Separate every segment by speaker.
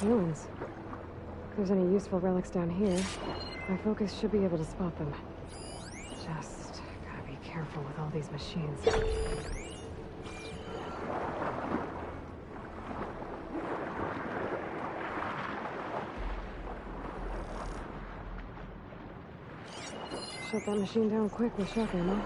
Speaker 1: Ruins. If there's any useful relics down here, my focus should be able to spot them. Just gotta be careful with all these machines. Shut that machine down quick with shock ammo.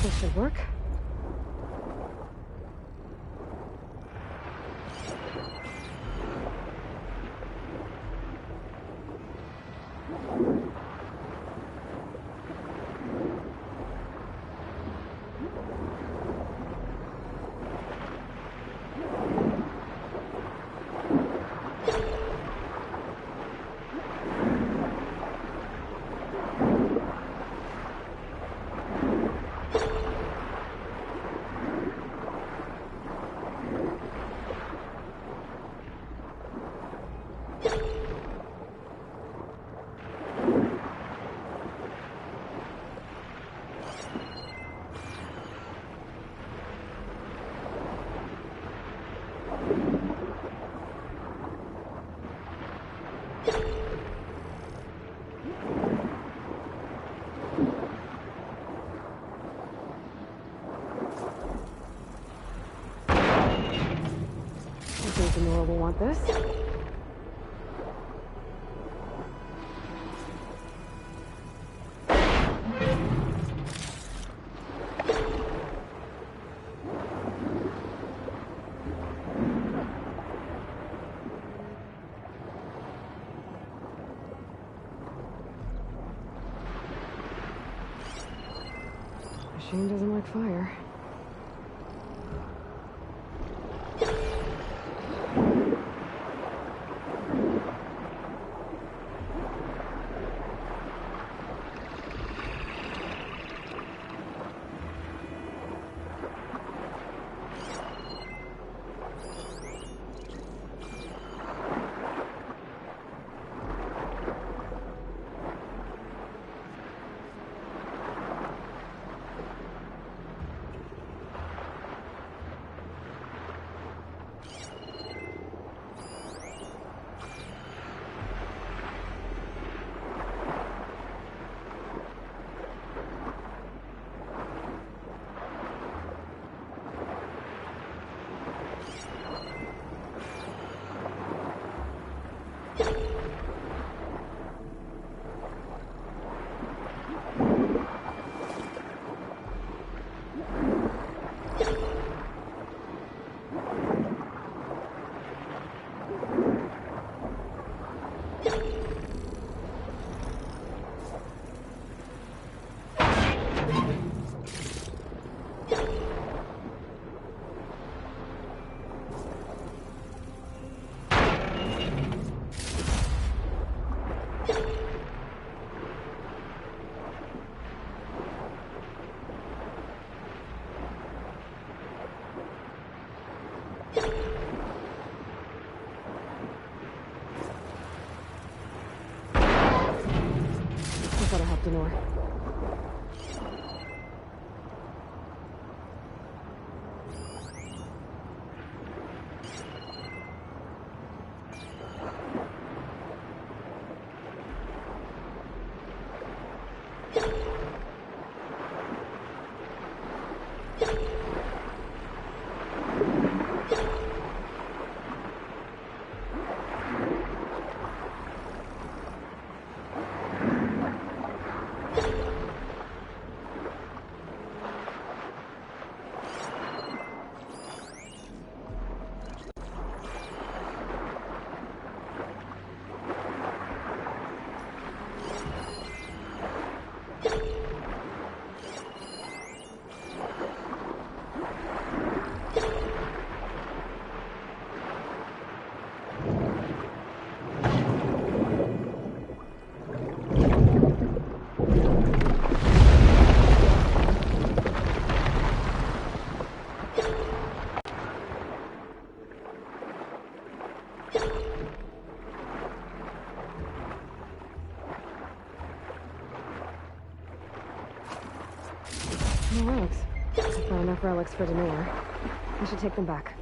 Speaker 1: This should work. I think the Nora will want this. Machine doesn't like fire. Gotta help Denor. No relics. I've got enough relics for Denor. I should take them back.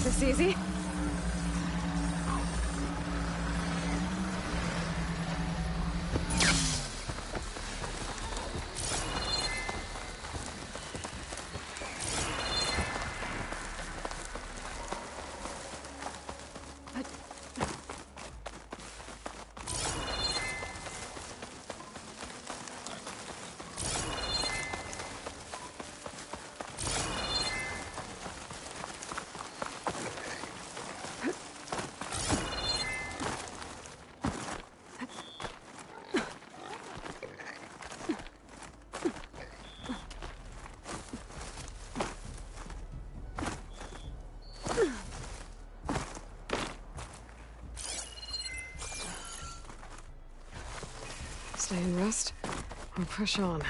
Speaker 1: This easy? Stay and rest, or push on.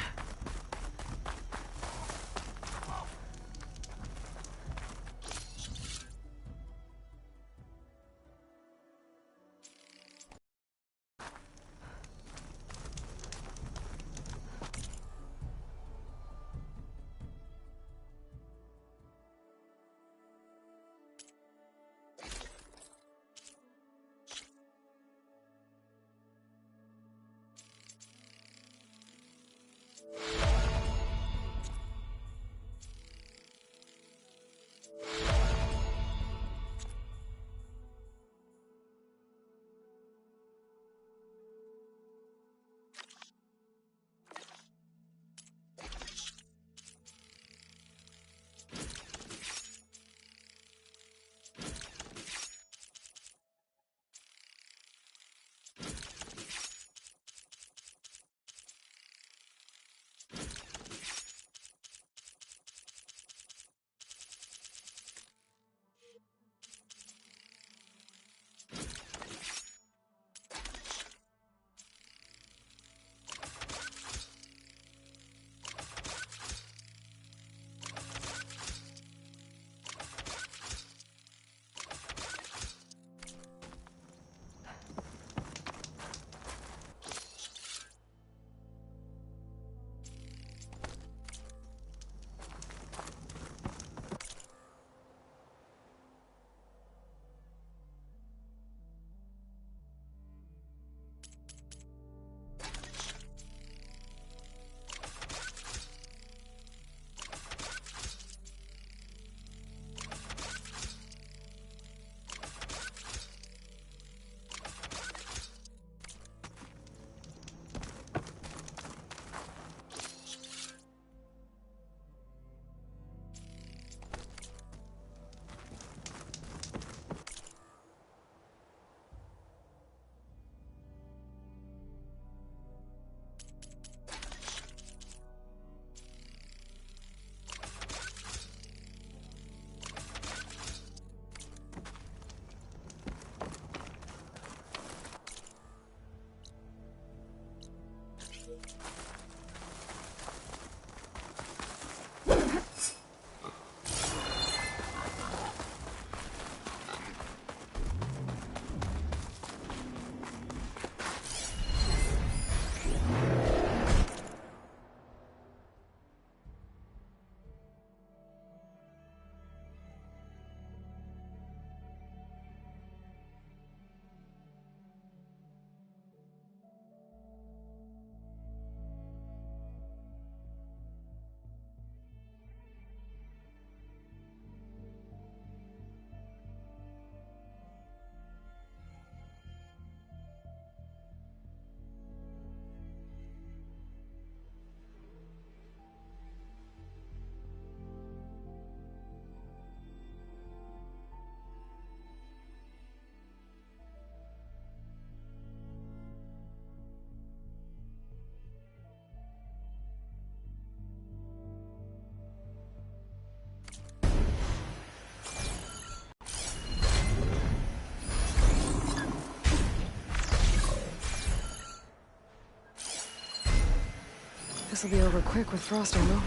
Speaker 1: This'll be over quick with frost ammo.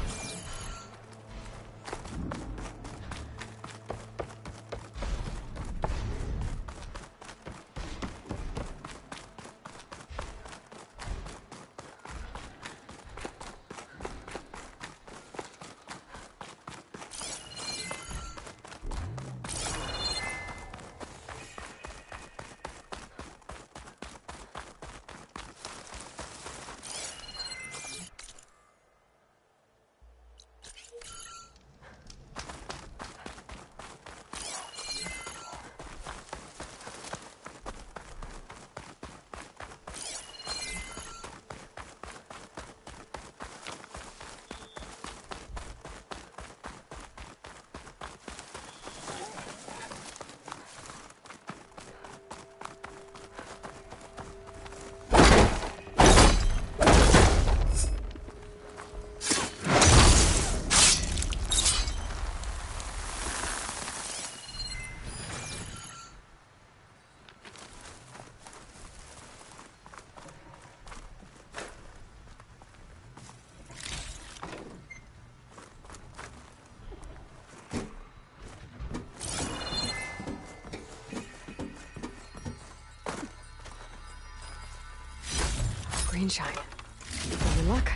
Speaker 1: Green shine. I'm in luck.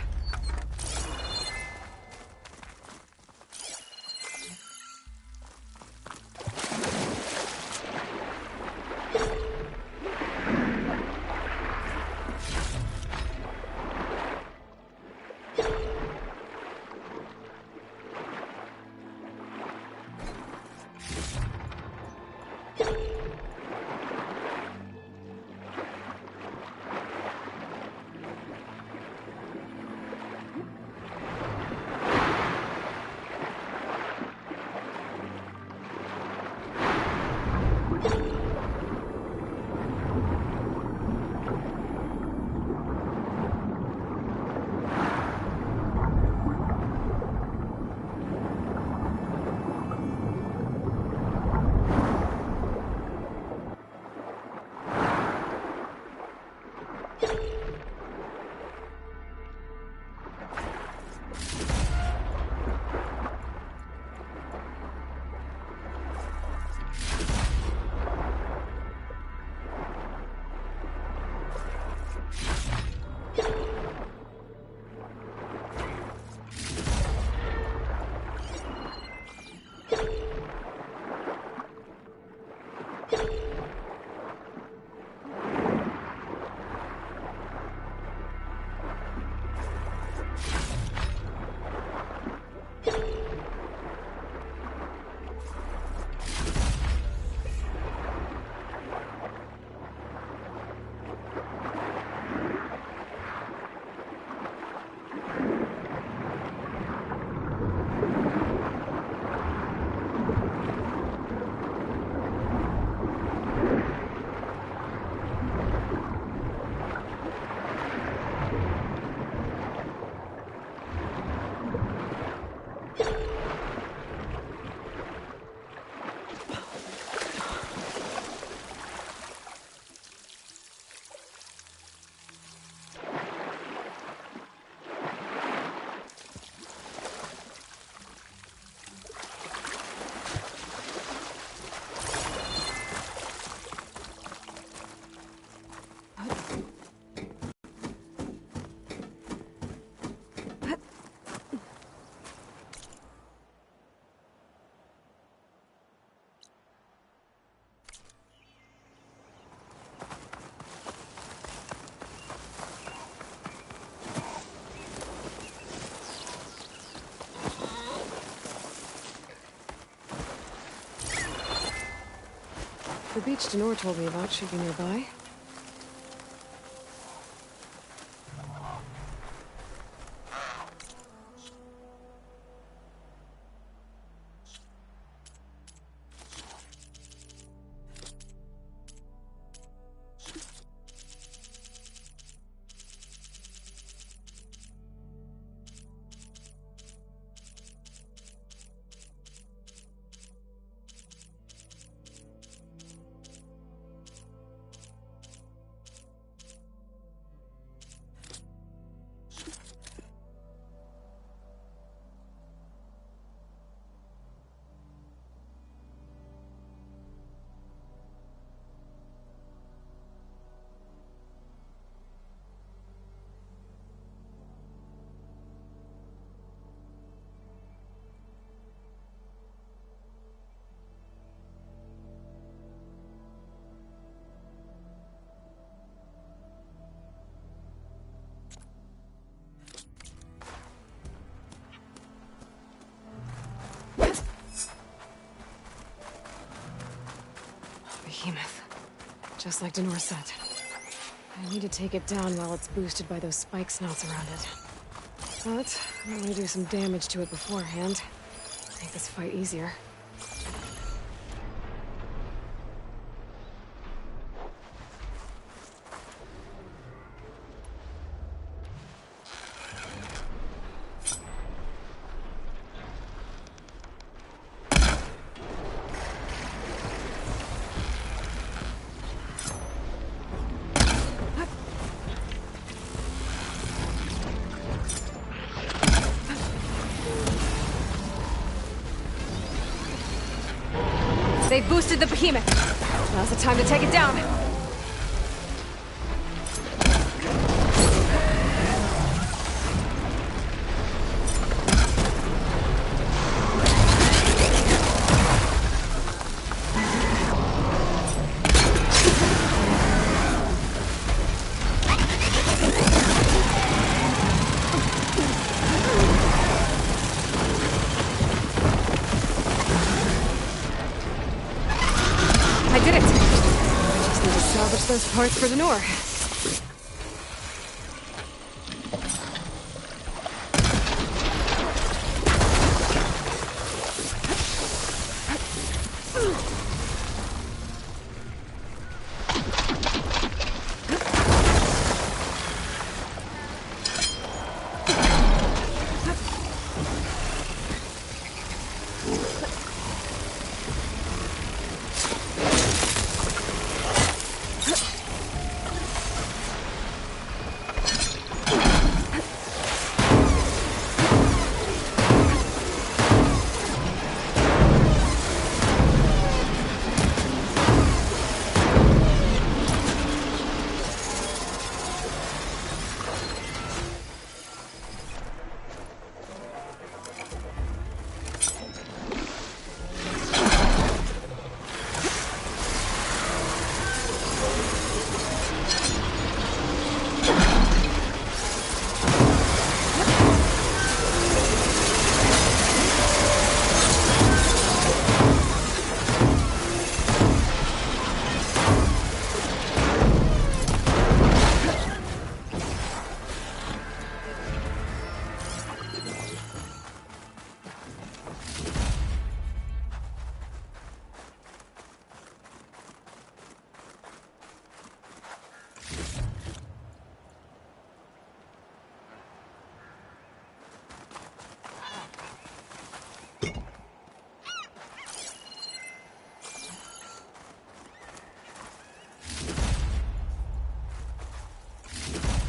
Speaker 1: The beach Denor told me about should be nearby. just like Denor said. I need to take it down while it's boosted by those spike snouts around it. But I want to do some damage to it beforehand. Make this fight easier.
Speaker 2: They boosted the behemoth. Now's the time to take it down. I did it! I just need to salvage those parts for Denor.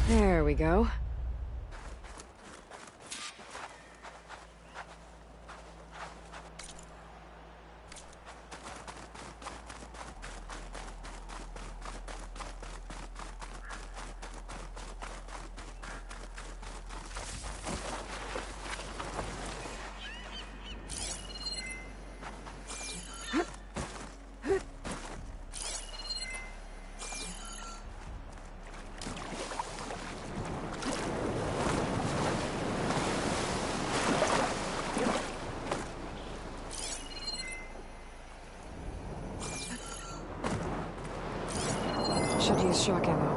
Speaker 2: There we go. Should use shock ammo.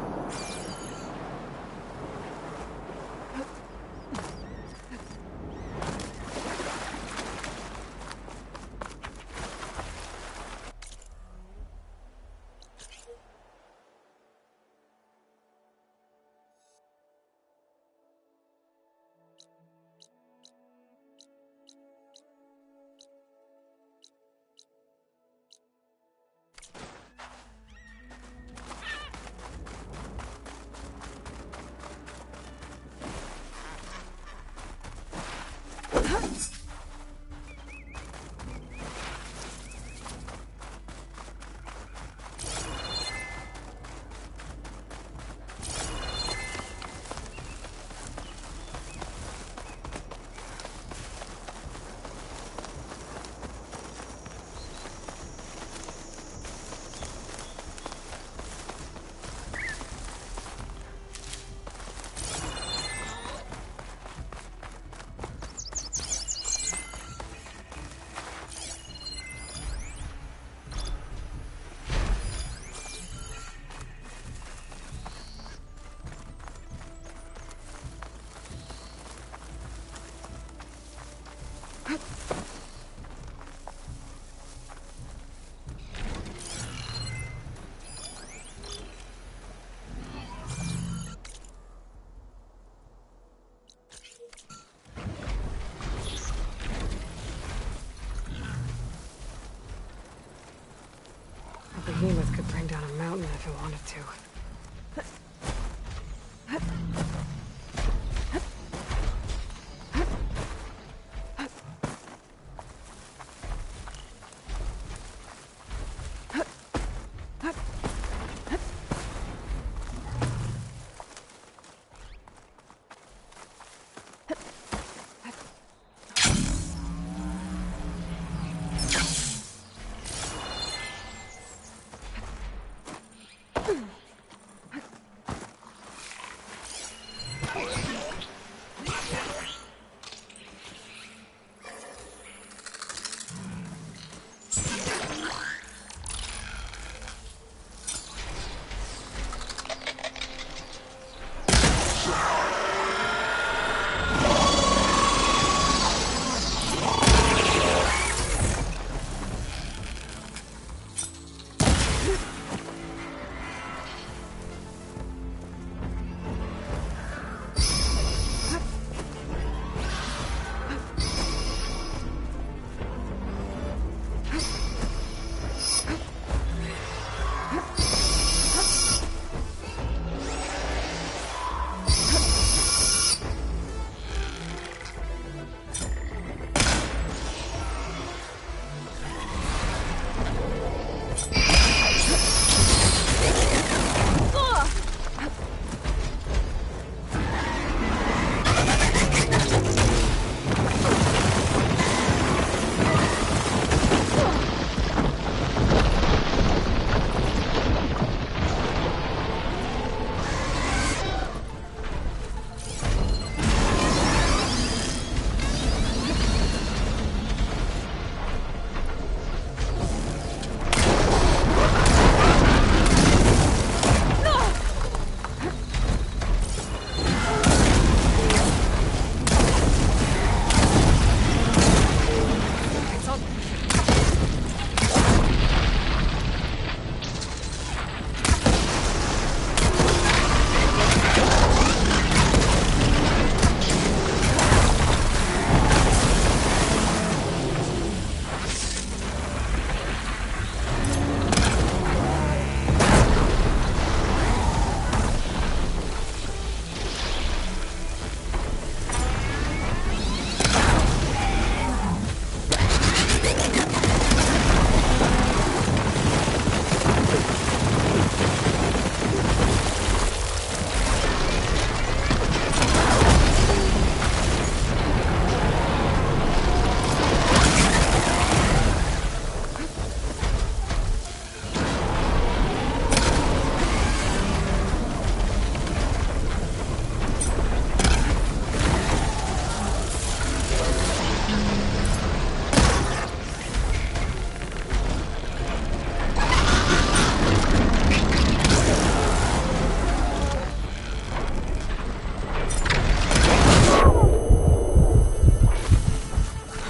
Speaker 1: behemoth could bring down a mountain if it wanted to.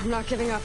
Speaker 1: Not giving up.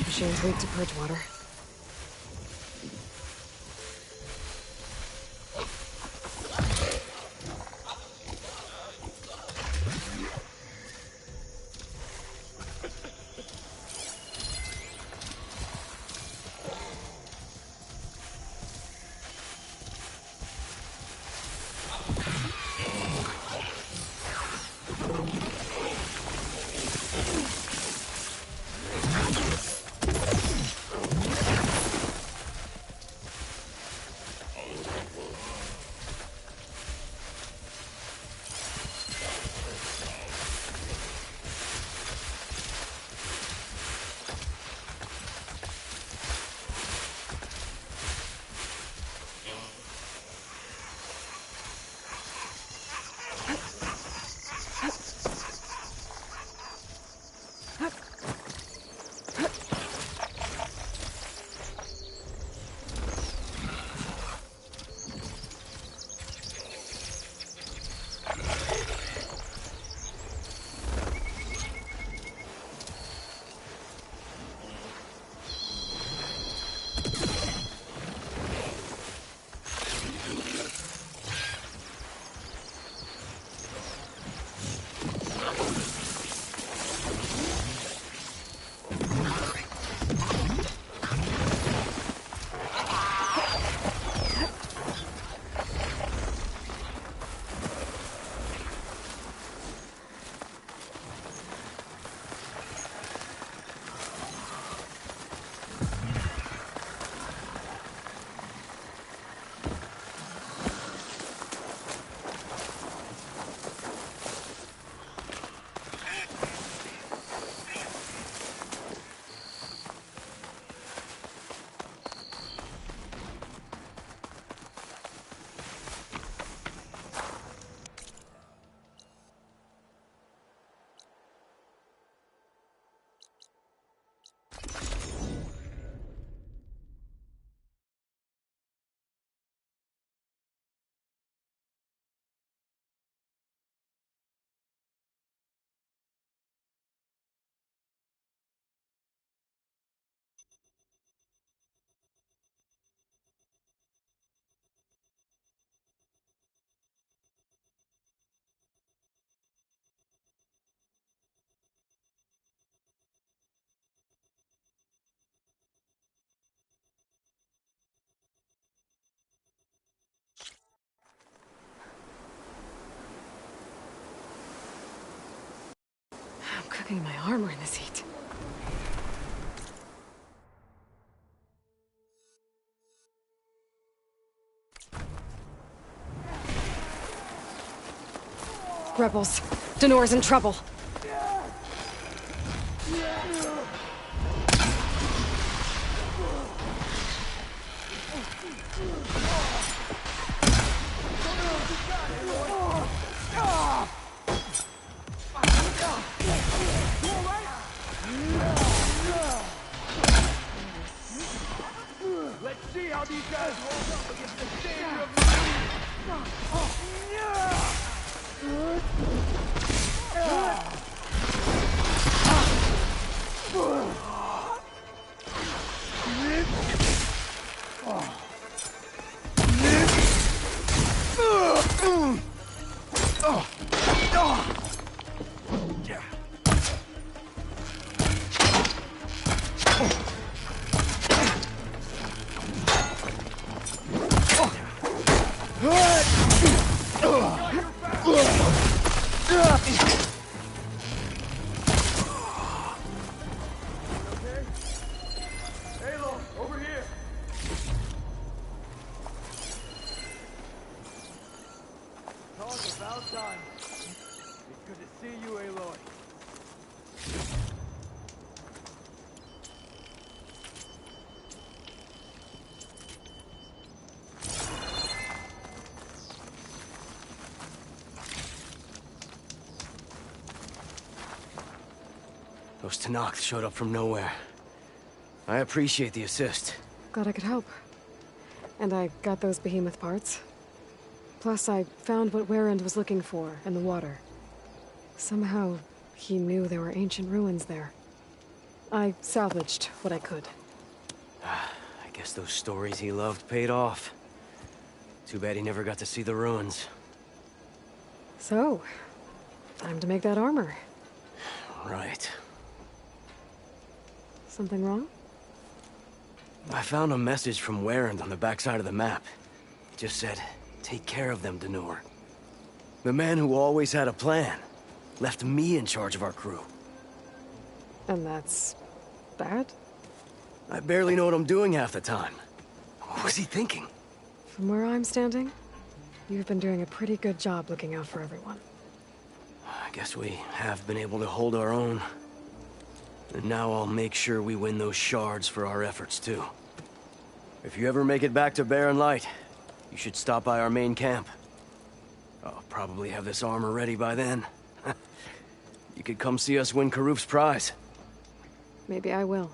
Speaker 1: Machine's weak to purge water. I'm cooking my armor in this heat. Rebels. Danor's in trouble.
Speaker 3: Let's see how these guys hold up against the savior of the About time. It's good to see you, Aloy.
Speaker 4: Those Tenakth showed up from nowhere. I appreciate the assist.
Speaker 1: Glad I could help. And I got those behemoth parts. Plus, I found what Warrend was looking for in the water. Somehow, he knew there were ancient ruins there. I salvaged what I could.
Speaker 4: I guess those stories he loved paid off. Too bad he never got to see the ruins.
Speaker 1: So, time to make that armor.
Speaker 4: Right.
Speaker 1: Something wrong?
Speaker 4: I found a message from Warrant on the backside of the map. It just said, take care of them, Denor. The man who always had a plan left me in charge of our crew.
Speaker 1: And that's... bad?
Speaker 4: I barely know what I'm doing half the time. What was he thinking?
Speaker 1: From where I'm standing, you've been doing a pretty good job looking out for everyone.
Speaker 4: I guess we have been able to hold our own. And now I'll make sure we win those shards for our efforts, too. If you ever make it back to Barren Light, you should stop by our main camp. I'll probably have this armor ready by then. You could come see us win Karuf's prize.
Speaker 1: Maybe I will.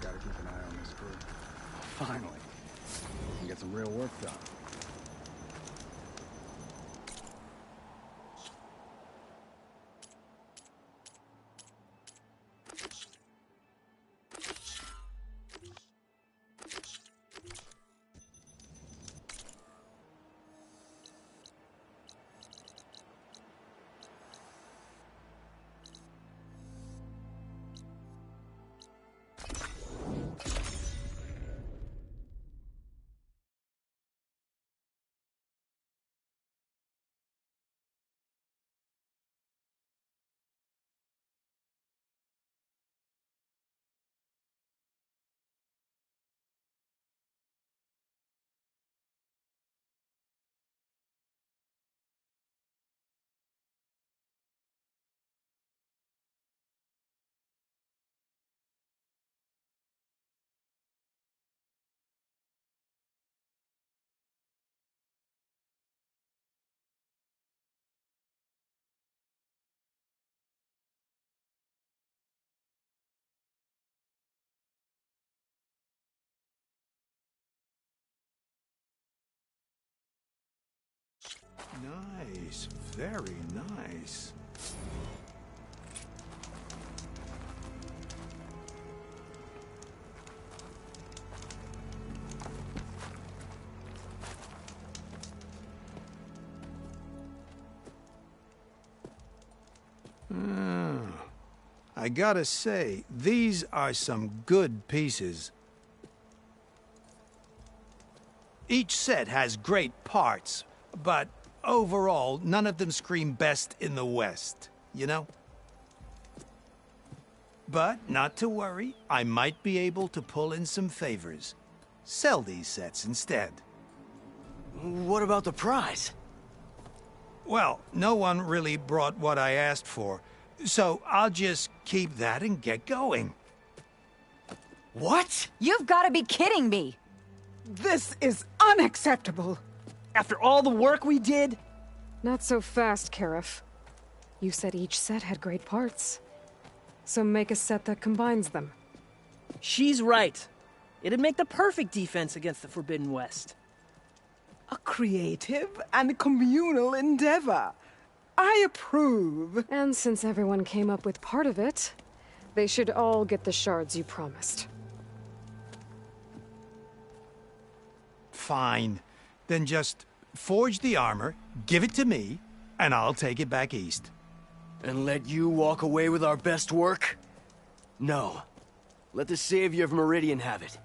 Speaker 3: Gotta keep an eye on this crew. Finally. We can get some real work done.
Speaker 5: Nice, very nice. I gotta say, these are some good pieces. Each set has great parts, but overall, none of them scream best in the West, you know? But not to worry, I might be able to pull in some favors. Sell these sets instead.
Speaker 4: What about the prize?
Speaker 5: Well, no one really brought what I asked for, so I'll just keep that and get going.
Speaker 4: What?
Speaker 2: You've got to be kidding me!
Speaker 6: This is unacceptable. After all the work we did?
Speaker 1: Not so fast, Karif. You said each set had great parts. So make a set that combines them.
Speaker 6: She's right. It'd make the perfect defense against the Forbidden West.
Speaker 7: A creative and communal endeavor. I approve.
Speaker 1: And since everyone came up with part of it, they should all get the shards you promised.
Speaker 5: Fine. Then just forge the armor, give it to me, and I'll take it back east.
Speaker 4: And let you walk away with our best work? No. Let the Savior of Meridian have it.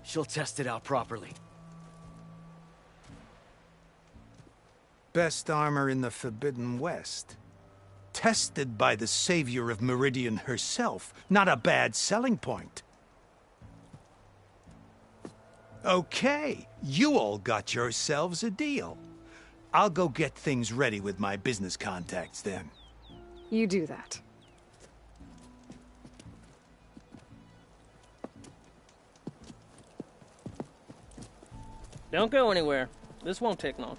Speaker 4: She'll test it out properly.
Speaker 5: Best armor in the Forbidden West. Tested by the Savior of Meridian herself. Not a bad selling point. Okay, you all got yourselves a deal. I'll go get things ready with my business contacts then.
Speaker 1: You do that.
Speaker 6: Don't go anywhere. This won't take long.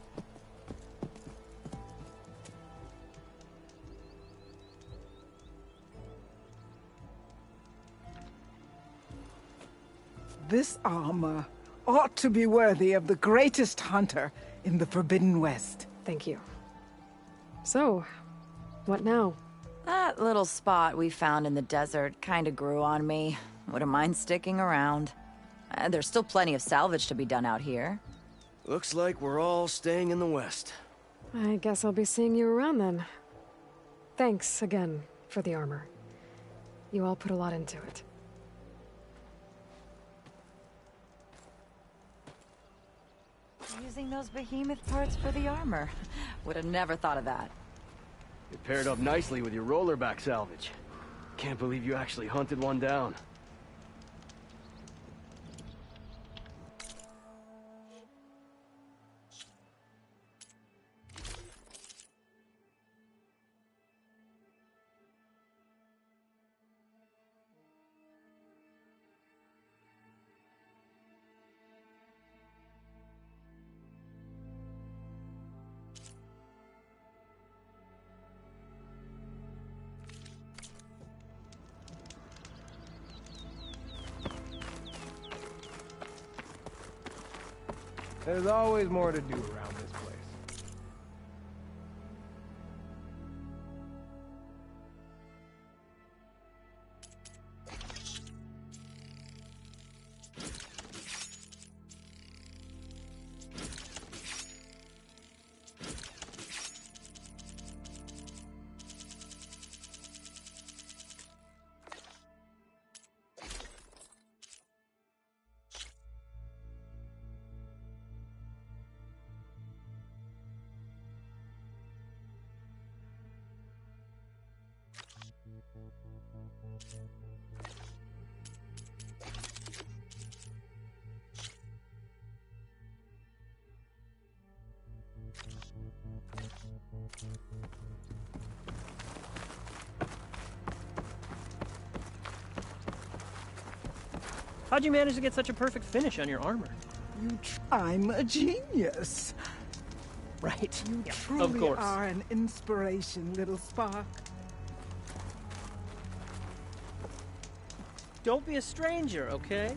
Speaker 7: This armor ought to be worthy of the greatest hunter in the Forbidden West.
Speaker 1: Thank you. So, what now?
Speaker 2: That little spot we found in the desert kinda grew on me. Wouldn't mind sticking around. There's still plenty of salvage to be done out here.
Speaker 4: Looks like we're all staying in the West.
Speaker 1: I guess I'll be seeing you around then. Thanks again for the armor. You all put a lot into it.
Speaker 2: Using those behemoth parts for the armor. Would have never thought of that.
Speaker 4: It paired up nicely with your rollerback salvage. Can't believe you actually hunted one down.
Speaker 8: There's always more to do around this place.
Speaker 6: How'd you manage to get such a perfect finish on your armor?
Speaker 7: I'm a genius.
Speaker 6: Right.
Speaker 7: You
Speaker 6: Yeah,
Speaker 7: truly
Speaker 6: of course.
Speaker 7: are an inspiration, little spark.
Speaker 6: Don't be a stranger, okay?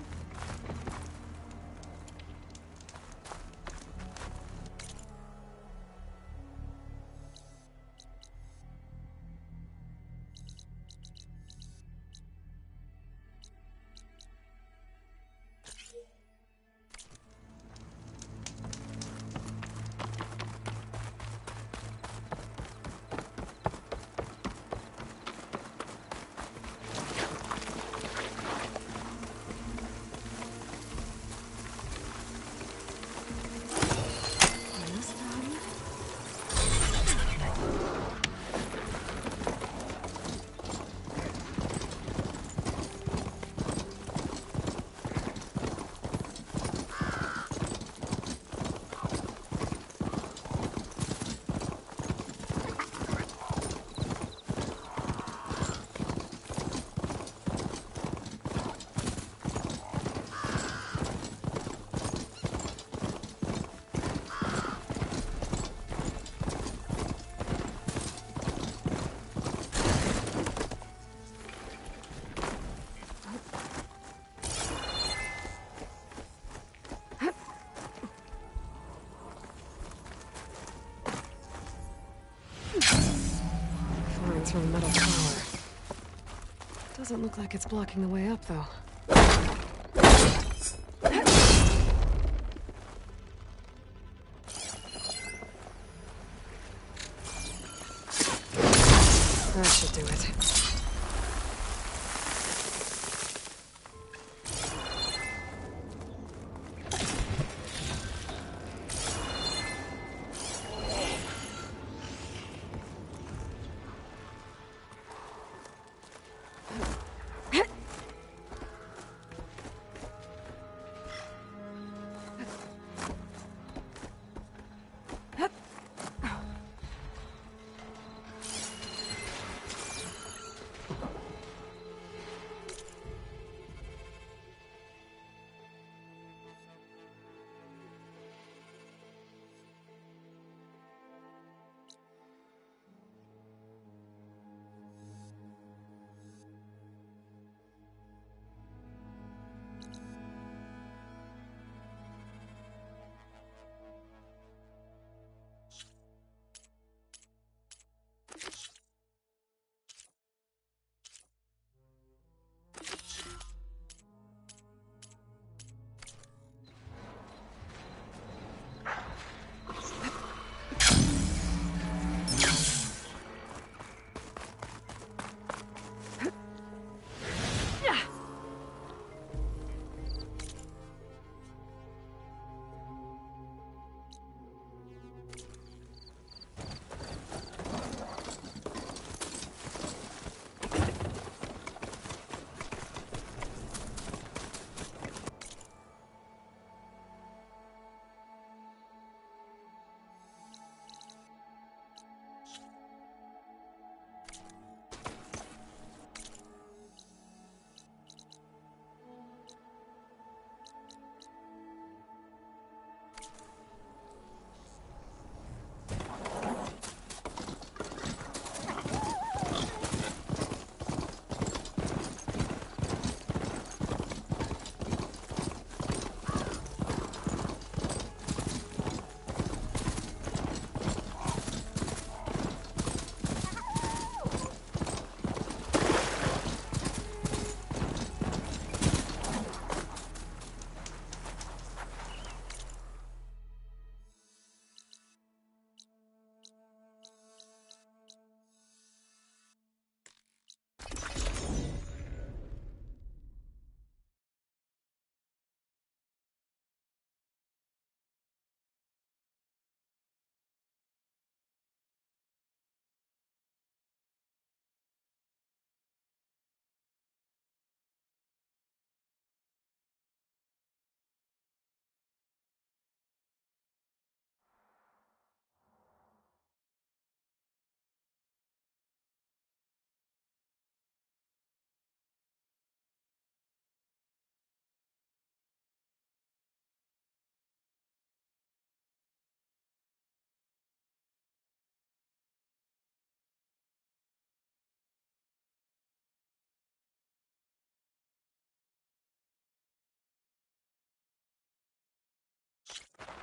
Speaker 1: from a metal tower. Doesn't look like it's blocking the way up, though. That should do it.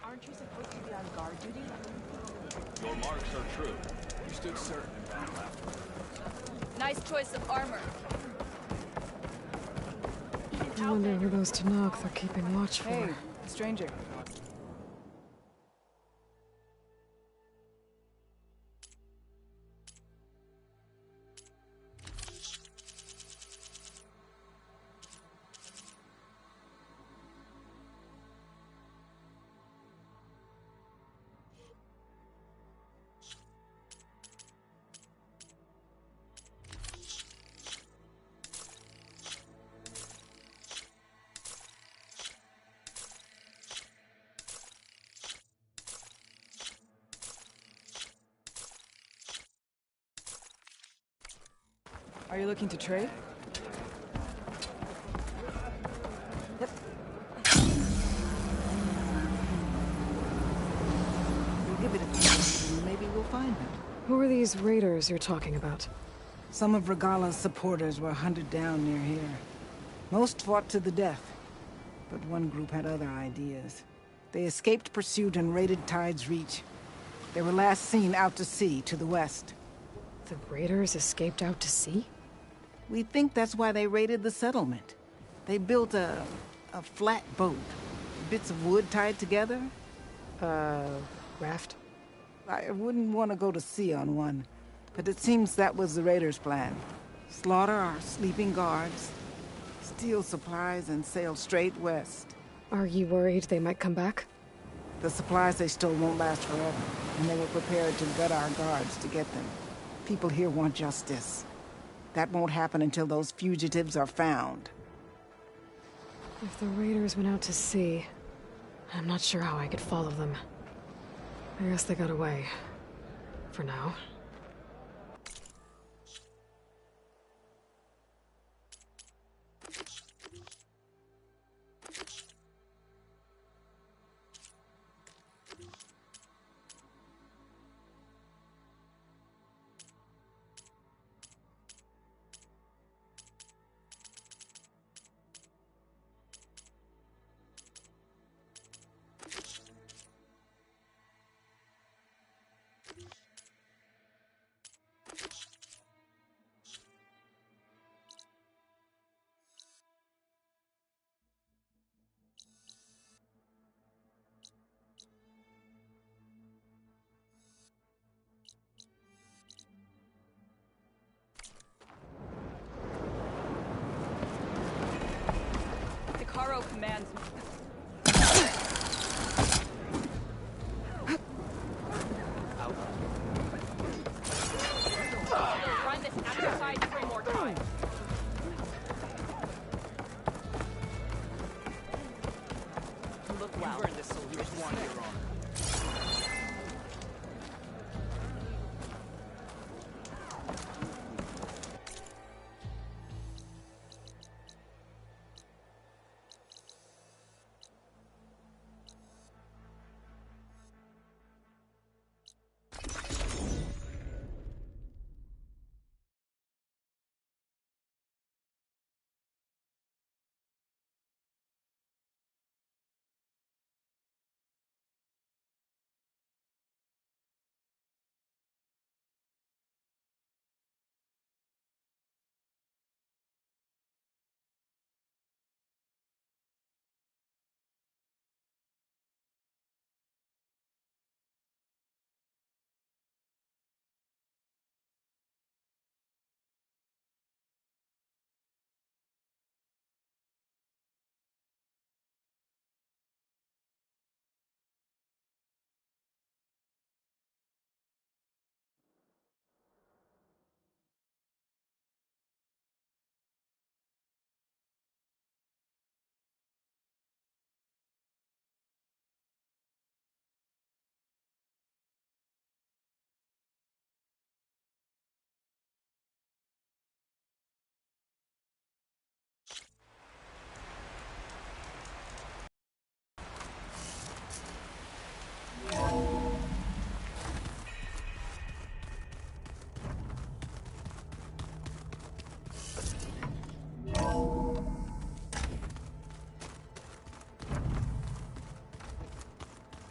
Speaker 9: Aren't you supposed to be on guard duty?
Speaker 10: Your marks are true. You stood certain in battle afterwards.
Speaker 9: Nice choice of armor.
Speaker 1: I wonder who those Tanakh they're keeping watch for.
Speaker 7: Hey, stranger. Are you looking to trade? Yep. We'll give it a few, and maybe we'll find them.
Speaker 1: Who are these raiders you're talking about?
Speaker 7: Some of Regala's supporters were hunted down near here. Most fought to the death, but one group had other ideas. They escaped pursuit and raided Tide's Reach. They were last seen out to sea, to the west.
Speaker 1: The raiders escaped out to sea?
Speaker 7: We think that's why they raided the settlement. They built a flat boat. Bits of wood tied together.
Speaker 1: Raft?
Speaker 7: I wouldn't want to go to sea on one, but it seems that was the raiders' plan. Slaughter our sleeping guards, steal supplies, and sail straight west.
Speaker 1: Are you worried they might come back?
Speaker 7: The supplies they stole won't last forever, and they were prepared to gut our guards to get them. People here want justice. That won't happen until those fugitives are found.
Speaker 1: If the raiders went out to sea, I'm not sure how I could follow them. I guess they got away. For now.
Speaker 9: Caro commands me. Run this exercise 3 more times. Look well.
Speaker 6: You've earned this soldier. One year on.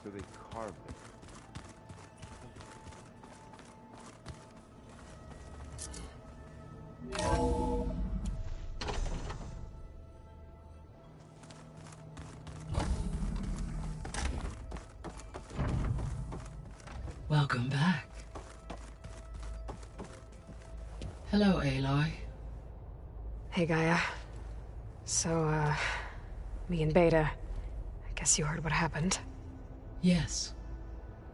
Speaker 10: So they carved it.
Speaker 11: Welcome back. Hello, Aloy.
Speaker 1: Hey, Gaia. So, me and Beta, I guess you heard what happened.
Speaker 11: Yes.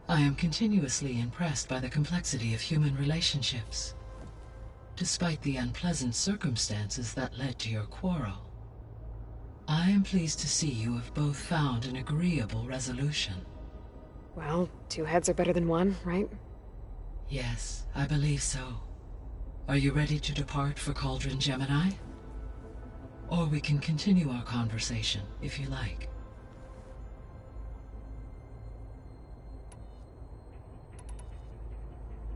Speaker 11: I am continuously impressed by the complexity of human relationships. Despite the unpleasant circumstances that led to your quarrel, I am pleased to see you have both found an agreeable resolution.
Speaker 1: Well, 2 heads are better than 1, right?
Speaker 11: Yes, I believe so. Are you ready to depart for Cauldron Gemini? Or we can continue our conversation, if you like.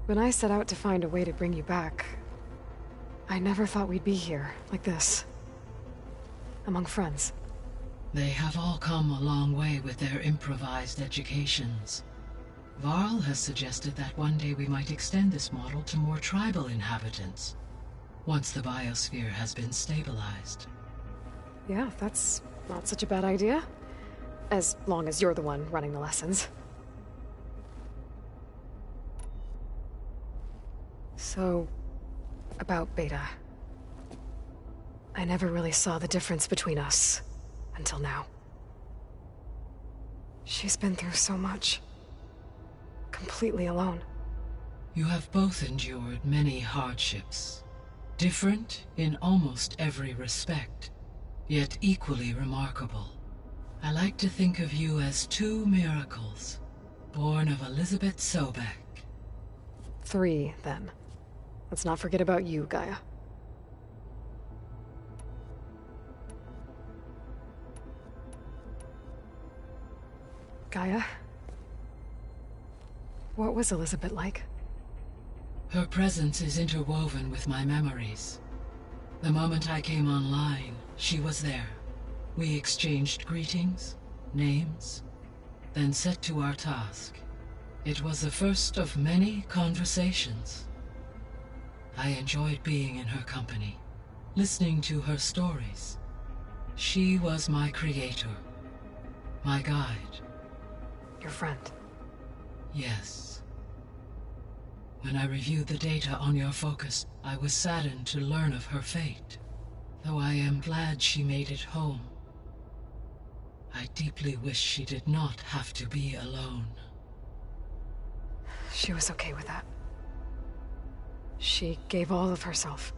Speaker 1: When I set out to find a way to bring you back, I never thought we'd be here, like this. Among friends.
Speaker 11: They have all come a long way with their improvised educations. Varl has suggested that one day we might extend this model to more tribal inhabitants, once the biosphere has been stabilized.
Speaker 1: Yeah, that's not such a bad idea. As long as you're the one running the lessons. So, about Beta. I never really saw the difference between us, until now. She's been through so much. Completely alone.
Speaker 11: You have both endured many hardships. Different in almost every respect, yet equally remarkable. I like to think of you as two miracles, born of Elizabeth Sobek.
Speaker 1: 3, then. Let's not forget about you, Gaia. Gaia? What was Elizabeth like?
Speaker 11: Her presence is interwoven with my memories. The moment I came online, she was there. We exchanged greetings, names, then set to our task. It was the first of many conversations. I enjoyed being in her company, listening to her stories. She was my creator, my guide.
Speaker 1: Your friend.
Speaker 11: Yes. When I reviewed the data on your focus, I was saddened to learn of her fate. Though I am glad she made it home. I deeply wish she did not have to be alone.
Speaker 1: She was okay with that. She gave all of herself.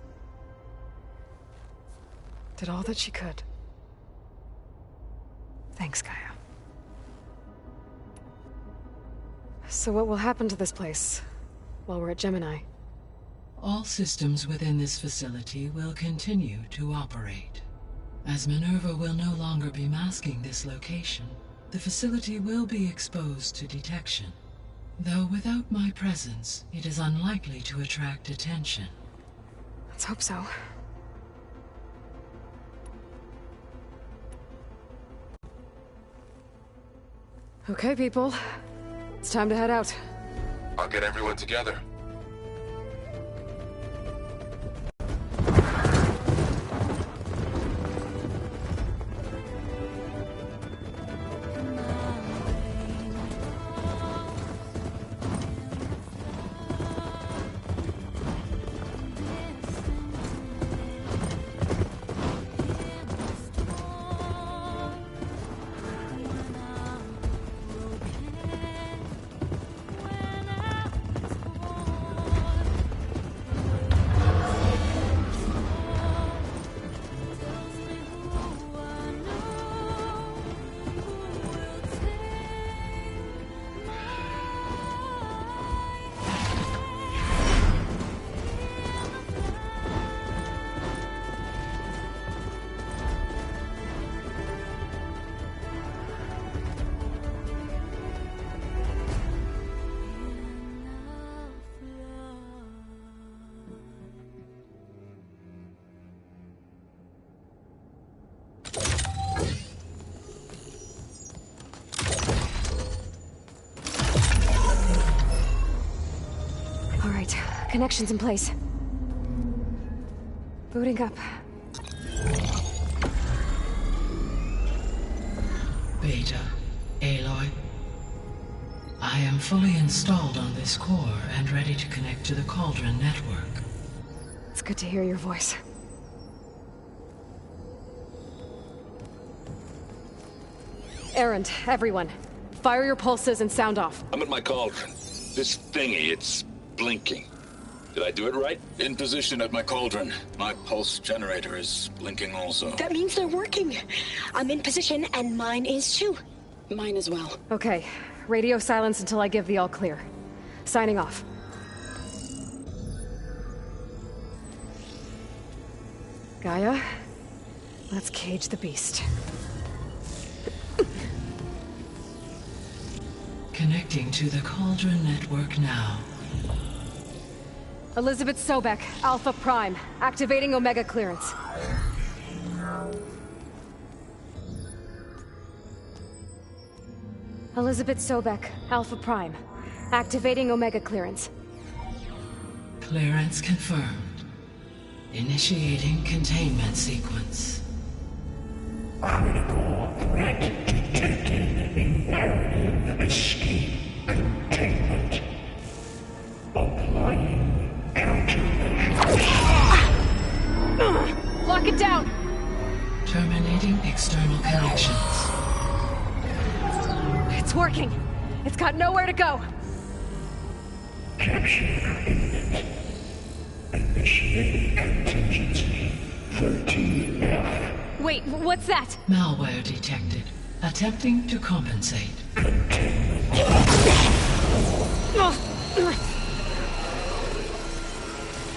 Speaker 1: Did all that she could. Thanks, Gaia. So what will happen to this place while we're at Gemini?
Speaker 11: All systems within this facility will continue to operate. As Minerva will no longer be masking this location, the facility will be exposed to detection. Though without my presence, it is unlikely to attract attention.
Speaker 1: Let's hope so. Okay, people. It's time to head out.
Speaker 12: I'll get everyone together.
Speaker 1: Connections in place. Booting up.
Speaker 11: Beta, Aloy. I am fully installed on this core and ready to connect to the Cauldron network.
Speaker 1: It's good to hear your voice. Errand, everyone. Fire your pulses and sound off.
Speaker 10: I'm at my cauldron. This thingy, it's blinking. Did I do it right? In position at my cauldron. My pulse generator is blinking also.
Speaker 13: That means they're working. I'm in position, and mine is too. Mine as well.
Speaker 1: Okay. Radio silence until I give the all clear. Signing off. Gaia, let's cage the beast.
Speaker 11: Connecting to the Cauldron network now.
Speaker 1: Elizabeth Sobek, Alpha Prime. Activating Omega clearance. Elizabeth Sobek, Alpha Prime. Activating Omega clearance.
Speaker 11: Clearance confirmed. Initiating containment sequence.
Speaker 14: Critical threat detected. Imperative escape containment. Applying countermeasures.
Speaker 1: Lock it down!
Speaker 11: Terminating external connections.
Speaker 1: It's working. It's got nowhere to go.
Speaker 14: Capture imminent. Initiating contingency 13F.
Speaker 1: Wait, what's that?
Speaker 11: Malware detected. Attempting to compensate.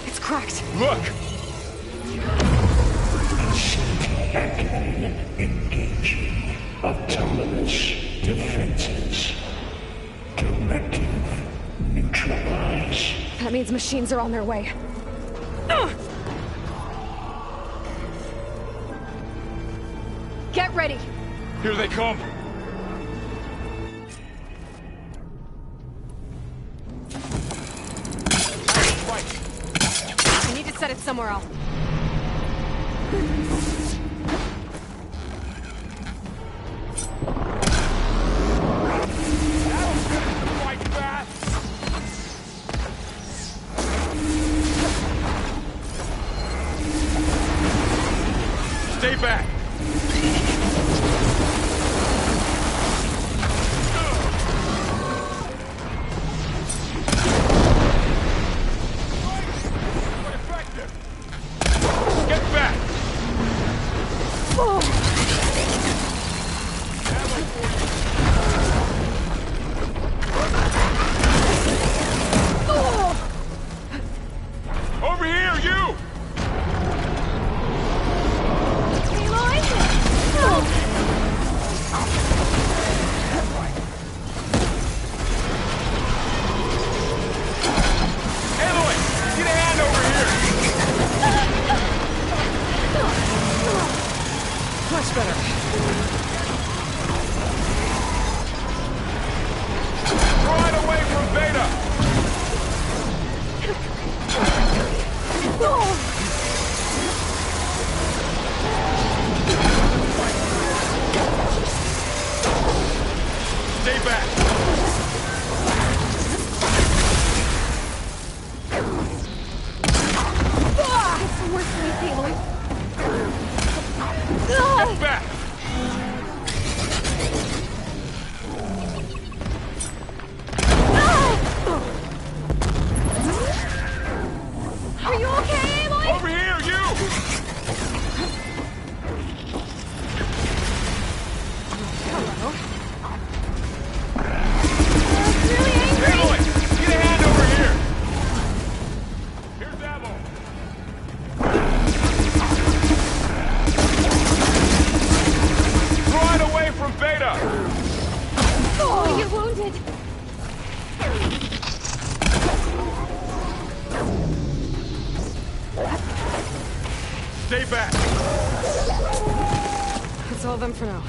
Speaker 1: It's cracked.
Speaker 3: Look!
Speaker 14: Activated. Engaging autonomous defenses. Directive. Neutralize.
Speaker 1: That means machines are on their way. Get ready!
Speaker 3: Here they come!
Speaker 1: I need to set it somewhere else.
Speaker 3: Stay back! Get back! Over here, you! Aloy, get a hand over here!
Speaker 1: Much better.
Speaker 3: Right away from Beta! Stay back!
Speaker 1: It's the worst way, Aloy.
Speaker 3: Get back!
Speaker 1: Are you okay, Aloy?
Speaker 3: Over here, you!
Speaker 1: Hello.
Speaker 3: Aloy, get a hand over here! Here's ammo! Right away from Beta!
Speaker 1: Oh, you're wounded.
Speaker 3: Stay back!
Speaker 1: That's all of them for now.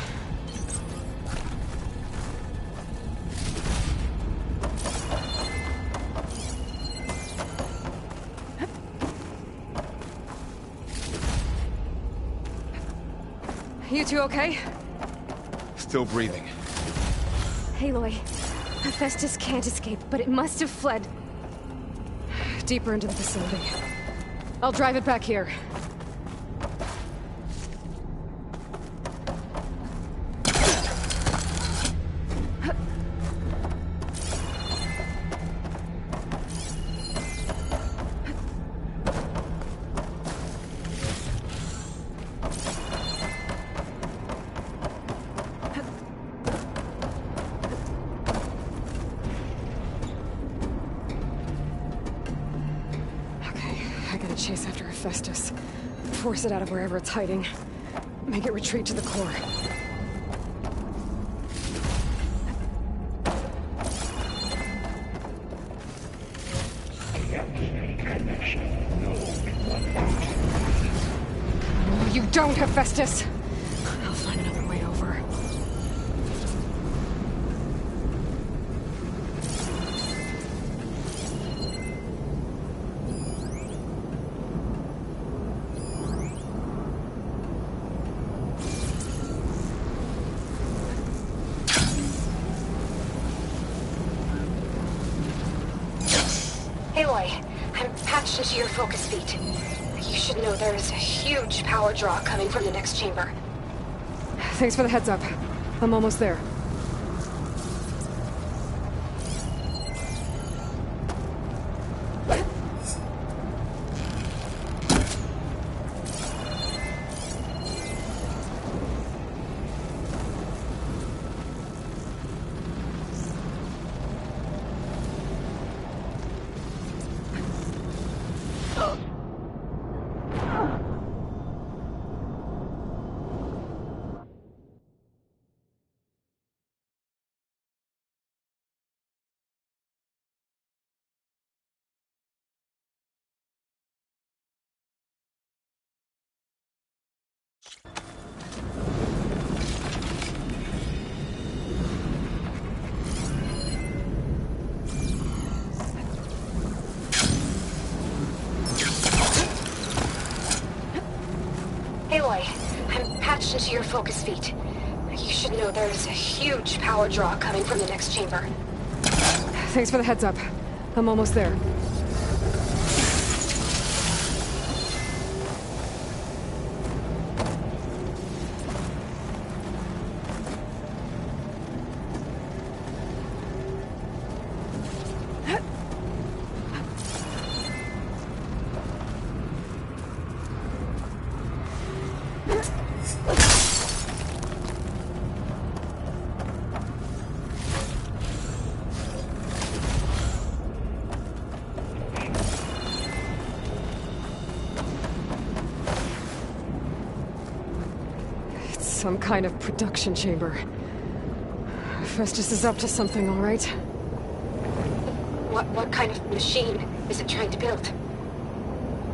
Speaker 1: You two okay?
Speaker 3: Still breathing.
Speaker 1: Aloy, Hephaestus can't escape, but it must have fled deeper into the facility. I'll drive it back here. Chase after Hephaestus. Force it out of wherever it's hiding. Make it retreat to the core. No, you don't, Hephaestus! I'll find another way over. Aloy, I'm patched into your focus feed. You should know there's a huge power draw coming from the next chamber. Thanks for the heads up. I'm almost there. Aloy, I'm patched into your focus feed. You should know there's a huge power draw coming from the next chamber. Thanks for the heads up. I'm almost there. Some kind of production chamber. Festus is up to something, all right? What kind of machine is it trying to build?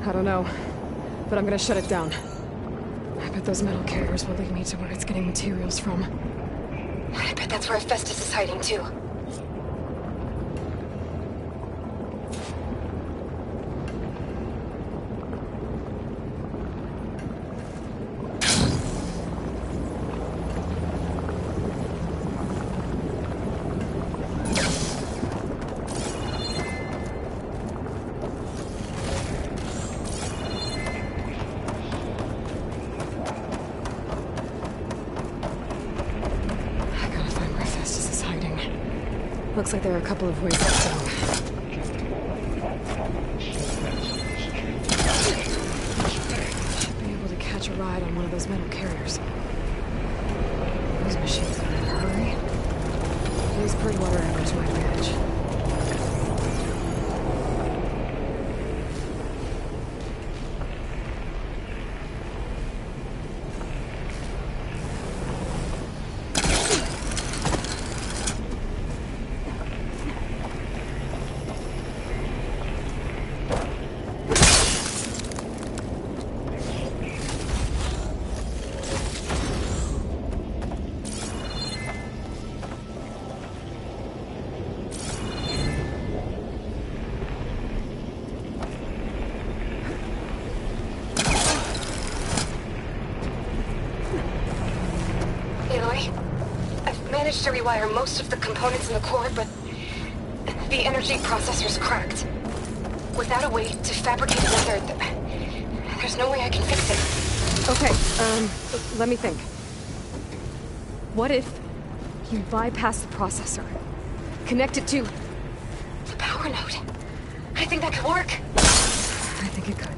Speaker 1: I don't know, but I'm gonna shut it down. I bet those metal carriers will lead me to where it's getting materials from. I bet that's where Festus is hiding, too. Looks like there are a couple of ways to go. Should be able to catch a ride on one of those metal carriers. Those machines are in a hurry. These Bridgewater average might manage. To rewire most of the components in the core, but the energy processor's cracked. Without a way to fabricate another, there's no way I can fix it. Okay, let me think. What if you bypass the processor? Connect it to the power node. I think that could work. I think it could.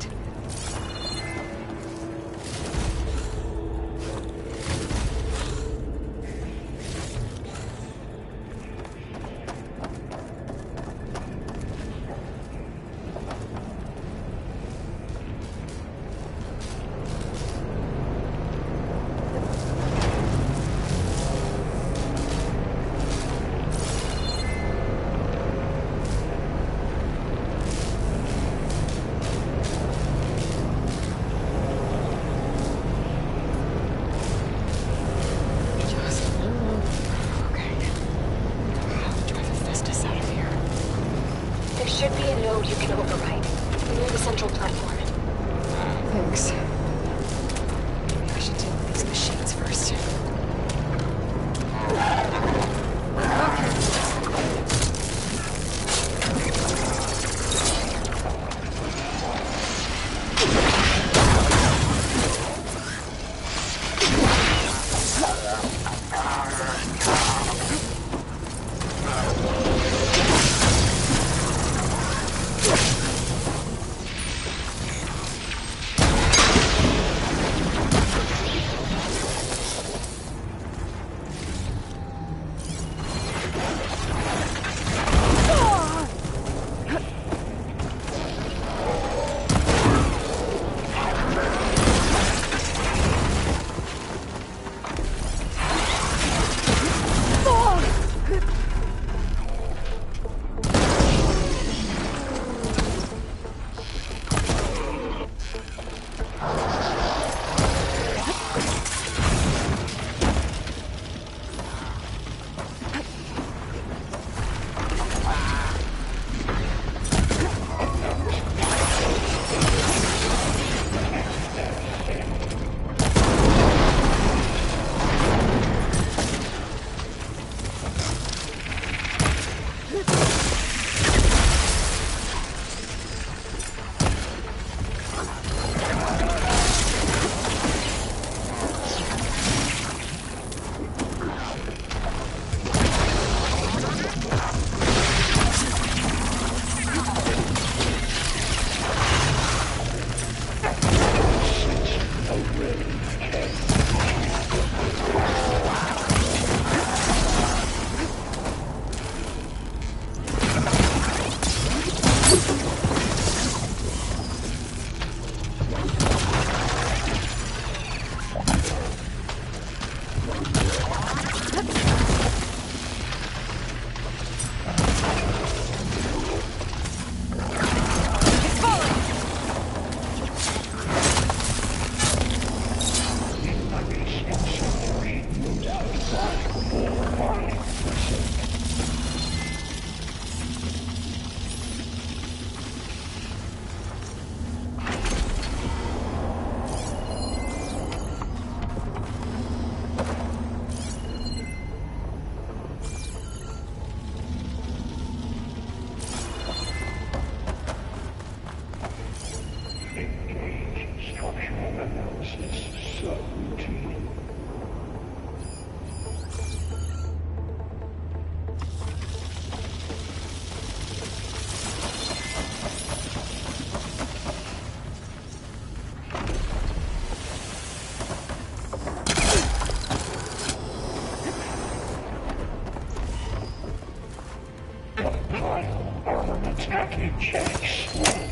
Speaker 14: armament package explode.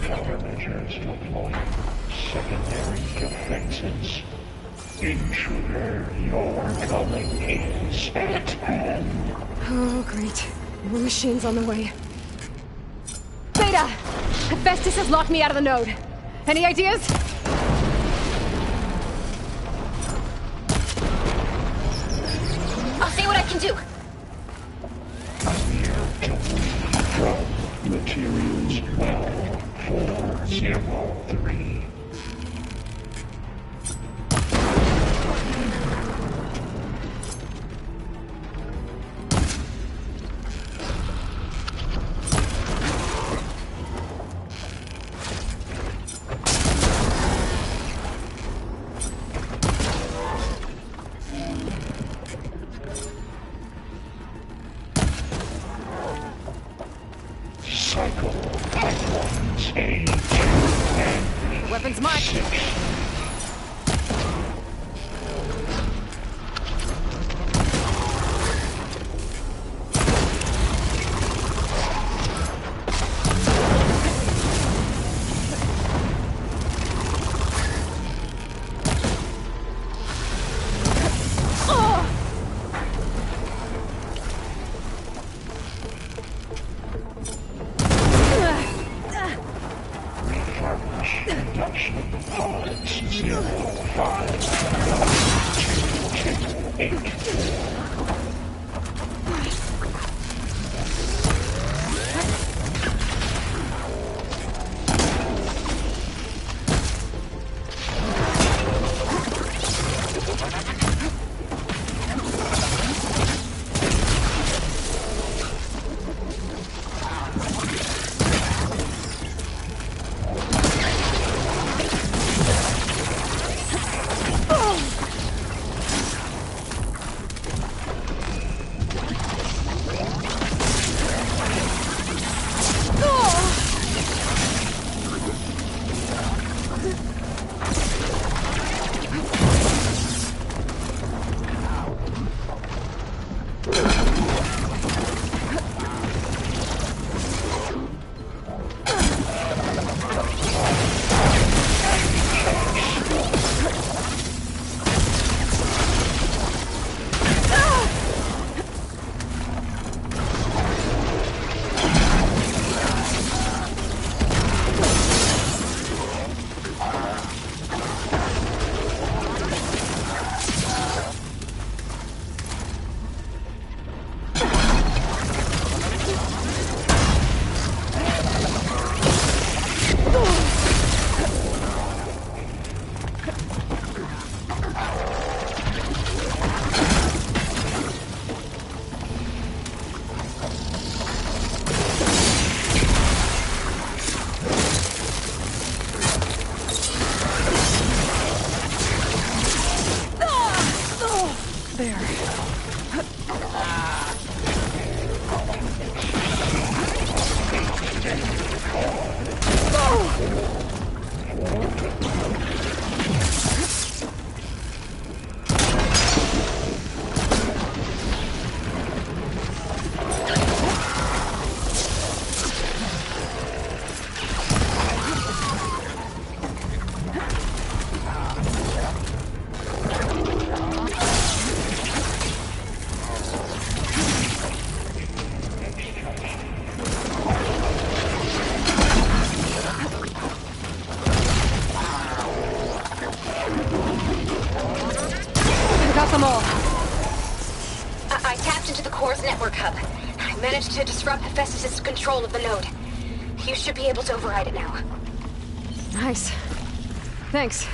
Speaker 14: Countermeasures deployed. Secondary defenses. Intruder, your coming is at hand.
Speaker 1: Oh, great. More machines on the way. Beta! Hephaestus has locked me out of the node. Any ideas? I'll see what I can do.
Speaker 14: Materials 12403.
Speaker 1: Weapons marked.
Speaker 15: I tapped into the core's network hub. I managed to disrupt Hephaestus' control of the node. You should be able to override it now.
Speaker 1: Nice. Thanks.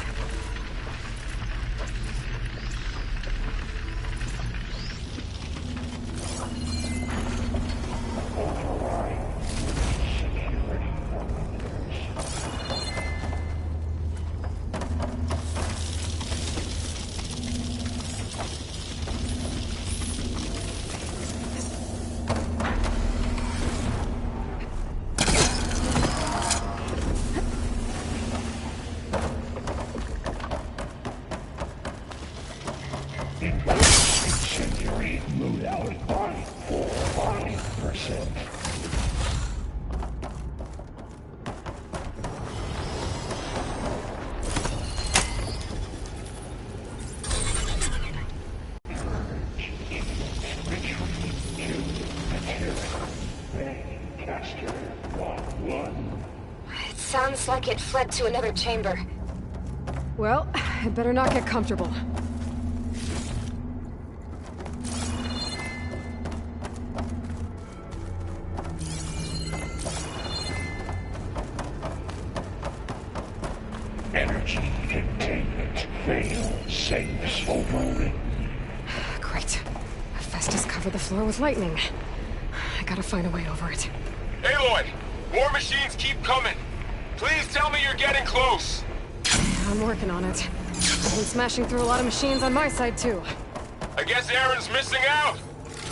Speaker 14: faster. One.
Speaker 1: It sounds like it fled to another chamber.
Speaker 16: Well, I better not get comfortable.
Speaker 14: Energy containment failed. Safes overridden.
Speaker 16: Great. Hephaestus covered the floor with lightning. I gotta find a way over it.
Speaker 12: Aloy! More machines keep coming! Please tell me you're getting close!
Speaker 16: I'm working on it. I've been smashing through a lot of machines on my side, too.
Speaker 12: I guess Aaron's missing out!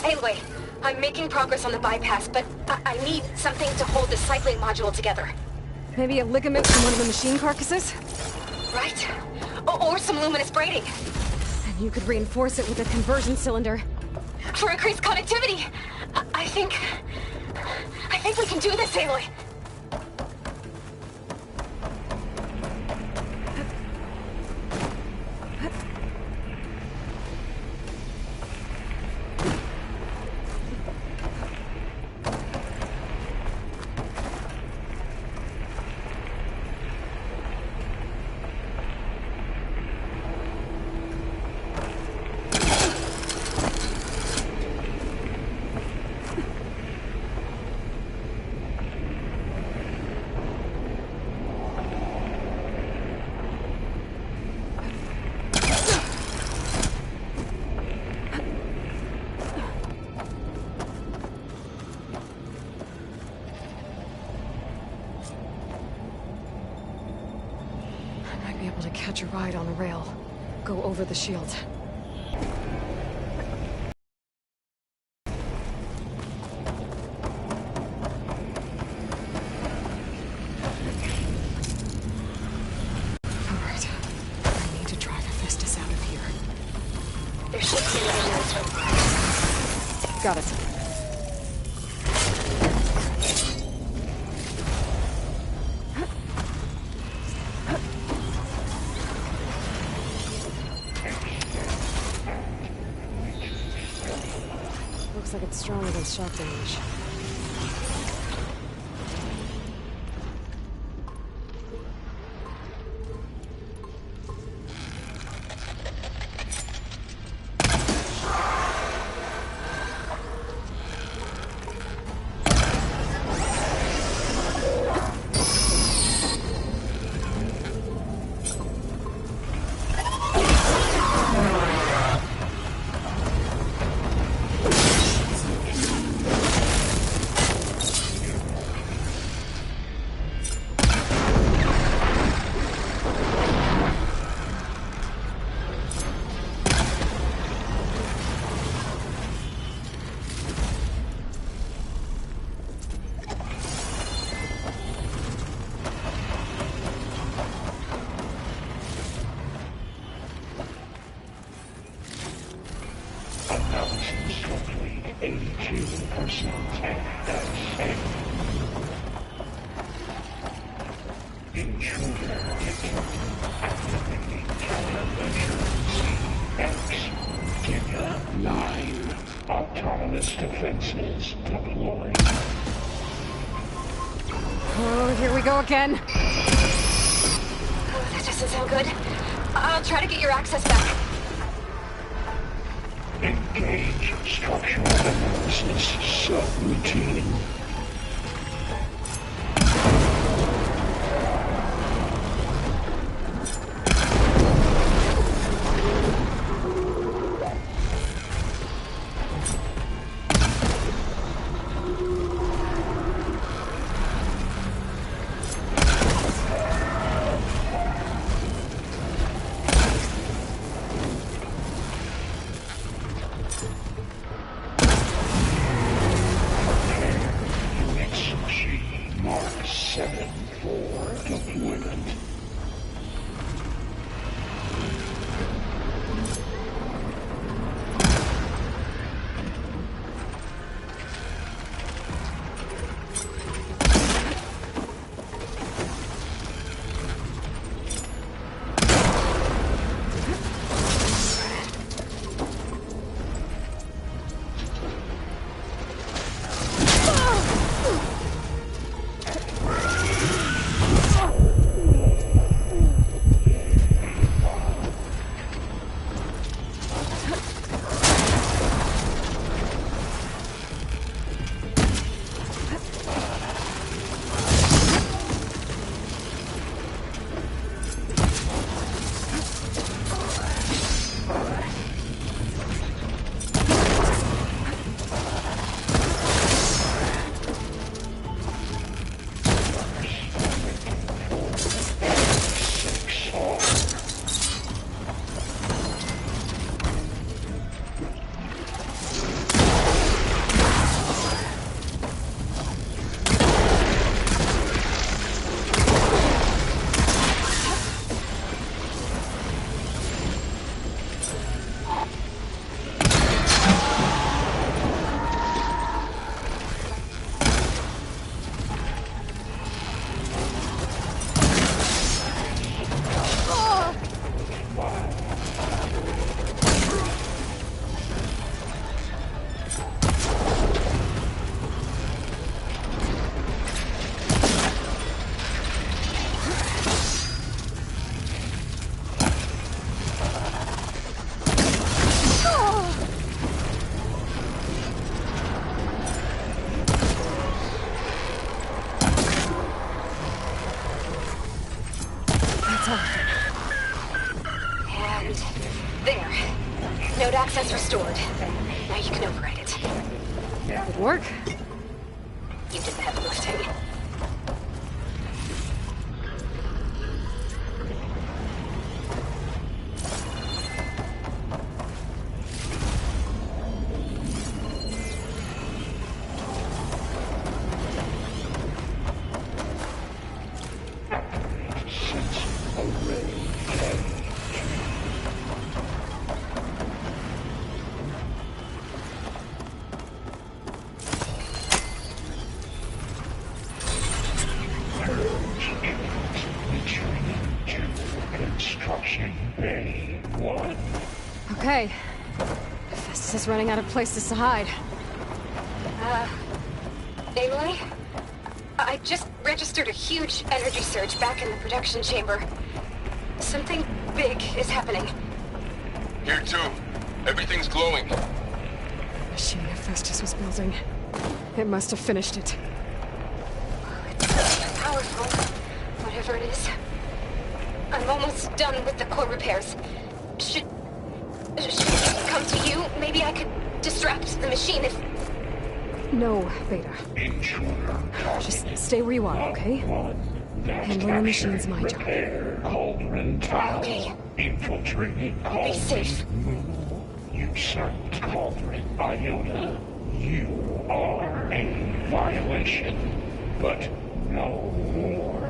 Speaker 1: Anyway, I'm making progress on the bypass, but I need something to hold the cycling module together.
Speaker 16: Maybe a ligament from one of the machine carcasses?
Speaker 1: Right? Or some luminous braiding.
Speaker 16: And you could reinforce it with a conversion cylinder.
Speaker 1: For increased connectivity! I think we can do this, Aloy!
Speaker 16: Catch a ride on the rail. Go over the shield. Alright. I need to drive Hephaestus out of here.
Speaker 1: There should be another answer.
Speaker 16: Got it. Looks like it's strong against shock damage.
Speaker 14: Defenses deployed.
Speaker 16: Oh, here we go again.
Speaker 1: Oh, that doesn't sound good. I'll try to get your access back.
Speaker 14: Engage structural analysis subroutine.
Speaker 1: restored. Now you can override it.
Speaker 16: Good work.
Speaker 1: You did the heavy lifting.
Speaker 14: Construction Bay 1.
Speaker 16: Okay. Festus is running out of places to hide.
Speaker 1: Aloy? I just registered a huge energy surge back in the production chamber. Something big is happening.
Speaker 12: Here too. Everything's glowing.
Speaker 16: Machine Festus was building. It must have finished it.
Speaker 1: It's powerful, whatever it is. I'm almost done with the core repairs. Should it come to you? Maybe I could distract the machine if...
Speaker 16: No, Beta.
Speaker 14: Intruder.
Speaker 16: Just stay where you are, okay? Handling the machine's my job.
Speaker 14: Cauldron Tower.
Speaker 1: Okay.
Speaker 14: Infiltrated
Speaker 1: I'll be safe.
Speaker 14: Usurped Cauldron Iota. You are a violation, but no more.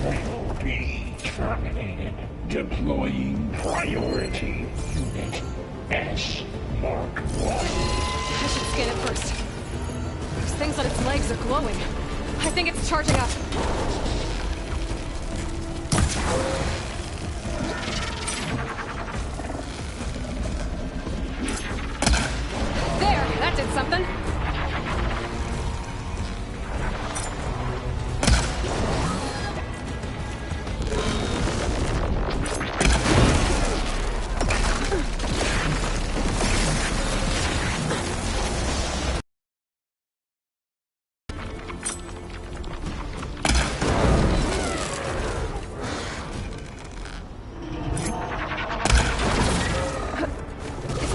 Speaker 14: Will be terminated. Deploying priority unit S Mark 1.
Speaker 16: I should scan it first. Those things on its legs are glowing. I think it's charging up. There! That did something!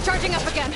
Speaker 16: Charging up again.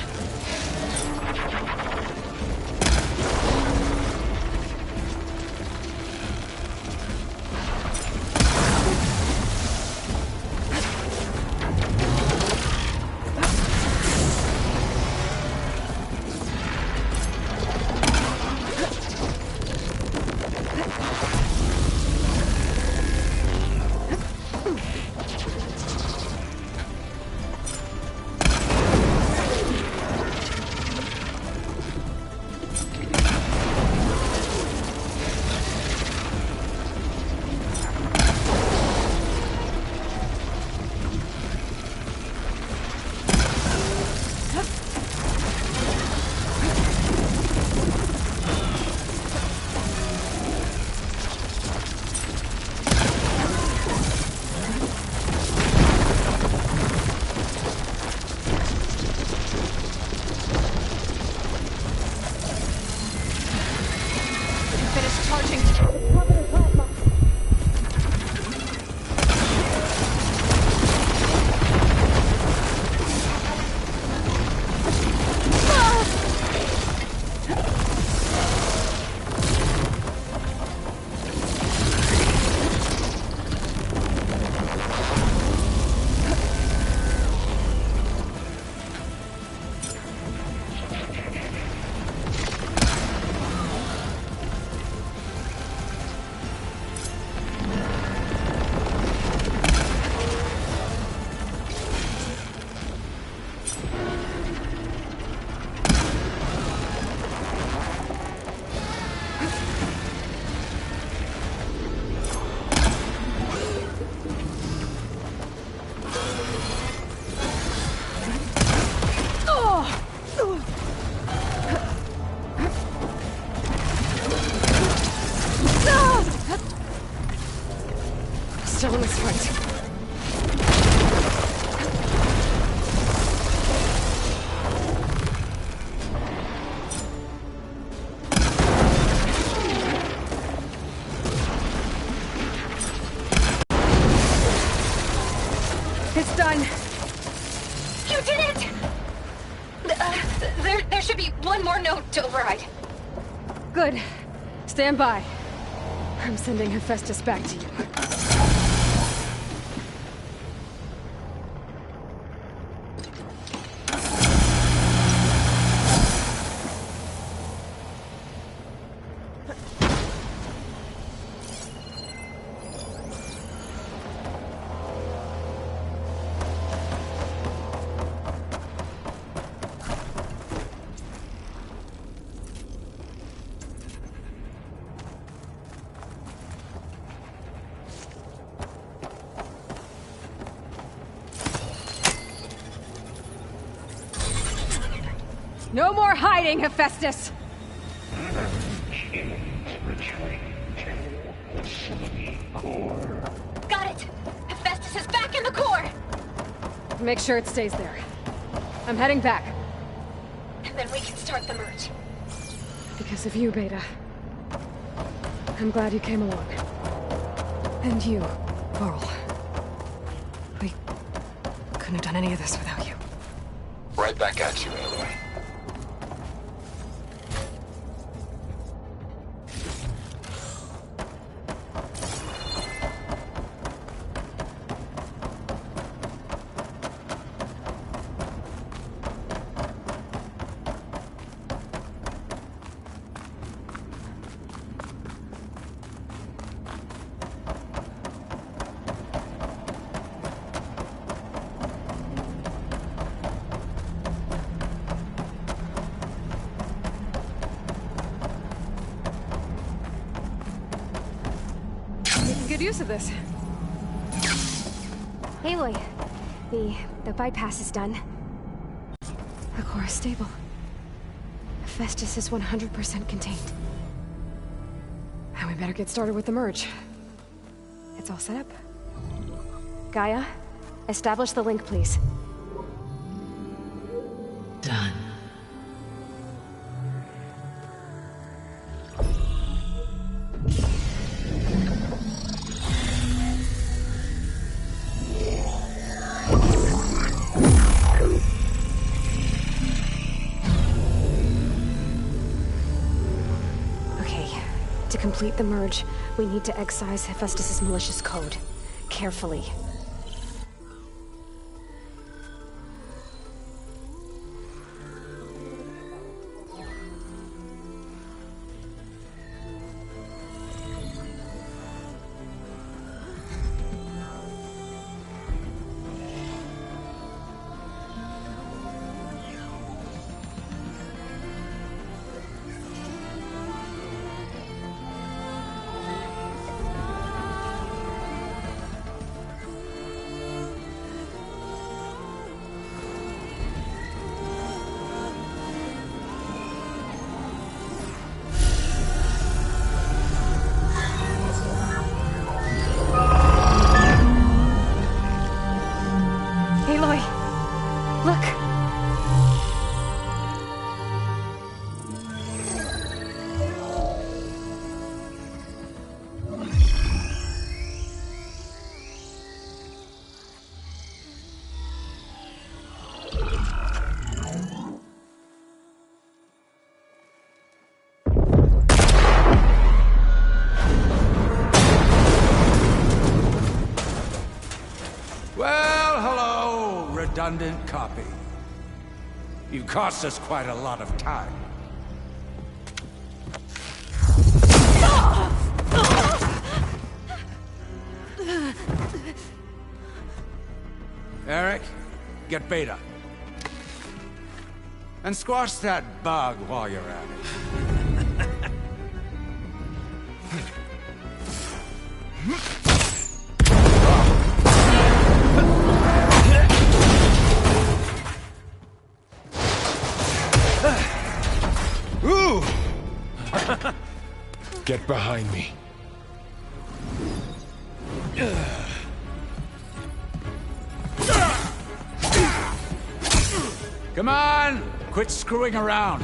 Speaker 16: Finish charging. still in this fight. It's done.
Speaker 15: You did it! There should be one more node to override.
Speaker 16: Good. Stand by. I'm sending Hephaestus back to you. No more hiding, Hephaestus!
Speaker 15: Got it! Hephaestus is back in the core!
Speaker 16: Make sure it stays there. I'm heading back.
Speaker 15: And then we can start the merge.
Speaker 16: Because of you, Beta. I'm glad you came along. And you, Carl. We couldn't have done any of this without you.
Speaker 10: Right back at you, Aloy.
Speaker 16: Good use of this.
Speaker 17: Aloy, the bypass is done.
Speaker 16: The core is stable.
Speaker 17: Hephaestus is 100% contained.
Speaker 16: And we better get started with the merge.
Speaker 17: It's all set up. Gaia, establish the link, please.
Speaker 11: Done.
Speaker 17: To complete the merge, we need to excise Hephaestus' malicious code. Carefully.
Speaker 5: Redundant copy. You cost us quite a lot of time. Eric, get Beta. And squash that bug while you're at it.
Speaker 12: Ooh! Get behind me.
Speaker 18: Come on! Quit screwing around.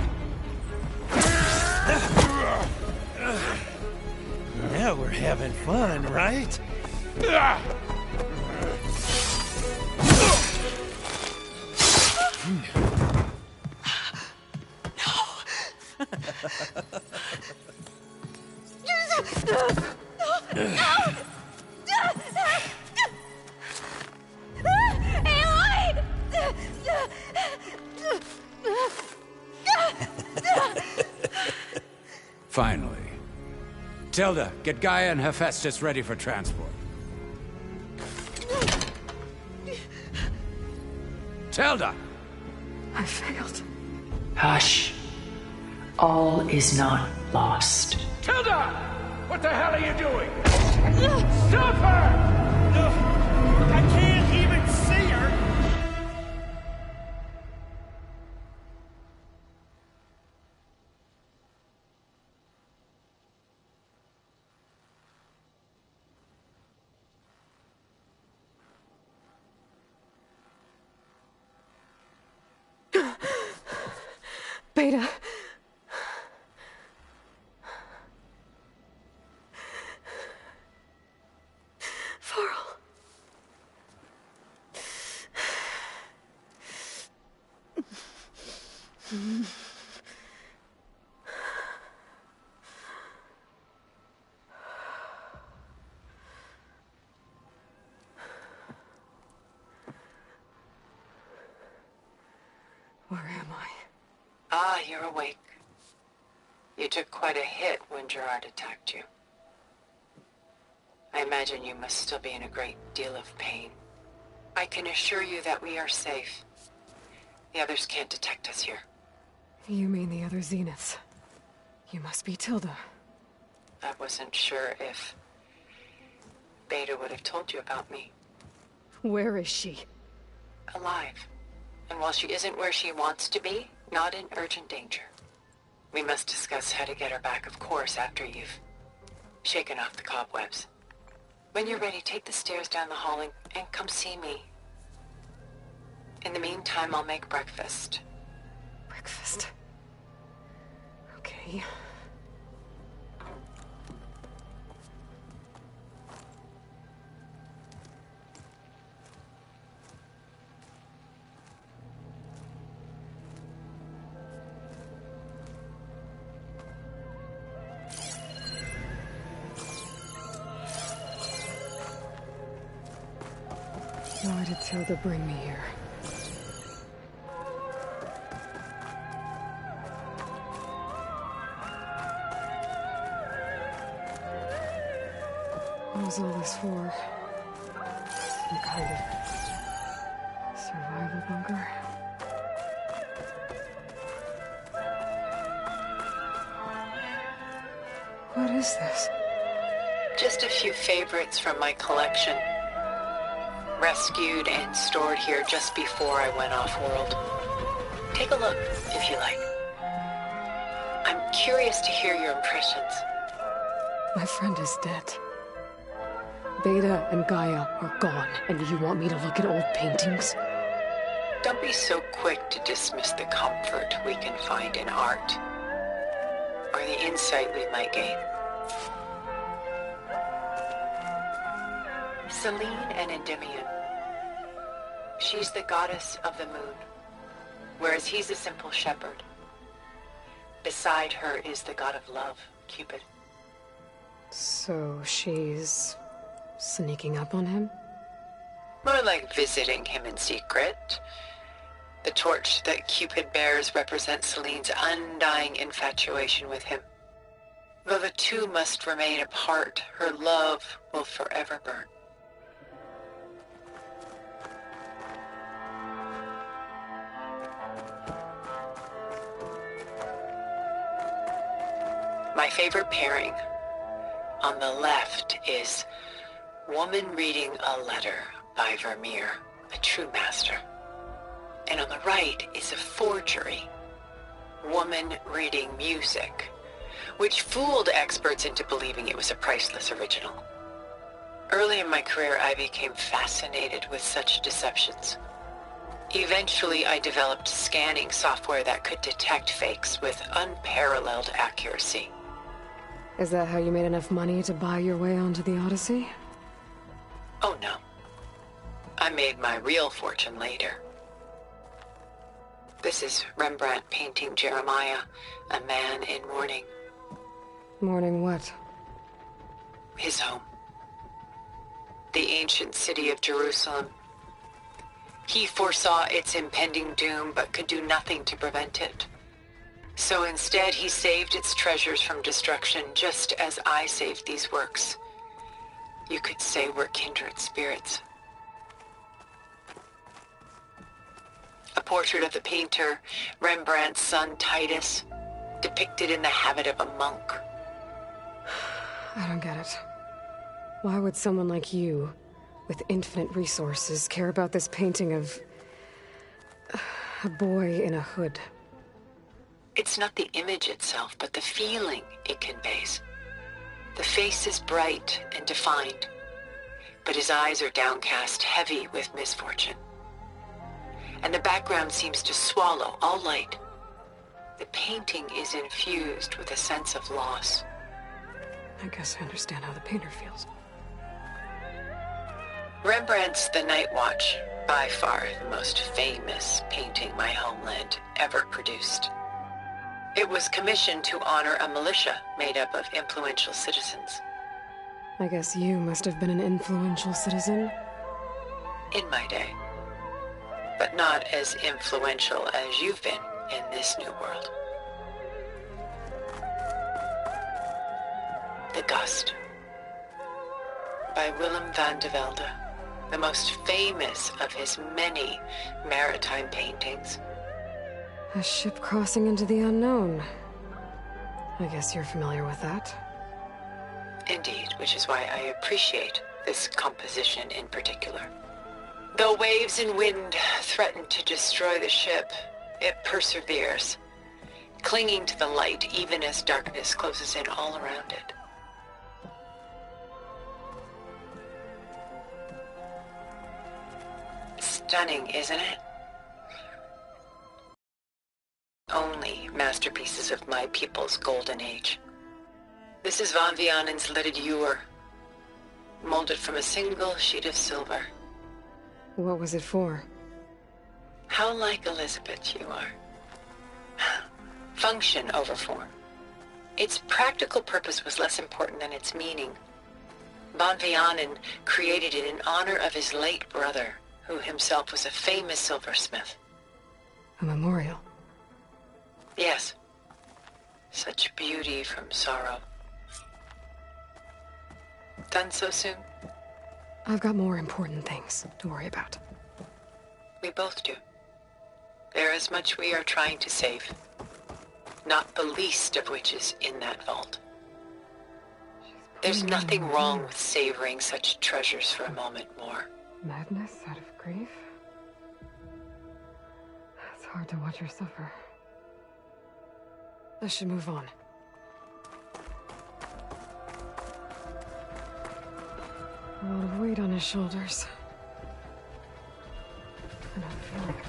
Speaker 6: Now we're having fun, right?
Speaker 18: Finally. Tilda, get Gaia and Hephaestus ready for transport. Tilda!
Speaker 11: I failed. Hush. All is not lost.
Speaker 14: Tilda! What the hell are you doing? Stop her! I can't even see her!
Speaker 16: Beta. Varl. Where am I?
Speaker 11: Ah, you're awake. You took quite a hit when Gerard attacked you. I imagine you must still be in a great deal of pain. I can assure you that we are safe. The others can't detect us here.
Speaker 16: You mean the other Zeniths? You must be Tilda.
Speaker 11: I wasn't sure if Beta would have told you about me.
Speaker 16: Where is she?
Speaker 11: Alive. And while she isn't where she wants to be, not in urgent danger. We must discuss how to get her back, of course, after you've shaken off the cobwebs. When you're ready, take the stairs down the hall and come see me. In the meantime, I'll make breakfast.
Speaker 16: Breakfast. Okay. Why did Tilda bring me here? What was all this for? Some kind of survival bunker? What is this?
Speaker 11: Just a few favorites from my collection. Rescued and stored here just before I went off-world. Take a look, if you like. I'm curious to hear your impressions.
Speaker 16: My friend is dead. Beta and Gaia are gone, and you want me to look at old paintings?
Speaker 11: Don't be so quick to dismiss the comfort we can find in art, or the insight we might gain. Selene and Endymion. She's the goddess of the moon, whereas he's a simple shepherd. Beside her is the god of love, Cupid.
Speaker 16: So she's sneaking up on him?
Speaker 11: More like visiting him in secret. The torch that Cupid bears represents Selene's undying infatuation with him. Though the two must remain apart, her love will forever burn. My favorite pairing on the left is Woman Reading a Letter by Vermeer, a true master. And on the right is a forgery, Woman Reading Music, which fooled experts into believing it was a priceless original. Early in my career, I became fascinated with such deceptions.
Speaker 19: Eventually, I developed scanning software that could detect fakes with unparalleled accuracy.
Speaker 16: Is that how you made enough money to buy your way onto the Odyssey?
Speaker 19: Oh no. I made my real fortune later. This is Rembrandt painting Jeremiah, a man in mourning.
Speaker 16: Mourning what?
Speaker 19: His home. The ancient city of Jerusalem. He foresaw its impending doom, but could do nothing to prevent it. So instead, he saved its treasures from destruction, just as I saved these works. You could say we're kindred spirits. A portrait of the painter, Rembrandt's son Titus, depicted in the habit of a monk.
Speaker 16: I don't get it. Why would someone like you, with infinite resources, care about this painting of a boy in a hood?
Speaker 19: It's not the image itself, but the feeling it conveys. The face is bright and defined, but his eyes are downcast, heavy with misfortune. And the background seems to swallow all light. The painting is infused with a sense of loss.
Speaker 16: I guess I understand how the painter feels.
Speaker 19: Rembrandt's The Night Watch, by far the most famous painting my homeland ever produced. It was commissioned to honor a militia made up of influential citizens.
Speaker 16: I guess you must have been an influential citizen?
Speaker 19: In my day. But not as influential as you've been in this new world. The Gust. By Willem van de Velde, the most famous of his many maritime paintings.
Speaker 16: A ship crossing into the unknown. I guess you're familiar with that.
Speaker 19: Indeed, which is why I appreciate this composition in particular. Though waves and wind threaten to destroy the ship, it perseveres, clinging to the light even as darkness closes in all around it. Stunning, isn't it? Only masterpieces of my people's golden age. This is Van Vianen's leaded ewer, molded from a single sheet of silver.
Speaker 16: What was it for?
Speaker 19: How like Elizabeth you are. Function over form. Its practical purpose was less important than its meaning. Van Vianen created it in honor of his late brother, who himself was a famous silversmith.
Speaker 16: A memorial?
Speaker 19: Yes. Such beauty from sorrow. Done so soon?
Speaker 16: I've got more important things to worry about.
Speaker 19: We both do. There is much we are trying to save. Not the least of which is in that vault. There's nothing wrong with savoring such treasures for a moment more.
Speaker 16: Madness out of grief? It's hard to watch her suffer. I should move on. A lot of weight on his shoulders. And I'm feeling it.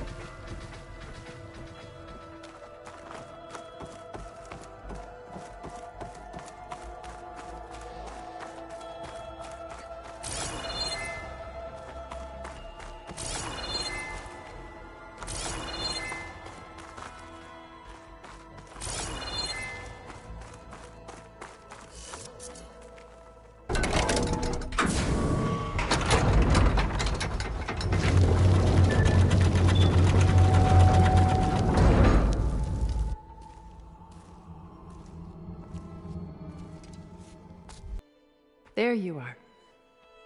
Speaker 20: There you are.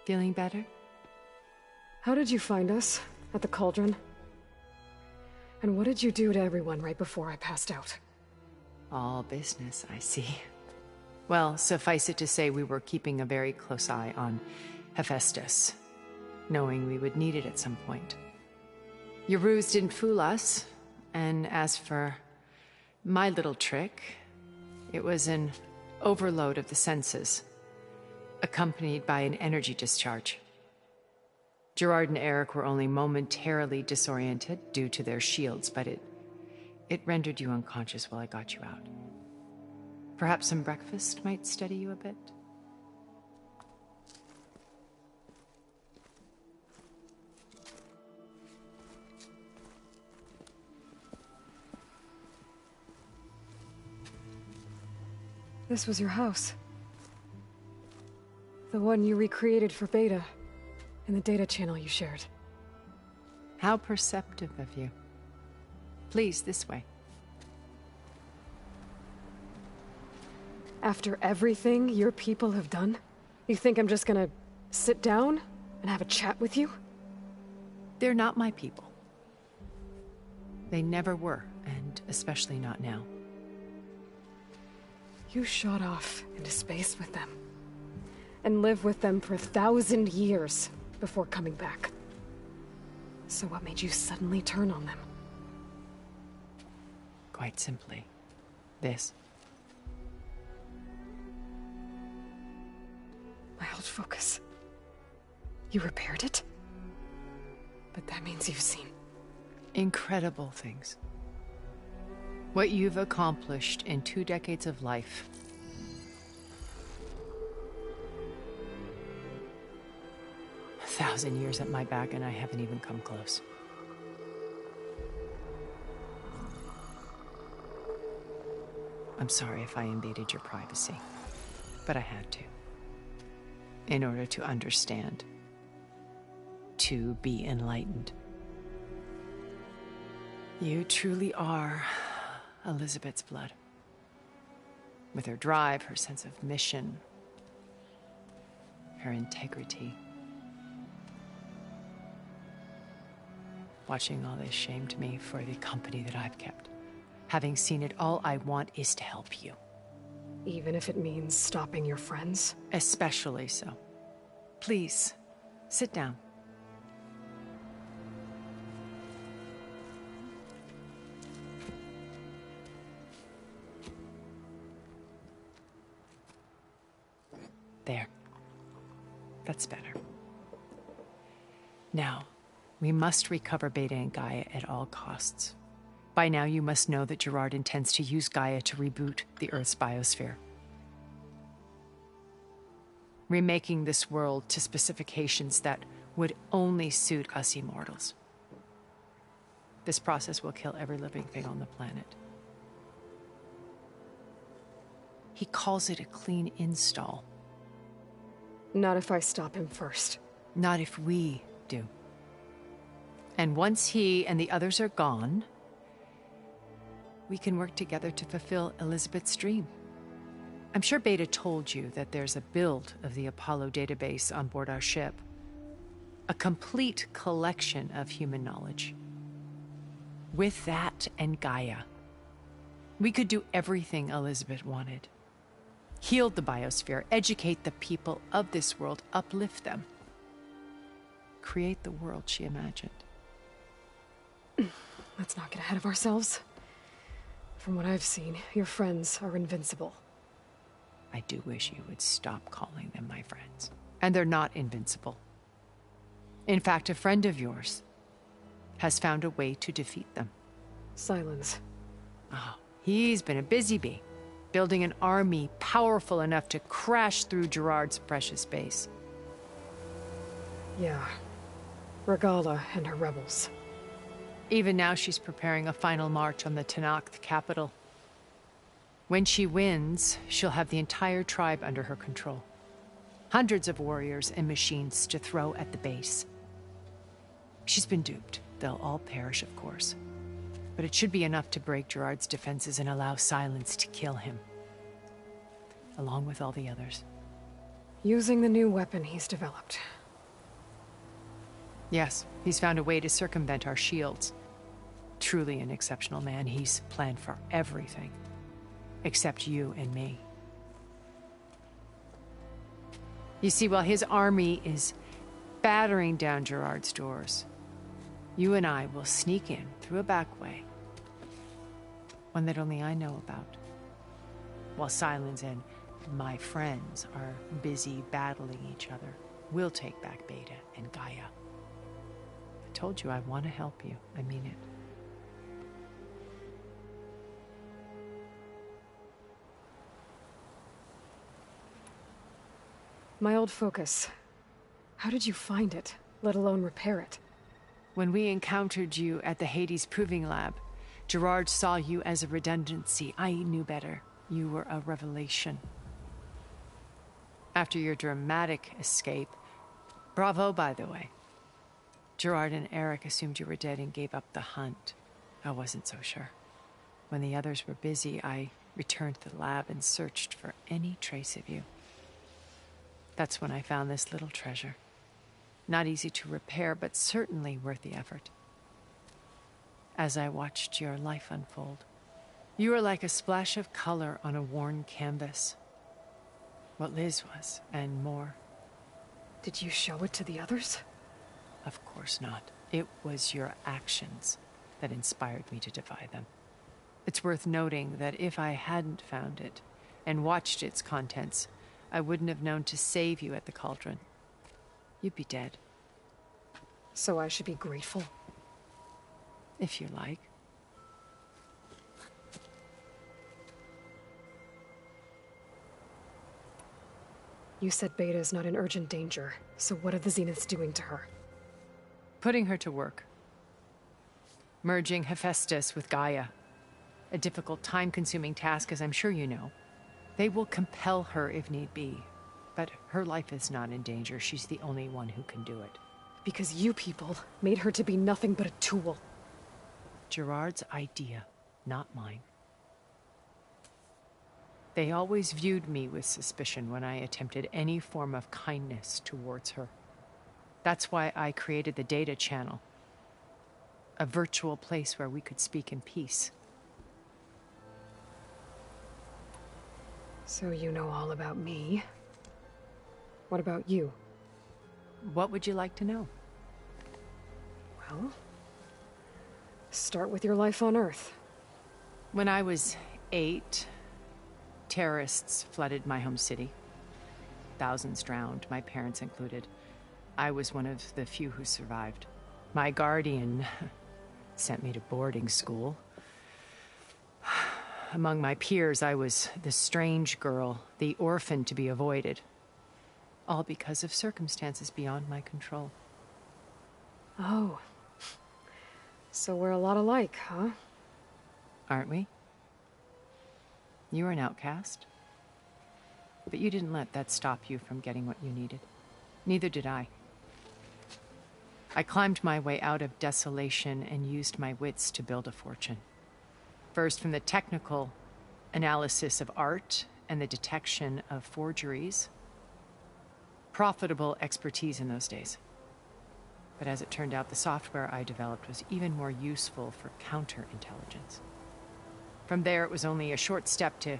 Speaker 20: Feeling better?
Speaker 16: How did you find us? At the cauldron? And what did you do to everyone right before I passed out?
Speaker 20: All business, I see. Well, suffice it to say we were keeping a very close eye on Hephaestus, knowing we would need it at some point. Your ruse didn't fool us, and as for my little trick, it was an overload of the senses, accompanied by an energy discharge. Gerard and Eric were only momentarily disoriented due to their shields, but it rendered you unconscious while I got you out. Perhaps some breakfast might steady you a bit?
Speaker 16: This was your house. The one you recreated for Beta, in the data channel you shared.
Speaker 20: How perceptive of you. Please, this way.
Speaker 16: After everything your people have done, you think I'm just gonna sit down and have a chat with you?
Speaker 20: They're not my people. They never were, and especially not now.
Speaker 16: You shot off into space with them, and lived with them for 1,000 years before coming back. So what made you suddenly turn on them?
Speaker 20: Quite simply, this.
Speaker 16: My old focus. You repaired it? But that means you've seen
Speaker 20: incredible things. What you've accomplished in 2 decades of life. A 1,000 years at my back and I haven't even come close. I'm sorry if I invaded your privacy, but I had to. In order to understand. To be enlightened. You truly are Elizabeth's blood. With her drive, her sense of mission, her integrity. Watching all this shamed me for the company that I've kept. Having seen it, all I want is to help you.
Speaker 16: Even if it means stopping your friends?
Speaker 20: Especially so. Please, sit down. There. That's better. Now, we must recover Beta and Gaia at all costs. By now, you must know that Gerard intends to use Gaia to reboot the Earth's biosphere. Remaking this world to specifications that would only suit us immortals. This process will kill every living thing on the planet. He calls it a clean install.
Speaker 16: Not if I stop him first.
Speaker 20: Not if we do. And once he and the others are gone, we can work together to fulfill Elizabeth's dream. I'm sure Beta told you that there's a build of the Apollo database on board our ship. A complete collection of human knowledge. With that and Gaia, we could do everything Elizabeth wanted. Heal the biosphere, educate the people of this world, uplift them. Create the world she imagined.
Speaker 16: Let's not get ahead of ourselves. From what I've seen, your friends are invincible.
Speaker 20: I do wish you would stop calling them my friends. And they're not invincible. In fact, a friend of yours has found a way to defeat them.
Speaker 16: Silence.
Speaker 20: Oh, he's been a busy bee, building an army powerful enough to crash through Gerard's precious base.
Speaker 16: Yeah. Regala and her rebels.
Speaker 20: Even now she's preparing a final march on the Tenakth capital. When she wins, she'll have the entire tribe under her control. Hundreds of warriors and machines to throw at the base. She's been duped. They'll all perish, of course. But it should be enough to break Gerard's defenses and allow Silence to kill him. Along with all the others.
Speaker 16: Using the new weapon he's developed.
Speaker 20: Yes, he's found a way to circumvent our shields. Truly an exceptional man. He's planned for everything. Except you and me. You see, while his army is battering down Gerard's doors, you and I will sneak in through a back way. One that only I know about. While Silence and my friends are busy battling each other, we'll take back Beta and Gaia. told you I want to help you. I mean it.
Speaker 16: My old focus. How did you find it, let alone repair it?
Speaker 20: When we encountered you at the Hades Proving Lab, Gerard saw you as a redundancy. I knew better. You were a revelation. After your dramatic escape, bravo, by the way. Gerard and Eric assumed you were dead and gave up the hunt. I wasn't so sure. When the others were busy, I returned to the lab and searched for any trace of you. That's when I found this little treasure. Not easy to repair, but certainly worth the effort. As I watched your life unfold, you were like a splash of color on a worn canvas. What Liz was, and more.
Speaker 16: Did you show it to the others?
Speaker 20: Of course not. It was your actions that inspired me to defy them. It's worth noting that if I hadn't found it and watched its contents, I wouldn't have known to save you at the cauldron. You'd be dead.
Speaker 16: So I should be grateful?
Speaker 20: If you like.
Speaker 16: You said Beta is not in urgent danger, so what are the Zeniths doing to her?
Speaker 20: Putting her to work. Merging Hephaestus with Gaia. A difficult, time-consuming task, as I'm sure you know. They will compel her if need be. But her life is not in danger. She's the only one who can do it.
Speaker 16: Because you people made her to be nothing but a tool.
Speaker 20: Gerard's idea, not mine. They always viewed me with suspicion when I attempted any form of kindness towards her. That's why I created the data channel. A virtual place where we could speak in peace.
Speaker 16: So you know all about me. What about you?
Speaker 20: What would you like to know?
Speaker 16: Well, start with your life on Earth.
Speaker 20: When I was 8, terrorists flooded my home city. Thousands drowned, my parents included. I was one of the few who survived. My guardian sent me to boarding school. Among my peers, I was the strange girl, the orphan to be avoided. All because of circumstances beyond my control.
Speaker 16: Oh. So we're a lot alike, huh?
Speaker 20: Aren't we? You were an outcast. But you didn't let that stop you from getting what you needed. Neither did I. I climbed my way out of desolation and used my wits to build a fortune. First, from the technical analysis of art and the detection of forgeries. Profitable expertise in those days. But as it turned out, the software I developed was even more useful for counterintelligence. From there, it was only a short step to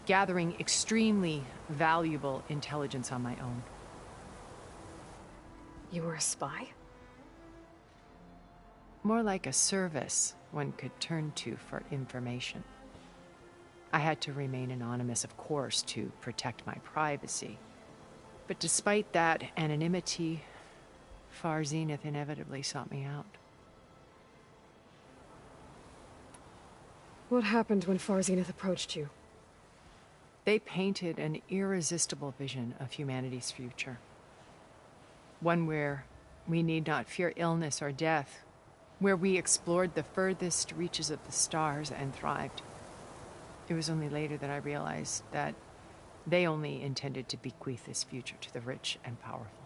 Speaker 20: gathering extremely valuable intelligence on my own.
Speaker 16: You were a spy?
Speaker 20: More like a service one could turn to for information. I had to remain anonymous, of course, to protect my privacy. But despite that anonymity, Far Zenith inevitably sought me out.
Speaker 16: What happened when Far Zenith approached you?
Speaker 20: They painted an irresistible vision of humanity's future. One where we need not fear illness or death, where we explored the furthest reaches of the stars and thrived. It was only later that I realized that they only intended to bequeath this future to the rich and powerful.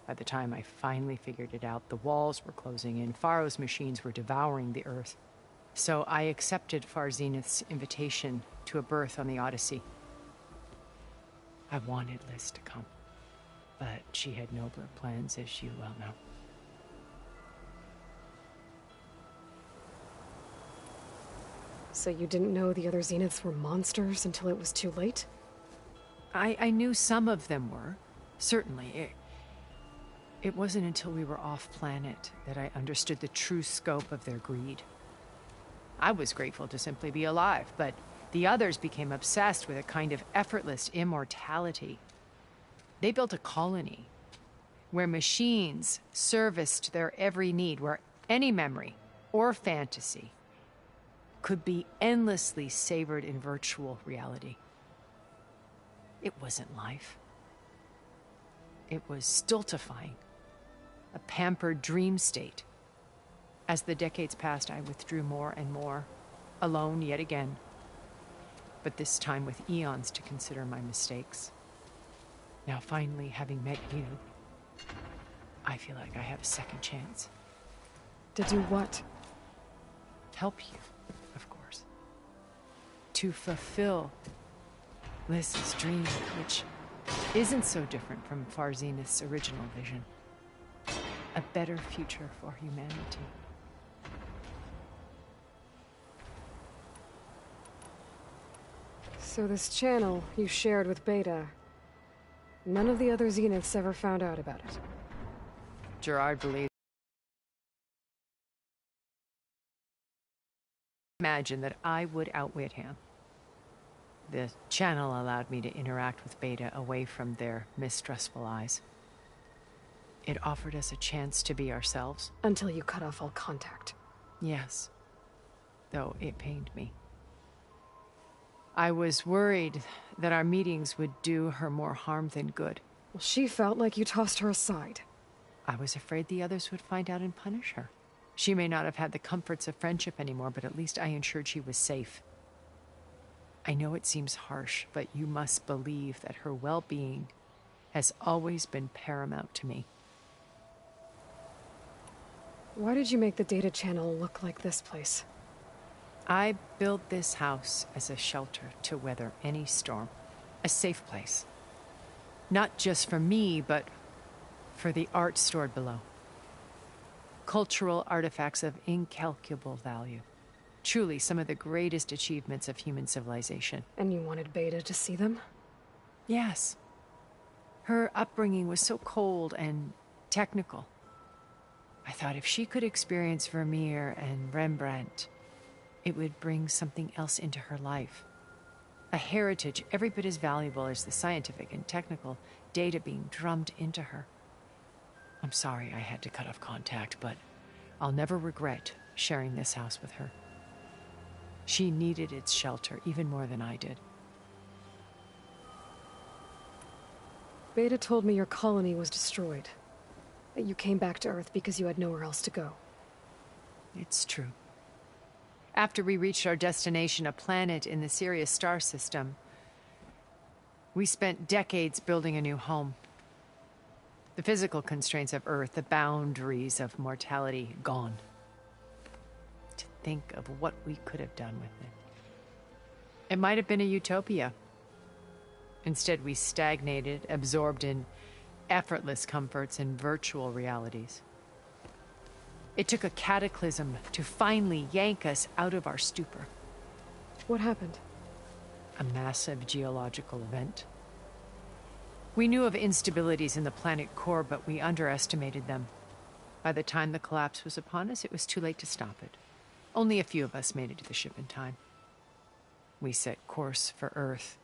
Speaker 20: By the time I finally figured it out, the walls were closing in, Pharaoh's machines were devouring the Earth. So I accepted Far Zenith's invitation to a berth on the Odyssey. I wanted Liz to come, but she had nobler plans, as you well know.
Speaker 16: So you didn't know the other Zeniths were monsters until it was too late?
Speaker 20: I knew some of them were, certainly. It wasn't until we were off-planet that I understood the true scope of their greed. I was grateful to simply be alive, but the others became obsessed with a kind of effortless immortality. They built a colony, where machines serviced their every need, where any memory or fantasy could be endlessly savored in virtual reality. It wasn't life. It was stultifying, a pampered dream state. As the decades passed, I withdrew more and more, alone yet again, but this time with eons to consider my mistakes. Now, finally, having met you, I feel like I have a second chance.
Speaker 16: To do what?
Speaker 20: Help you, of course. To fulfill Liz's dream, which isn't so different from Far Zenith's original vision. A better future for humanity.
Speaker 16: So this channel you shared with Beta, none of the other Zeniths ever found out about it?
Speaker 20: Gerard believes. Imagine that I would outwit him. The channel allowed me to interact with Beta away from their mistrustful eyes. It offered us a chance to be ourselves.
Speaker 16: Until you cut off all contact.
Speaker 20: Yes. Though it pained me. I was worried that our meetings would do her more harm than good.
Speaker 16: Well, she felt like you tossed her aside.
Speaker 20: I was afraid the others would find out and punish her. She may not have had the comforts of friendship anymore, but at least I ensured she was safe. I know it seems harsh, but you must believe that her well-being has always been paramount to me.
Speaker 16: Why did you make the data channel look like this place?
Speaker 20: I built this house as a shelter to weather any storm. A safe place. Not just for me, but for the art stored below. Cultural artifacts of incalculable value. Truly some of the greatest achievements of human civilization.
Speaker 16: And you wanted Beta to see them?
Speaker 20: Yes. Her upbringing was so cold and technical. I thought if she could experience Vermeer and Rembrandt, it would bring something else into her life. A heritage every bit as valuable as the scientific and technical data being drummed into her. I'm sorry I had to cut off contact, but I'll never regret sharing this house with her. She needed its shelter even more than I did.
Speaker 16: Beta told me your colony was destroyed. That you came back to Earth because you had nowhere else to go.
Speaker 20: It's true. After we reached our destination, a planet in the Sirius star system, we spent decades building a new home. The physical constraints of Earth, the boundaries of mortality, gone. To think of what we could have done with it. It might have been a utopia. Instead, we stagnated, absorbed in effortless comforts and virtual realities. It took a cataclysm to finally yank us out of our stupor.
Speaker 16: What happened?
Speaker 20: A massive geological event. We knew of instabilities in the planet core, but we underestimated them. By the time the collapse was upon us, it was too late to stop it. Only a few of us made it to the ship in time. We set course for Earth.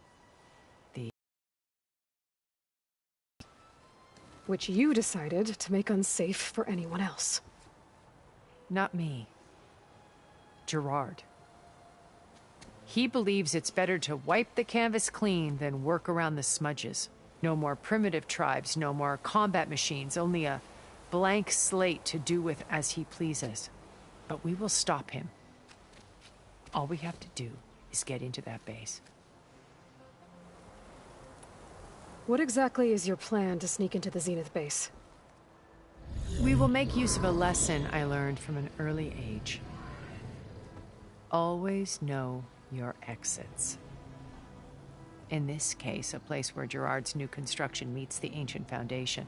Speaker 16: Which you decided to make unsafe for anyone else.
Speaker 20: Not me. Gerard. He believes it's better to wipe the canvas clean than work around the smudges. No more primitive tribes, no more combat machines, only a blank slate to do with as he pleases. But we will stop him. All we have to do is get into that base.
Speaker 16: What exactly is your plan to sneak into the Zenith base?
Speaker 20: We will make use of a lesson I learned from an early age. Always know your exits. In this case, a place where Gerard's new construction meets the ancient foundation,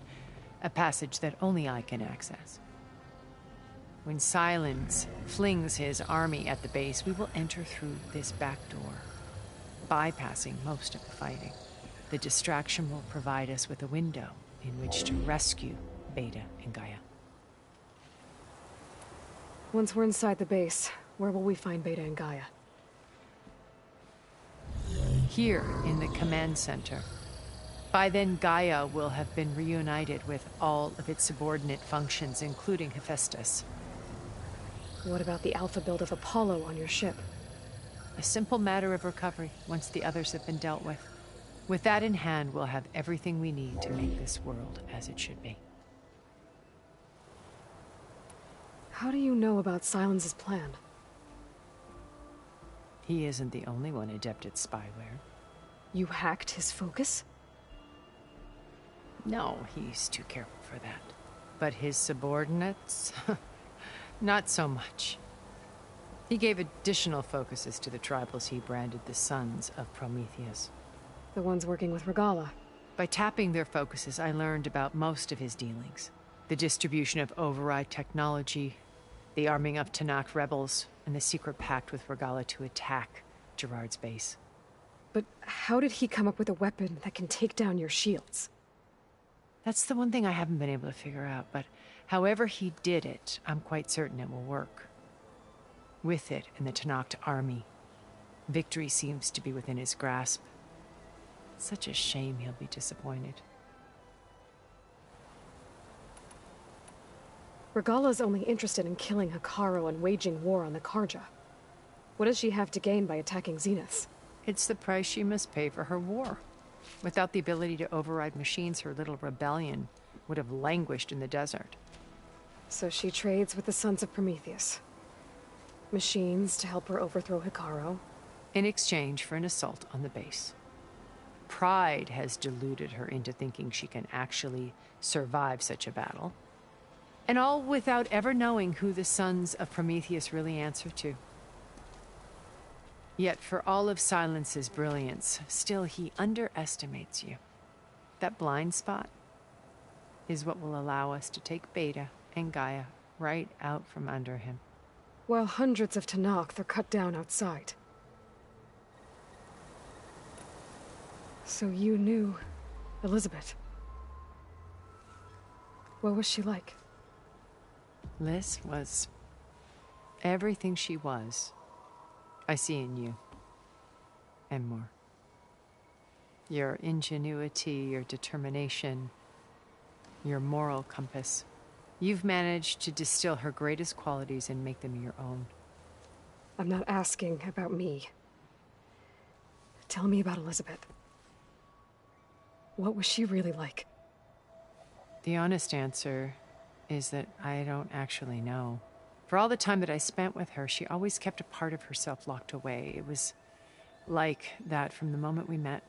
Speaker 20: a passage that only I can access. When Silence flings his army at the base, we will enter through this back door, bypassing most of the fighting. The distraction will provide us with a window in which to rescue Beta and Gaia.
Speaker 16: Once we're inside the base, where will we find Beta and Gaia?
Speaker 20: Here in the command center. By then, Gaia will have been reunited with all of its subordinate functions, including Hephaestus.
Speaker 16: What about the alpha build of Apollo on your ship?
Speaker 20: A simple matter of recovery once the others have been dealt with. With that in hand, we'll have everything we need to make this world as it should be.
Speaker 16: How do you know about Silence's plan?
Speaker 20: He isn't the only one adept at spyware.
Speaker 16: You hacked his focus?
Speaker 20: No, he's too careful for that. But his subordinates? Not so much. He gave additional focuses to the tribals he branded the Sons of Prometheus.
Speaker 16: The ones working with Regala.
Speaker 20: By tapping their focuses, I learned about most of his dealings. The distribution of override technology, the arming of Tanakh rebels, and the secret pact with Regala to attack Gerard's base.
Speaker 16: But how did he come up with a weapon that can take down your shields?
Speaker 20: That's the one thing I haven't been able to figure out, but however he did it, I'm quite certain it will work. With it and the Tanakh army, victory seems to be within his grasp. Such a shame he'll be disappointed.
Speaker 16: Regala's only interested in killing Hekarro and waging war on the Karja. What does she have to gain by attacking Zenith?
Speaker 20: It's the price she must pay for her war. Without the ability to override machines, her little rebellion would have languished in the desert.
Speaker 16: So she trades with the Sons of Prometheus. Machines to help her overthrow Hekarro.
Speaker 20: In exchange for an assault on the base. Pride has deluded her into thinking she can actually survive such a battle. And all without ever knowing who the Sons of Prometheus really answer to. Yet for all of Silence's brilliance, still he underestimates you. That blind spot is what will allow us to take Beta and Gaia right out from under him.
Speaker 16: While hundreds of Tanakh are cut down outside. So you knew Elizabeth. What was she like?
Speaker 20: Liz was everything she was. I see in you. And more. Your ingenuity, your determination, your moral compass. You've managed to distill her greatest qualities and make them your own.
Speaker 16: I'm not asking about me. Tell me about Elizabeth. What was she really like?
Speaker 20: The honest answer is that I don't actually know. For all the time that I spent with her, she always kept a part of herself locked away. It was like that from the moment we met.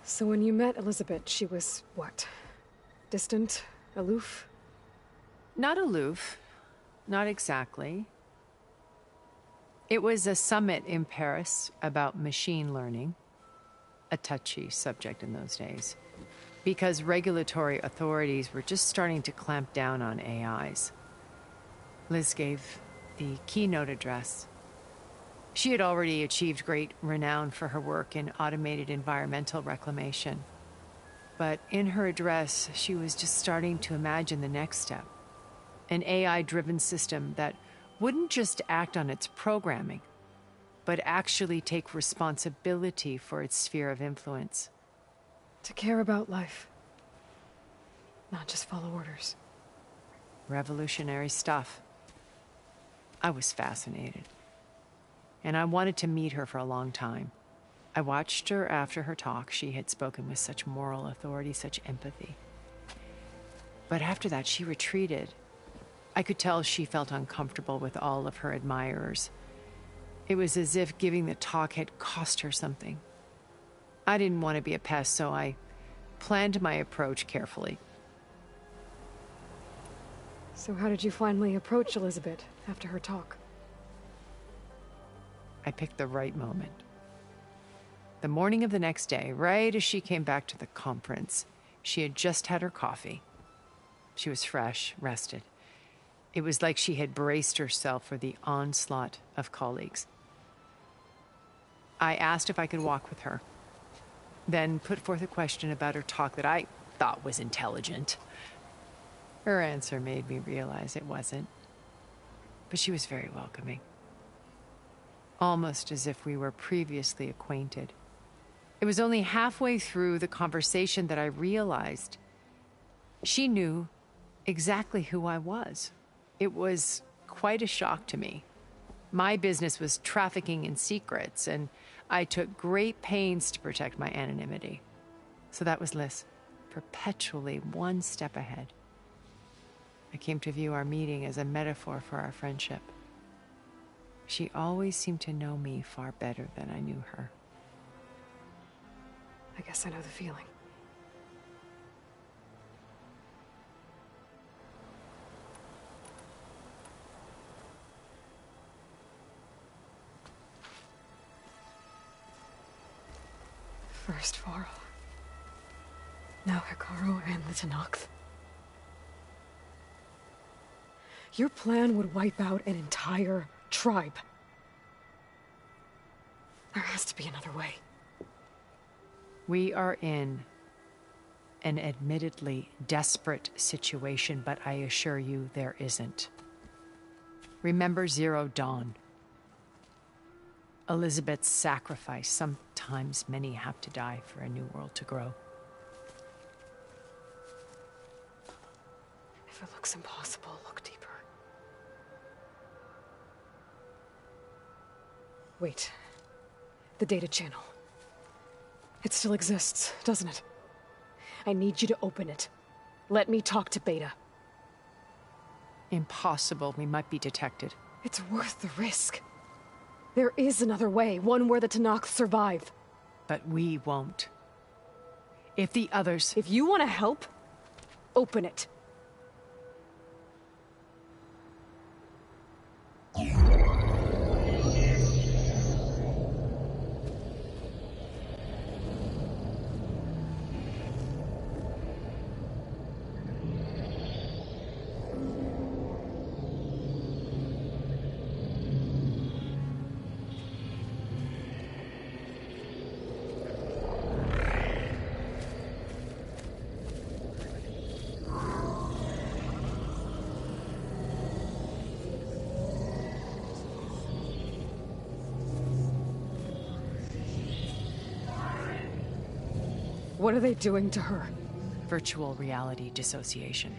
Speaker 16: So when you met Elizabeth, she was what? Distant? Aloof?
Speaker 20: Not aloof. Not exactly. It was a summit in Paris about machine learning, a touchy subject in those days, because regulatory authorities were just starting to clamp down on AIs. Liz gave the keynote address. She had already achieved great renown for her work in automated environmental reclamation. But in her address, she was just starting to imagine the next step. An AI-driven system that wouldn't just act on its programming, but actually take responsibility for its sphere of influence.
Speaker 16: To care about life. Not just follow orders.
Speaker 20: Revolutionary stuff. I was fascinated. And I wanted to meet her for a long time. I watched her after her talk. She had spoken with such moral authority, such empathy. But after that, she retreated. I could tell she felt uncomfortable with all of her admirers. It was as if giving the talk had cost her something. I didn't want to be a pest, so I planned my approach carefully.
Speaker 16: So how did you finally approach Elizabeth after her talk?
Speaker 20: I picked the right moment. The morning of the next day, right as she came back to the conference, she had just had her coffee. She was fresh, rested. It was like she had braced herself for the onslaught of colleagues. I asked if I could walk with her, then put forth a question about her talk that I thought was intelligent. Her answer made me realize it wasn't, but she was very welcoming. Almost as if we were previously acquainted. It was only halfway through the conversation that I realized she knew exactly who I was. It was quite a shock to me. My business was trafficking in secrets, and I took great pains to protect my anonymity. So that was Liz, perpetually one step ahead. I came to view our meeting as a metaphor for our friendship. She always seemed to know me far better than I knew her.
Speaker 16: I guess I know the feeling. First Varl. Now Hikaru and the Tenakth. Your plan would wipe out an entire tribe. There has to be another way.
Speaker 20: We are in an admittedly desperate situation, but I assure you there isn't. Remember Zero Dawn. Elizabeth's sacrifice. Sometimes many have to die for a new world to grow.
Speaker 16: If it looks impossible, look deeper. Wait. The data channel. It still exists, doesn't it? I need you to open it. Let me talk to Beta.
Speaker 20: Impossible. We might be detected.
Speaker 16: It's worth the risk. There is another way, one where the Tenakth survive.
Speaker 20: But we won't. If the others...
Speaker 16: If you want to help, open it. What are they doing to her?
Speaker 20: Virtual reality dissociation.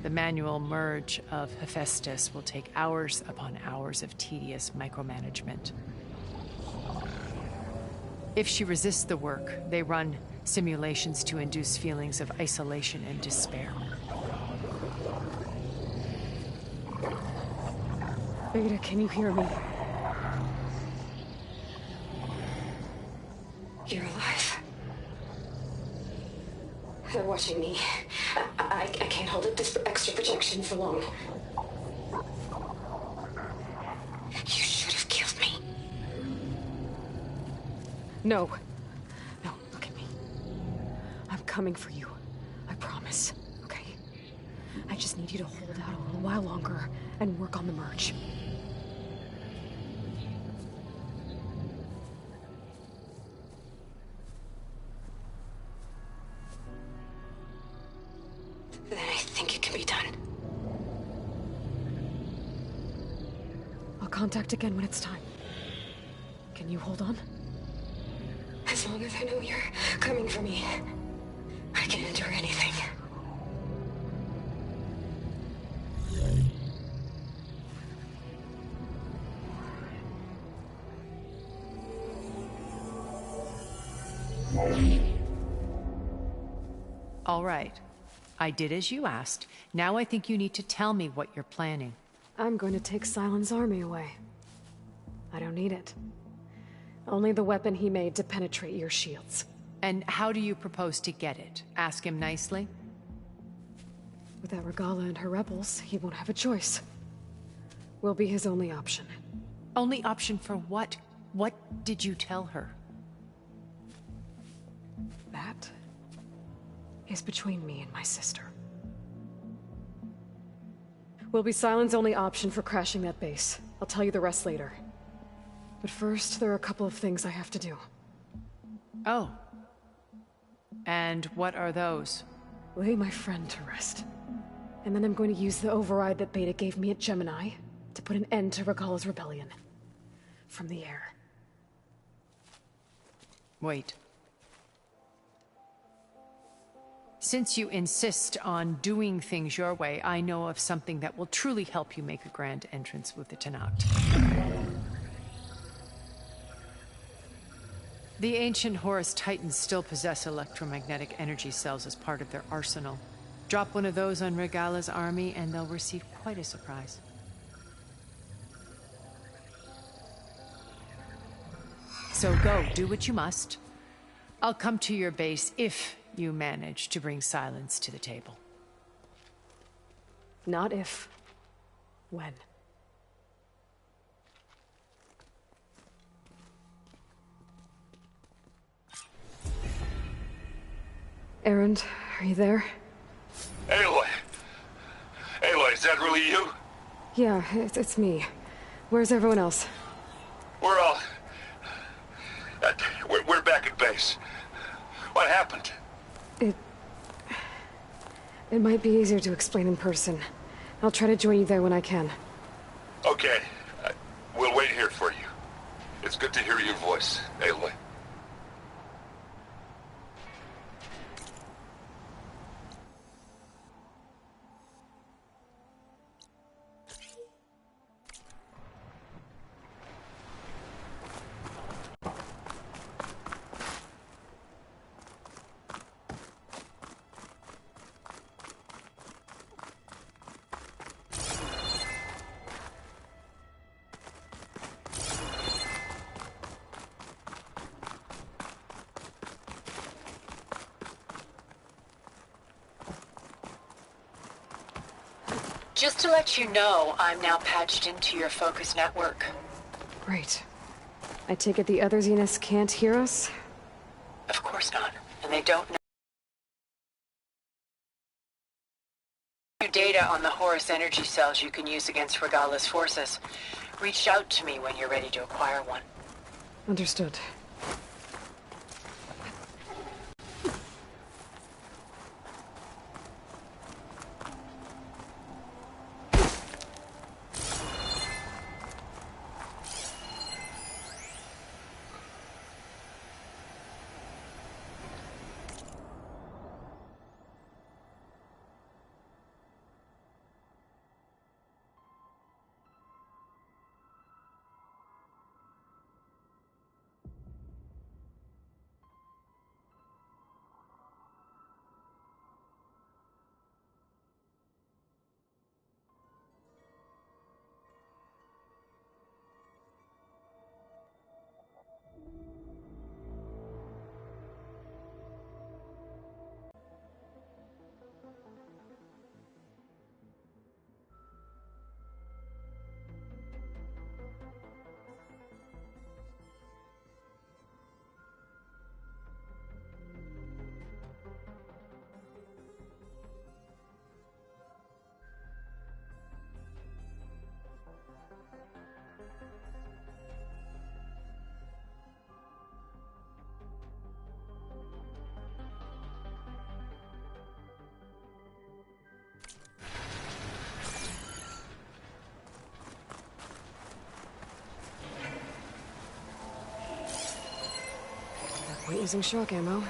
Speaker 20: The manual merge of Hephaestus will take hours upon hours of tedious micromanagement. If she resists the work, they run simulations to induce feelings of isolation and despair.
Speaker 16: Beta, can you hear me?
Speaker 1: You're alive. They're watching me. I can't hold up this extra projection for long. You should have killed me.
Speaker 16: No. No, look at me. I'm coming for you. I promise, okay? I just need you to hold out a little while longer and work on the merge.
Speaker 1: Then I think it can be done.
Speaker 16: I'll contact again when it's time. Can you hold on?
Speaker 1: As long as I know you're coming for me, I can endure anything.
Speaker 20: All right. I did as you asked. Now I think you need to tell me what you're planning.
Speaker 16: I'm going to take Silent's army away. I don't need it. Only the weapon he made to penetrate your shields.
Speaker 20: And how do you propose to get it? Ask him nicely?
Speaker 16: Without Regala and her rebels, he won't have a choice. We'll be his only option.
Speaker 20: Only option for what? What did you tell her?
Speaker 16: That is between me and my sister. Will be Silent's only option for crashing that base. I'll tell you the rest later. But first, there are a couple of things I have to do.
Speaker 20: Oh. And what are those?
Speaker 16: Lay my friend to rest. And then I'm going to use the override that Beta gave me at Gemini to put an end to Regala's rebellion. From the air.
Speaker 20: Wait. Since you insist on doing things your way, I know of something that will truly help you make a grand entrance with the Tenakt. The ancient Horus Titans still possess electromagnetic energy cells as part of their arsenal. Drop one of those on Regala's army and they'll receive quite a surprise. So go, do what you must. I'll come to your base if you manage to bring silence to the table.
Speaker 16: Not if. When. Erend, are you there?
Speaker 12: Aloy! Aloy, is that really you?
Speaker 16: Yeah, it's me. Where's everyone else?
Speaker 12: We're all... We're back at base. What happened?
Speaker 16: It might be easier to explain in person. I'll try to join you there when I can.
Speaker 12: Okay. We'll wait here for you. It's good to hear your voice, Aloy.
Speaker 19: Just to let you know, I'm now patched into your focus network.
Speaker 16: Great. I take it the other Zeniths can't hear us?
Speaker 19: Of course not. And they don't know. Data on the Horus energy cells you can use against Regala's forces. Reach out to me when you're ready to acquire one.
Speaker 16: Understood. We're using shock ammo.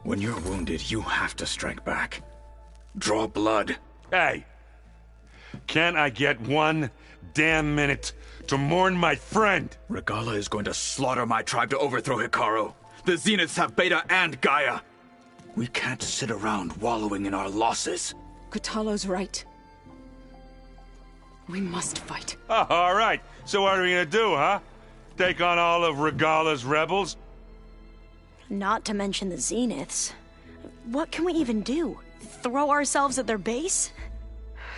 Speaker 21: When you're wounded, you have to strike back. Draw blood.
Speaker 12: Hey! Can't I get 1 damn minute to mourn my friend?
Speaker 21: Regala is going to slaughter my tribe to overthrow Hikaru. The Zeniths have Beta and Gaia. We can't sit around wallowing in our losses.
Speaker 22: Kotallo's right. We must fight.
Speaker 12: Oh, all right. So what are we gonna do, huh? Take on all of Regala's rebels?
Speaker 13: Not to mention the Zeniths. What can we even do? Throw ourselves at their base?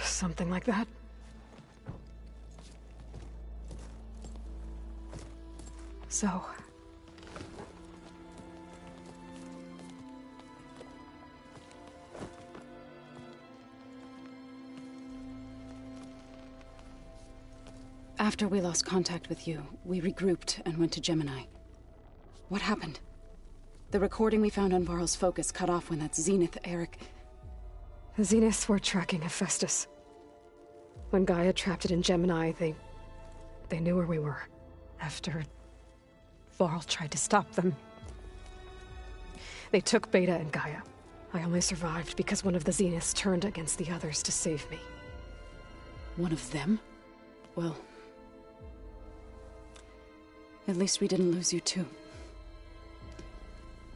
Speaker 16: Something like that. So... After we lost contact with you, we regrouped and went to Gemini. What happened? The recording we found on Varl's focus cut off when that Zenith, Eric... The Zeniths were tracking Hephaestus. When Gaia trapped it in Gemini, they knew where we were. After... Varl tried to stop them. They took Beta and Gaia. I only survived because one of the Zeniths turned against the others to save me. One of them? Well... At least we didn't lose you too.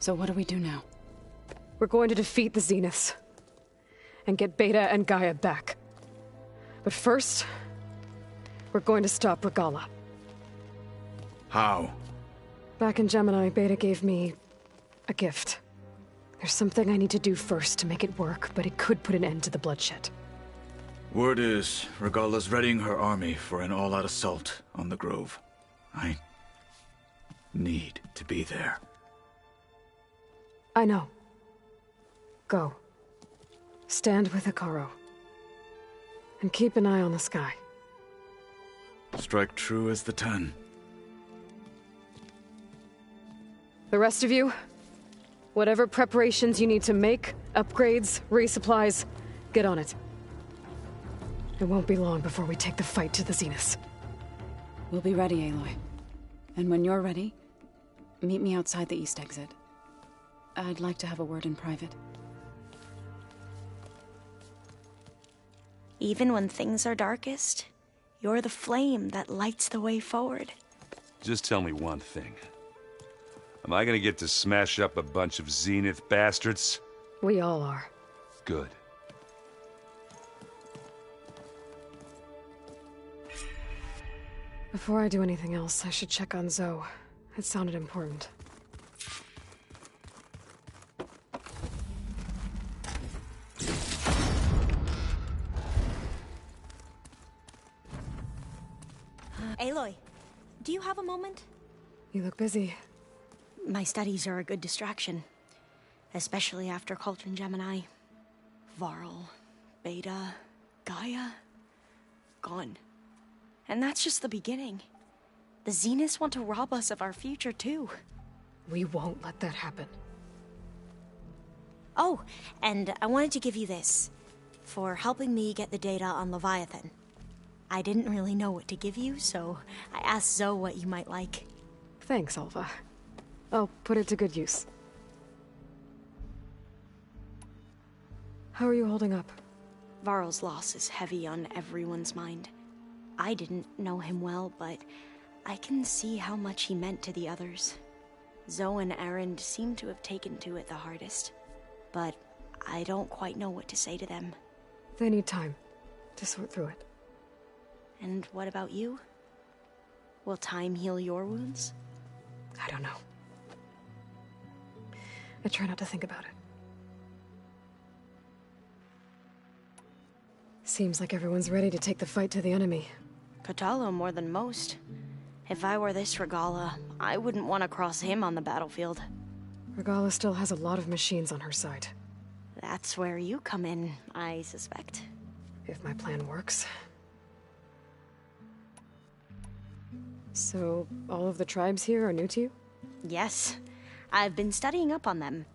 Speaker 16: So what do we do now? We're going to defeat the Zeniths. And get Beta and Gaia back. But first... we're going to stop Regala.
Speaker 21: How?
Speaker 16: Back in Gemini, Beta gave me... a gift. There's something I need to do first to make it work, but it could put an end to the bloodshed.
Speaker 21: Word is, Regala's readying her army for an all-out assault on the Grove. I need to be there.
Speaker 16: I know. Go. Stand with Hikaru. And keep an eye on the sky.
Speaker 21: Strike true as the 10.
Speaker 16: The rest of you, whatever preparations you need to make, upgrades, resupplies, get on it. It won't be long before we take the fight to the Zeniths. We'll be ready, Aloy. And when you're ready, meet me outside the east exit. I'd like to have a word in private.
Speaker 13: Even when things are darkest, you're the flame that lights the way forward.
Speaker 12: Just tell me one thing. Am I gonna get to smash up a bunch of Zenith bastards?
Speaker 16: We all are.
Speaker 12: Good.
Speaker 16: Before I do anything else, I should check on Zoe. It sounded important.
Speaker 13: Aloy, do you have a moment?
Speaker 16: You look busy.
Speaker 13: My studies are a good distraction. Especially after Cauldron Gemini. Varl, Beta, Gaia... gone. And that's just the beginning. The Zeniths want to rob us of our future, too.
Speaker 16: We won't let that happen.
Speaker 13: Oh, and I wanted to give you this. For helping me get the data on Leviathan. I didn't really know what to give you, so I asked Zoe what you might like.
Speaker 16: Thanks, Alva. I'll put it to good use. How are you holding up?
Speaker 13: Varl's loss is heavy on everyone's mind. I didn't know him well, but I can see how much he meant to the others. Zoe and Erend seem to have taken to it the hardest, but I don't quite know what to say to them.
Speaker 16: They need time to sort through it.
Speaker 13: And what about you? Will time heal your wounds?
Speaker 16: I don't know. I try not to think about it. Seems like everyone's ready to take the fight to the enemy.
Speaker 13: Kotallo more than most. If I were this Regala, I wouldn't want to cross him on the battlefield.
Speaker 16: Regala still has a lot of machines on her side.
Speaker 13: That's where you come in, I suspect.
Speaker 16: If my plan works. So, all of the tribes here are new to you?
Speaker 13: Yes. I've been studying up on them.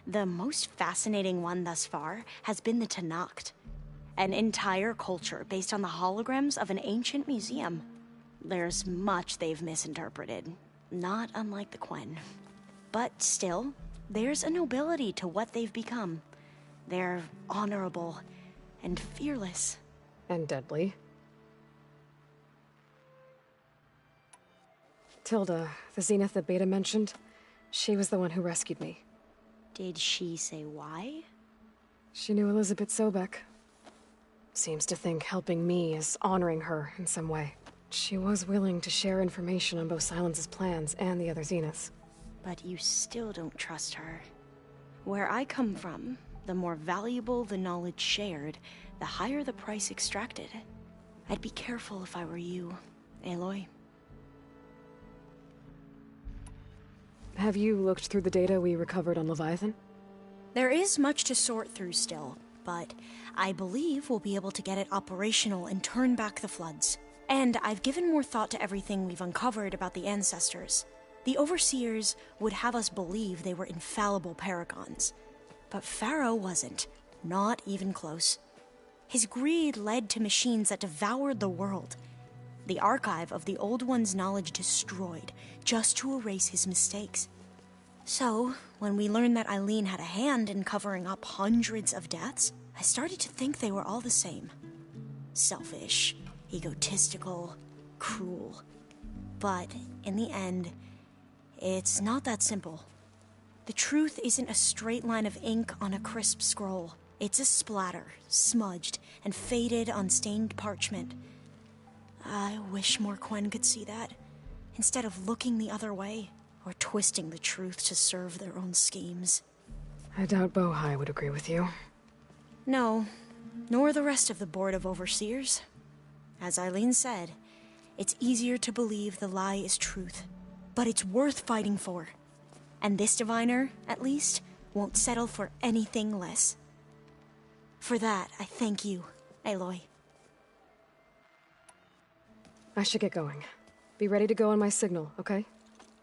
Speaker 13: The most fascinating one thus far has been the Tenakth. An entire culture based on the holograms of an ancient museum. There's much they've misinterpreted. Not unlike the Quen. But still, There's a nobility to what they've become. They're honorable and fearless.
Speaker 16: And deadly. Tilda, the Zenith that Beta mentioned, she was the one who rescued me.
Speaker 13: Did she say why?
Speaker 16: She knew Elizabeth Sobek. Seems to think helping me is honoring her in some way. She was willing to share information on both Silence's plans and the other Zeniths.
Speaker 13: But you still don't trust her. Where I come from, the more valuable the knowledge shared, the higher the price extracted. I'd be careful if I were you, Aloy.
Speaker 16: Have you looked through the data we recovered on Leviathan?
Speaker 13: There is much to sort through still, but I believe we'll be able to get it operational and turn back the floods. And I've given more thought to everything we've uncovered about the ancestors. The Overseers would have us believe they were infallible paragons. But Pharaoh wasn't. Not even close. His greed led to machines that devoured the world. The archive of the Old One's knowledge destroyed, just to erase his mistakes. So, when we learned that Eileen had a hand in covering up hundreds of deaths, I started to think they were all the same. Selfish, egotistical, cruel. But, in the end, it's not that simple. The truth isn't a straight line of ink on a crisp scroll. It's a splatter, smudged and faded on stained parchment. I wish more Quen could see that, instead of looking the other way, or twisting the truth to serve their own schemes.
Speaker 16: I doubt Bohai would agree with you.
Speaker 13: No, nor the rest of the Board of Overseers. As Eileen said, it's easier to believe the lie is truth, but it's worth fighting for. And this diviner, at least, won't settle for anything less. For that, I thank you, Aloy.
Speaker 16: I should get going. Be ready to go on my signal, okay?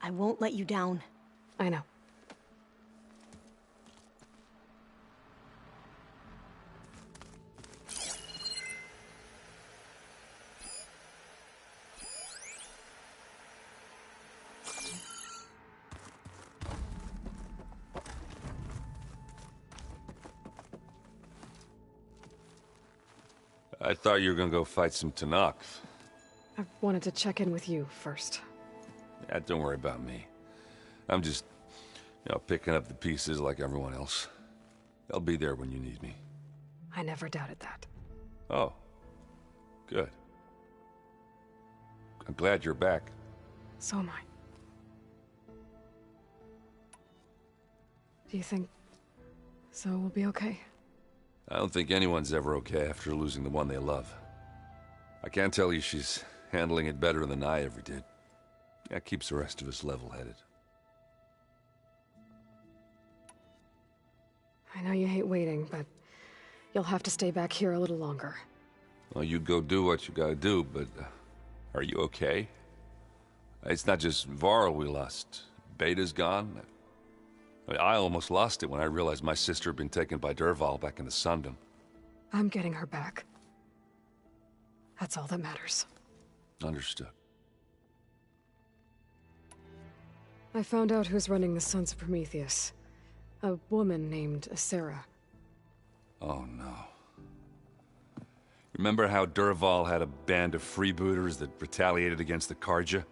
Speaker 13: I won't let you down.
Speaker 16: I know.
Speaker 12: I thought you were gonna go fight some Tanakh.
Speaker 16: I wanted to check in with you first.
Speaker 12: Yeah, don't worry about me. I'm just, picking up the pieces like everyone else. I'll be there when you need me.
Speaker 16: I never doubted that.
Speaker 12: Oh. Good. I'm glad you're back.
Speaker 16: So am I. Do you think Zo will be okay?
Speaker 12: I don't think anyone's ever okay after losing the one they love. I can't tell you she's handling it better than I ever did. That keeps the rest of us level-headed.
Speaker 16: I know you hate waiting, but you'll have to stay back here a little longer.
Speaker 12: Well, you go do what you gotta do, but are you okay? It's not just Varl we lost. Beta's gone. I almost lost it when I realized my sister had been taken by Dervahl back in the Sundom.
Speaker 16: I'm getting her back. That's all that matters.
Speaker 12: Understood.
Speaker 16: I found out who's running the Sons of Prometheus. A woman named Asera.
Speaker 12: Oh no. Remember how Dervahl had a band of freebooters that retaliated against the Karja?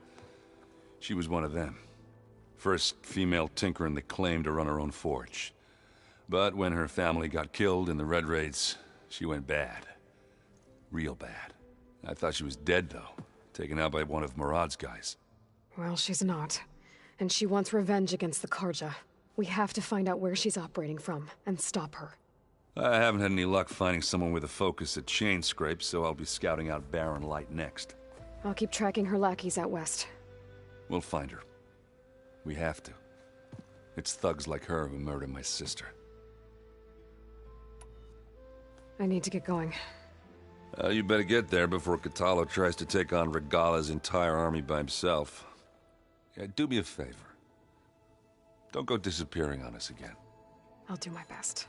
Speaker 12: She was one of them. First female tinker in the claim to run her own forge. But when her family got killed in the Red Raids, she went bad. Real bad. I thought she was dead, though. Taken out by one of Murad's guys.
Speaker 16: Well, she's not. And she wants revenge against the Karja. We have to find out where she's operating from, and stop her.
Speaker 12: I haven't had any luck finding someone with a focus at chain scrapes, so I'll be scouting out Barren Light next.
Speaker 16: I'll keep tracking her lackeys out west.
Speaker 12: We'll find her. We have to. It's thugs like her who murdered my sister.
Speaker 16: I need to get going.
Speaker 12: You better get there before Katalo tries to take on Regala's entire army by himself. Yeah, do me a favor. Don't go disappearing on us again.
Speaker 16: I'll do my best.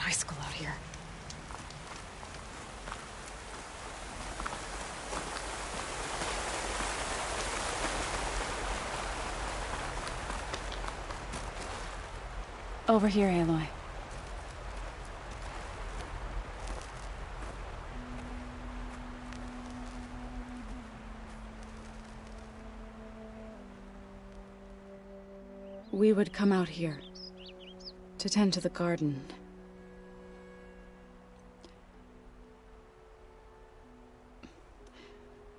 Speaker 16: high school out here.
Speaker 2: Over here, Aloy. We would come out here to tend to the garden.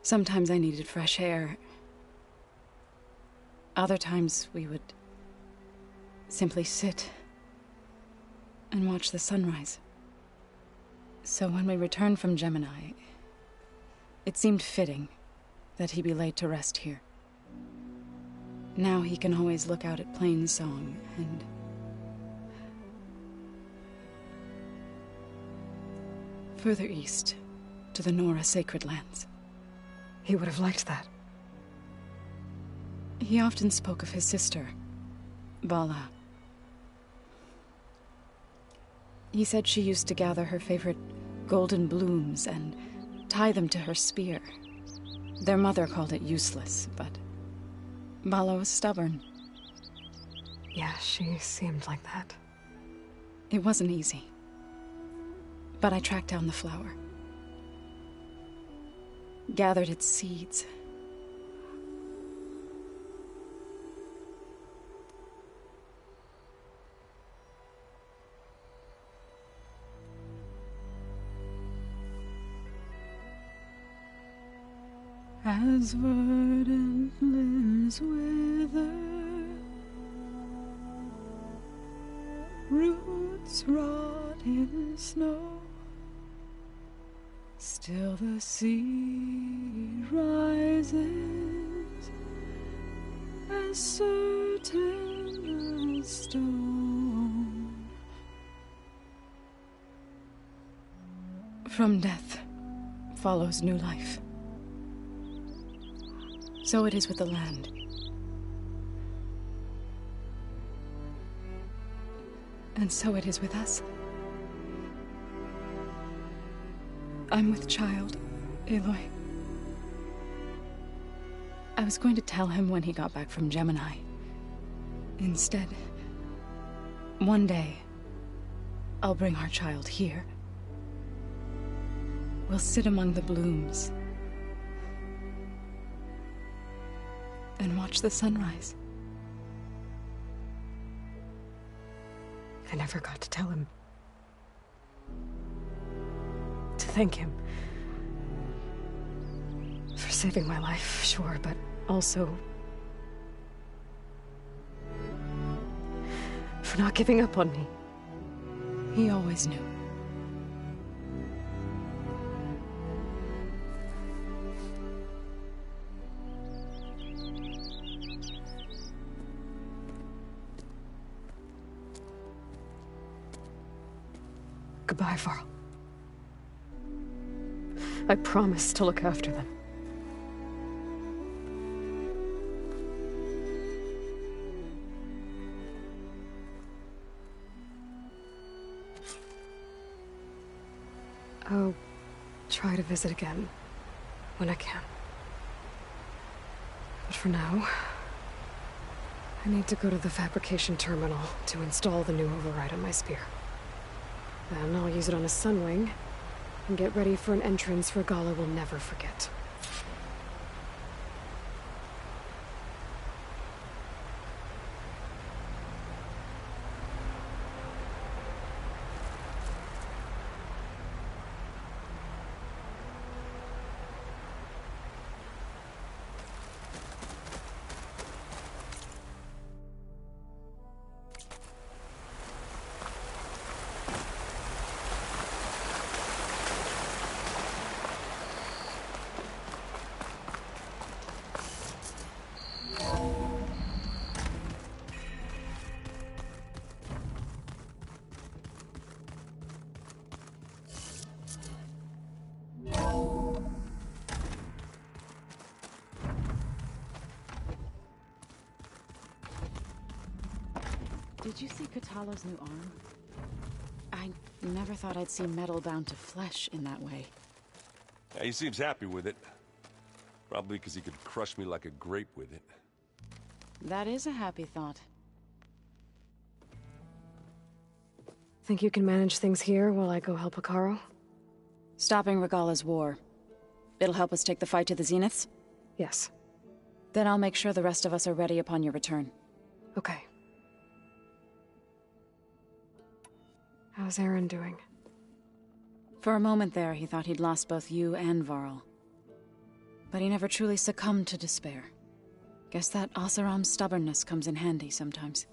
Speaker 2: Sometimes I needed fresh air. Other times we would simply sit and watch the sunrise. So when we returned from Gemini, it seemed fitting that he be laid to rest here. Now he can always look out at Plainsong and further east to the Nora Sacred Lands.
Speaker 16: He would have liked that.
Speaker 2: He often spoke of his sister, Vala. He said she used to gather her favorite golden blooms and tie them to her spear. Their mother called it useless, but Vala was stubborn.
Speaker 16: Yeah, she seemed like that.
Speaker 2: It wasn't easy. But I tracked down the flower. Gathered its seeds. As verdant limbs wither, roots rot in snow, still the sea rises, as certain as stone. From death follows new life. So it is with the land. And so it is with us. I'm with child, Aloy. I was going to tell him when he got back from Gemini. Instead, one day, I'll bring our child here. We'll sit among the blooms and watch the sunrise.
Speaker 16: I never got to tell him. To thank him. For saving my life, sure, but also for not giving up on me.
Speaker 2: He always knew.
Speaker 16: Goodbye, Varl. I promise to look after them. I'll try to visit again when I can. But for now, I need to go to the fabrication terminal to install the new override on my spear. Then I'll use it on a sunwing, and get ready for an entrance Regala will never forget.
Speaker 2: Did you see Katalo's new arm? I I never thought I'd see metal bound to flesh in that way.
Speaker 12: Yeah, he seems happy with it. Probably because he could crush me like a grape with it.
Speaker 2: That is a happy thought.
Speaker 16: Think you can manage things here while I go help Hekarro?
Speaker 2: Stopping Regala's war. It'll help us take the fight to the Zeniths?
Speaker 16: Yes.
Speaker 2: Then I'll make sure the rest of us are ready upon your return.
Speaker 16: Okay. How's Aaron doing?
Speaker 2: For a moment there, he thought he'd lost both you and Varl. But he never truly succumbed to despair. Guess that Oseram's stubbornness comes in handy sometimes.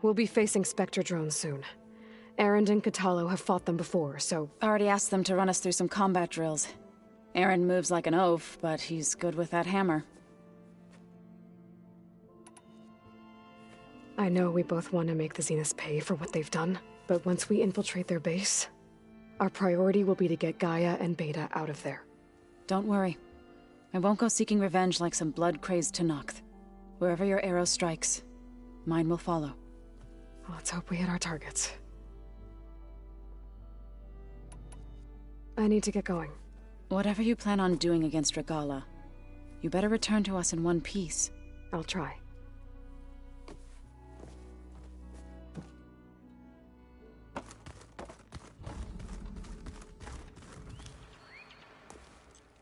Speaker 16: We'll be facing Spectre drones soon. Aaron and Katalo have fought them before, so...
Speaker 2: Already asked them to run us through some combat drills. Aaron moves like an oaf, but he's good with that hammer.
Speaker 16: I know we both want to make the Zeniths pay for what they've done, but once we infiltrate their base, our priority will be to get Gaia and Beta out of there.
Speaker 2: Don't worry. I won't go seeking revenge like some blood-crazed Tenakth. Wherever your arrow strikes, mine will follow.
Speaker 16: Let's hope we hit our targets. I need to get going.
Speaker 2: Whatever you plan on doing against Regala, you better return to us in one piece.
Speaker 16: I'll try.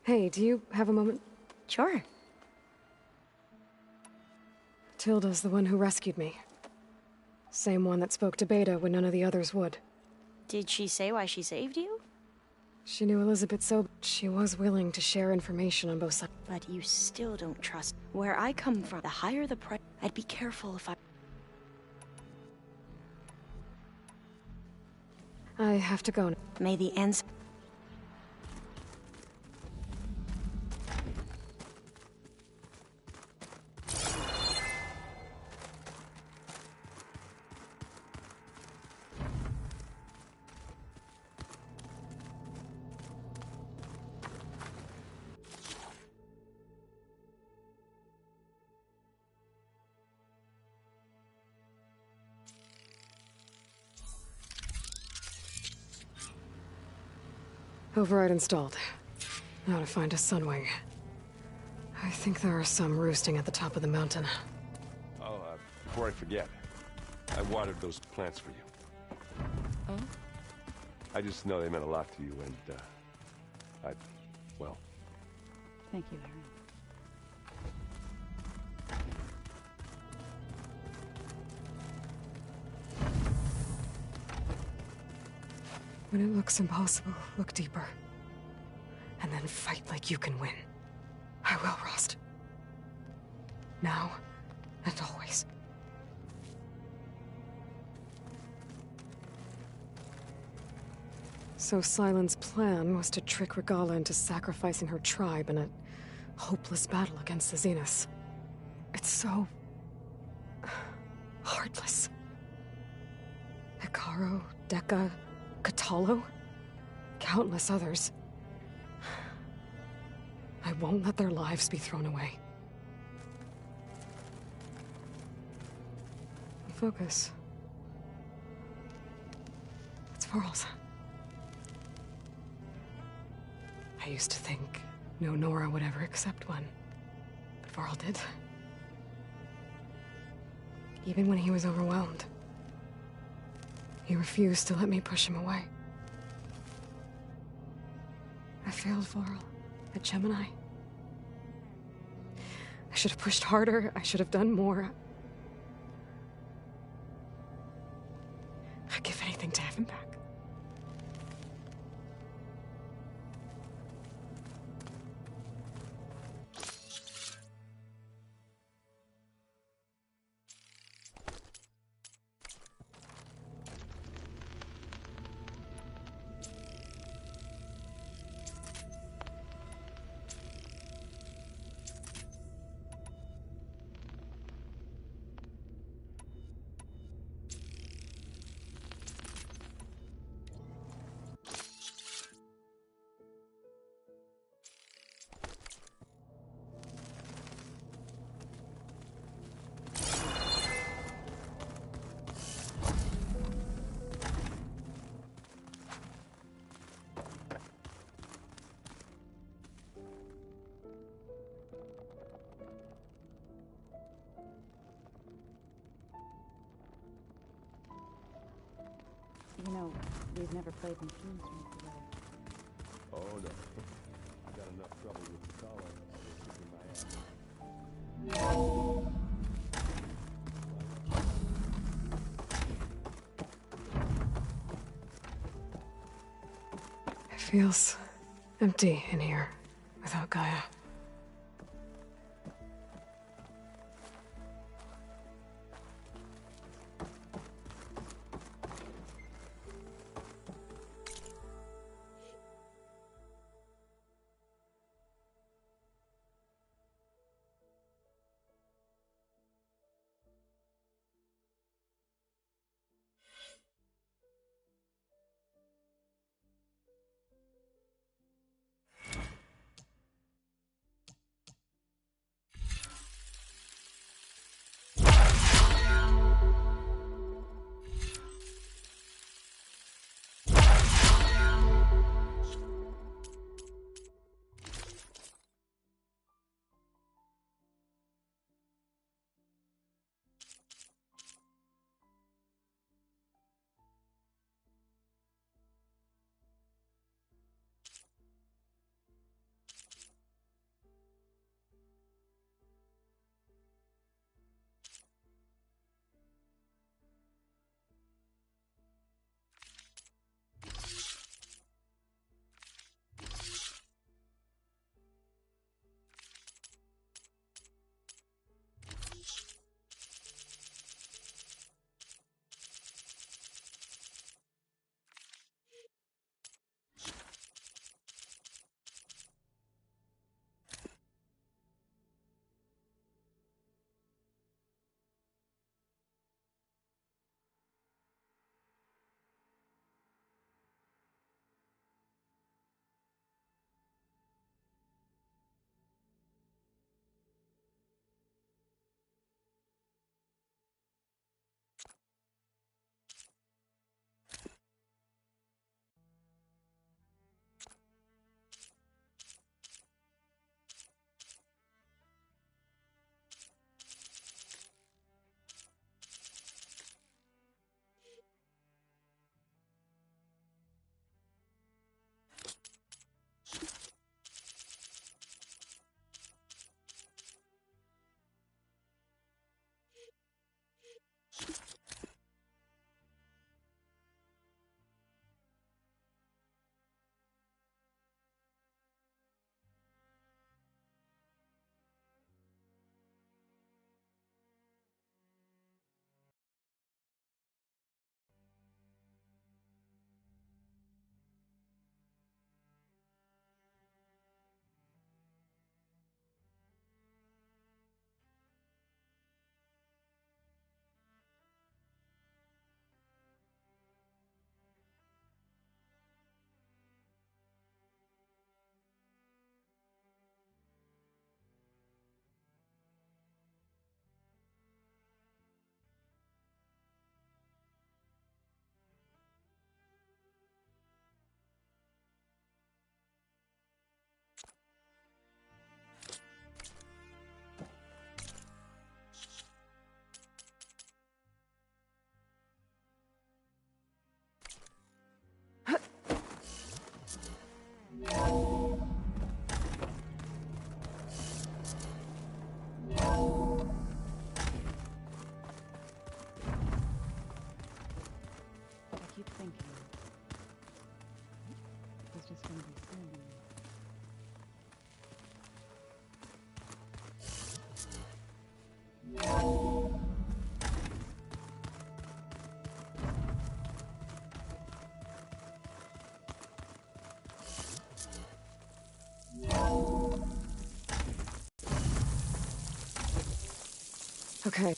Speaker 16: Hey, do you have a moment?
Speaker 13: Sure.
Speaker 16: Tilda's the one who rescued me. Same one that spoke to Beta when none of the others would.
Speaker 13: Did she say why she saved you?
Speaker 16: She knew Elizabeth so she was willing to share information on both sides.
Speaker 13: But you still don't trust. Where I come from, the higher the price, I'd be careful if
Speaker 16: I have to go now.
Speaker 13: May the ends...
Speaker 16: Override installed. Now to find a sunwing. I think there are some roosting at the top of the mountain.
Speaker 12: Oh, before I forget, I watered those plants for you.
Speaker 2: Oh?
Speaker 12: I just know they meant a lot to you, and, well...
Speaker 2: Thank you, Aaron.
Speaker 16: When it looks impossible, look deeper. And then fight like you can win. I will, Rost. Now, and always. So Sylens' plan was to trick Regala into sacrificing her tribe in a hopeless battle against the Zeniths. It's so... heartless. Hekarro, Dekka, Katalo? Countless others. I won't let their lives be thrown away. Focus. It's Varl's. I used to think no Nora would ever accept one, but Varl did. Even when he was overwhelmed. He refused to let me push him away. I failed Varl at Gemini. I should have pushed harder. I should have done more. I'd give anything to have him back.
Speaker 2: You know, we've never played machines together.
Speaker 4: Oh no. I got enough trouble with the collar. Kicking my ass.
Speaker 16: It feels empty in here without Gaia. Okay.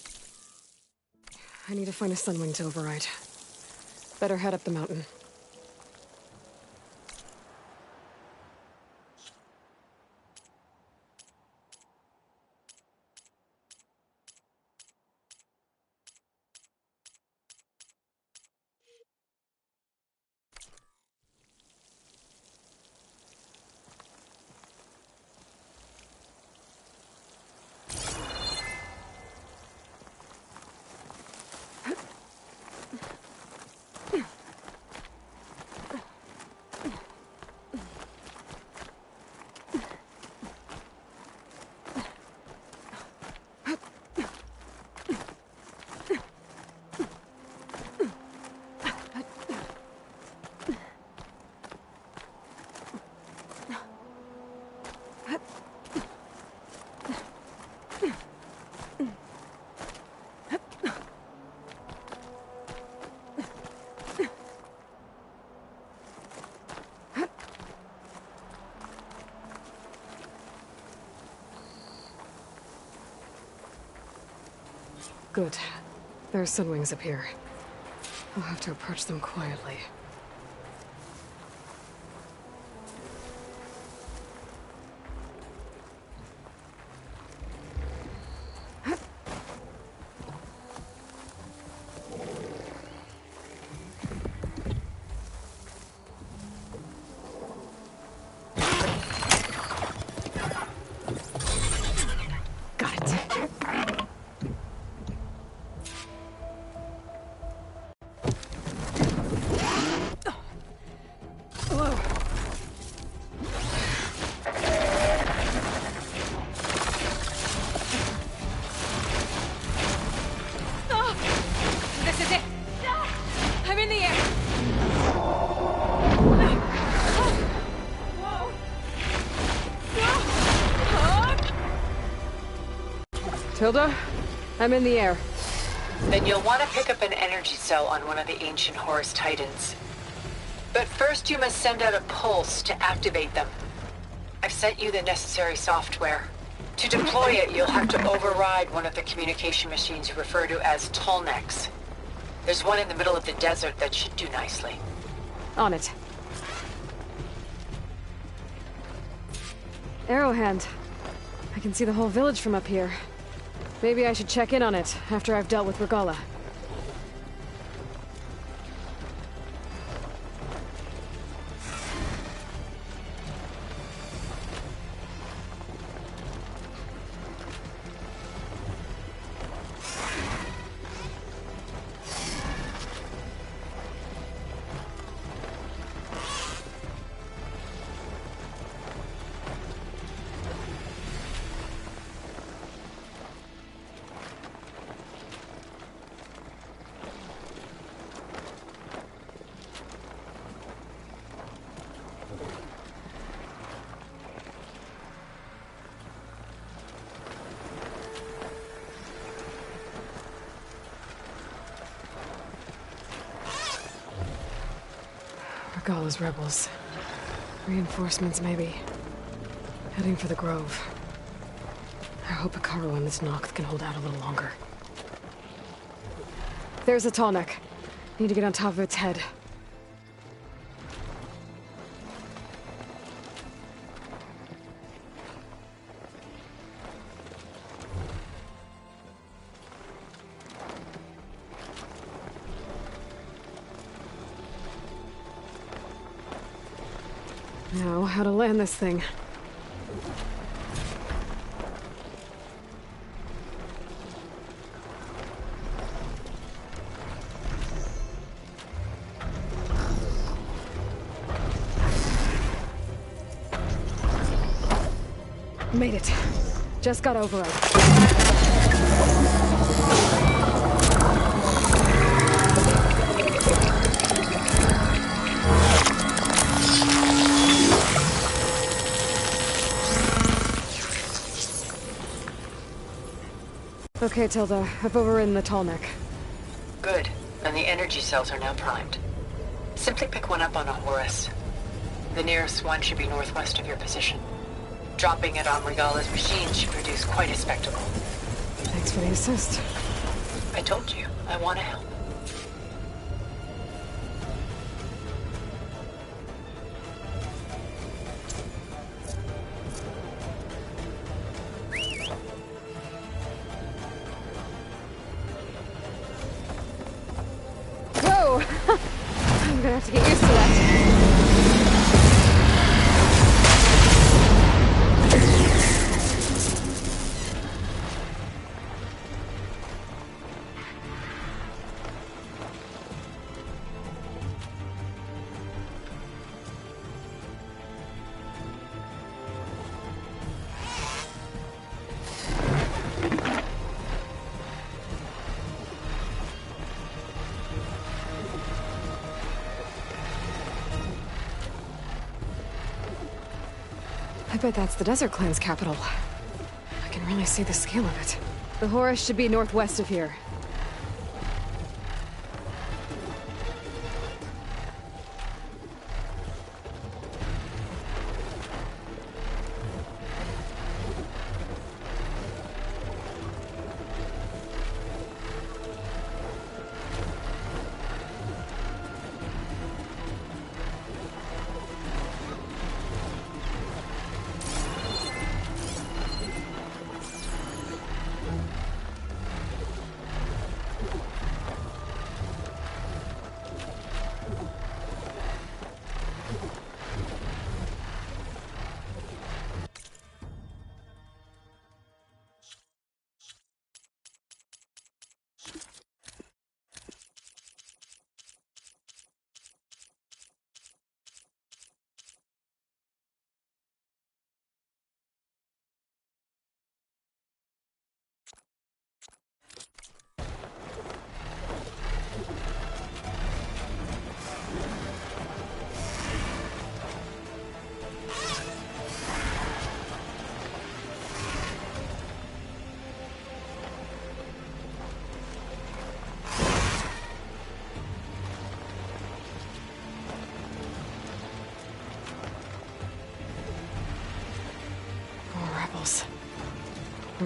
Speaker 16: I need to find a sunwing to override. Better head up the mountain. Good. There are sunwings up here. I'll have to approach them quietly.
Speaker 1: This is it! I'm in the air!
Speaker 16: Tilda, I'm in the air.
Speaker 19: Then you'll want to pick up an energy cell on one of the ancient Horus Titans. But first you must send out a pulse to activate them. I've sent you the necessary software. To deploy it, you'll have to override one of the communication machines you refer to as Tolnecs. There's one in the middle of the desert that should do nicely.
Speaker 16: On it. Arrowhand. I can see the whole village from up here. Maybe I should check in on it after I've dealt with Regala. Regala's rebels. Reinforcements, maybe. Heading for the Grove. I hope Hikaru and this Noct can hold out a little longer. There's a Tallneck. Need to get on top of its head. Now, how to land this thing. Made it. Just got override. Okay, Tilda. I've overridden the Tallneck.
Speaker 19: Good. And the energy cells are now primed. Simply pick one up on a Horus. The nearest one should be northwest of your position. Dropping it on Regala's machine should produce quite a spectacle.
Speaker 16: Thanks for the assist.
Speaker 19: I told you, I want to help.
Speaker 16: Whoa! I'm gonna have to get used to that. I bet that's the Desert Clan's capital. I can really see the scale of it. The Horus should be northwest of here.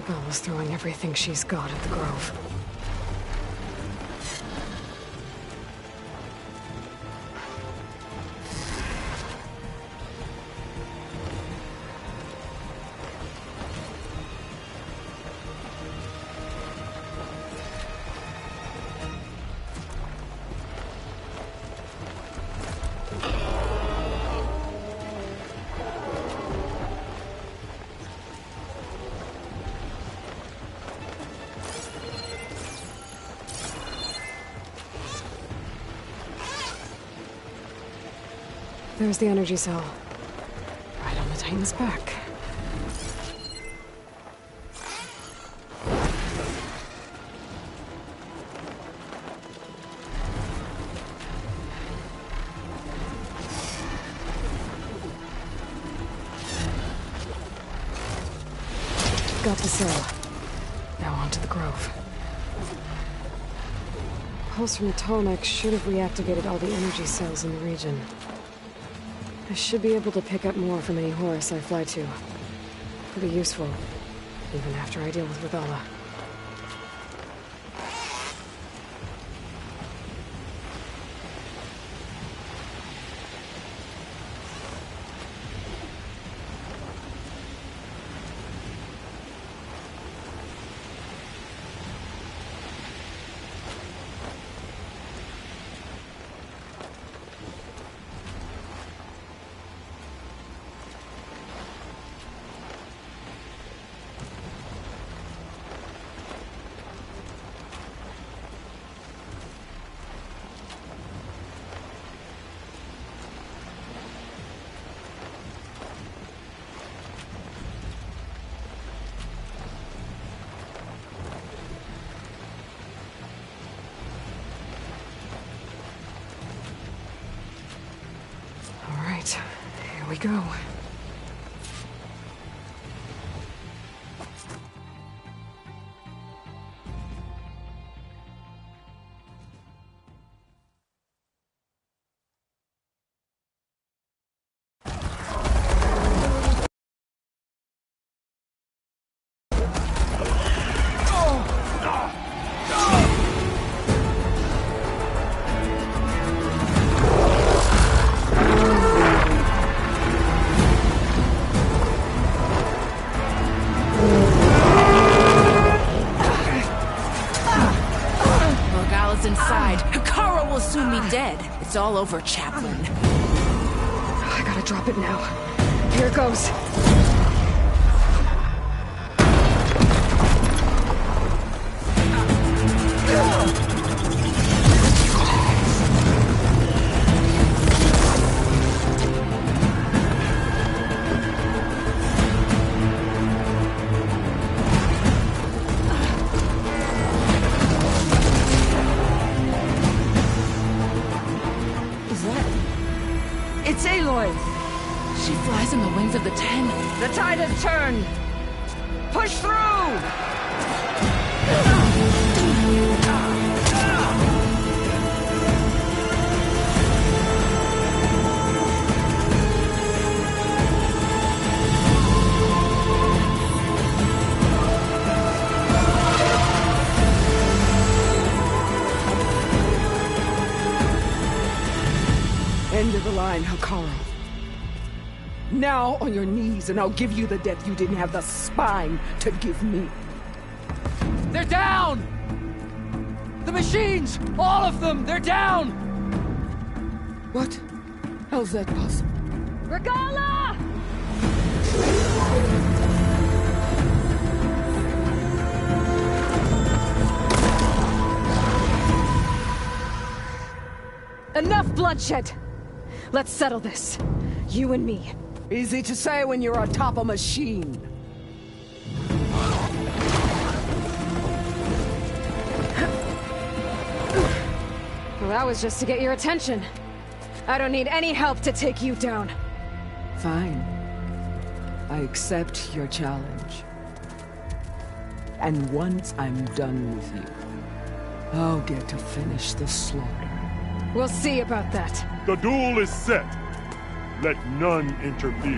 Speaker 16: Regalla's throwing everything she's got at the Grove. There's the energy cell. Right on the Titan's back. Got the cell. Now on to the Grove. Pulse from the Tallneck should have reactivated all the energy cells in the region. I should be able to pick up more from any Horus I fly to. Pretty useful, even after I deal with Regalla. Here we go.
Speaker 7: It's all over, Chaplain.
Speaker 16: I gotta drop it now. Here it goes.
Speaker 7: She flies on the wings of the 10.
Speaker 8: The tide has turned! Push through! End of the line, Hakara. Now on your knees, and I'll give you the death you didn't have the spine to give me.
Speaker 6: They're down! The machines! All of them! They're down!
Speaker 8: What? How's that possible?
Speaker 16: Regalla! Enough bloodshed! Let's settle this. You and me.
Speaker 8: Easy to say when you're atop a machine.
Speaker 16: Well, that was just to get your attention. I don't need any help to take you down.
Speaker 8: Fine. I accept your challenge. And once I'm done with you, I'll get to finish the slaughter.
Speaker 16: We'll see about that.
Speaker 4: The duel is set. Let none interfere.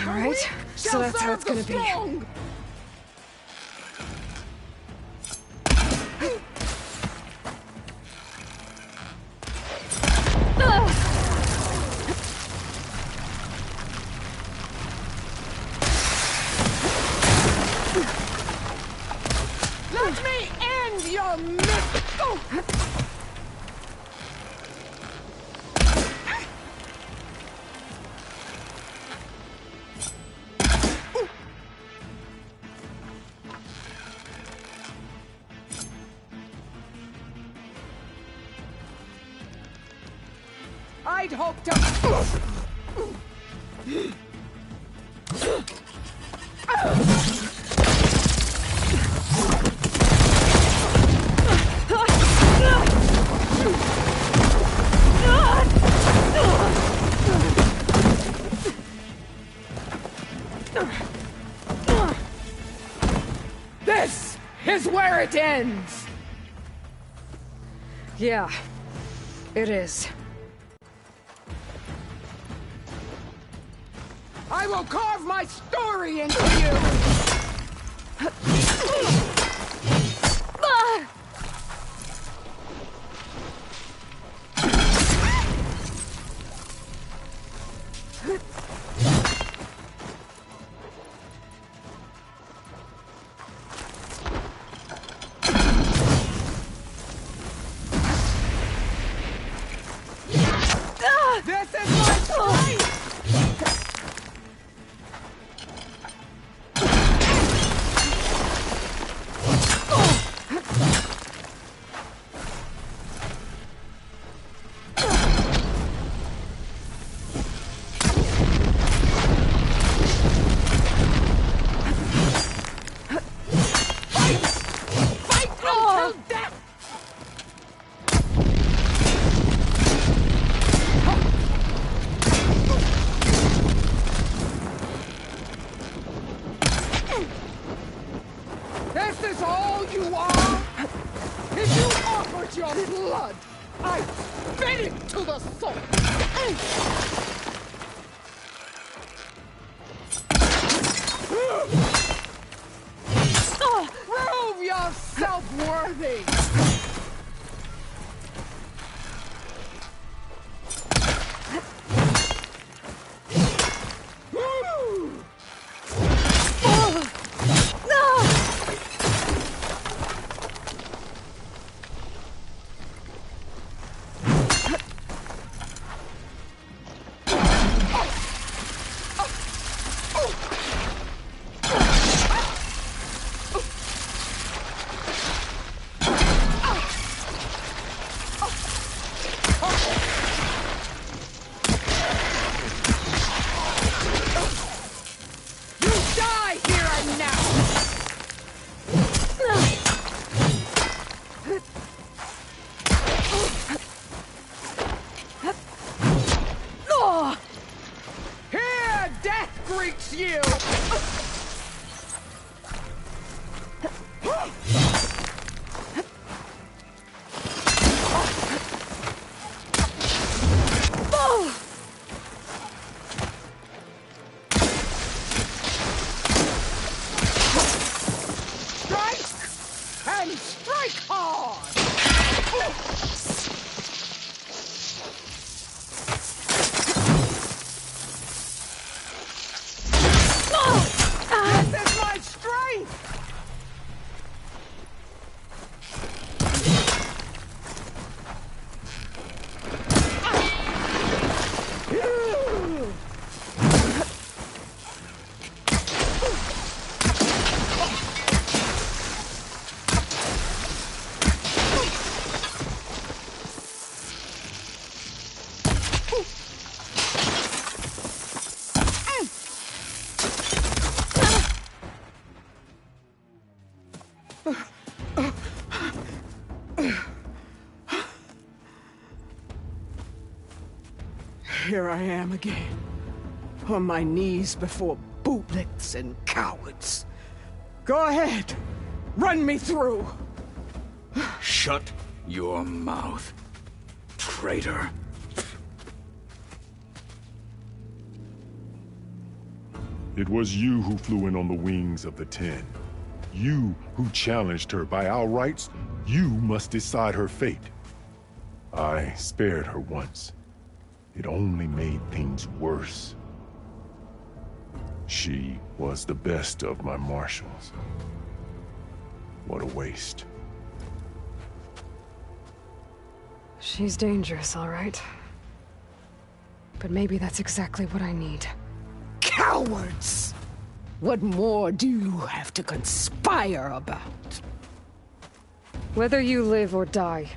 Speaker 16: Alright, so that's how it's gonna be.
Speaker 14: Let me end your myth! I'd hoped to... This is where it ends!
Speaker 16: Yeah, it is.
Speaker 14: I will carve my story into you! This is my strength! This is all you are? If you offered your blood, I'd spit it to the soul! Prove yourself worthy! Here, death greets you! Strike and strike hard! This is my strength!
Speaker 8: Here I am again, on my knees before bootlicks and cowards. Go ahead, run me through.
Speaker 21: Shut your mouth, traitor.
Speaker 4: It was you who flew in on the wings of the 10. You who challenged her. By our rights, you must decide her fate. I spared her once. It only made things worse. She was the best of my marshals. What a waste.
Speaker 16: She's dangerous, all right. But maybe that's exactly what I need.
Speaker 8: Cowards! What more do you have to conspire about?
Speaker 16: Whether you live or die.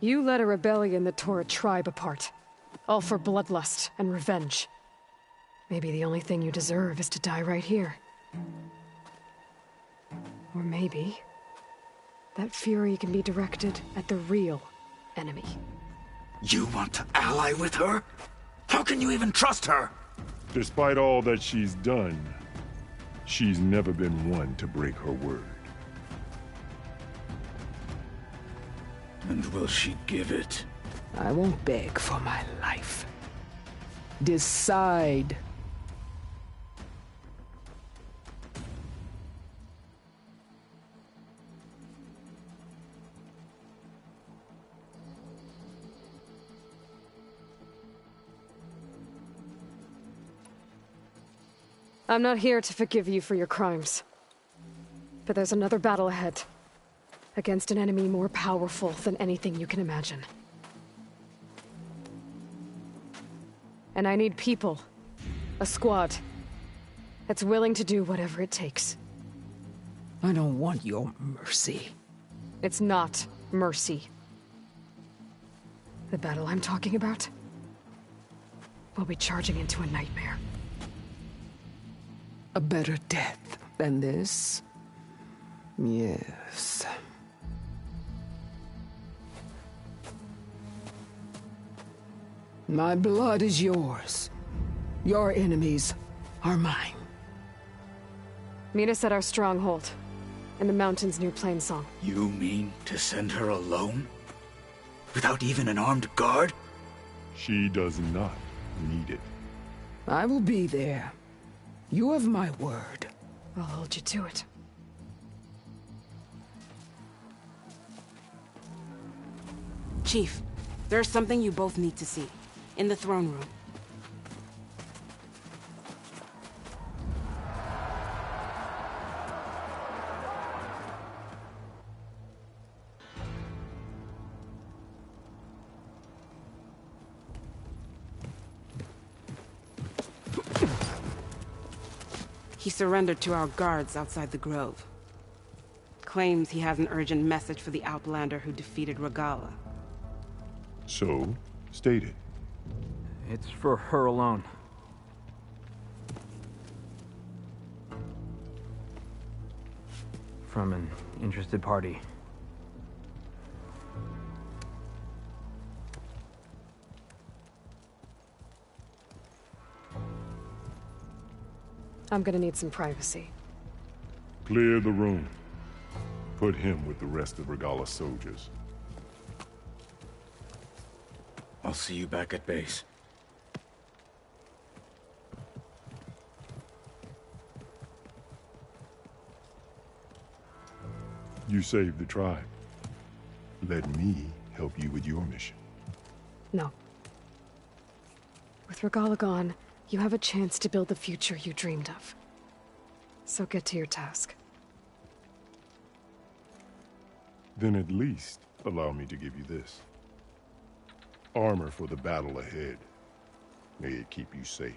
Speaker 16: You led a rebellion that tore a tribe apart. All for bloodlust and revenge. Maybe the only thing you deserve is to die right here. Or maybe that fury can be directed at the real enemy.
Speaker 21: You want to ally with her? How can you even trust her?
Speaker 4: Despite all that she's done, she's never been one to break her word.
Speaker 21: And will she give it?
Speaker 8: I won't beg for my life. Decide.
Speaker 16: I'm not here to forgive you for your crimes. But there's another battle ahead. Against an enemy more powerful than anything you can imagine. And I need people. A squad. That's willing to do whatever it takes.
Speaker 8: I don't want your mercy.
Speaker 16: It's not mercy. The battle I'm talking about will be charging into a nightmare.
Speaker 8: A better death than this? Yes. My blood is yours. Your enemies are mine.
Speaker 16: Meet us at our stronghold, in the mountains near Plainsong.
Speaker 21: You mean to send her alone? Without even an armed guard?
Speaker 4: She does not need it.
Speaker 8: I will be there. You have my word.
Speaker 16: I'll hold you to it.
Speaker 3: Chief, there's something you both need to see. In the throne room. He surrendered to our guards outside the grove. Claims he has an urgent message for the Outlander who defeated Regalla.
Speaker 4: So, state it.
Speaker 6: It's for her alone.
Speaker 9: from an interested party.
Speaker 16: I'm gonna need some privacy.
Speaker 4: Clear the room. Put him with the rest of Regalla's soldiers.
Speaker 21: I'll see you back at base.
Speaker 4: You saved the tribe. Let me help you with your mission.
Speaker 16: No. With Regalla gone, you have a chance to build the future you dreamed of. So get to your task.
Speaker 4: Then at least allow me to give you this. Armor for the battle ahead. May it keep you safe.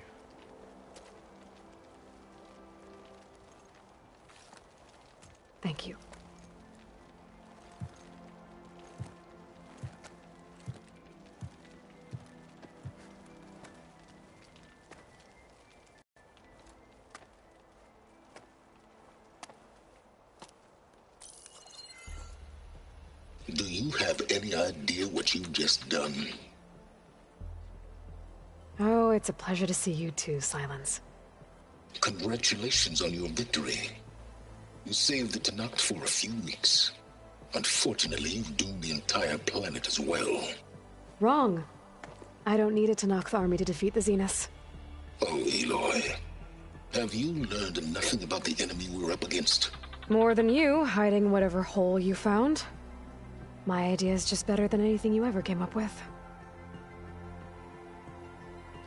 Speaker 16: Thank you.
Speaker 15: Do you have any idea what you've just done?
Speaker 16: Oh, it's a pleasure to see you too, Silence.
Speaker 15: Congratulations on your victory. You saved the Tenakth for a few weeks. Unfortunately, you've doomed the entire planet as well.
Speaker 16: Wrong. I don't need a Tenakth army to defeat the Zeniths.
Speaker 15: Oh, Aloy. Have you learned nothing about the enemy we're up against?
Speaker 16: More than you, hiding whatever hole you found. My idea is just better than anything you ever came up with.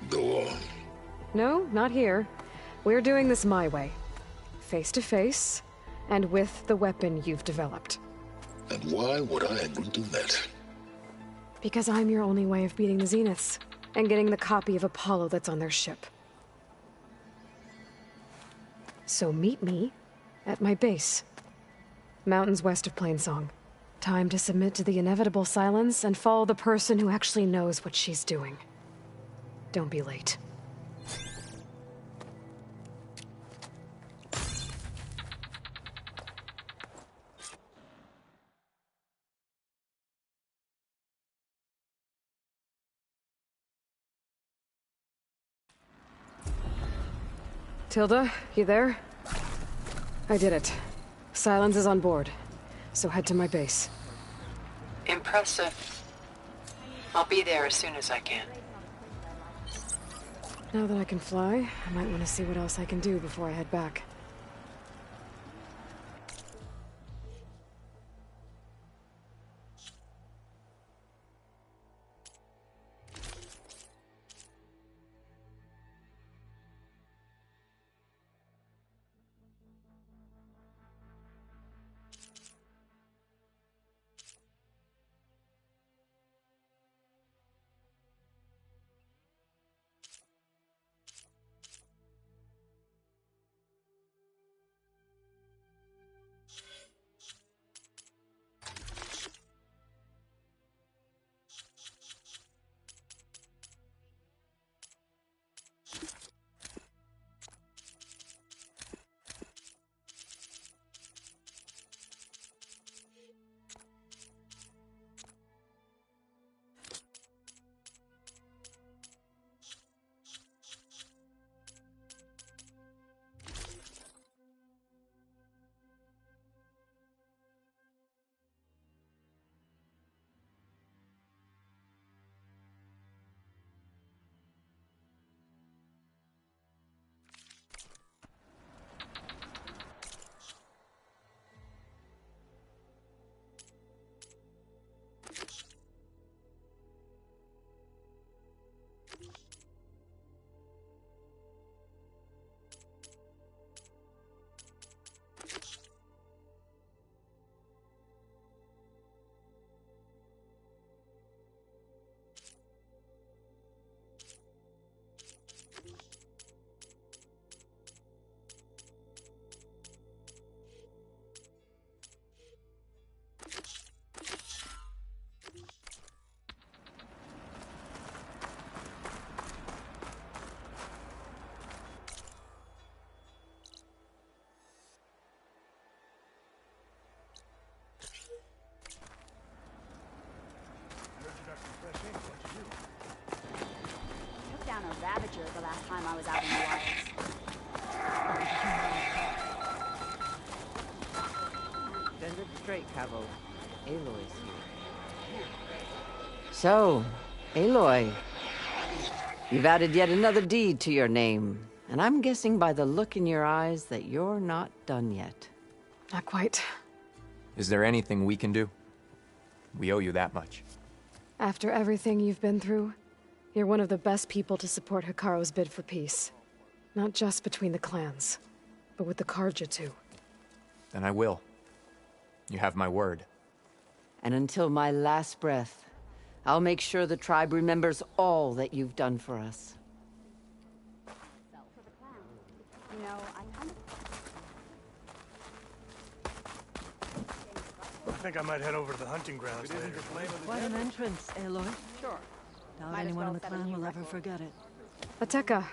Speaker 15: Go on.
Speaker 16: No, not here. We're doing this my way. Face to face, and with the weapon you've developed.
Speaker 15: And why would I agree to that?
Speaker 16: Because I'm your only way of beating the Zeniths, and getting the copy of Apollo that's on their ship. So meet me at my base. Mountains west of Plainsong. Time to submit to the inevitable silence and follow the person who actually knows what she's doing. Don't be late. Tilda, you there? I did it. Silence is on board. So head to my base.
Speaker 19: Impressive. I'll be there as soon as I can.
Speaker 16: Now that I can fly, I might want to see what else I can do before I head back.
Speaker 10: Caval, Aloy's here. So, Aloy, you've added yet another deed to your name, and I'm guessing by the look in your eyes that you're not done yet.
Speaker 16: Not quite.
Speaker 17: Is there anything we can do? We owe you that much.
Speaker 16: After everything you've been through, you're one of the best people to support Hikaru's bid for peace. Not just between the clans, but with the Carja too.
Speaker 17: Then I will. You have my word.
Speaker 10: And until my last breath, I'll make sure the tribe remembers all that you've done for us.
Speaker 23: I think I might head over to the hunting grounds later.
Speaker 24: Quite an entrance, Aloy. Sure. Doubt anyone in the clan will ever forget it.
Speaker 16: Ateka,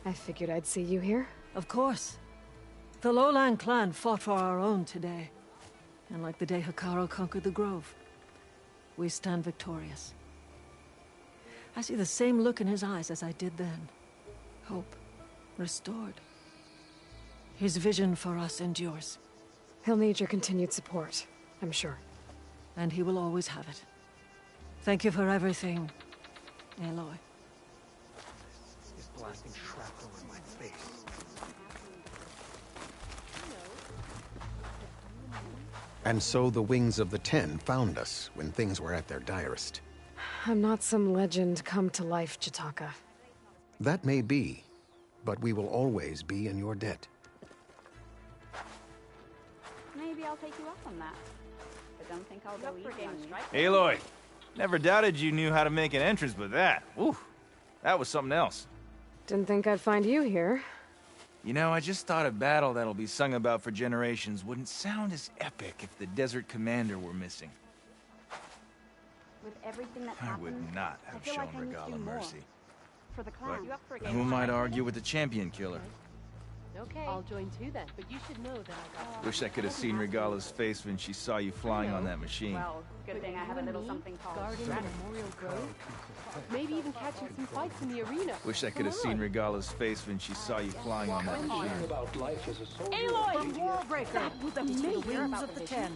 Speaker 16: I figured I'd see you here.
Speaker 24: Of course. The Lowland clan fought for our own today. And like the day Hikaru conquered the Grove, we stand victorious. I see the same look in his eyes as I did then. Hope. Restored. His vision for us endures.
Speaker 16: He'll need your continued support, I'm sure.
Speaker 24: And he will always have it. Thank you for everything, Aloy.
Speaker 23: He's blasting shrapnel in my face.
Speaker 25: And so the Wings of the Ten found us when things were at their direst.
Speaker 16: I'm not some legend come to life, Jataka.
Speaker 25: That may be, but we will always be in your debt.
Speaker 26: Maybe I'll take you up on that. But don't think I'll go easy on you.
Speaker 27: Aloy, never doubted you knew how to make an entrance, but that, oof, that was something else.
Speaker 16: Didn't think I'd find you here.
Speaker 27: You know, I just thought a battle that'll be sung about for generations wouldn't sound as epic if the Desert Commander were missing.
Speaker 26: With everything that's
Speaker 27: I
Speaker 26: happened,
Speaker 27: would not have
Speaker 26: feel
Speaker 27: shown
Speaker 26: like I need to
Speaker 27: Regala
Speaker 26: do more.
Speaker 27: mercy.
Speaker 26: For the clan. You up for a game?
Speaker 27: Who might argue with the champion killer?
Speaker 28: Okay, I'll join too then, but you should know that I got...
Speaker 27: Wish I could have seen Regala's face when she saw you flying on that machine.
Speaker 26: Well, good thing I have a little something called
Speaker 28: guarding the Memorial Grove. Maybe even catching some fights in the arena.
Speaker 27: Wish I could have seen Regala's face when she saw you flying on that machine.
Speaker 24: Aloy, the Wall Breaker, the Wings of the Ten.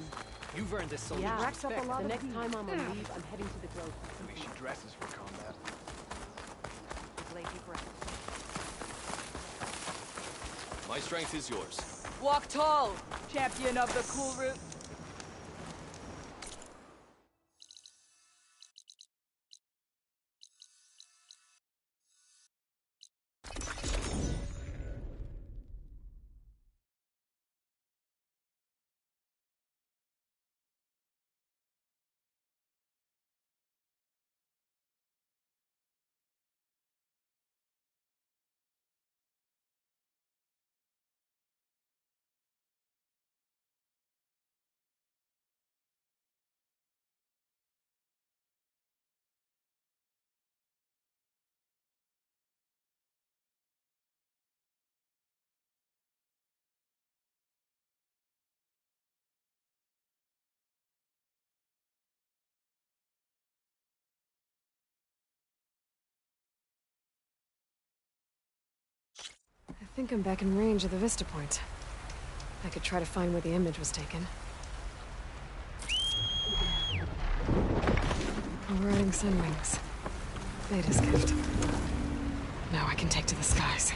Speaker 6: You've earned this soldier respect. The next time I'm on leave, I'm heading to the Grove.
Speaker 23: At least she dresses for combat.
Speaker 29: My strength is yours.
Speaker 30: Walk tall, champion of the cool route.
Speaker 16: I think I'm back in range of the Vista Point. I could try to find where the image was taken. Overriding sun wings. Veda's gift. Now I can take to the skies.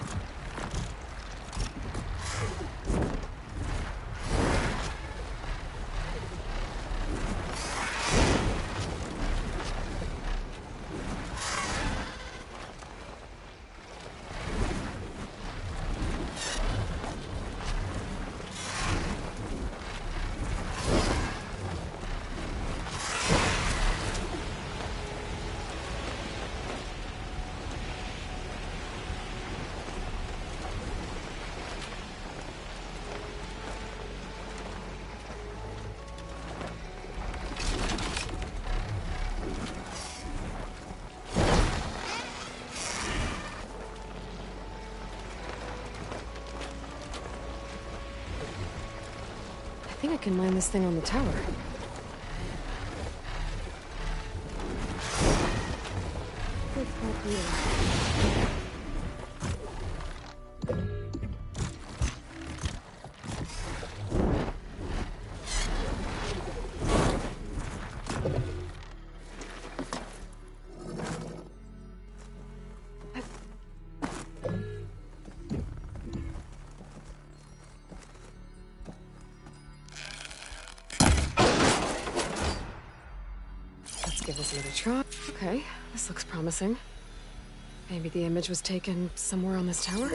Speaker 16: I think I can land this thing on the tower. This might be it. give this another try. Okay, this looks promising. Maybe the image was taken somewhere on this tower?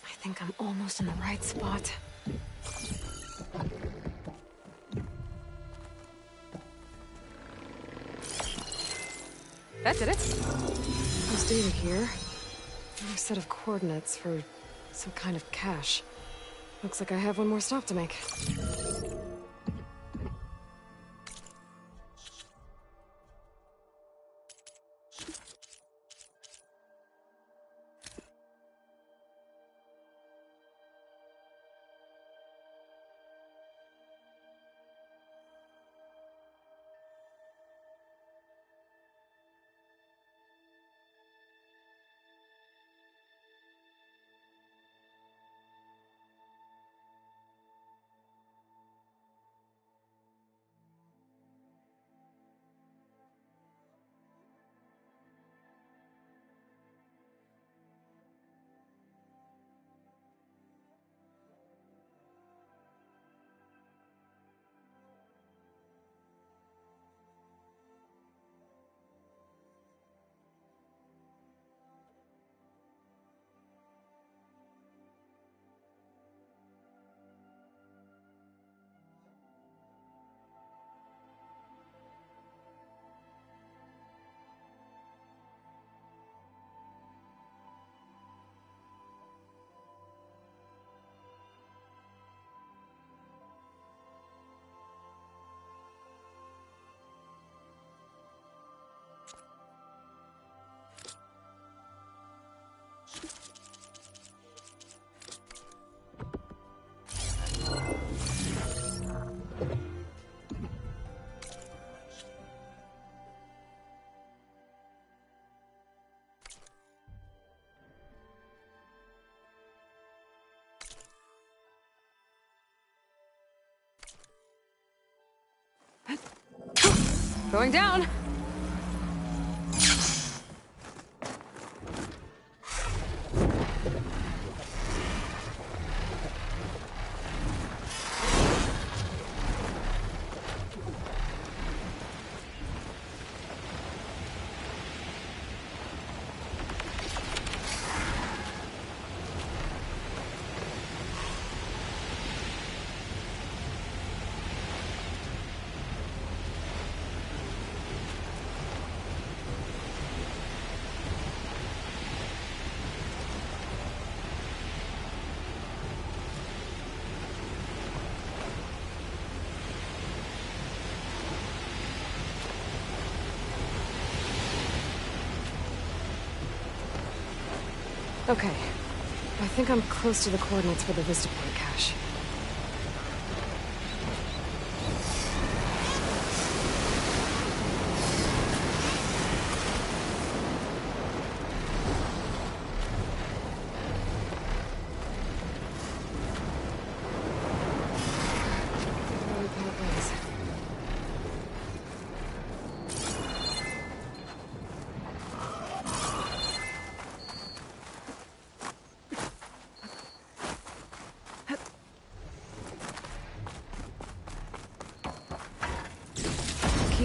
Speaker 16: I think I'm almost in the right spot. That did it. There's data here. Another set of coordinates for some kind of cache. Looks like I have one more stop to make. Going down! Okay. I think I'm close to the coordinates for the Vista Point cache.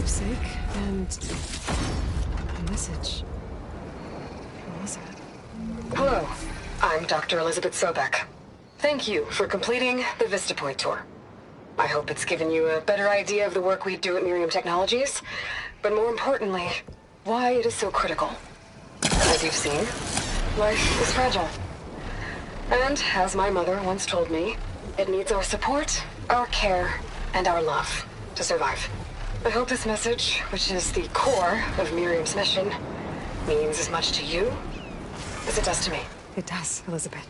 Speaker 16: namesake and a message. What was it?
Speaker 1: Hello, I'm Dr. Elizabeth Sobek. Thank you for completing the Vista Point tour. I hope it's given you a better idea of the work we do at Miriam Technologies, but more importantly, why it is so critical. As you've seen, life is fragile. And as my mother once told me, it needs our support, our care, and our love to survive. I hope this message, which is the core of Miriam's mission, means as much to you as it does to me.
Speaker 16: It does, Elizabeth.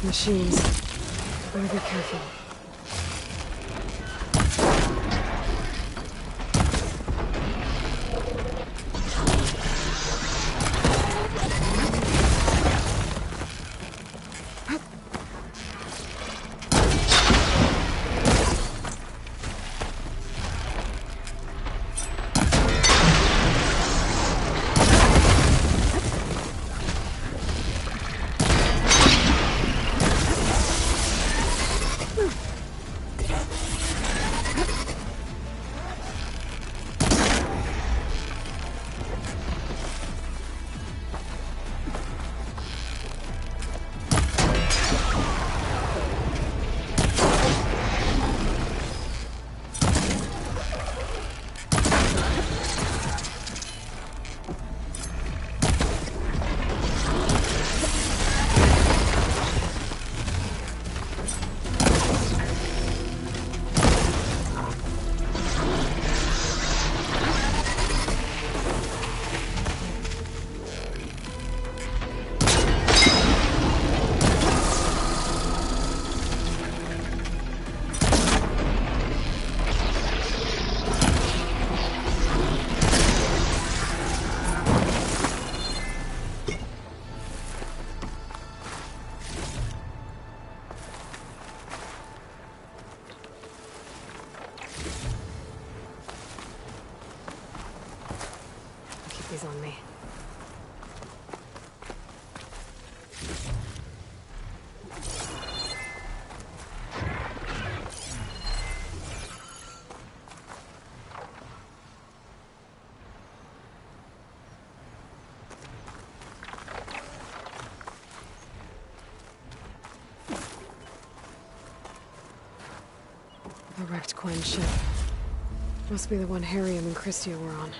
Speaker 16: Machines. Better be careful. He's on me. The wrecked Quen ship. Must be the one Harriam and Christia were on.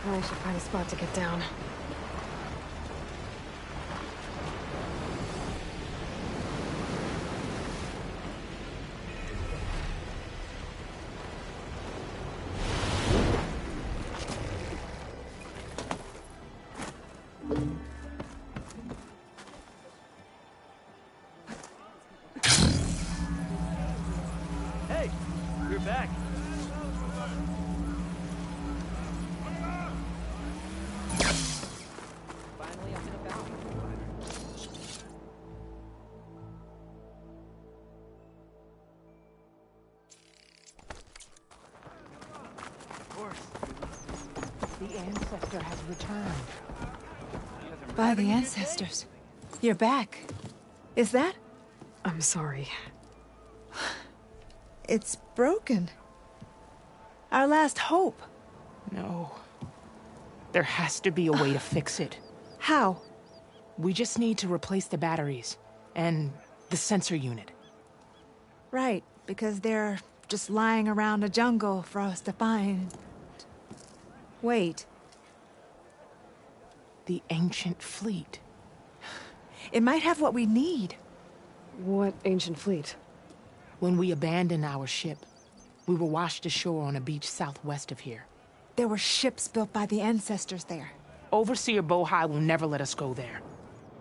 Speaker 16: I should find a spot to get down.
Speaker 23: Hey, you're back. Finally up and about.
Speaker 3: Of course. The ancestor has returned.
Speaker 2: By the ancestors. You're back. Is that?
Speaker 16: I'm sorry.
Speaker 2: It's broken. Our last hope.
Speaker 3: No. There has to be a way to fix it.
Speaker 2: How?
Speaker 3: We just need to replace the batteries and the sensor unit.
Speaker 2: Right, because they're just lying around a jungle for us to find. Wait.
Speaker 3: The ancient fleet.
Speaker 2: It might have what we need.
Speaker 16: What ancient fleet?
Speaker 3: When we abandoned our ship, we were washed ashore on a beach southwest of here.
Speaker 2: There were ships built by the ancestors there.
Speaker 3: Overseer Bohai will never let us go there.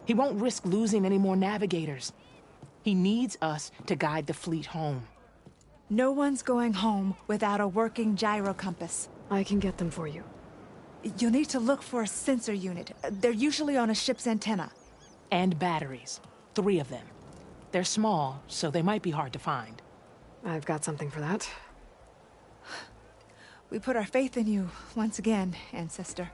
Speaker 3: He won't risk losing any more navigators. He needs us to guide the fleet home.
Speaker 2: No one's going home without a working gyro compass.
Speaker 16: I can get them for you.
Speaker 2: You'll need to look for a sensor unit. They're usually on a ship's antenna.
Speaker 3: And batteries. 3 of them. They're small, so they might be hard to find.
Speaker 16: I've got something for that.
Speaker 2: We put our faith in you once again, Ancestor.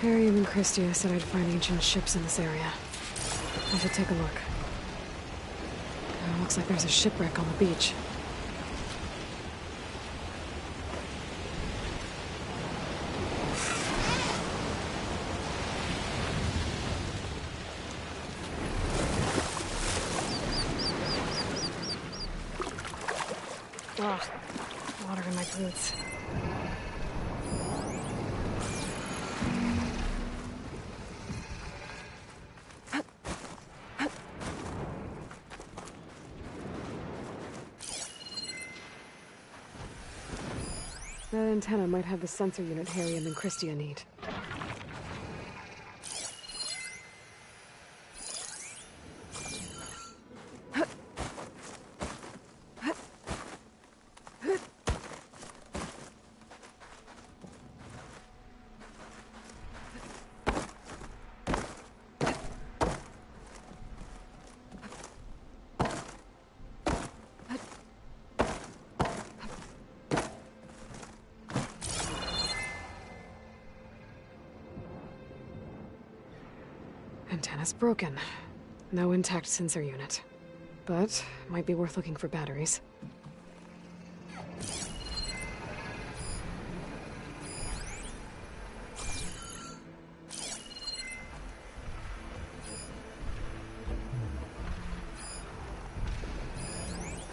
Speaker 16: Harry and Christia said I'd find ancient ships in this area. I should take a look. Looks like there's a shipwreck on the beach. Ugh, water in my boots. That antenna might have the sensor unit Harry and Christia need. Antenna's broken. No intact sensor unit. But might be worth looking for batteries.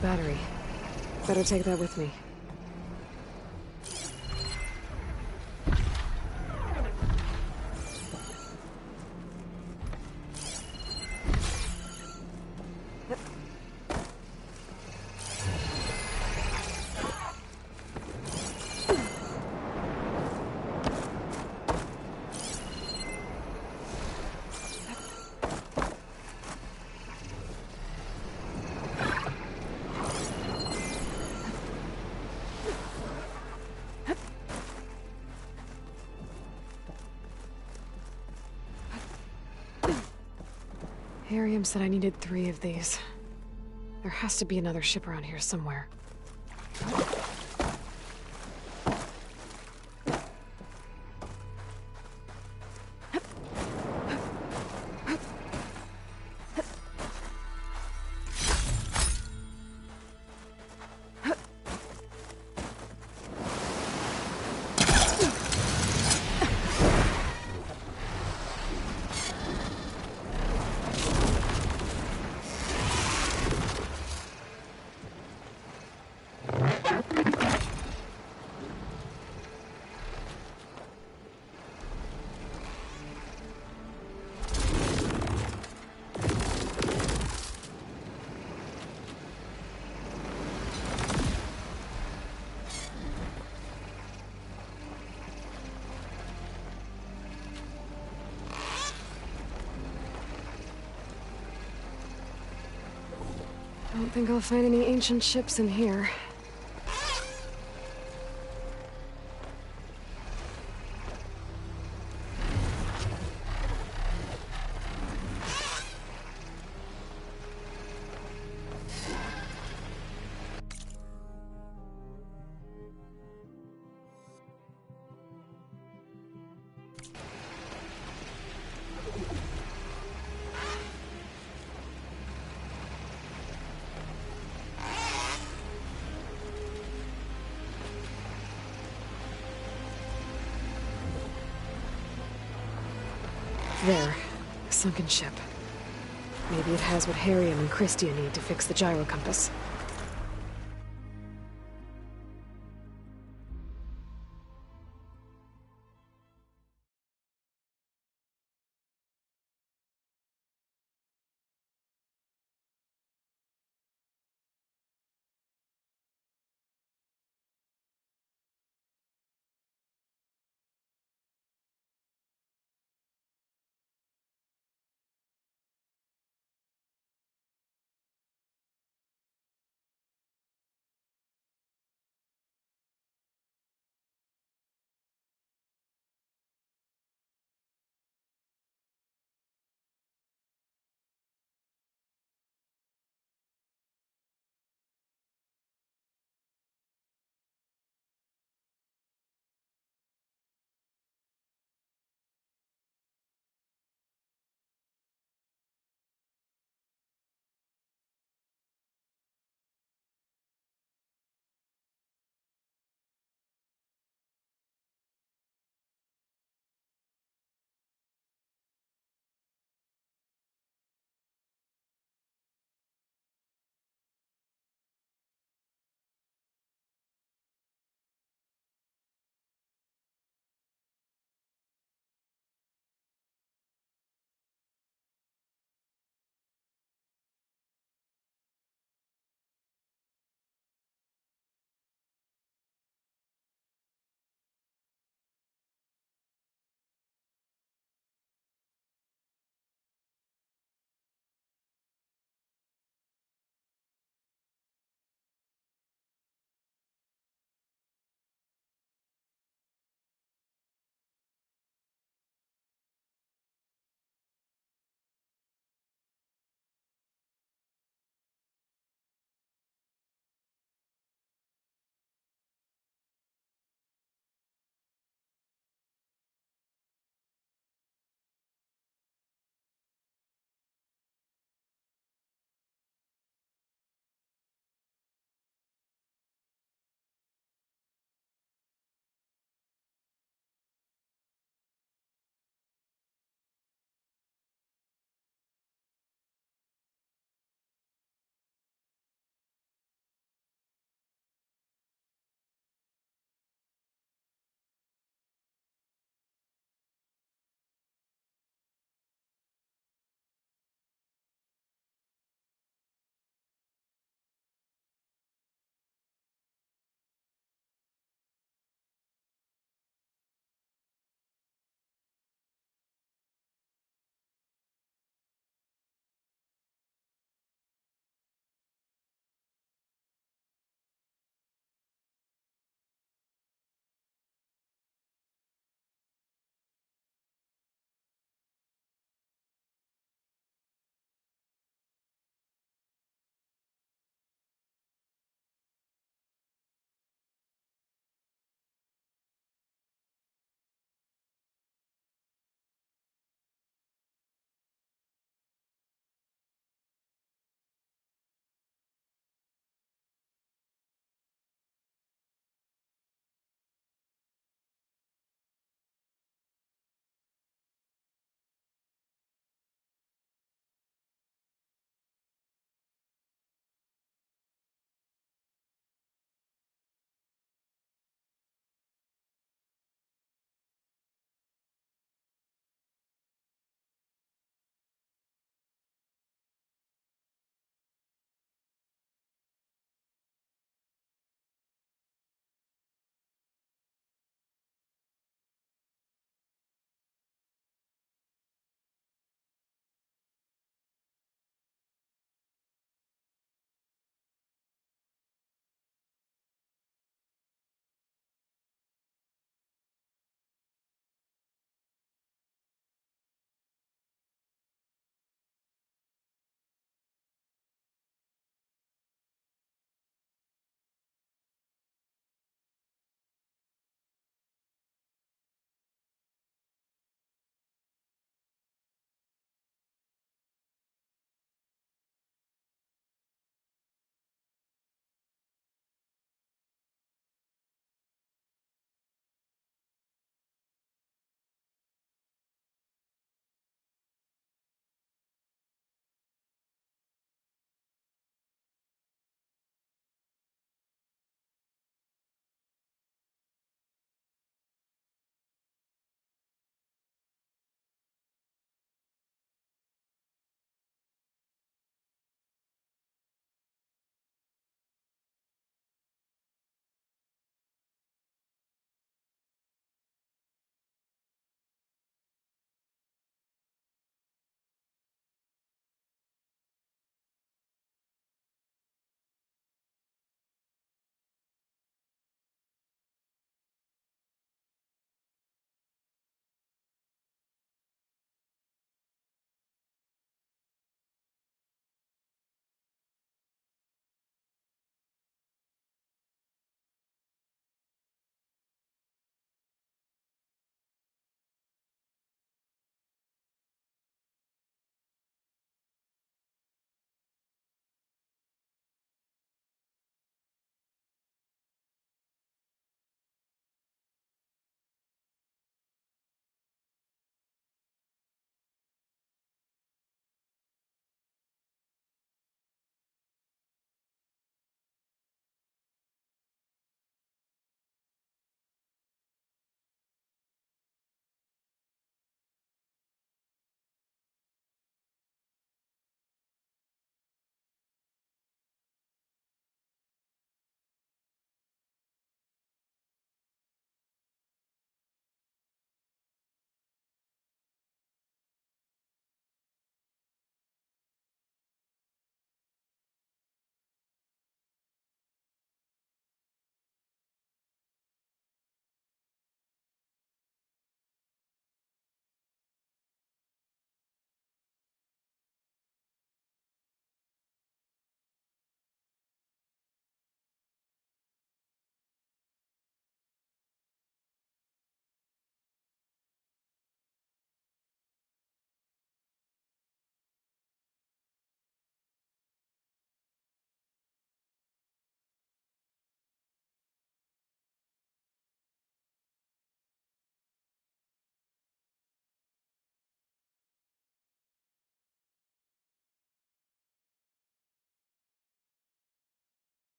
Speaker 16: Battery. Better take that with me. Ariam said I needed 3 of these. There has to be another ship around here somewhere. I don't think I'll find any ancient ships in here. There. A sunken ship. Maybe it has what Harriam and Christia need to fix the gyro compass.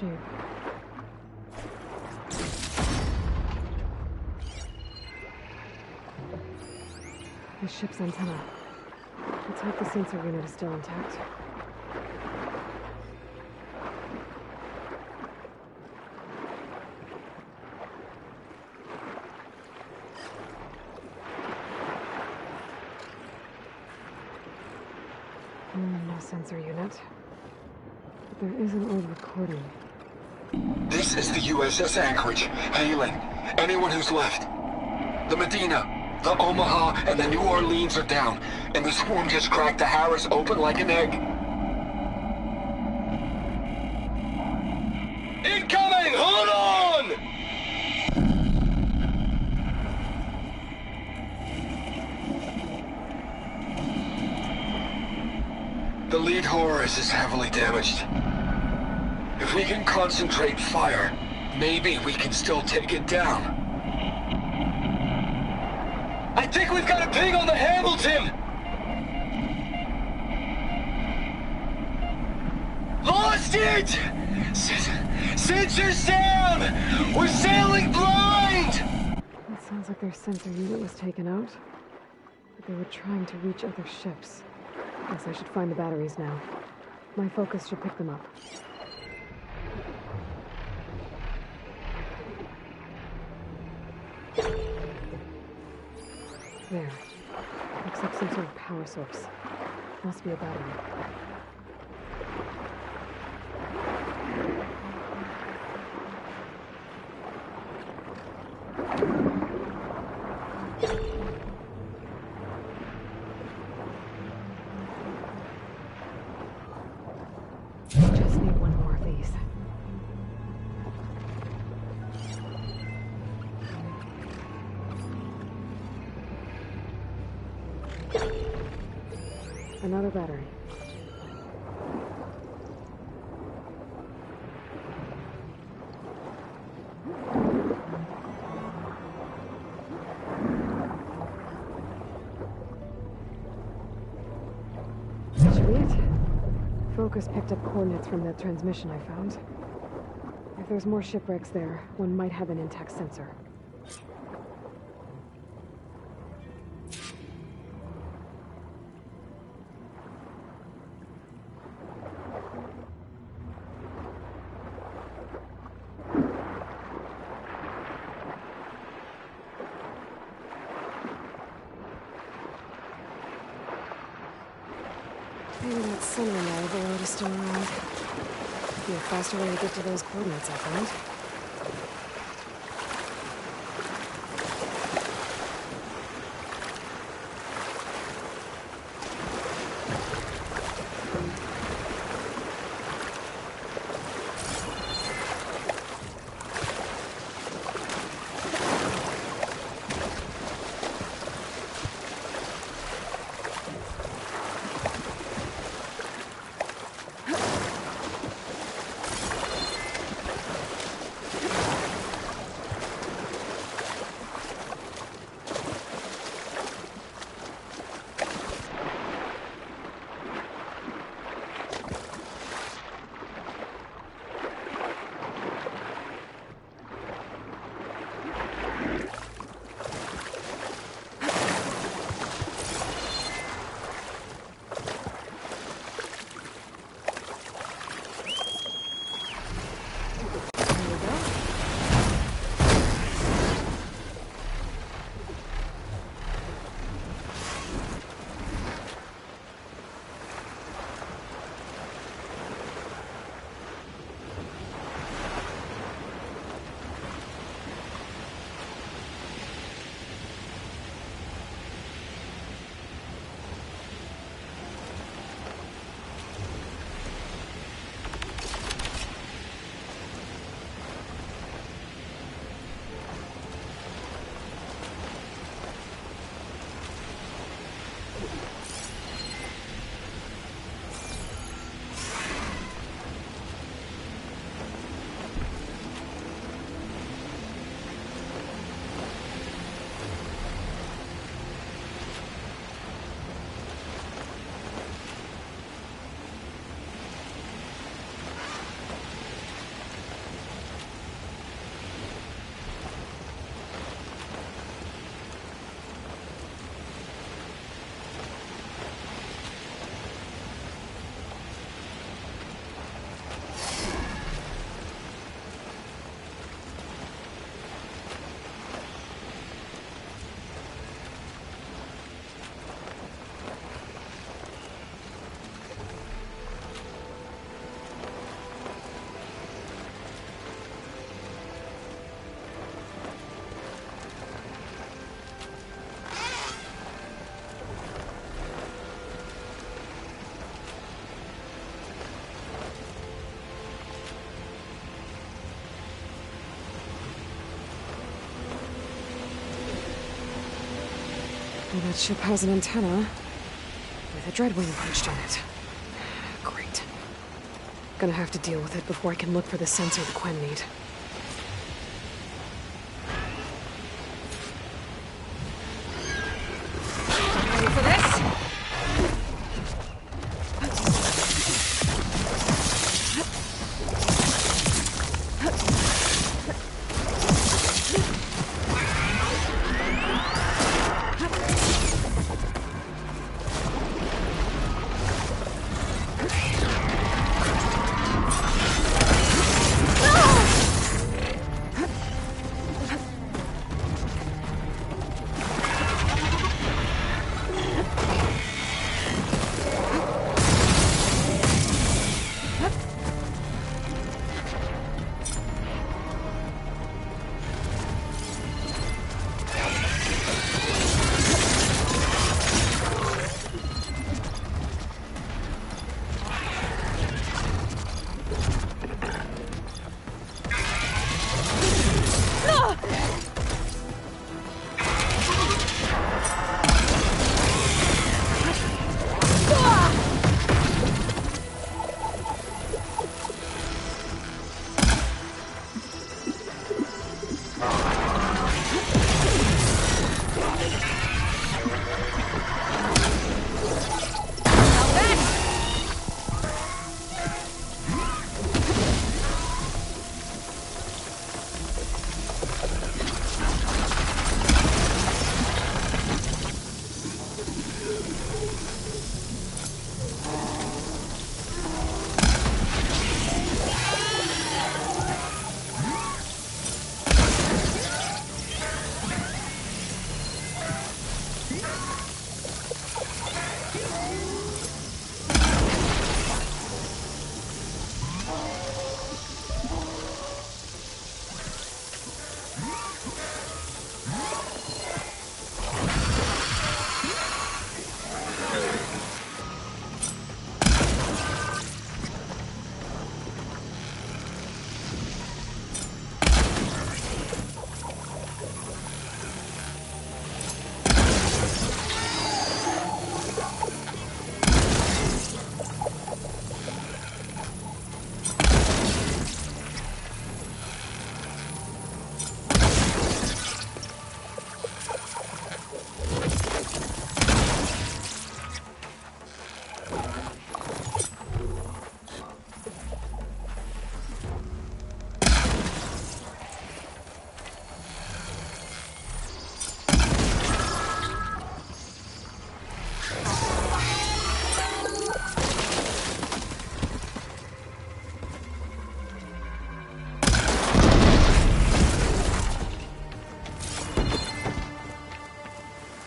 Speaker 16: shape. The ship's antenna. Let's hope the sensor unit is still intact. No sensor unit. But there is an old recording.
Speaker 5: This is the USS Anchorage. Hailing anyone who's left. The Medina, the Omaha, and the New Orleans are down, and the swarm just cracked the Harris open like an egg. Incoming! Hold on! The lead Horus is heavily damaged. If we can concentrate fire, maybe we can still take it down. I think we've got a ping on the Hamilton! Lost it! Sensors down! We're sailing blind!
Speaker 16: It sounds like their sensor unit was taken out. But they were trying to reach other ships. Guess I should find the batteries now. My focus should pick them up. There. Looks like some sort of power source. Must be a battery. Just need one more of these. Another battery. That should be it. Focus picked up coordinates from that transmission I found. If there's more shipwrecks there, one might have an intact sensor. Maybe that center wall below is still around. Be a faster way to get to those coordinates I found. that ship has an antenna with a dreadwing punched in it. Great. Gonna have to deal with it before I can look for the sensor the Quen need.
Speaker 2: Ready for this?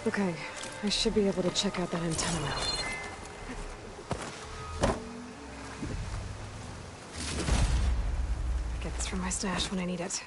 Speaker 16: Okay, I should be able to check out that antenna now. Get this from my stash when I need it.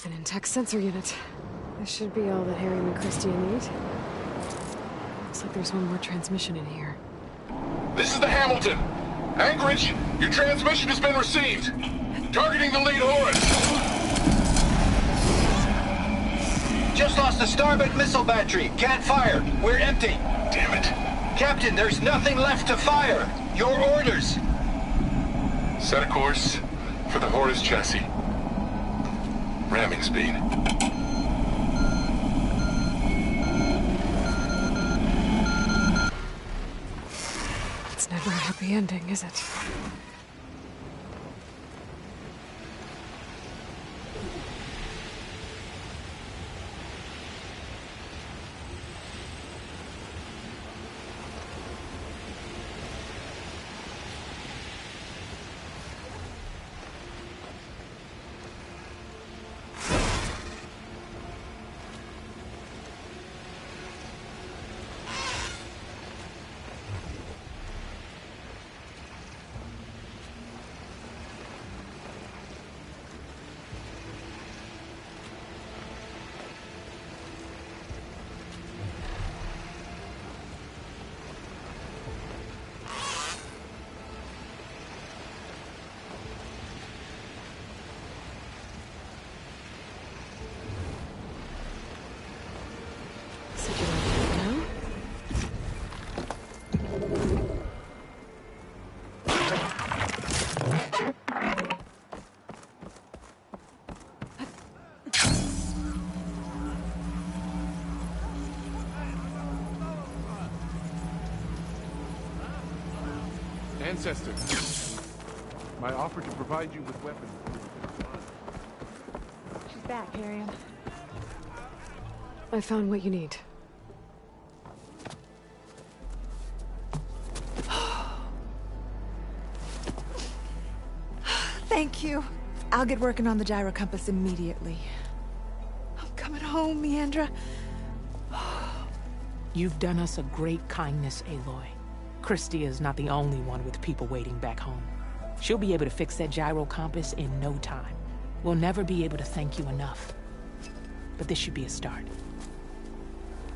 Speaker 16: An intact sensor unit. This should be all that Harry and Christia need. Looks like there's one more transmission in here.
Speaker 5: This is the Hamilton. Anchorage, your transmission has been received. Targeting the lead Horus.
Speaker 7: Just lost the starboard missile battery. Can't fire. We're empty.
Speaker 5: Damn it.
Speaker 7: Captain, there's nothing left to fire. Your orders.
Speaker 5: Set a course for the Horus chassis. Ramming speed.
Speaker 16: It's never a happy ending, is it?
Speaker 8: Ancestor, my offer to provide you with weapons.
Speaker 2: She's back, Harriet.
Speaker 16: I found what you need.
Speaker 2: Thank you. I'll get working on the gyro compass immediately. I'm coming home, Meandra.
Speaker 9: You've done us a great kindness, Aloy. Christy is not the only one with people waiting back home. She'll be able to fix that gyro compass in no time. We'll never be able to thank you enough. But this should be a start.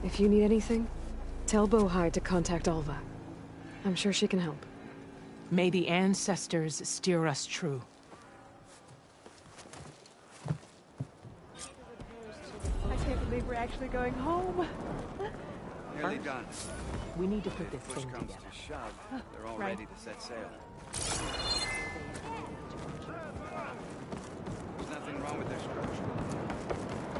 Speaker 16: If you need anything, tell Bohai to contact Alva. I'm sure she can help.
Speaker 9: May the ancestors steer us true.
Speaker 2: I can't believe we're actually going home.
Speaker 11: Nearly done.
Speaker 9: We need to put this
Speaker 11: Push
Speaker 9: thing
Speaker 11: comes
Speaker 9: together.
Speaker 11: to shove, they're all
Speaker 9: Right.
Speaker 11: ready to set sail. There's nothing wrong with their structure.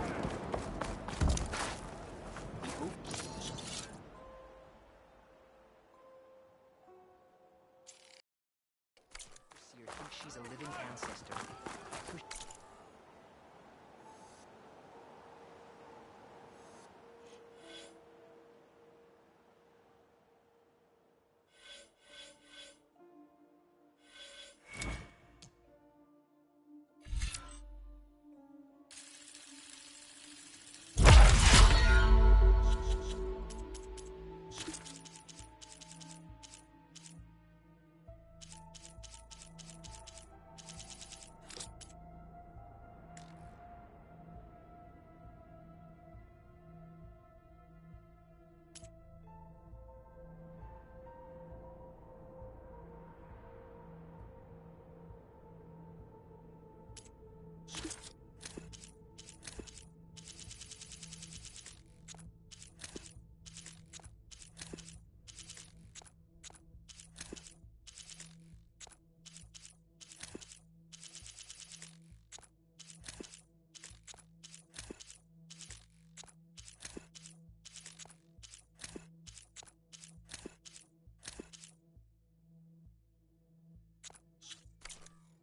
Speaker 12: Seer thinks she's a living ancestor.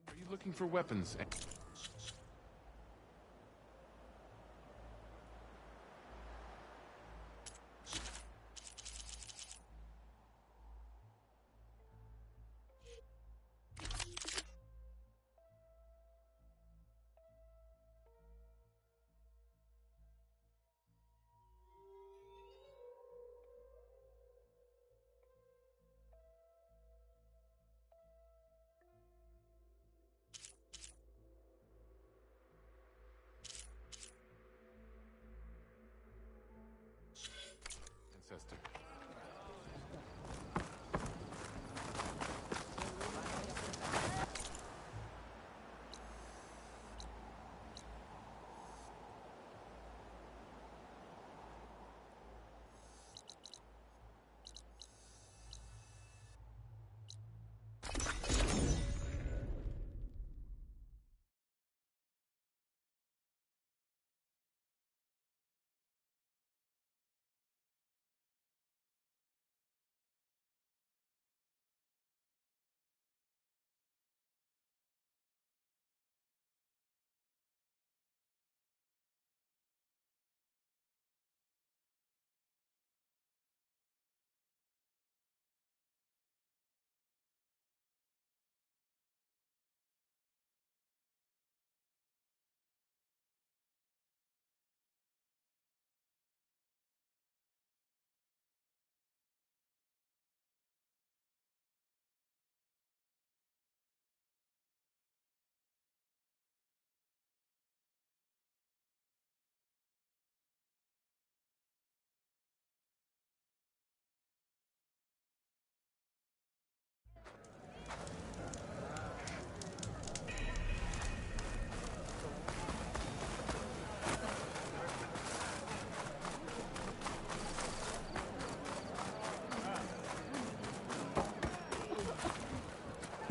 Speaker 8: Are you looking for weapons?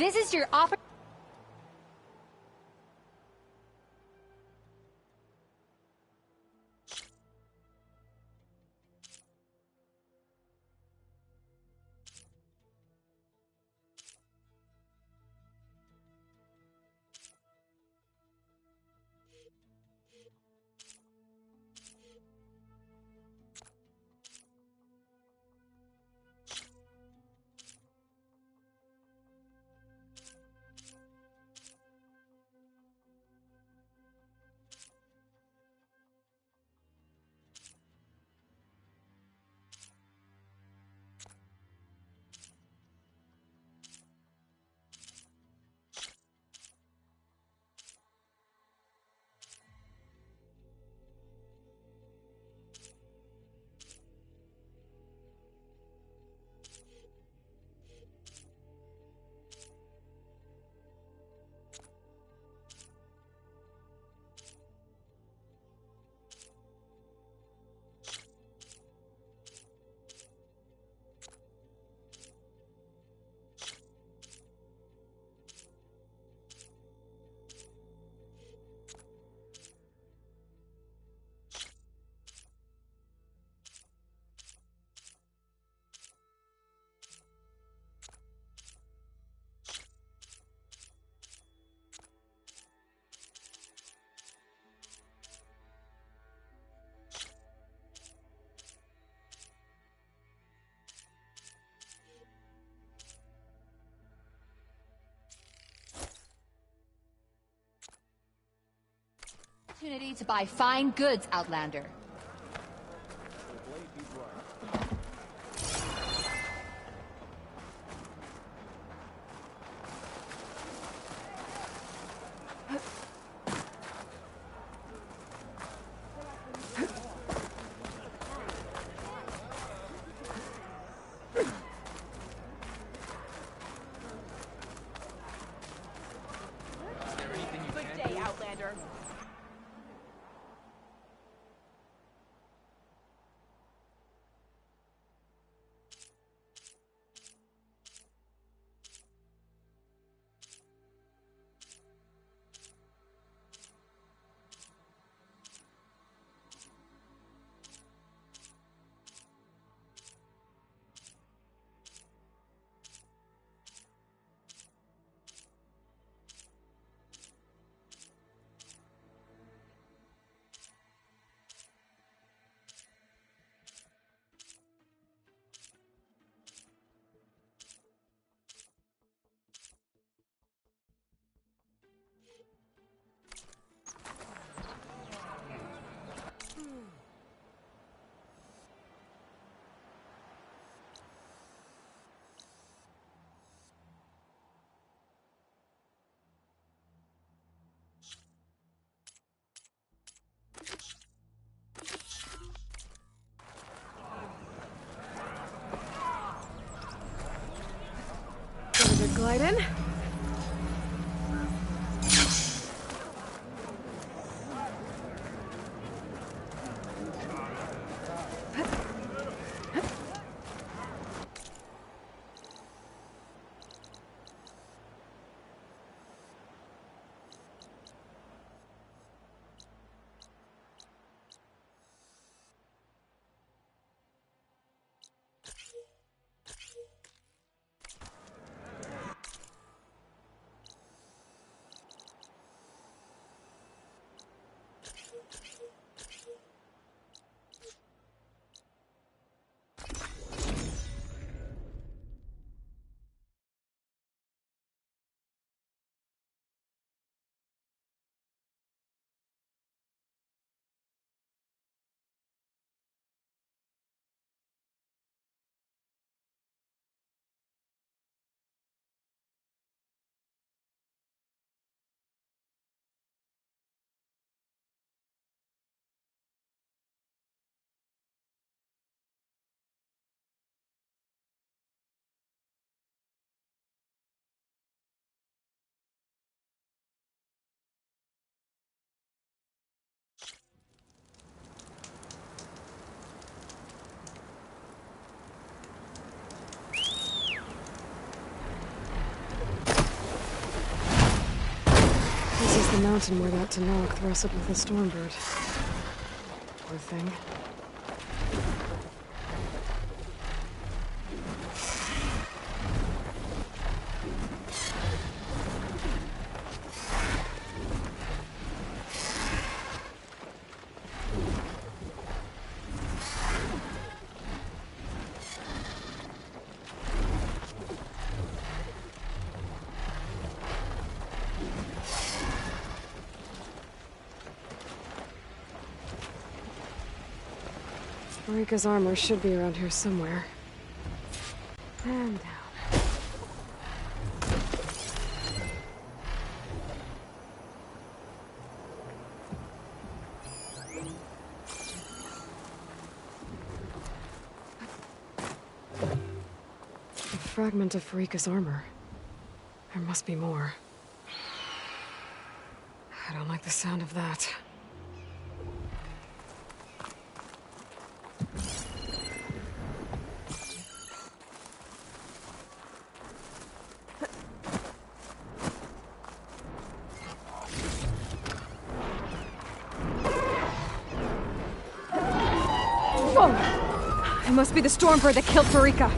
Speaker 4: This is your opportunity. Opportunity to buy fine goods, Outlander.
Speaker 30: Good day, Outlander.
Speaker 16: Better glide in. mountain where that Tenok wrestled with the Stormbird. Poor thing. Marika's armor should be around here somewhere. And down. A fragment of Marika's armor. There must be more. I don't like the sound of that. It must be the Stormbird that killed Marika.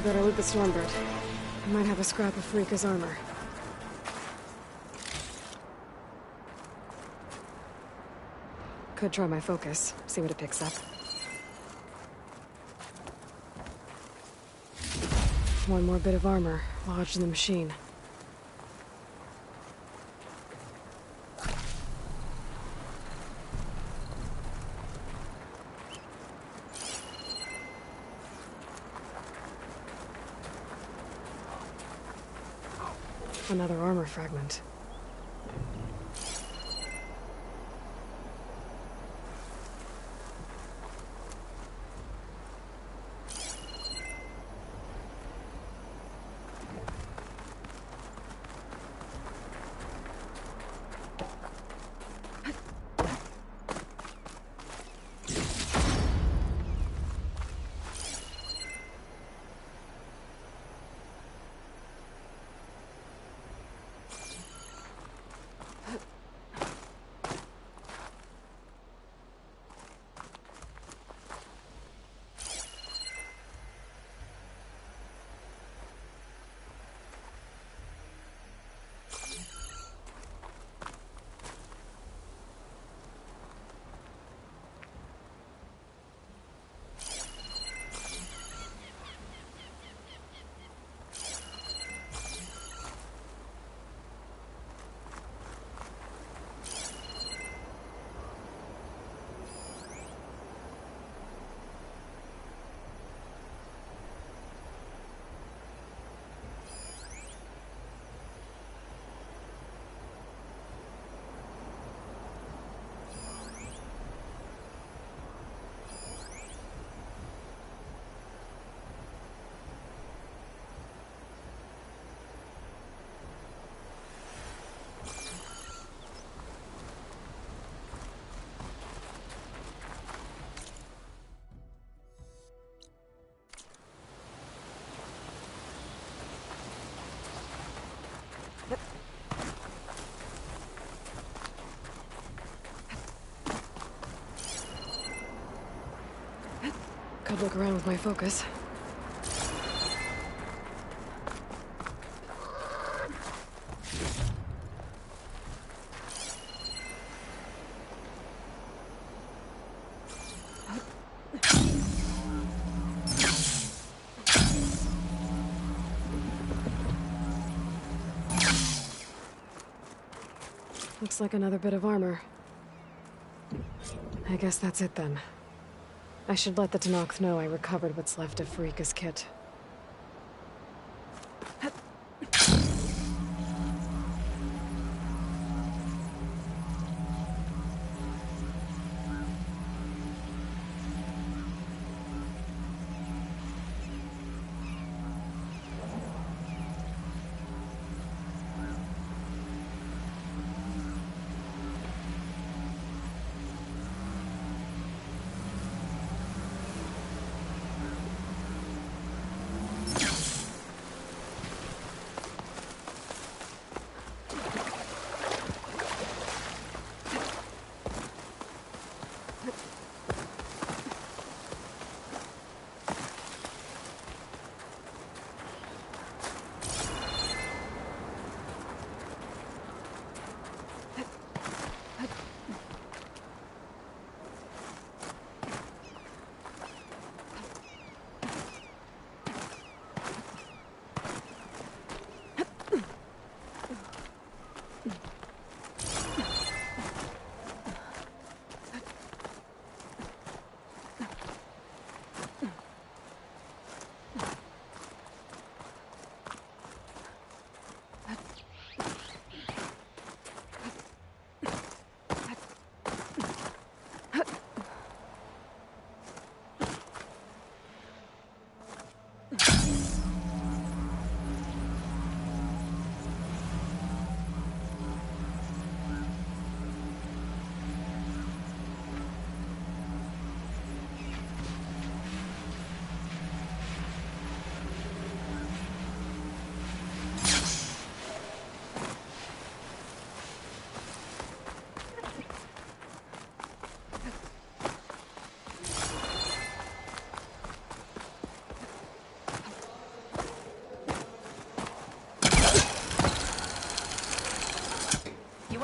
Speaker 16: better loot the Stormbird. I might have a scrap of Freeka's armor. Could try my focus, see what it picks up. One more bit of armor lodged in the machine. Another armor fragment. Could look around with my focus. Looks like another bit of armor. I guess that's it then. I should let the Tenakth know I recovered what's left of Freeka's kit.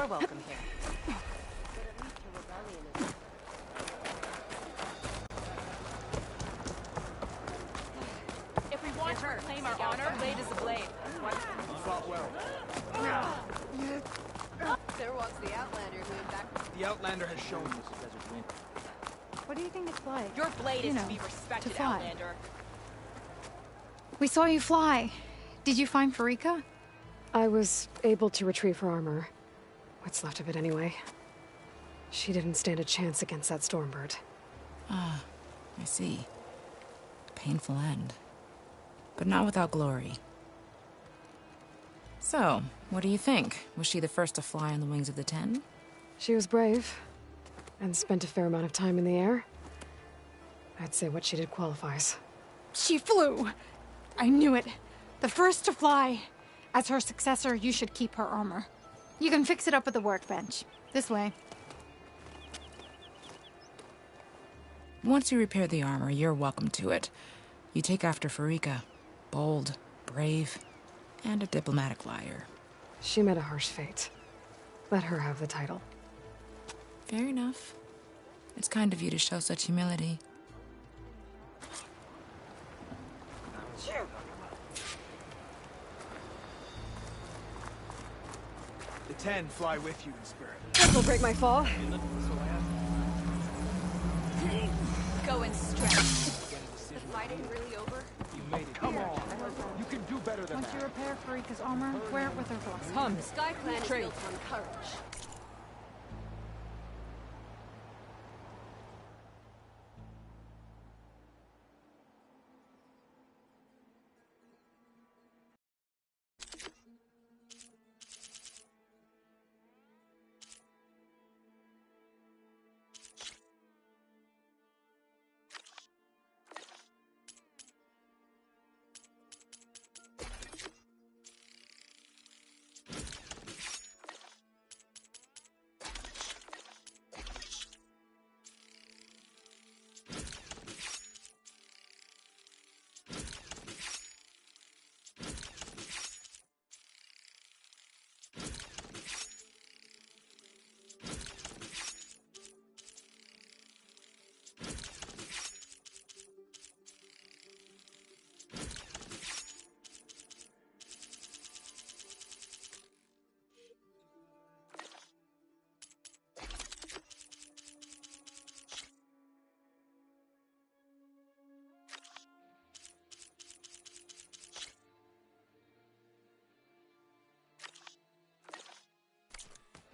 Speaker 3: are welcome here.
Speaker 30: If we want to reclaim our honor, a blade is a blade.
Speaker 8: You fought well.
Speaker 26: There walks the Outlander who back.
Speaker 23: The Outlander has shown us a desert wind.
Speaker 10: What do you think it's like?
Speaker 30: Your blade is
Speaker 10: You
Speaker 30: to be
Speaker 10: know,
Speaker 30: respected,
Speaker 10: to fly.
Speaker 30: Outlander.
Speaker 10: We saw you fly. Did you find Farika?
Speaker 16: I was able to retrieve her armor. What's left of it anyway. She didn't stand a chance against that Stormbird.
Speaker 13: Ah, I see. Painful end. But not without glory. So, what do you think? Was she the first to fly on the wings of the Ten?
Speaker 16: She was brave, and spent a fair amount of time in the air. I'd say what she did qualifies.
Speaker 10: She flew! I knew it. The first to fly. As her successor, you should keep her armor. You can fix it up at the workbench. This way.
Speaker 13: Once you repair the armor, you're welcome to it. You take after Farika. Bold, brave, and a diplomatic liar.
Speaker 16: She met a harsh fate. Let her have the title.
Speaker 13: Fair enough. It's kind of you to show such humility.
Speaker 23: The Ten fly with you in spirit.
Speaker 16: This will break my fall.
Speaker 26: Going stretch. The fighting really over?
Speaker 23: You made it. Come on. You can do better than
Speaker 10: Once
Speaker 23: that.
Speaker 10: you repair Farika's armor, wear it with her blessing.
Speaker 24: Come.
Speaker 26: The Sky Clan is
Speaker 24: Trade.
Speaker 26: built on courage.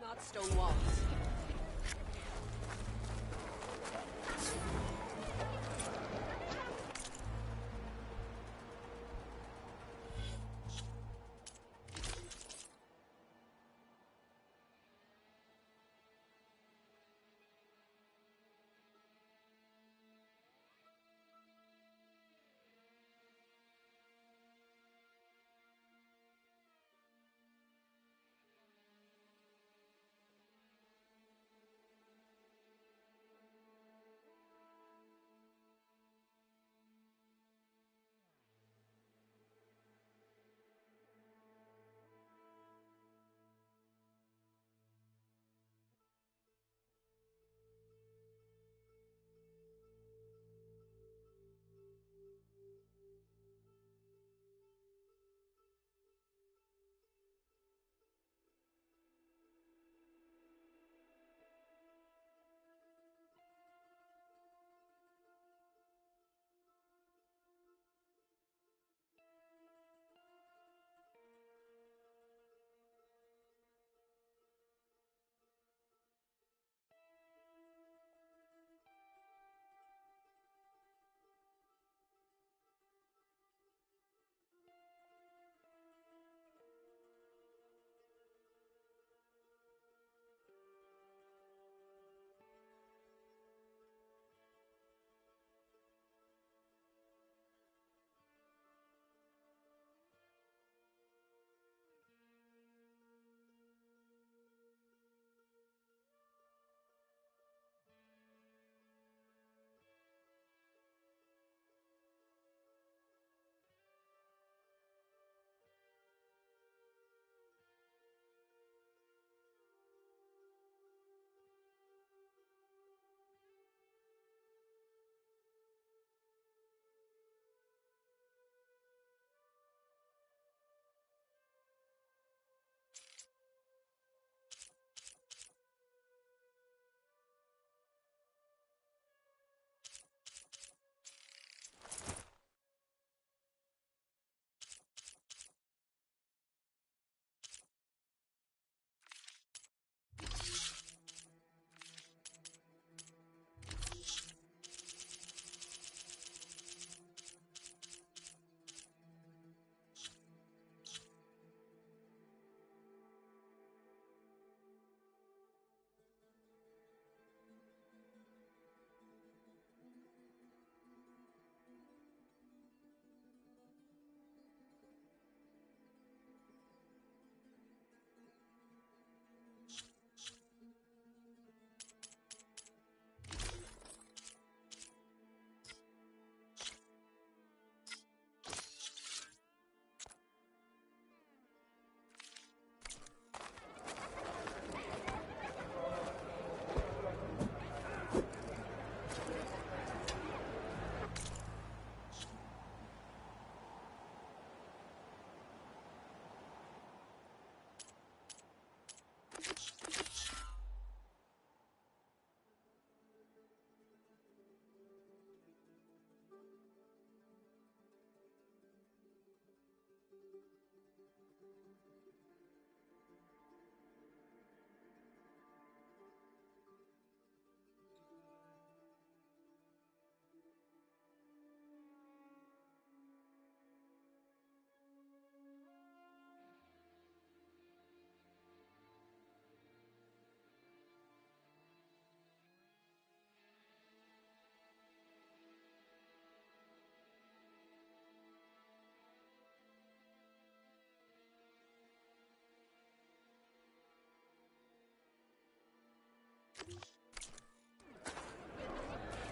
Speaker 26: Not stone walls.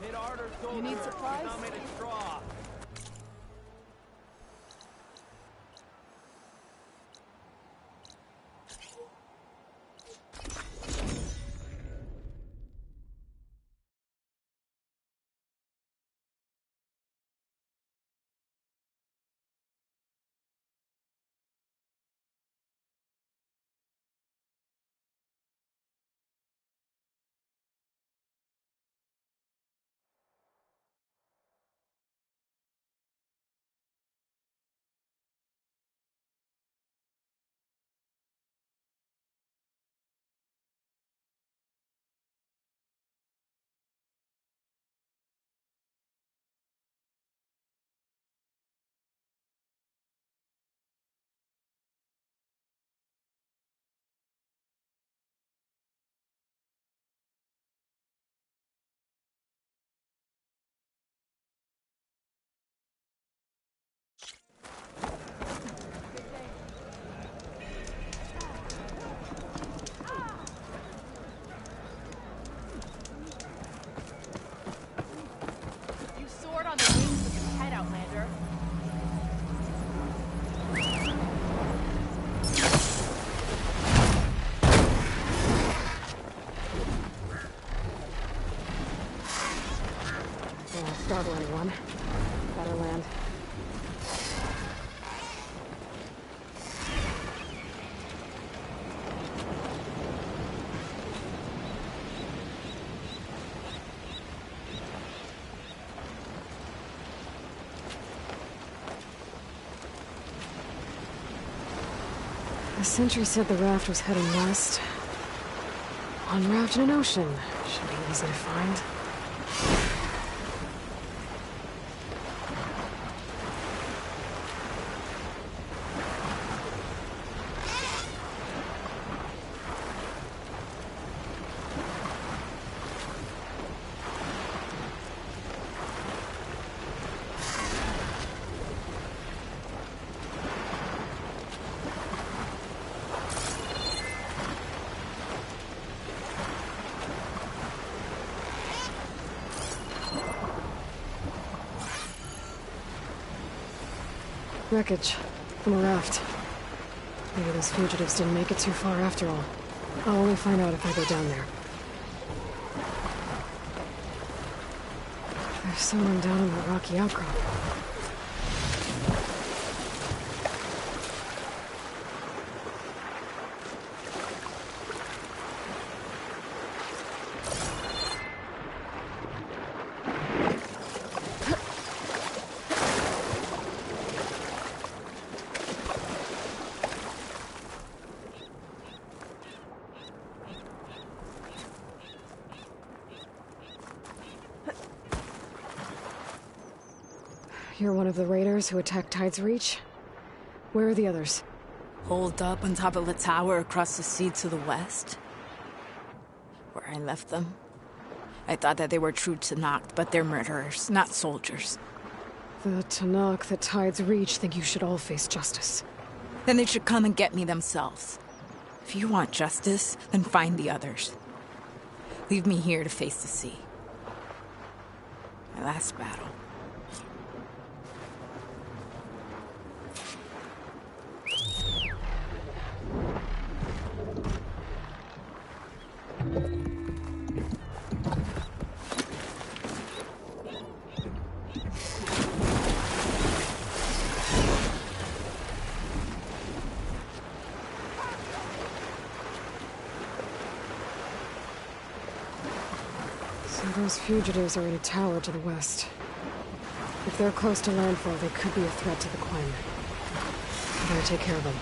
Speaker 6: Hit harder, soldier.
Speaker 30: You need supplies?
Speaker 6: Not made of straw.
Speaker 30: You soared on the wings of your head, Outlander.
Speaker 16: Don't want to startle anyone. Better land. The sentry said the raft was heading west. One raft in an ocean. Should be easy to find. Wreckage from a raft. Maybe those fugitives didn't make it too far after all. I'll only find out if I go down there. There's someone down in that rocky outcrop. You're one of the raiders who attacked Tide's Reach? Where are the others?
Speaker 13: Holed up on top of a tower across the sea to the west. Where I left them. I thought that they were true Tanakh, but they're murderers, not soldiers.
Speaker 16: The Tanakh that Tide's Reach think you should all face justice.
Speaker 13: Then they should come and get me themselves. If you want justice, then find the others. Leave me here to face the sea. My last battle.
Speaker 16: So those fugitives are in a tower to the west. If they're close to landfall, they could be a threat to the climate. I better take care of them.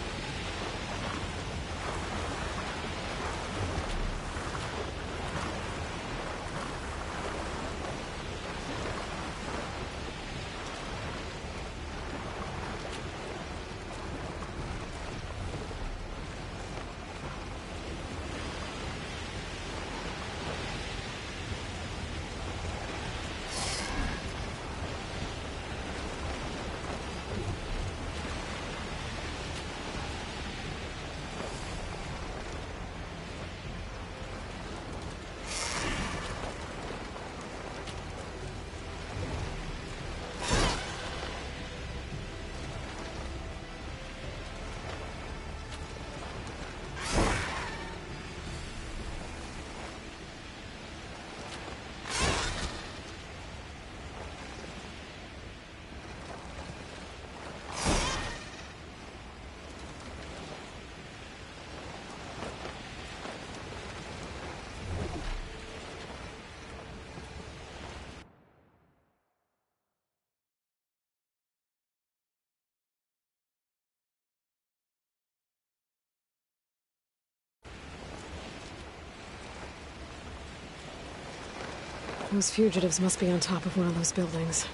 Speaker 16: Those fugitives must be on top of one of those buildings.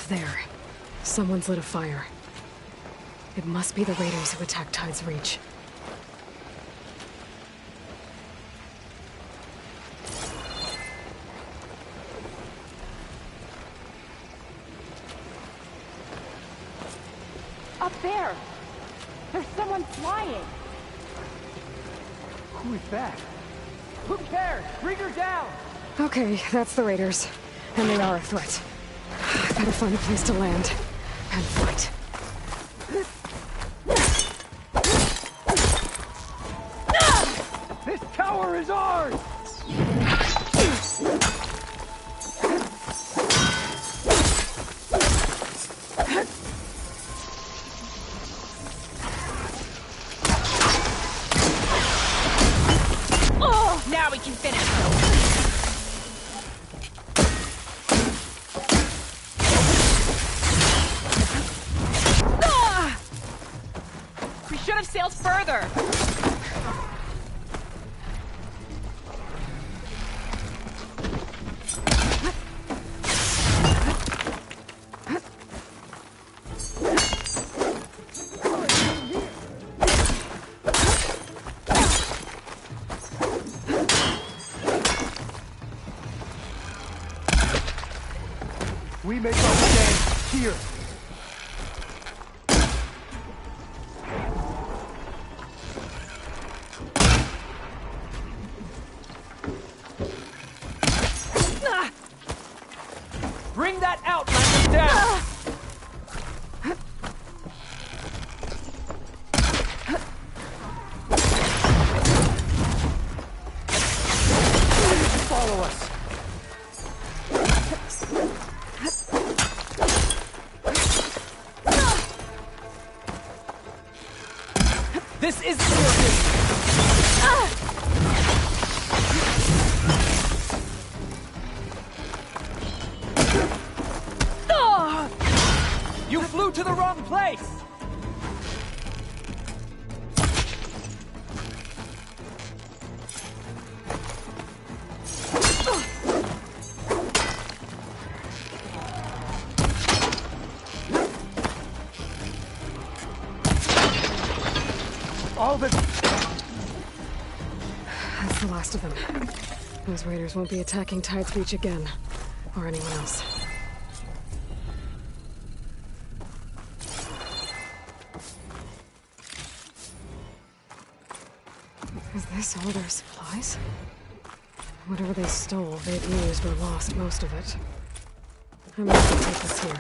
Speaker 16: There. Someone's lit a fire. It must be the raiders who attacked Tide's Reach.
Speaker 30: Up there! There's someone flying!
Speaker 6: Who is that? Who cares? Bring her down!
Speaker 16: Okay, that's the raiders. And they are a threat. I better find a place to land. And fight.
Speaker 6: This tower is ours!
Speaker 30: Oh, now we can finish. We should have sailed further.
Speaker 6: We make our stand here. Bring that outlander down! Follow us. This is your You flew to the wrong place! All the...
Speaker 16: That's the last of them. Those raiders won't be attacking Tide's Reach again. Or anyone else. Is this all their supplies? Whatever they stole, they've used or lost most of it. I'm going to take this here.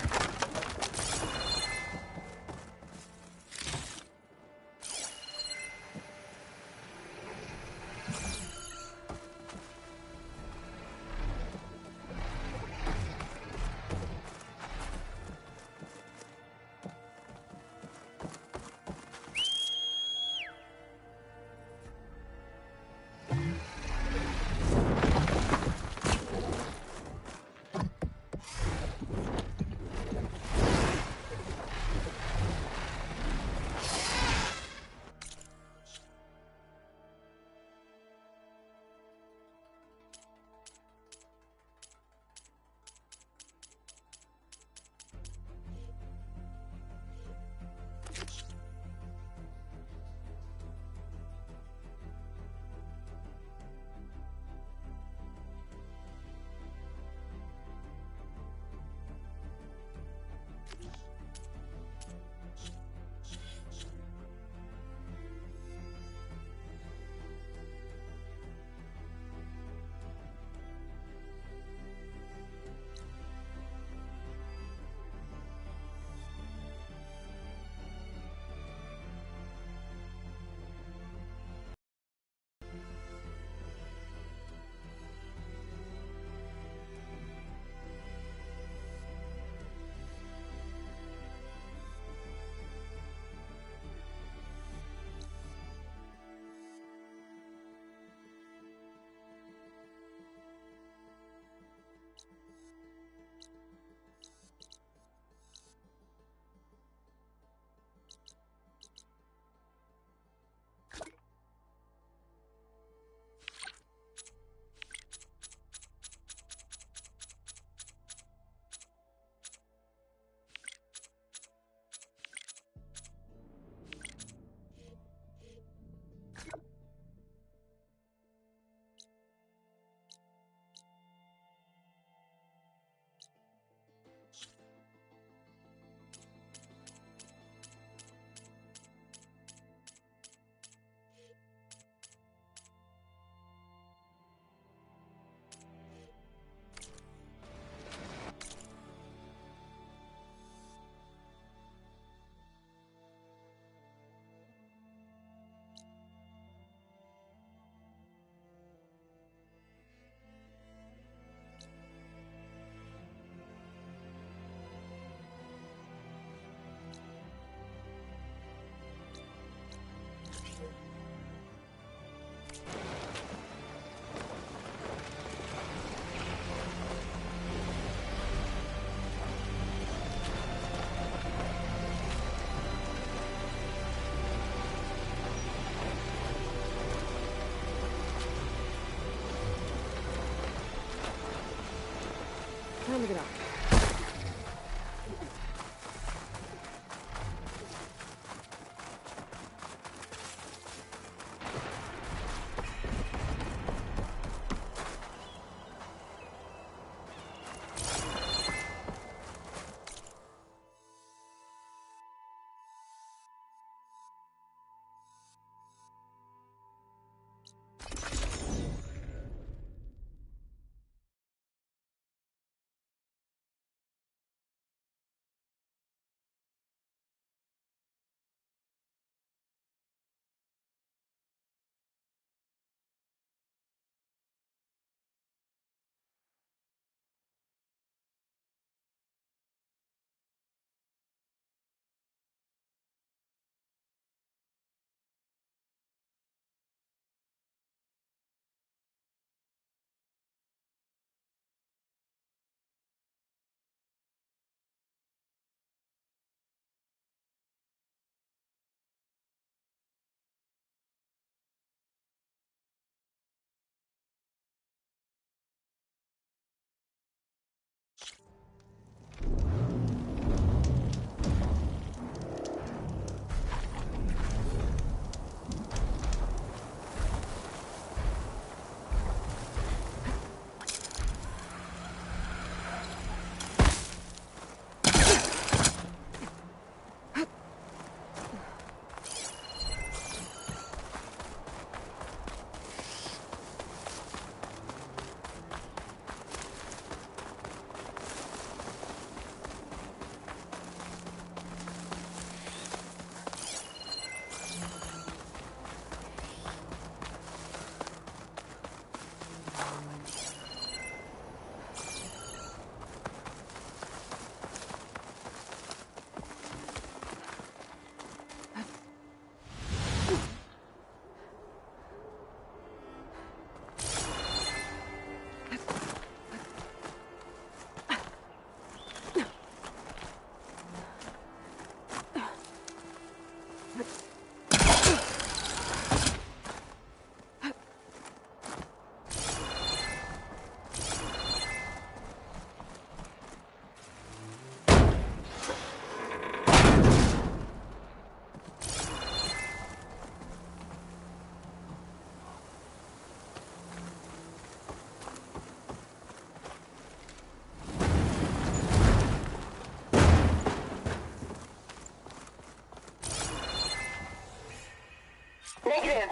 Speaker 16: to get up.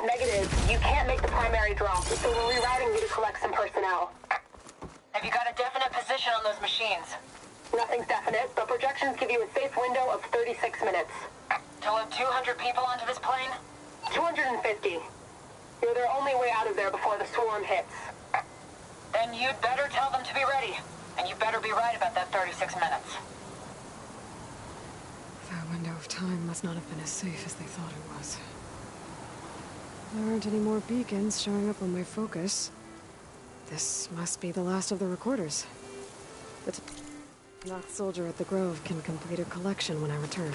Speaker 1: Negative. You can't make the primary drop, so we're rerouting you to collect some personnel.
Speaker 14: Have you got a definite position on those machines?
Speaker 1: Nothing's definite, but projections give you a safe window of 36 minutes.
Speaker 14: To load 200 people onto this plane?
Speaker 1: 250. You're their only way out of there before the swarm hits.
Speaker 14: Then you'd better tell them to be ready. And you better be right about that 36 minutes.
Speaker 16: That window of time must not have been as safe as they thought it was. There aren't any more beacons showing up on my focus. This must be the last of the recorders. The knocked soldier at the Grove can complete a collection when I return.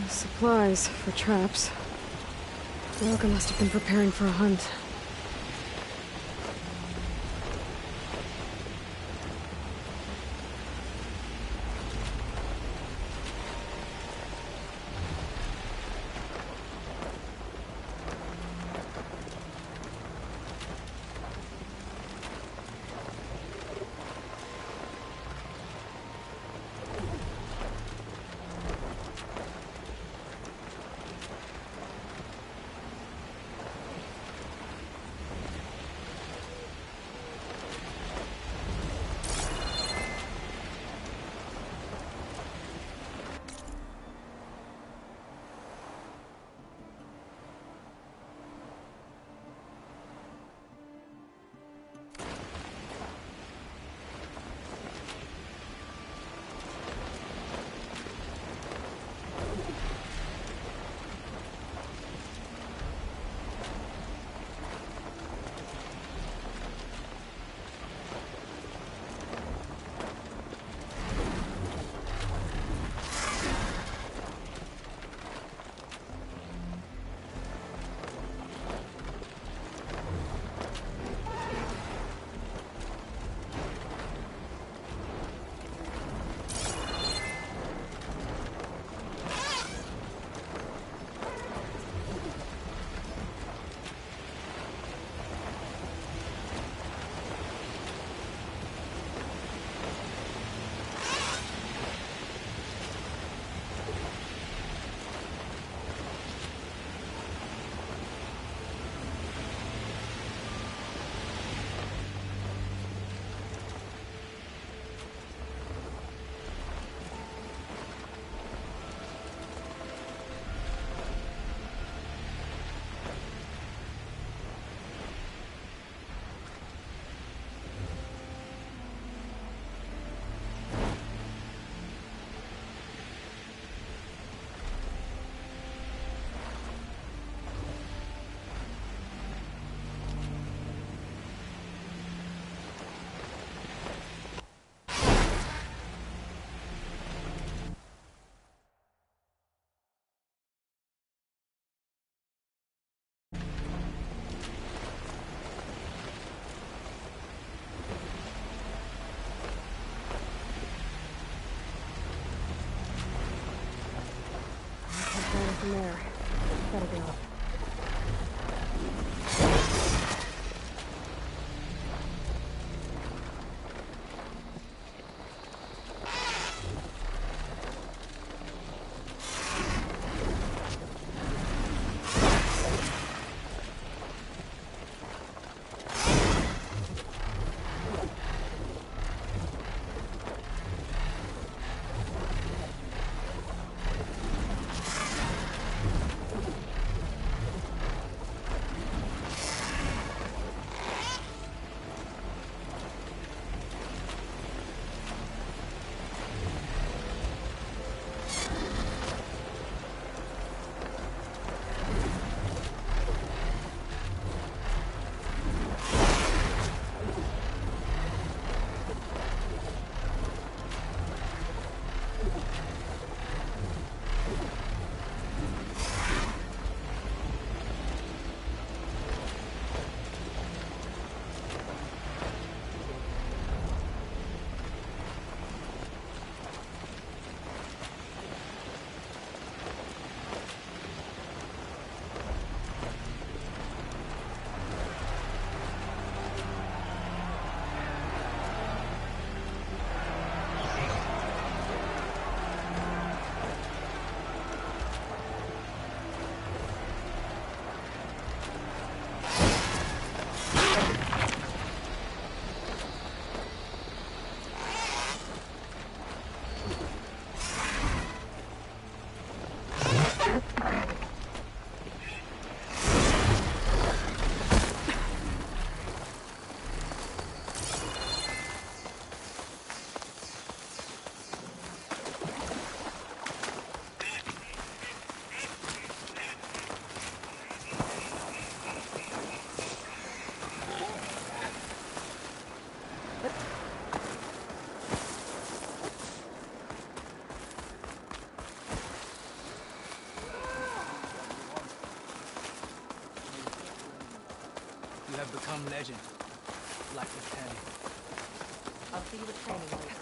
Speaker 16: Supplies for traps. Roca must have been preparing for a hunt. From there. Gotta go.
Speaker 6: have become legend. Like the pen.
Speaker 16: I'll see you at training later.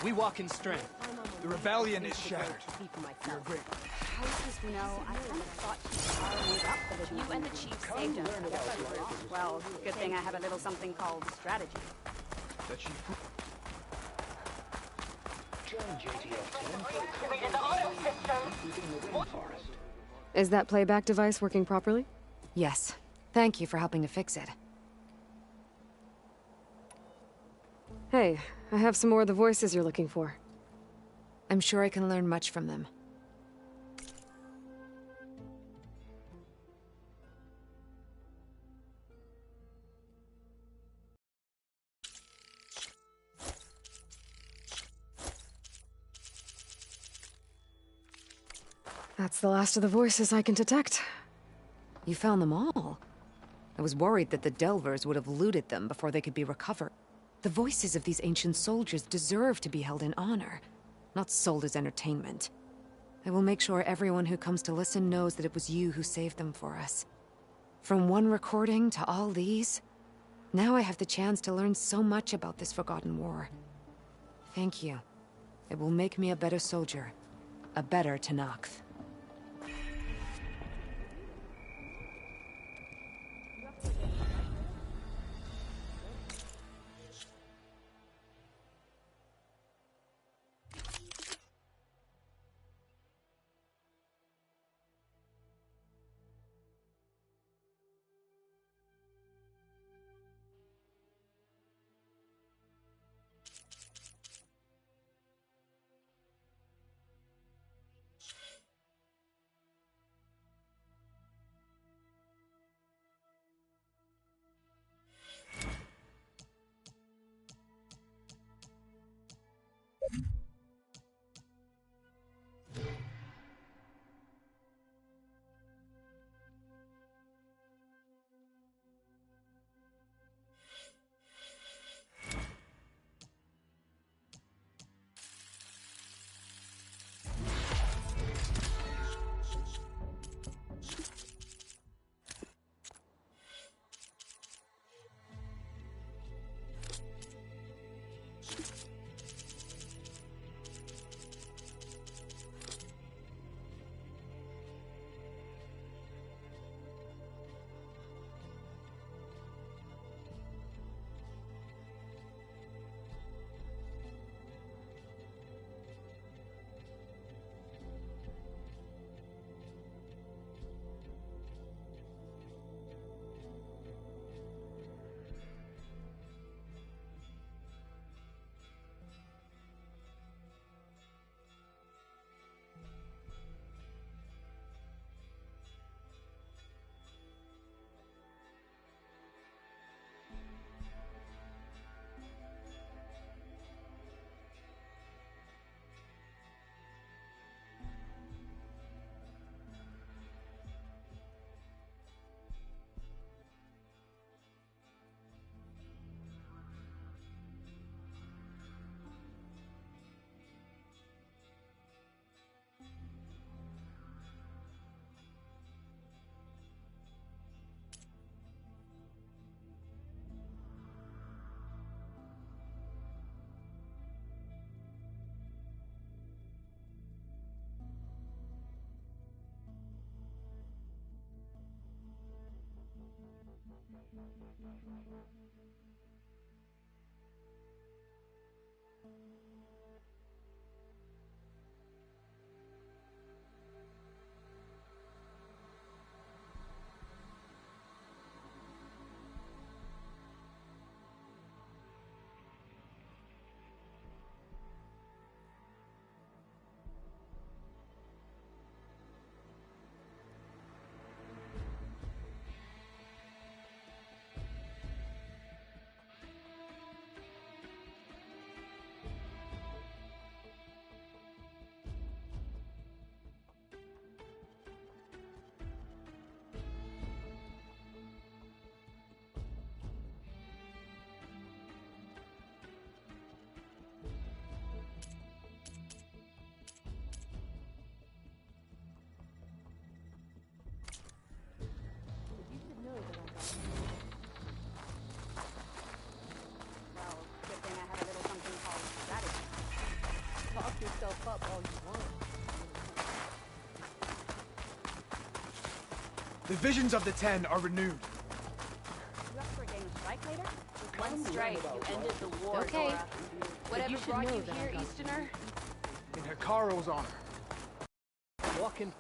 Speaker 6: We walk in strength. The rebellion is shattered. You're a great.
Speaker 26: How is this? You know, I kind of thought you made up for the
Speaker 4: You and the chief saved us.
Speaker 26: Well, good thing I have a little something called strategy.
Speaker 8: That she...
Speaker 16: Is that playback device working properly? Yes. Thank you for helping to fix it. Hey, I have some more of the voices you're looking for. I'm sure I can learn much from them. That's the last of the voices I can detect. You found them all? I was worried that the Delvers would have looted them before they could be recovered. The voices of these ancient soldiers deserve to be held in honor, not sold as entertainment. I will make sure everyone who comes to listen knows that it was you who saved them for us. From one recording to all these, now I have the chance to learn so much about this forgotten war. Thank you. It will make me a better soldier, a better Tenakth.
Speaker 24: up all you want.
Speaker 15: The visions of the Ten are renewed.
Speaker 26: You up for a game of strike later?
Speaker 17: With one strike, you ended the war.
Speaker 26: Okay.
Speaker 17: Nora.
Speaker 26: Whatever
Speaker 17: You should
Speaker 26: brought
Speaker 17: know
Speaker 26: you
Speaker 17: that
Speaker 26: here,
Speaker 17: I got
Speaker 26: Easterner?
Speaker 15: In Hikaro's honor.
Speaker 24: Walking.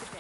Speaker 17: Good day.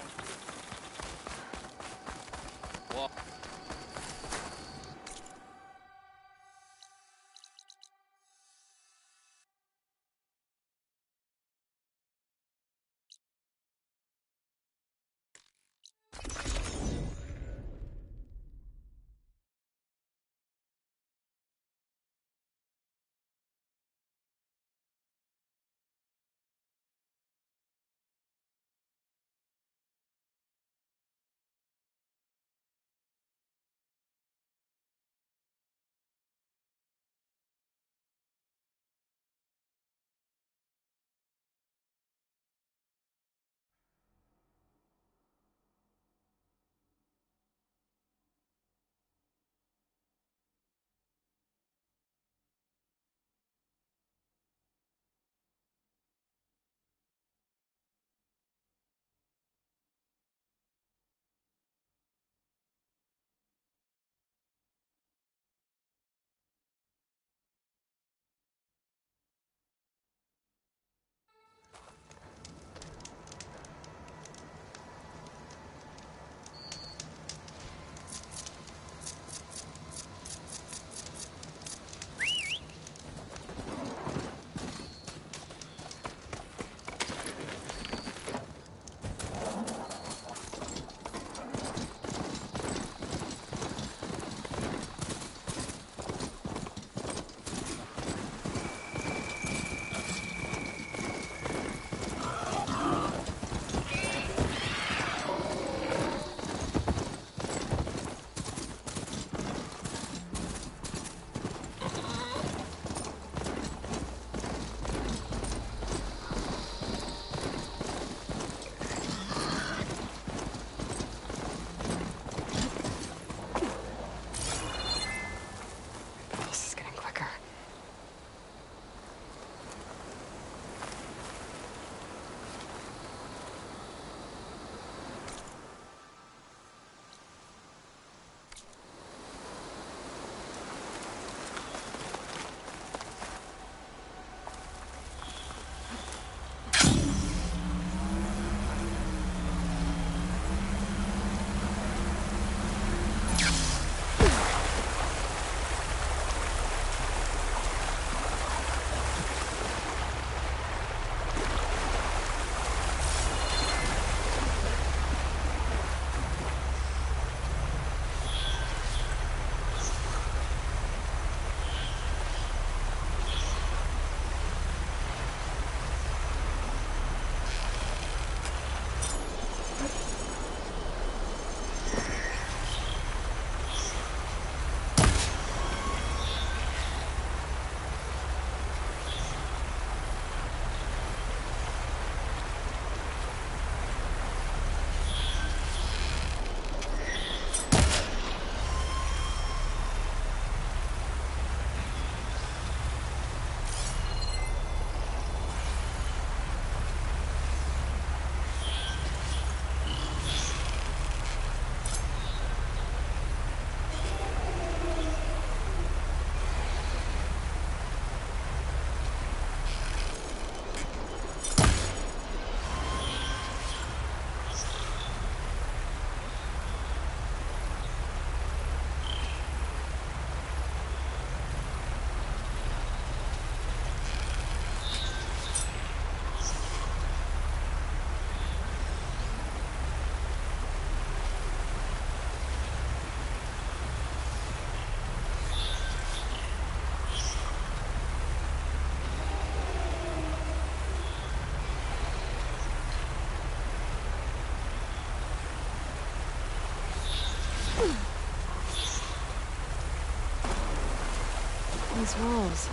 Speaker 16: these walls.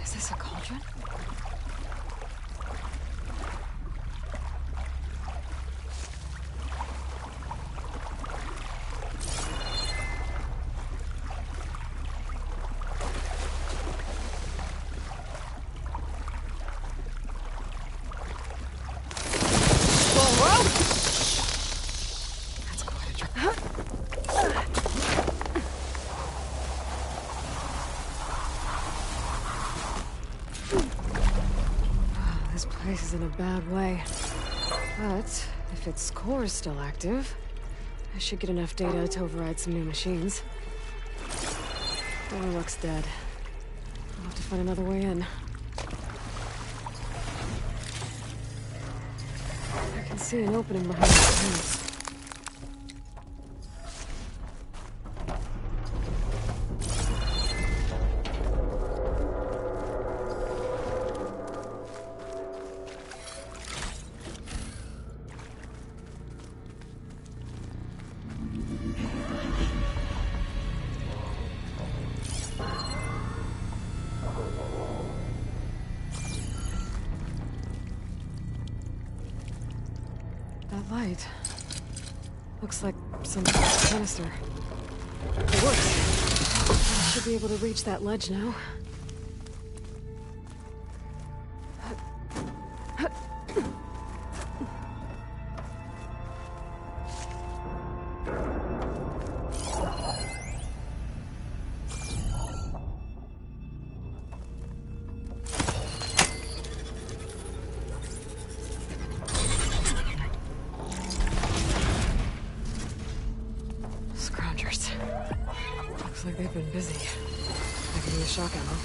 Speaker 16: Is this a cauldron? This is in a bad way. But if its core is still active, I should get enough data to override some new machines. Door looks dead. I'll have to find another way in. I can see an opening behind the fence. That light looks like some sort of canister. It works. I should be able to reach that ledge now. Scroungers. Looks like they've been busy. I could use shock ammo.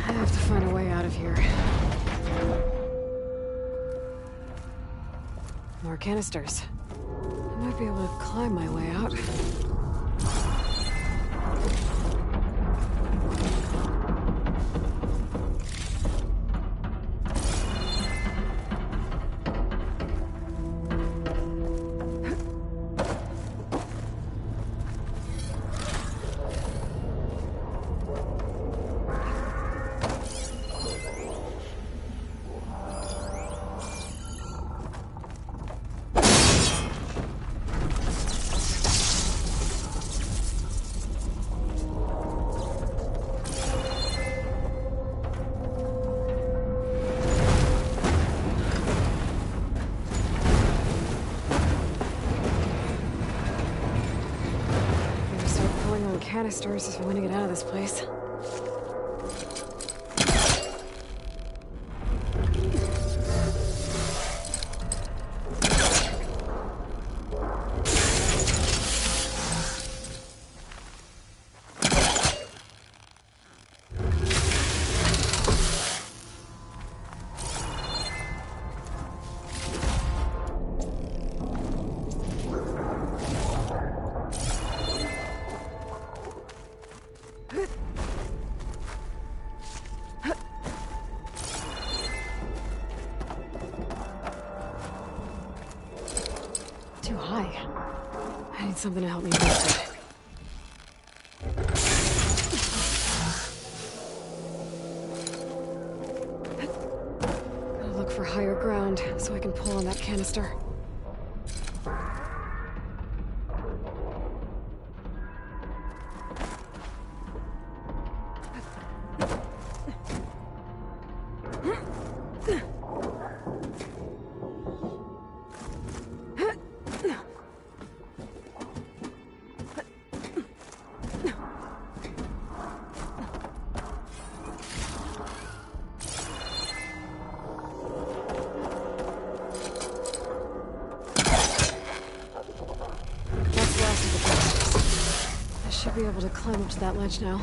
Speaker 16: I have to find a way out of here. More canisters. I might be able to climb my way out. Canisters if I want to get out of this place. Too high. I need something to help me boost it. Gotta look for higher ground so I can pull on that canister. Should be able to climb up to that ledge now.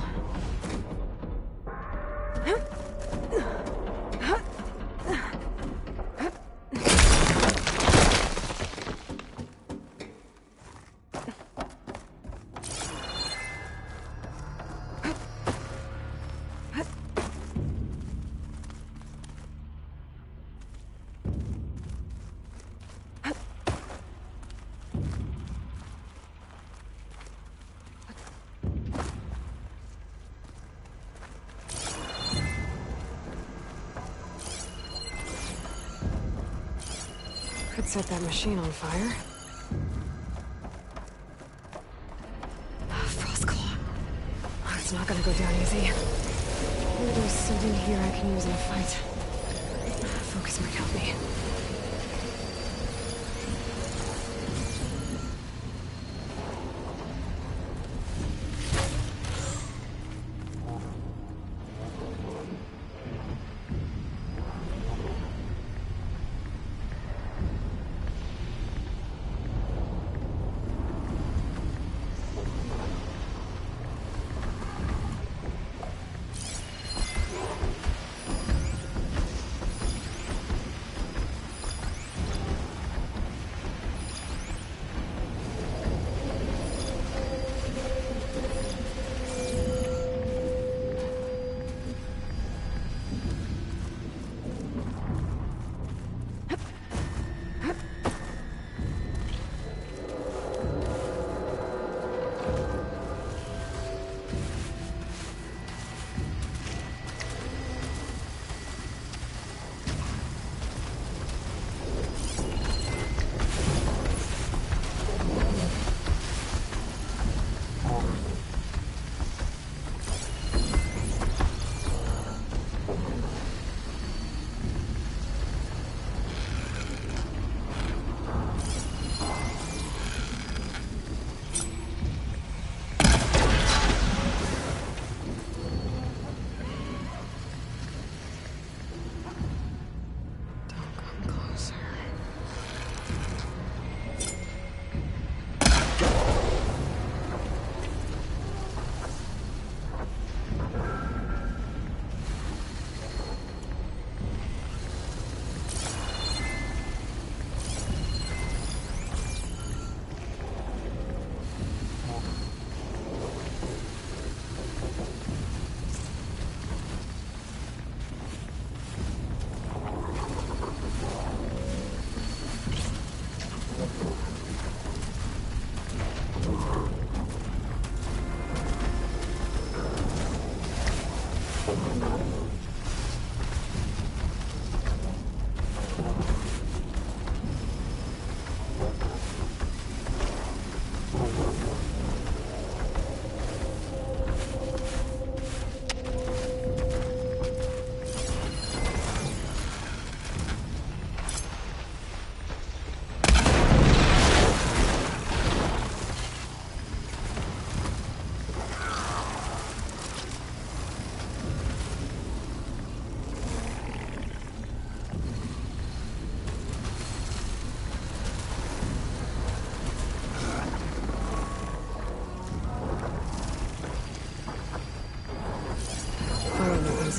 Speaker 16: Could set that machine on fire. Frostclaw. Oh, it's not gonna go down easy. Maybe there's something here I can use in a fight. Focus might help me.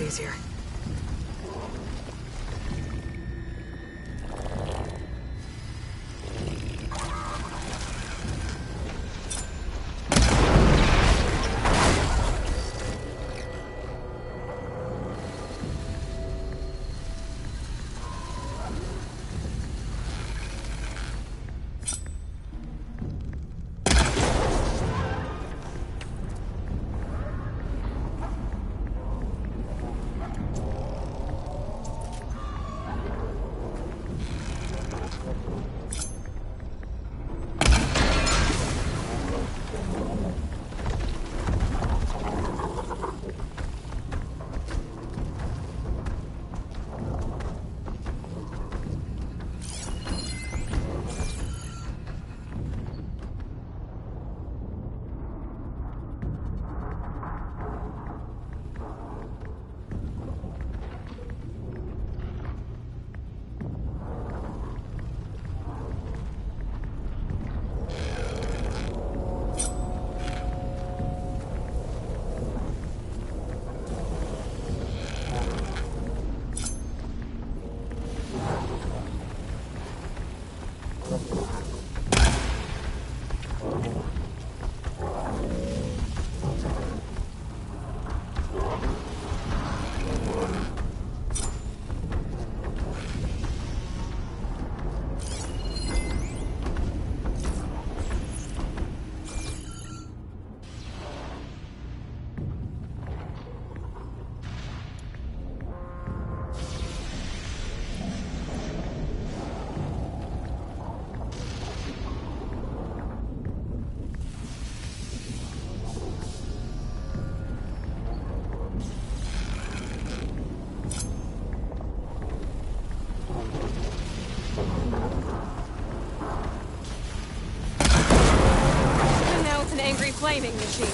Speaker 16: Easier. flaming machine.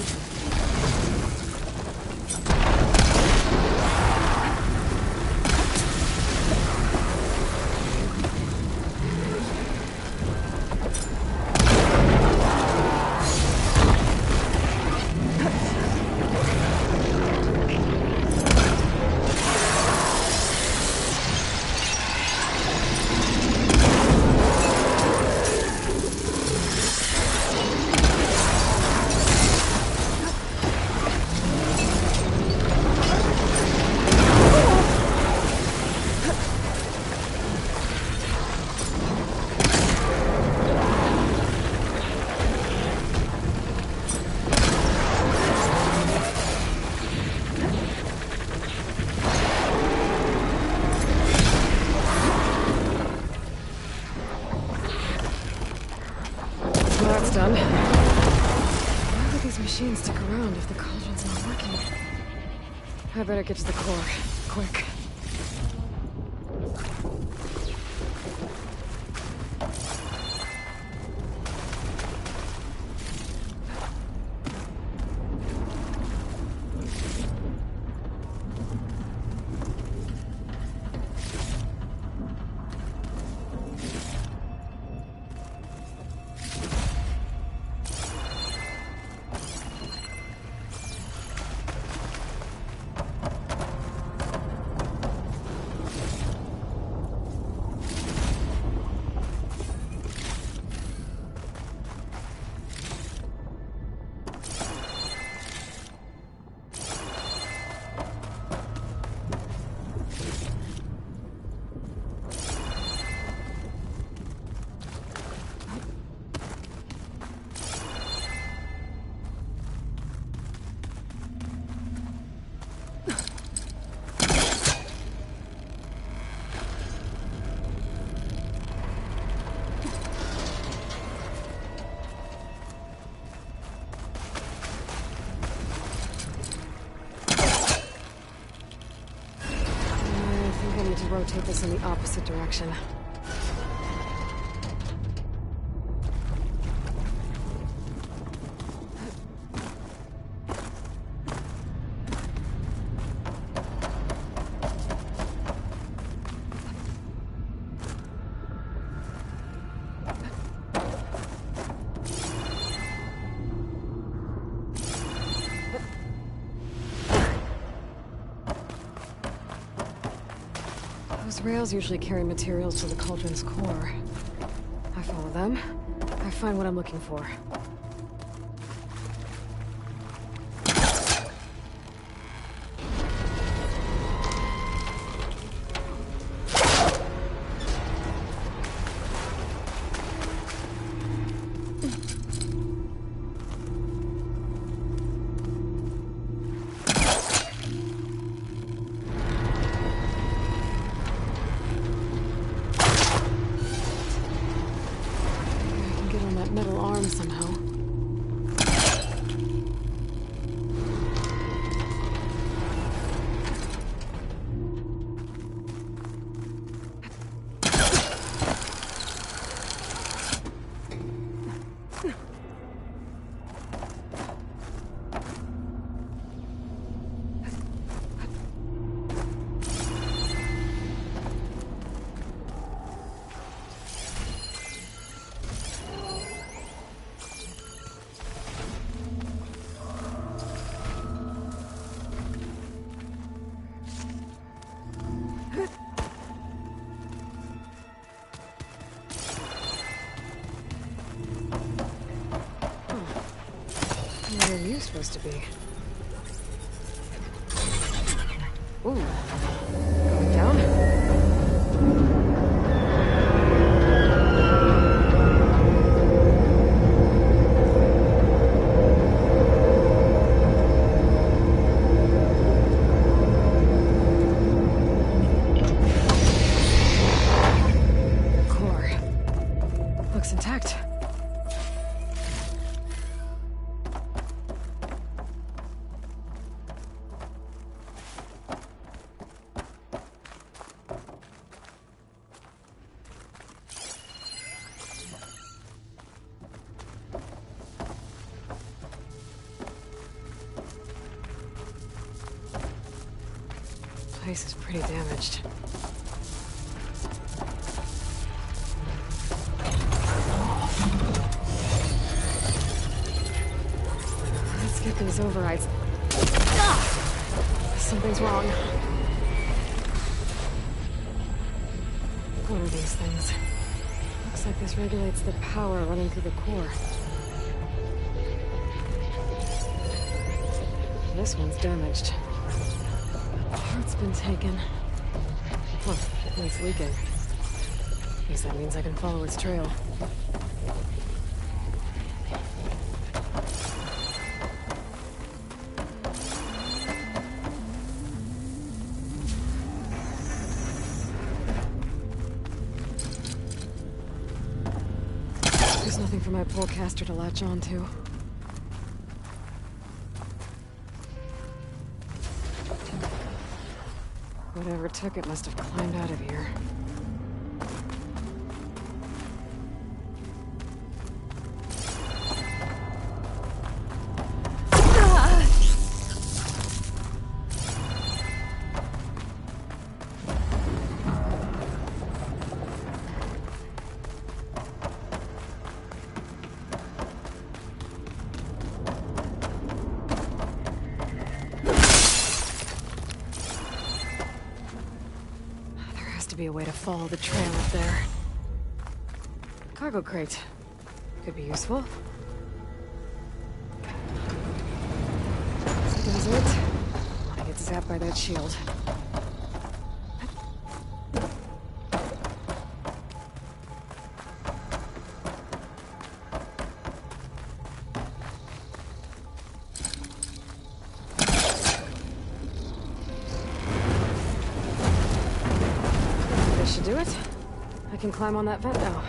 Speaker 16: That's done. Why would these machines stick around if the cauldron's not working? I better get to the core, quick. Rotate this in the opposite direction. Those rails usually carry materials to the cauldron's core. I follow them. I find what I'm looking for. Metal arm somehow. Where are you supposed to be? Ooh. Going down? Core. Looks intact. place is pretty damaged. Let's get these overrides. Something's wrong. What are these things? Looks like this regulates the power running through the core. This one's damaged. The part's been taken. Well, at least leaking. I guess that means I can follow its trail. There's nothing for my polecaster to latch onto. Whatever took it must have climbed out of here. Be a way to follow the trail up there. Cargo crate. Could be useful. Does it? I want to get zapped by that shield. Do it? I can climb on that vent now.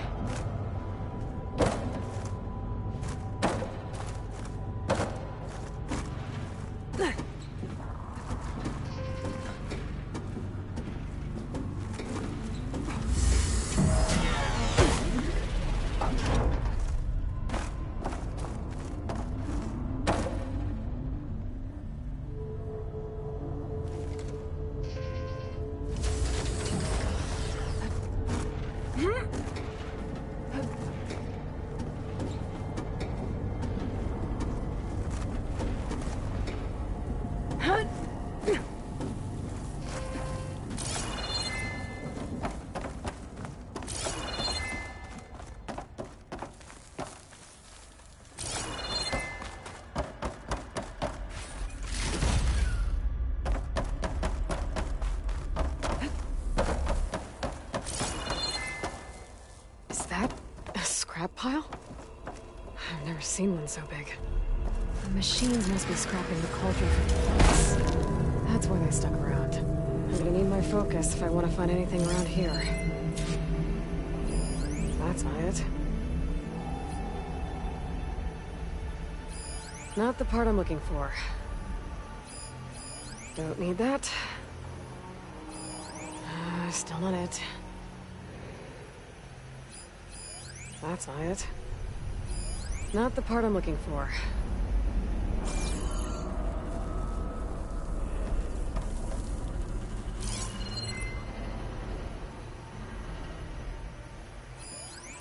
Speaker 16: Scrap pile? I've never seen one so big. The machines must be scrapping the cauldron for parts. That's why they stuck around. I'm gonna need my focus if I want to find anything around here. That's not it. Not the part I'm looking for. Don't need that. Still not it. That's not it. Not the part I'm looking for.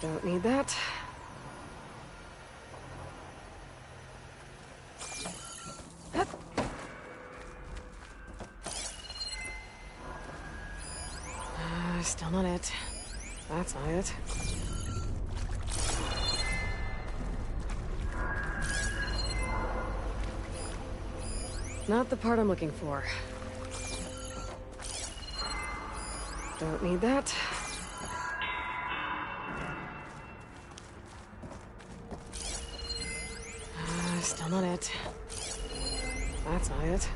Speaker 16: Don't need that. Still not it. That's not it. Not the part I'm looking for. Don't need that. Still not it. That's not it.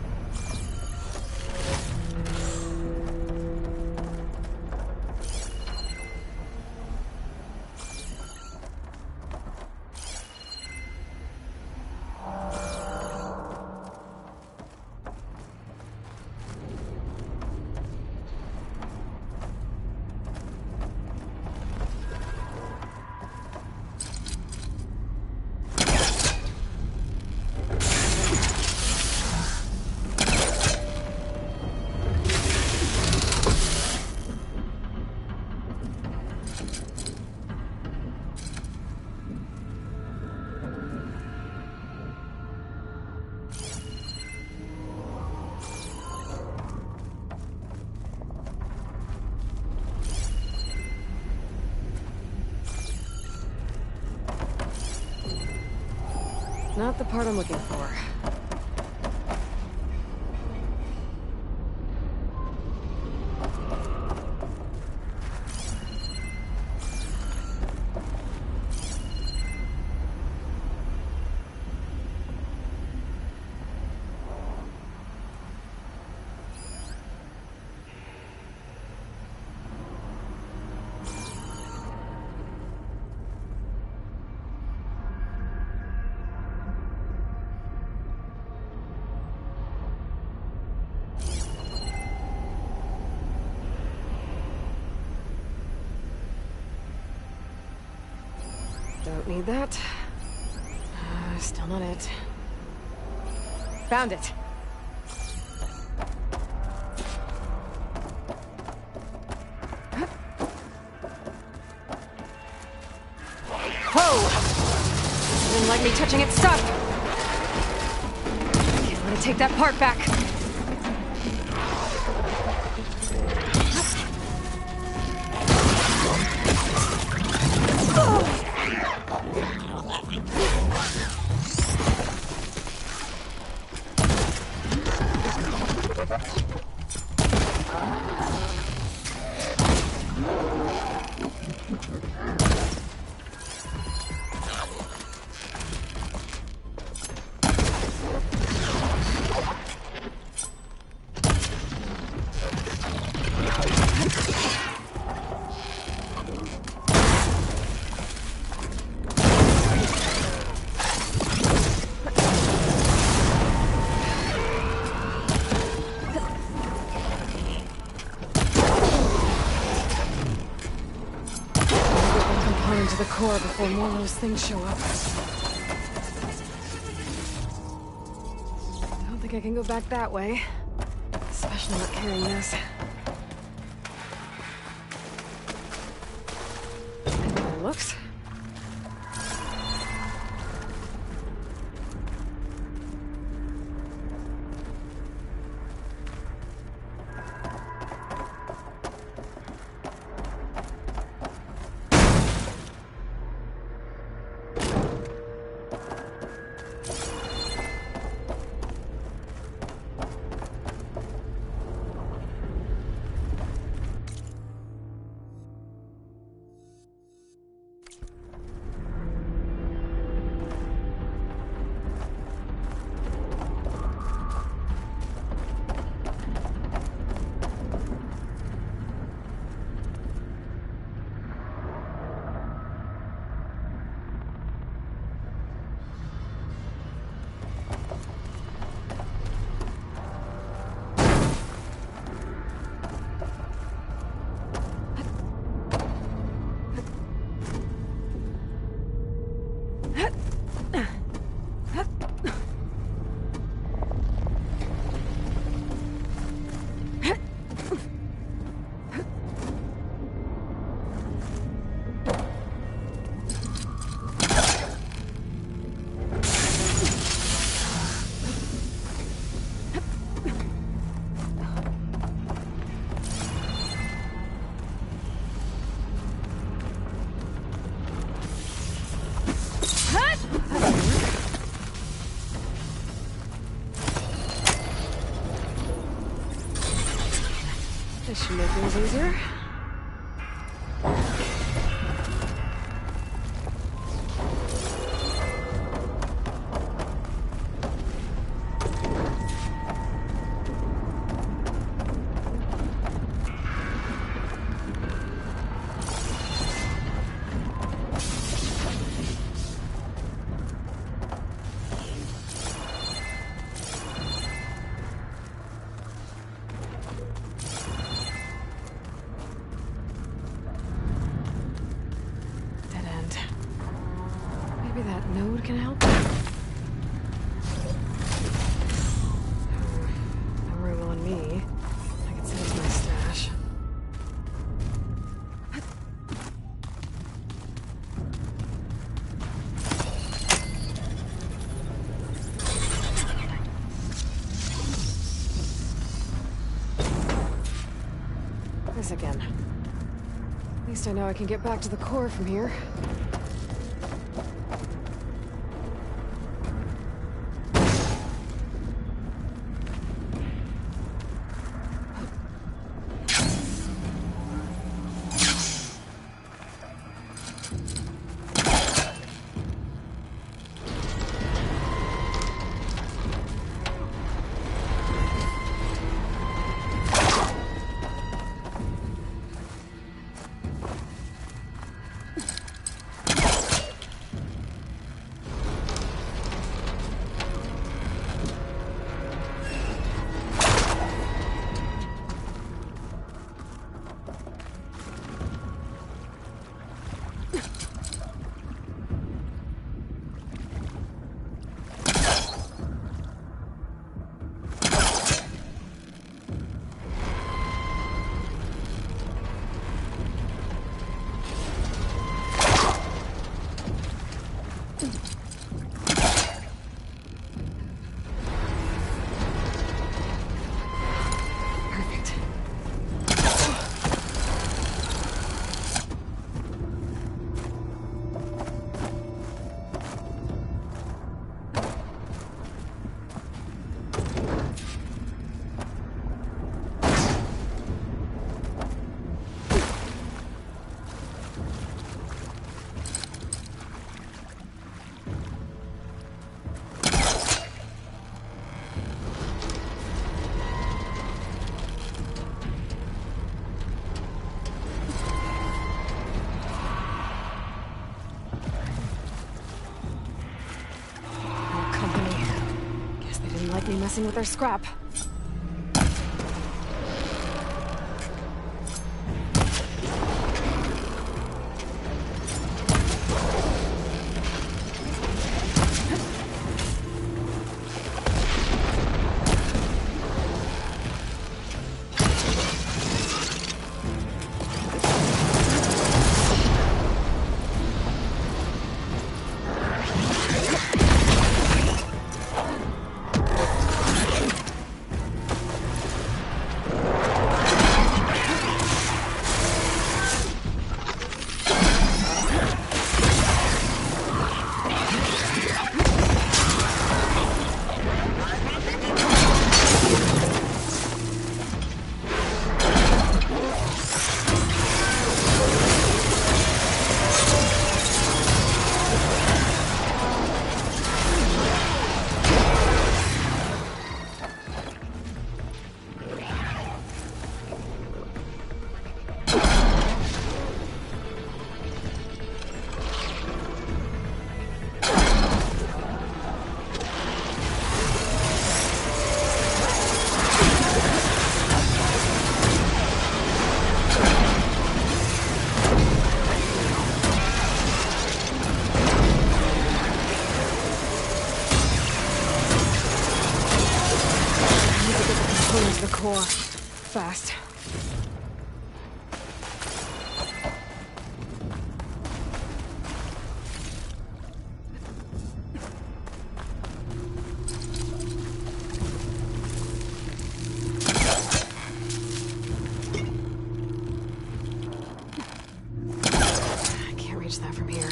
Speaker 16: not the part I'm looking for. Don't need that. Still not it. Found it. Whoa! Didn't like me touching its stuff. Can't let it take that part back. To the core before more of those things show up. I don't think I can go back that way. Especially not carrying this. It looks. This should make things easier. Maybe that node can help? No room on me. I can save my stash. This again. At least I know I can get back to the core from here. Perfect. Messing with their scrap. The core. Fast. I can't reach that from here.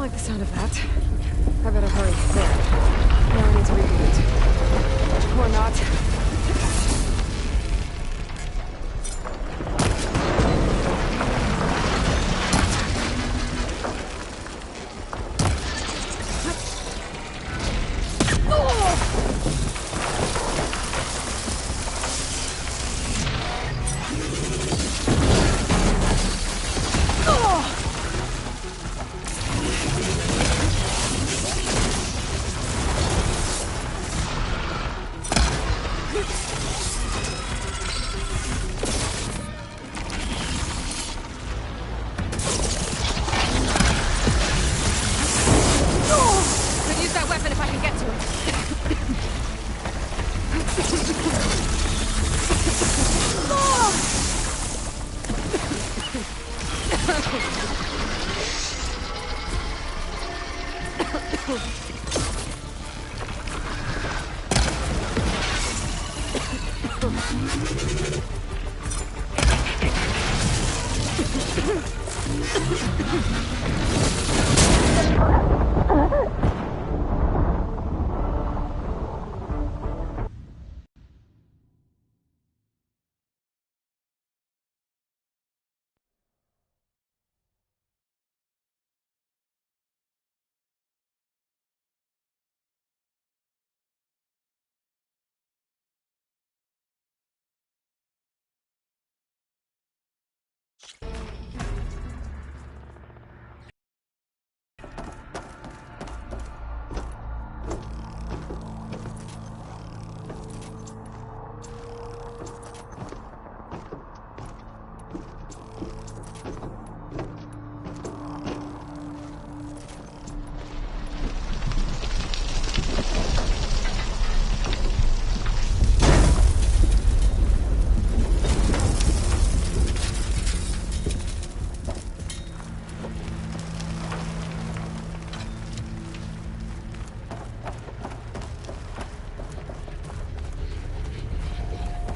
Speaker 16: like the sound of that. I better hurry. There. Now I need to reboot. Or not.
Speaker 10: Could use that weapon if I can get to it.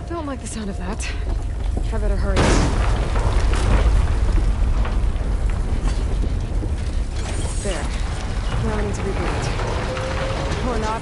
Speaker 16: Don't like the sound of that. I better hurry. There. Now I need to reboot. Or not.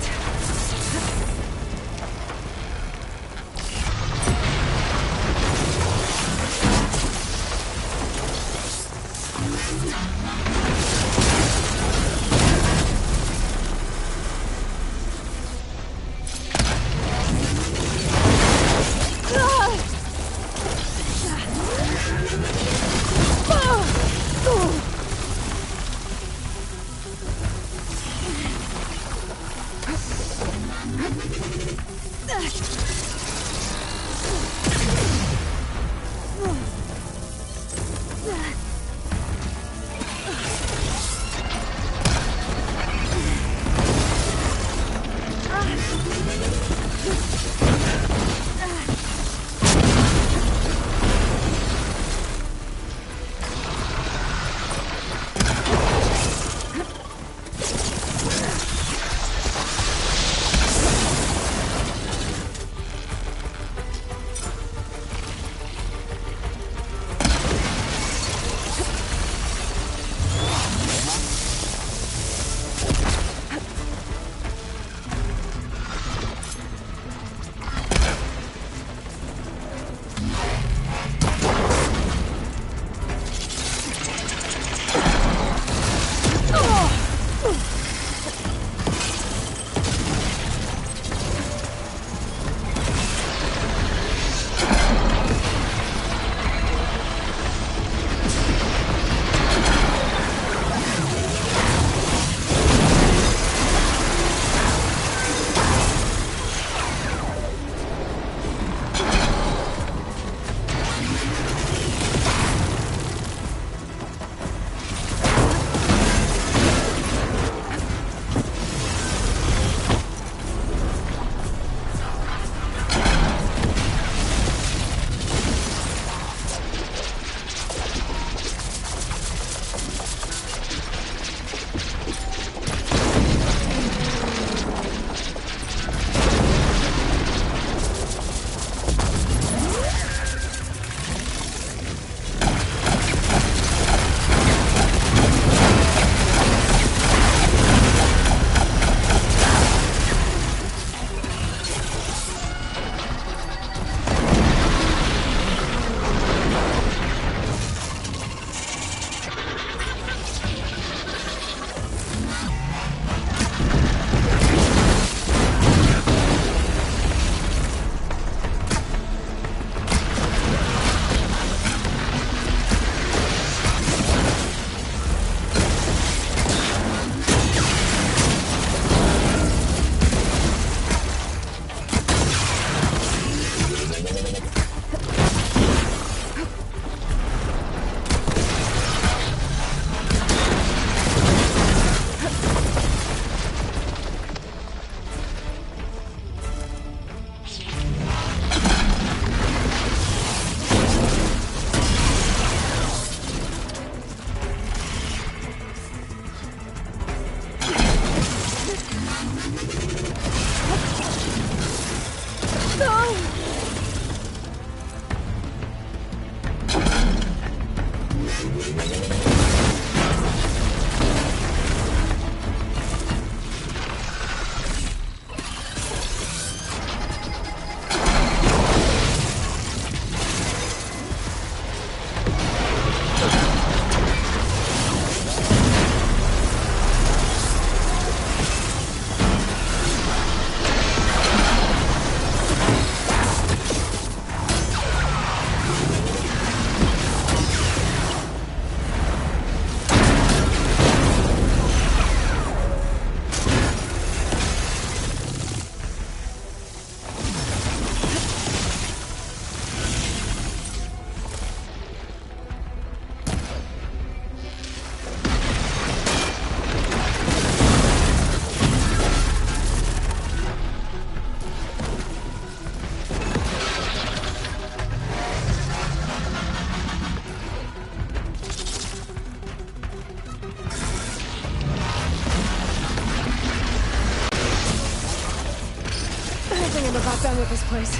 Speaker 16: place.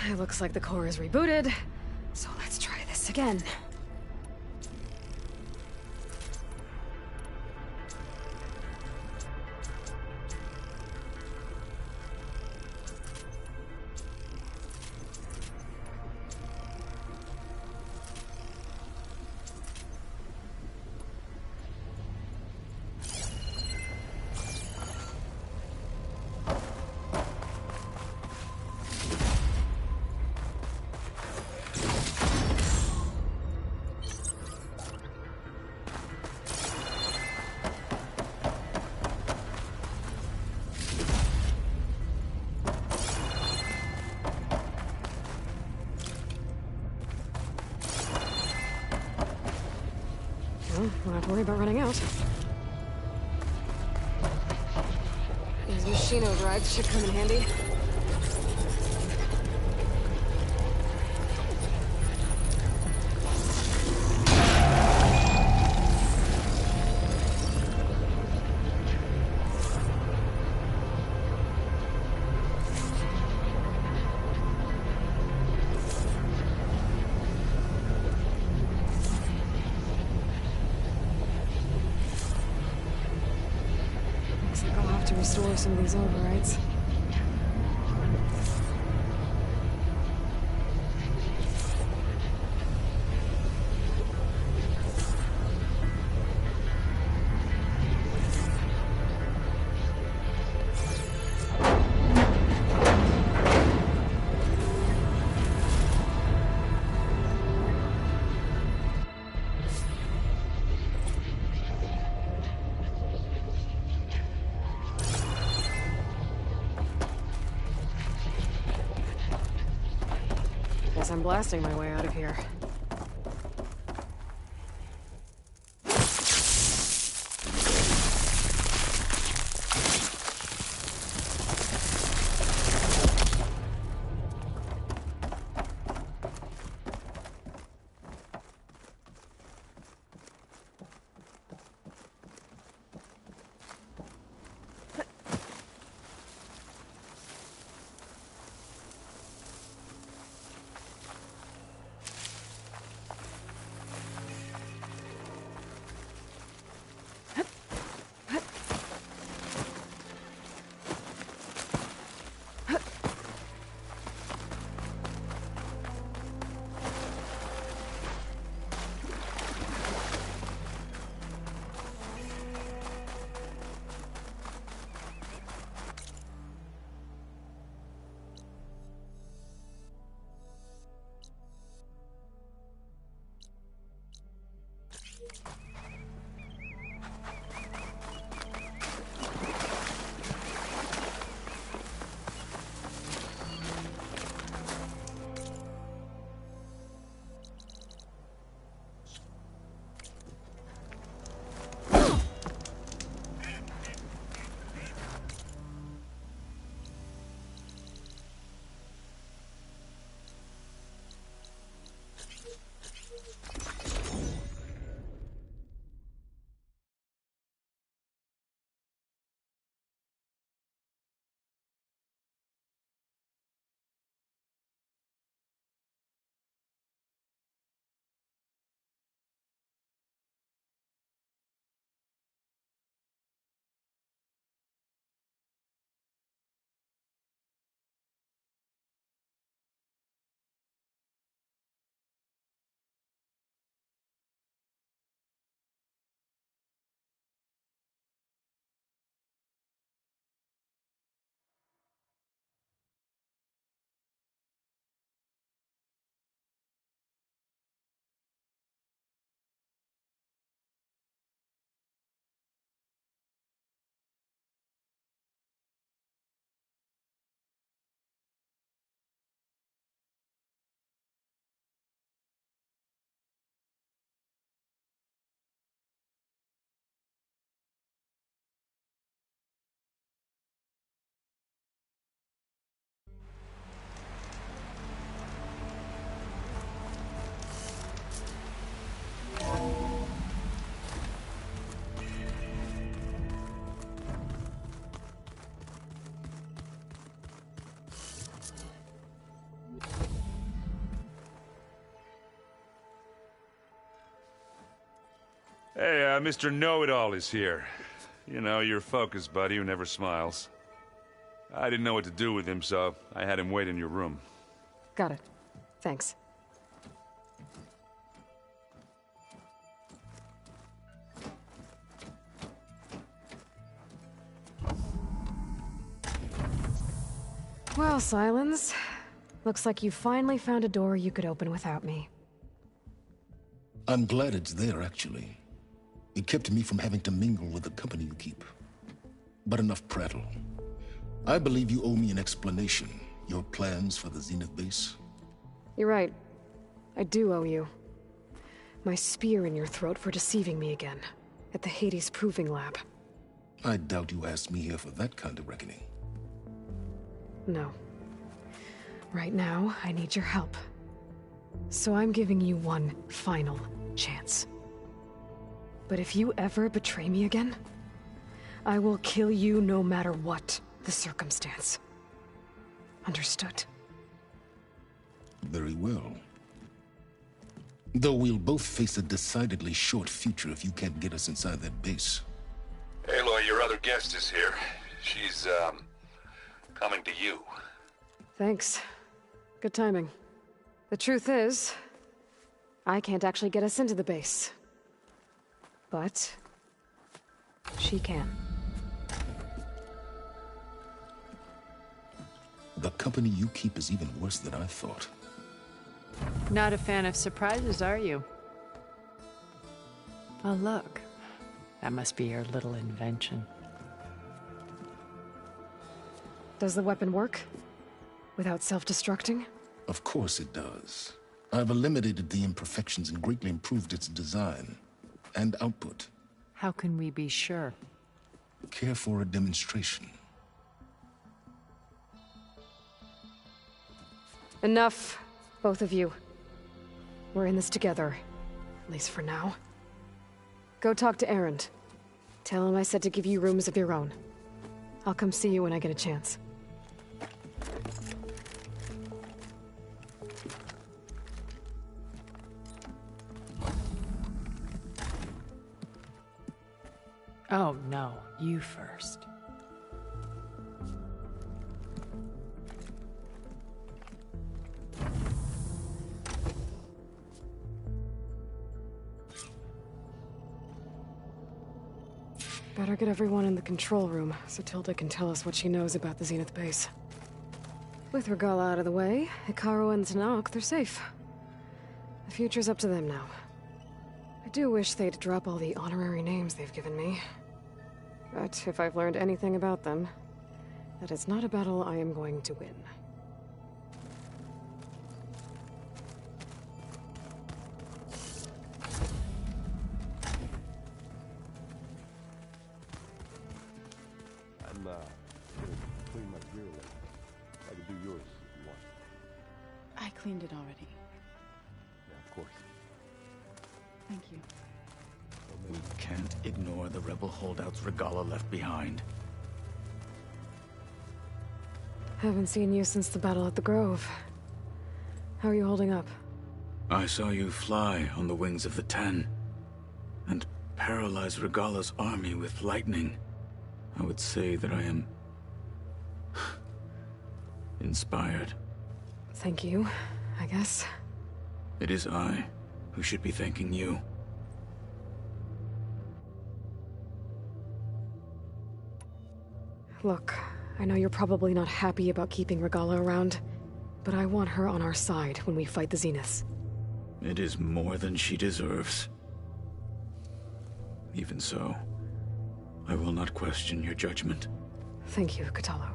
Speaker 16: It looks like the core is rebooted, so let's try this again. Well, don't have to worry about running out. These machine overrides should come in handy. Looks like I'll have to restore some of these overrides. Guess I'm blasting my way out of here.
Speaker 7: Hey, Mr. Know-It-All is here. You know, your focus buddy who never smiles. I didn't know what to do with him, so I had him wait in your room.
Speaker 16: Got it. Thanks. Well, Silence. Looks like you finally found a door you could open without me.
Speaker 18: I'm glad it's there, actually. It kept me from having to mingle with the company you keep. But enough prattle. I believe you owe me an explanation. Your plans for the Zenith base?
Speaker 16: You're right. I do owe you. My spear in your throat for deceiving me again. At the Hades Proving Lab.
Speaker 18: I doubt you asked me here for that kind of reckoning.
Speaker 16: No. Right now, I need your help. So I'm giving you one final chance. But if you ever betray me again, I will kill you no matter what the circumstance. Understood?
Speaker 18: Very well. Though we'll both face a decidedly short future if you can't get us inside that base.
Speaker 7: Aloy, your other guest is here. She's, coming to you.
Speaker 16: Thanks. Good timing. The truth is, I can't actually get us into the base. But she can.
Speaker 18: The company you keep is even worse than I thought.
Speaker 19: Not a fan of surprises, are you? Oh, look. That must be your little invention.
Speaker 16: Does the weapon work? Without self-destructing?
Speaker 18: Of course it does. I've eliminated the imperfections and greatly improved its design and output.
Speaker 19: How can we be sure?
Speaker 18: Care for a demonstration?
Speaker 16: Enough, both of you. We're in this together, at least for now. Go talk to Erend. Tell him I said to give you rooms of your own. I'll come see you when I get a chance.
Speaker 19: Oh, no. You first.
Speaker 16: Better get everyone in the control room, so Tilda can tell us what she knows about the Zenith base. With Regala out of the way, Hikaru and Tanakh, they're safe. The future's up to them now. I do wish they'd drop all the honorary names they've given me. But if I've learned anything about them, that is not a battle I am going to win.
Speaker 8: I'm gonna clean my gear later. I can do yours if you want.
Speaker 20: I cleaned it already.
Speaker 8: Yeah, of course.
Speaker 20: Thank you.
Speaker 21: We can't ignore the rebel holdouts Regala left behind.
Speaker 16: Haven't seen you since the battle at the Grove. How are you holding up?
Speaker 21: I saw you fly on the wings of the Ten, and paralyze Regala's army with lightning. I would say that I am inspired.
Speaker 16: Thank you, I guess.
Speaker 21: It is I who should be thanking you.
Speaker 16: Look, I know you're probably not happy about keeping Regala around, but I want her on our side when we fight the Zeniths.
Speaker 21: It is more than she deserves. Even so, I will not question your judgment.
Speaker 16: Thank you, Kotallo.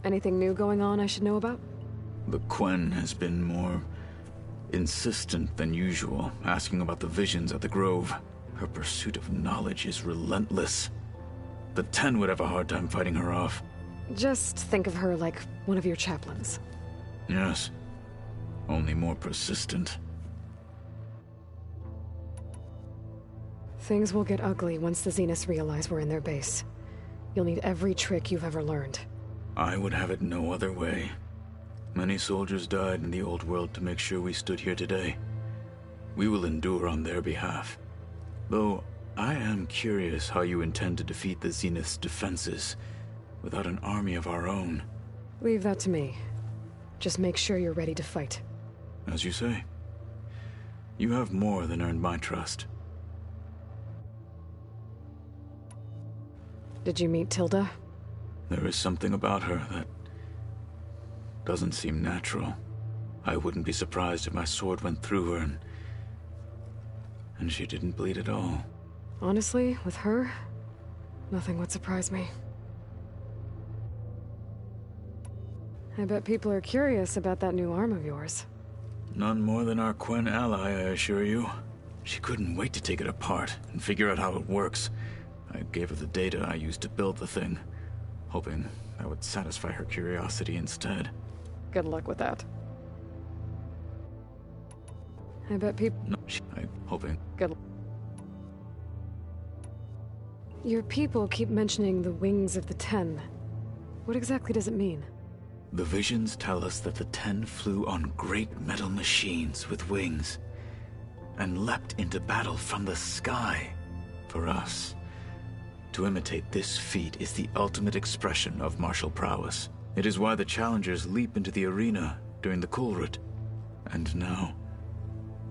Speaker 16: Anything new going on I should know about?
Speaker 21: The Quen has been more insistent than usual, asking about the visions at the Grove. Her pursuit of knowledge is relentless. The Ten would have a hard time fighting her off.
Speaker 16: Just think of her like one of your chaplains.
Speaker 21: Yes. Only more persistent.
Speaker 16: Things will get ugly once the Zeniths realize we're in their base. You'll need every trick you've ever learned.
Speaker 21: I would have it no other way. Many soldiers died in the old world to make sure we stood here today. We will endure on their behalf. Though, I am curious how you intend to defeat the Zenith's defenses without an army of our own.
Speaker 16: Leave that to me. Just make sure you're ready to fight.
Speaker 21: As you say. You have more than earned my trust.
Speaker 16: Did you meet Tilda?
Speaker 21: There is something about her that doesn't seem natural. I wouldn't be surprised if my sword went through her and she didn't bleed at all.
Speaker 16: Honestly, with her, nothing would surprise me. I bet people are curious about that new arm of yours.
Speaker 21: None more than our Quen ally, I assure you. She couldn't wait to take it apart and figure out how it works. I gave her the data I used to build the thing, hoping that would satisfy her curiosity instead.
Speaker 16: Good luck with that. I bet people...
Speaker 21: No, I'm hoping.
Speaker 16: Good. Your people keep mentioning the wings of the Ten. What exactly does it mean?
Speaker 21: The visions tell us that the Ten flew on great metal machines with wings and leapt into battle from the sky. For us, to imitate this feat is the ultimate expression of martial prowess. It is why the challengers leap into the arena during the Kulrut. And now,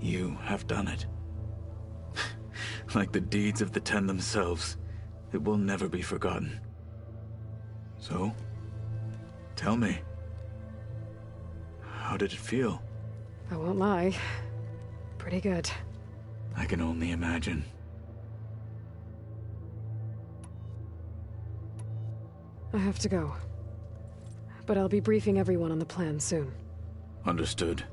Speaker 21: you have done it. Like the deeds of the Ten themselves, it will never be forgotten. So, tell me, how did it feel?
Speaker 16: I won't lie. Pretty good.
Speaker 21: I can only imagine.
Speaker 16: I have to go. But I'll be briefing everyone on the plan soon.
Speaker 21: Understood.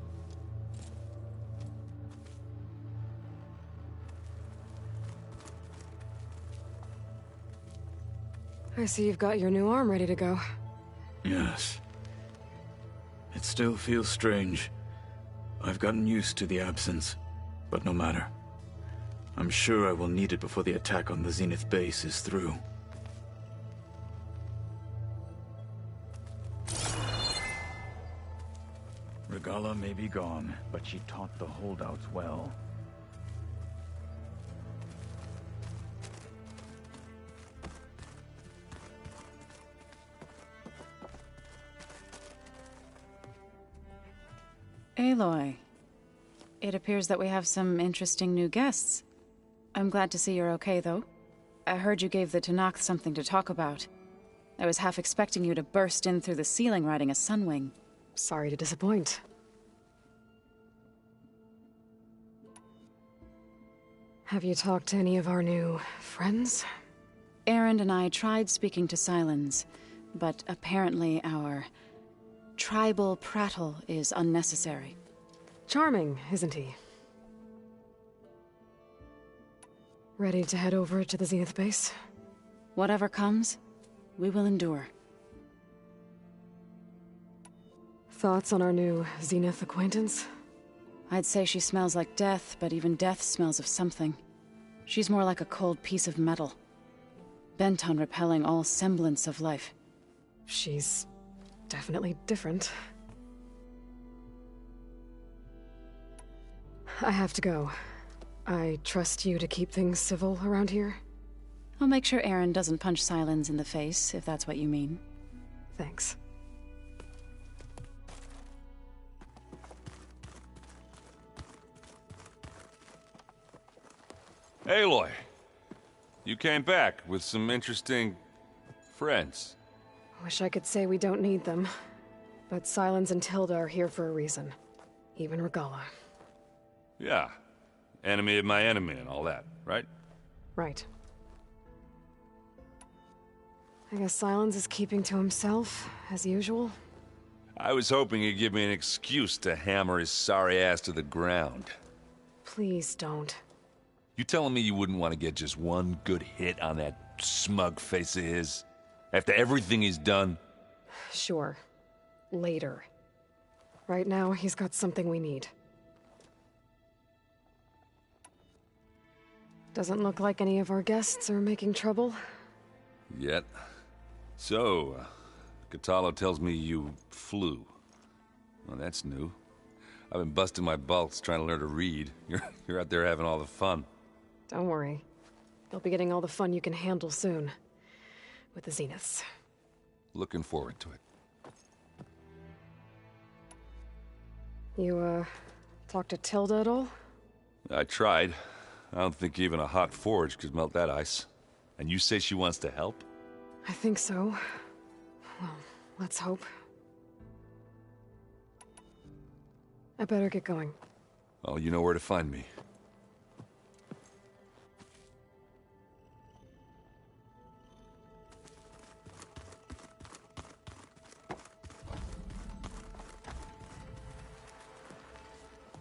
Speaker 16: I see you've got your new arm ready to go.
Speaker 21: Yes. It still feels strange. I've gotten used to the absence, but no matter. I'm sure I will need it before the attack on the Zenith base is through. Regala may be gone, but she taught the holdouts well.
Speaker 20: Aloy, it appears that we have some interesting new guests. I'm glad to see you're okay, though. I heard you gave the Tenakth something to talk about. I was half expecting you to burst in through the ceiling riding a sunwing.
Speaker 16: Sorry to disappoint. Have you talked to any of our new friends?
Speaker 20: Erend and I tried speaking to Sylens, but apparently our tribal prattle is unnecessary.
Speaker 16: Charming, isn't he? Ready to head over to the Zenith base?
Speaker 20: Whatever comes, we will endure.
Speaker 16: Thoughts on our new Zenith acquaintance?
Speaker 20: I'd say she smells like death, but even death smells of something. She's more like a cold piece of metal, bent on repelling all semblance of life.
Speaker 16: She's definitely different. I have to go. I trust you to keep things civil around here?
Speaker 20: I'll make sure Erend doesn't punch Sylens in the face, if that's what you mean.
Speaker 16: Thanks.
Speaker 7: Aloy, you came back with some interesting friends.
Speaker 16: Wish I could say we don't need them. But Sylens and Tilda are here for a reason. Even Regala.
Speaker 7: Yeah. Enemy of my enemy and all that, right?
Speaker 16: Right. I guess Sylens is keeping to himself, as usual.
Speaker 7: I was hoping he'd give me an excuse to hammer his sorry ass to the ground.
Speaker 16: Please don't.
Speaker 7: You telling me you wouldn't want to get just one good hit on that smug face of his? After everything he's done?
Speaker 16: Sure. Later. Right now, he's got something we need. Doesn't look like any of our guests are making trouble.
Speaker 7: Yet. So, Katalo tells me you flew. Well, that's new. I've been busting my balls trying to learn to read. You're out there having all the fun.
Speaker 16: Don't worry. You'll be getting all the fun you can handle soon. With the Zeniths.
Speaker 7: Looking forward to it.
Speaker 16: You, talked to Tilda at all?
Speaker 7: I tried. I don't think even a hot forge could melt that ice. And you say she wants to help?
Speaker 16: I think so. Well, let's hope. I better get going.
Speaker 7: Oh, you know where to find me.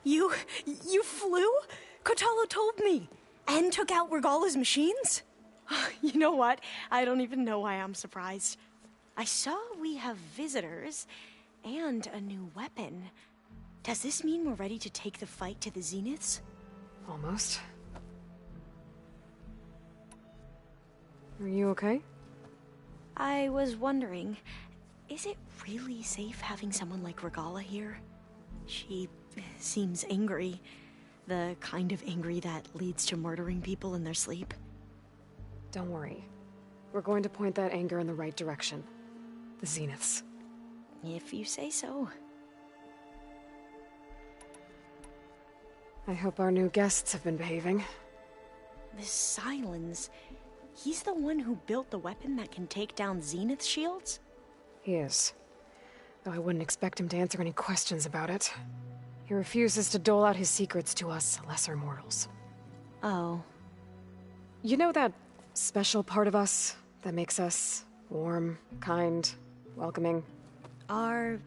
Speaker 2: You flew? Kotalo told me. And took out Regala's machines? You know what? I don't even know why I'm surprised. I saw we have visitors and a new weapon. Does this mean we're ready to take the fight to the Zeniths?
Speaker 16: Almost. Are you okay?
Speaker 2: I was wondering, is it really safe having someone like Regala here? She seems angry. The kind of angry that leads to murdering people in their sleep.
Speaker 16: Don't worry. We're going to point that anger in the right direction. The Zeniths.
Speaker 2: If you say so.
Speaker 16: I hope our new guests have been behaving.
Speaker 2: This Silence, he's the one who built the weapon that can take down Zenith shields?
Speaker 16: He is. Though I wouldn't expect him to answer any questions about it. He refuses to dole out his secrets to us lesser mortals.
Speaker 2: Oh.
Speaker 16: You know that special part of us that makes us warm, kind, welcoming?
Speaker 2: Our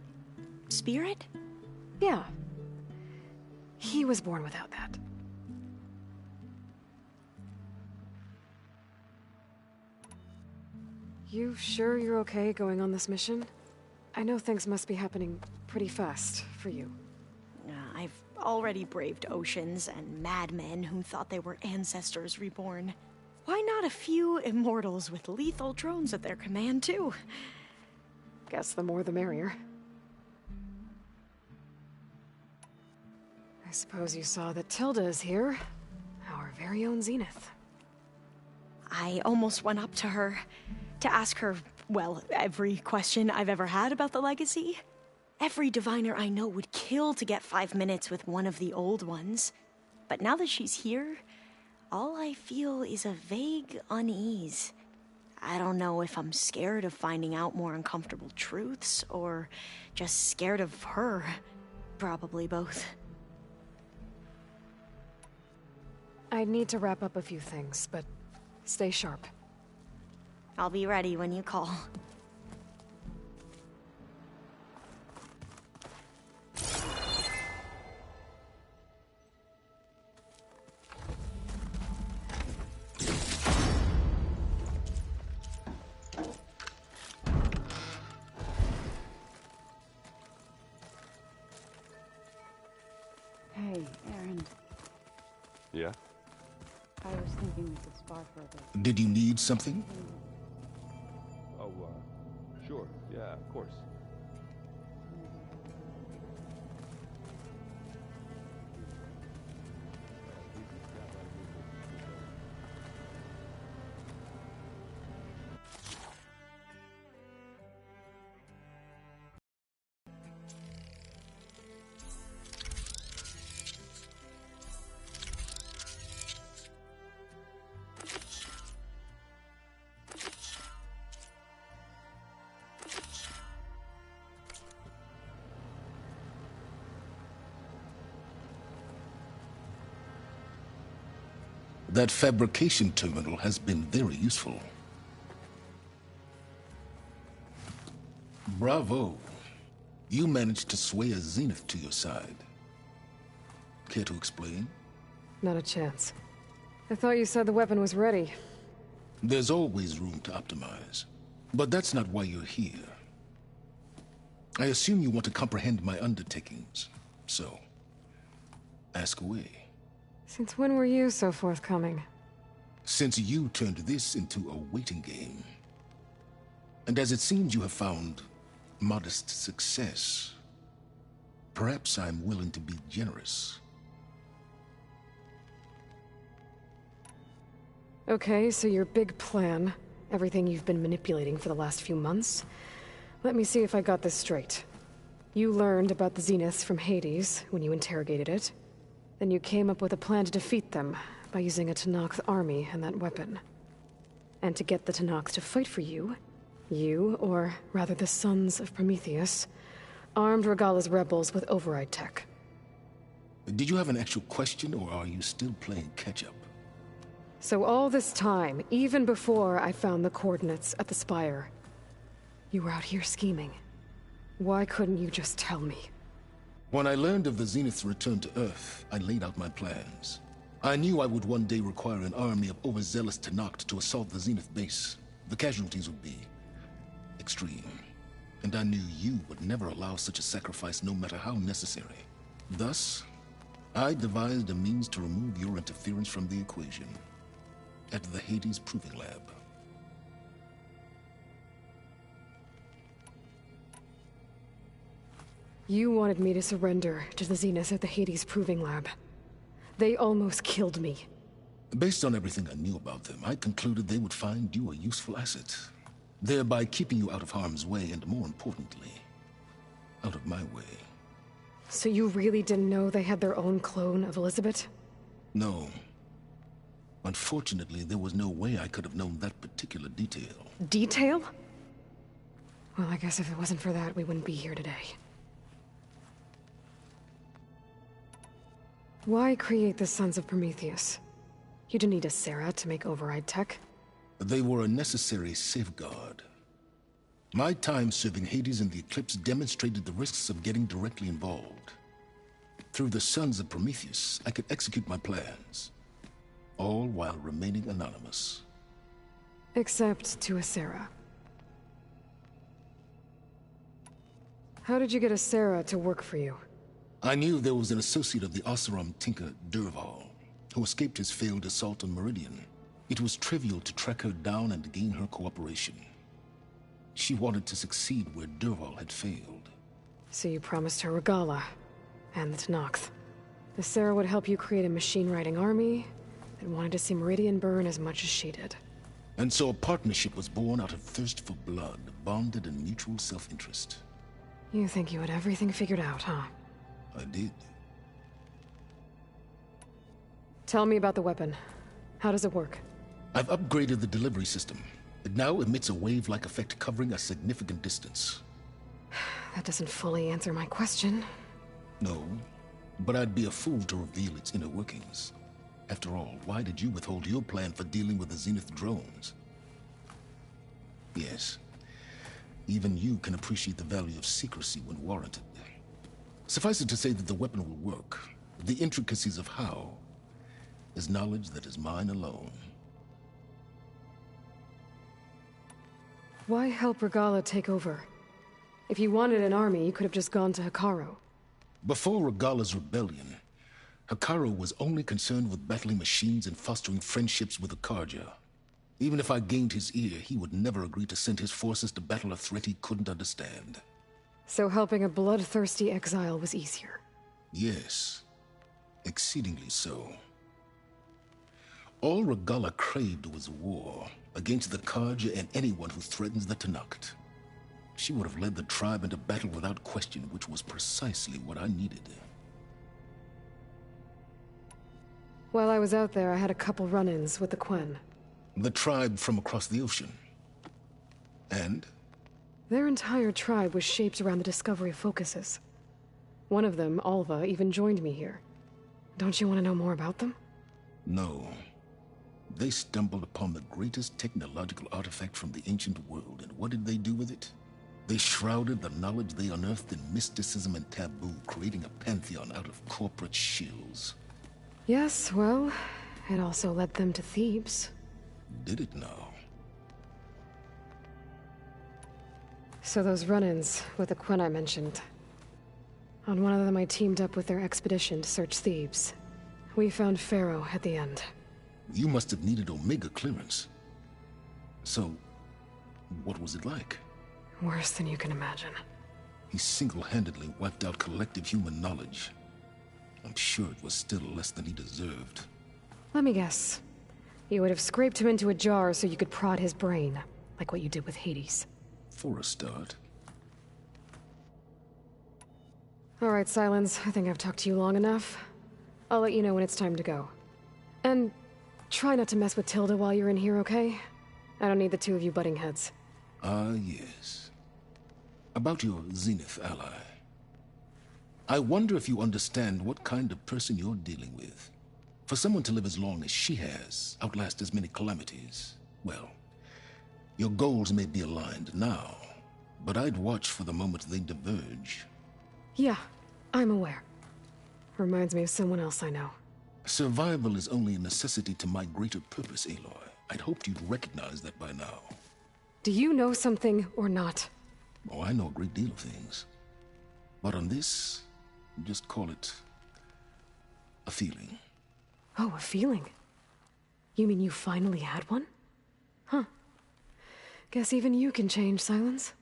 Speaker 2: spirit?
Speaker 16: Yeah. He was born without that. You sure you're okay going on this mission? I know things must be happening pretty fast for you.
Speaker 2: I've already braved oceans and madmen who thought they were ancestors reborn. Why not a few immortals with lethal drones at their command, too?
Speaker 16: Guess the more the merrier. I suppose you saw that Tilda is here. Our very own Zenith.
Speaker 2: I almost went up to her to ask her, well, every question I've ever had about the legacy. Every diviner I know would kill to get 5 minutes with one of the old ones. But now that she's here, all I feel is a vague unease. I don't know if I'm scared of finding out more uncomfortable truths, or just scared of her. Probably both.
Speaker 16: I need to wrap up a few things, but stay sharp.
Speaker 2: I'll be ready when you call.
Speaker 20: Hey, Aaron.
Speaker 7: Yeah?
Speaker 20: I was thinking we could spar for a bit.
Speaker 18: Did you need something?
Speaker 8: Oh, sure. Yeah, of course.
Speaker 18: That fabrication terminal has been very useful. Bravo. You managed to sway a Zenith to your side. Care to explain?
Speaker 16: Not a chance. I thought you said the weapon was ready.
Speaker 18: There's always room to optimize. But that's not why you're here. I assume you want to comprehend my undertakings. So, ask away.
Speaker 16: Since when were you so forthcoming?
Speaker 18: Since you turned this into a waiting game. And as it seems you have found modest success, perhaps I'm willing to be generous.
Speaker 16: Okay, so your big plan, everything you've been manipulating for the last few months. Let me see if I got this straight. You learned about the Zeniths from Hades when you interrogated it. Then you came up with a plan to defeat them by using a Tenakth army and that weapon. And to get the Tenakth to fight for you, or rather the Sons of Prometheus, armed Regalla's rebels with override tech.
Speaker 18: Did you have an actual question, or are you still playing catch-up?
Speaker 16: So all this time, even before I found the coordinates at the Spire, you were out here scheming. Why couldn't you just tell me?
Speaker 18: When I learned of the Zenith's return to Earth, I laid out my plans. I knew I would one day require an army of overzealous Tenakth to assault the Zenith base. The casualties would be extreme. And I knew you would never allow such a sacrifice, no matter how necessary. Thus, I devised a means to remove your interference from the equation. At the Hades Proving Lab.
Speaker 16: You wanted me to surrender to the Zeniths at the Hades Proving Lab. They almost killed me.
Speaker 18: Based on everything I knew about them, I concluded they would find you a useful asset, thereby keeping you out of harm's way and, more importantly, out of my way.
Speaker 16: So you really didn't know they had their own clone of Elizabeth?
Speaker 18: No. Unfortunately, there was no way I could have known that particular detail.
Speaker 16: Detail? Well, I guess if it wasn't for that, we wouldn't be here today. Why create the Sons of Prometheus? You didn't need a Sarah to make override tech.
Speaker 18: They were a necessary safeguard. My time serving Hades in the Eclipse demonstrated the risks of getting directly involved. Through the Sons of Prometheus, I could execute my plans. All while remaining anonymous.
Speaker 16: Except to Asera. How did you get Asera to work for you?
Speaker 18: I knew there was an associate of the Oseram tinker, Dervahl, who escaped his failed assault on Meridian. It was trivial to track her down and gain her cooperation. She wanted to succeed where Dervahl had failed.
Speaker 16: So you promised her Regalla, and the Tenakth. Asera would help you create a machine-riding army, and wanted to see Meridian burn as much as she did.
Speaker 18: And so a partnership was born out of thirst for blood, bonded in mutual self-interest.
Speaker 16: You think you had everything figured out, huh?
Speaker 18: I did.
Speaker 16: Tell me about the weapon. How does it work?
Speaker 18: I've upgraded the delivery system. It now emits a wave-like effect covering a significant distance.
Speaker 16: That doesn't fully answer my question.
Speaker 18: No, but I'd be a fool to reveal its inner workings. After all, why did you withhold your plan for dealing with the Zenith drones? Yes, even you can appreciate the value of secrecy when warranted. Suffice it to say that the weapon will work. The intricacies of how is knowledge that is mine alone.
Speaker 16: Why help Regalla take over? If you wanted an army, you could have just gone to Hekarro.
Speaker 18: Before Regalla's rebellion, Hekarro was only concerned with battling machines and fostering friendships with the Karja. Even if I gained his ear, he would never agree to send his forces to battle a threat he couldn't understand.
Speaker 16: So helping a bloodthirsty exile was easier?
Speaker 18: Yes, exceedingly so. All Regalla craved was war against the Karja and anyone who threatens the Tenakth. She would have led the tribe into battle without question, which was precisely what I needed.
Speaker 16: While I was out there, I had a couple run-ins with the Quen.
Speaker 18: The tribe from across the ocean. And?
Speaker 16: Their entire tribe was shaped around the discovery of focuses. One of them, Alva, even joined me here. Don't you want to know more about them?
Speaker 18: No. They stumbled upon the greatest technological artifact from the ancient world, and what did they do with it? They shrouded the knowledge they unearthed in mysticism and taboo, creating a pantheon out of corporate shills.
Speaker 16: Yes, well, it also led them to Thebes.
Speaker 18: Did it now?
Speaker 16: So those run-ins with the Quen I mentioned. On one of them I teamed up with their expedition to search Thebes. We found Pharaoh at the end.
Speaker 18: You must have needed Omega clearance. So, what was it like?
Speaker 16: Worse than you can imagine.
Speaker 18: He single-handedly wiped out collective human knowledge. I'm sure it was still less than he deserved.
Speaker 16: Let me guess. You would have scraped him into a jar so you could prod his brain, like what you did with Hades.
Speaker 18: For a start.
Speaker 16: All right, Silence. I think I've talked to you long enough. I'll let you know when it's time to go. And try not to mess with Tilda while you're in here, okay? I don't need the two of you butting heads.
Speaker 18: Ah, yes. About your Zenith ally. I wonder if you understand what kind of person you're dealing with. For someone to live as long as she has, outlast as many calamities, well, your goals may be aligned now, but I'd watch for the moment they diverge.
Speaker 16: Yeah, I'm aware. Reminds me of someone else I know.
Speaker 18: Survival is only a necessity to my greater purpose, Aloy. I'd hoped you'd recognize that by now.
Speaker 16: Do you know something or not?
Speaker 18: Oh, I know a great deal of things. But on this, just call it a feeling.
Speaker 16: Oh, a feeling? You mean you finally had one? Huh. Guess even you can change, Silence.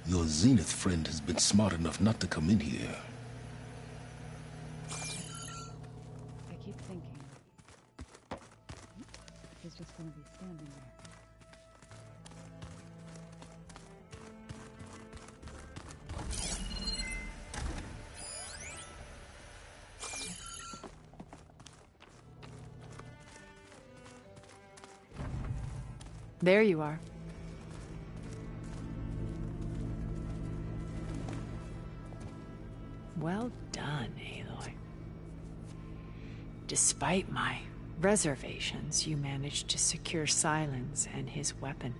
Speaker 18: Your Zenith friend has been smart enough not to come in here.
Speaker 20: I keep thinking he's just gonna be standing there.
Speaker 19: There you are. Well done, Aloy. Despite my reservations, you managed to secure Silence and his weapon.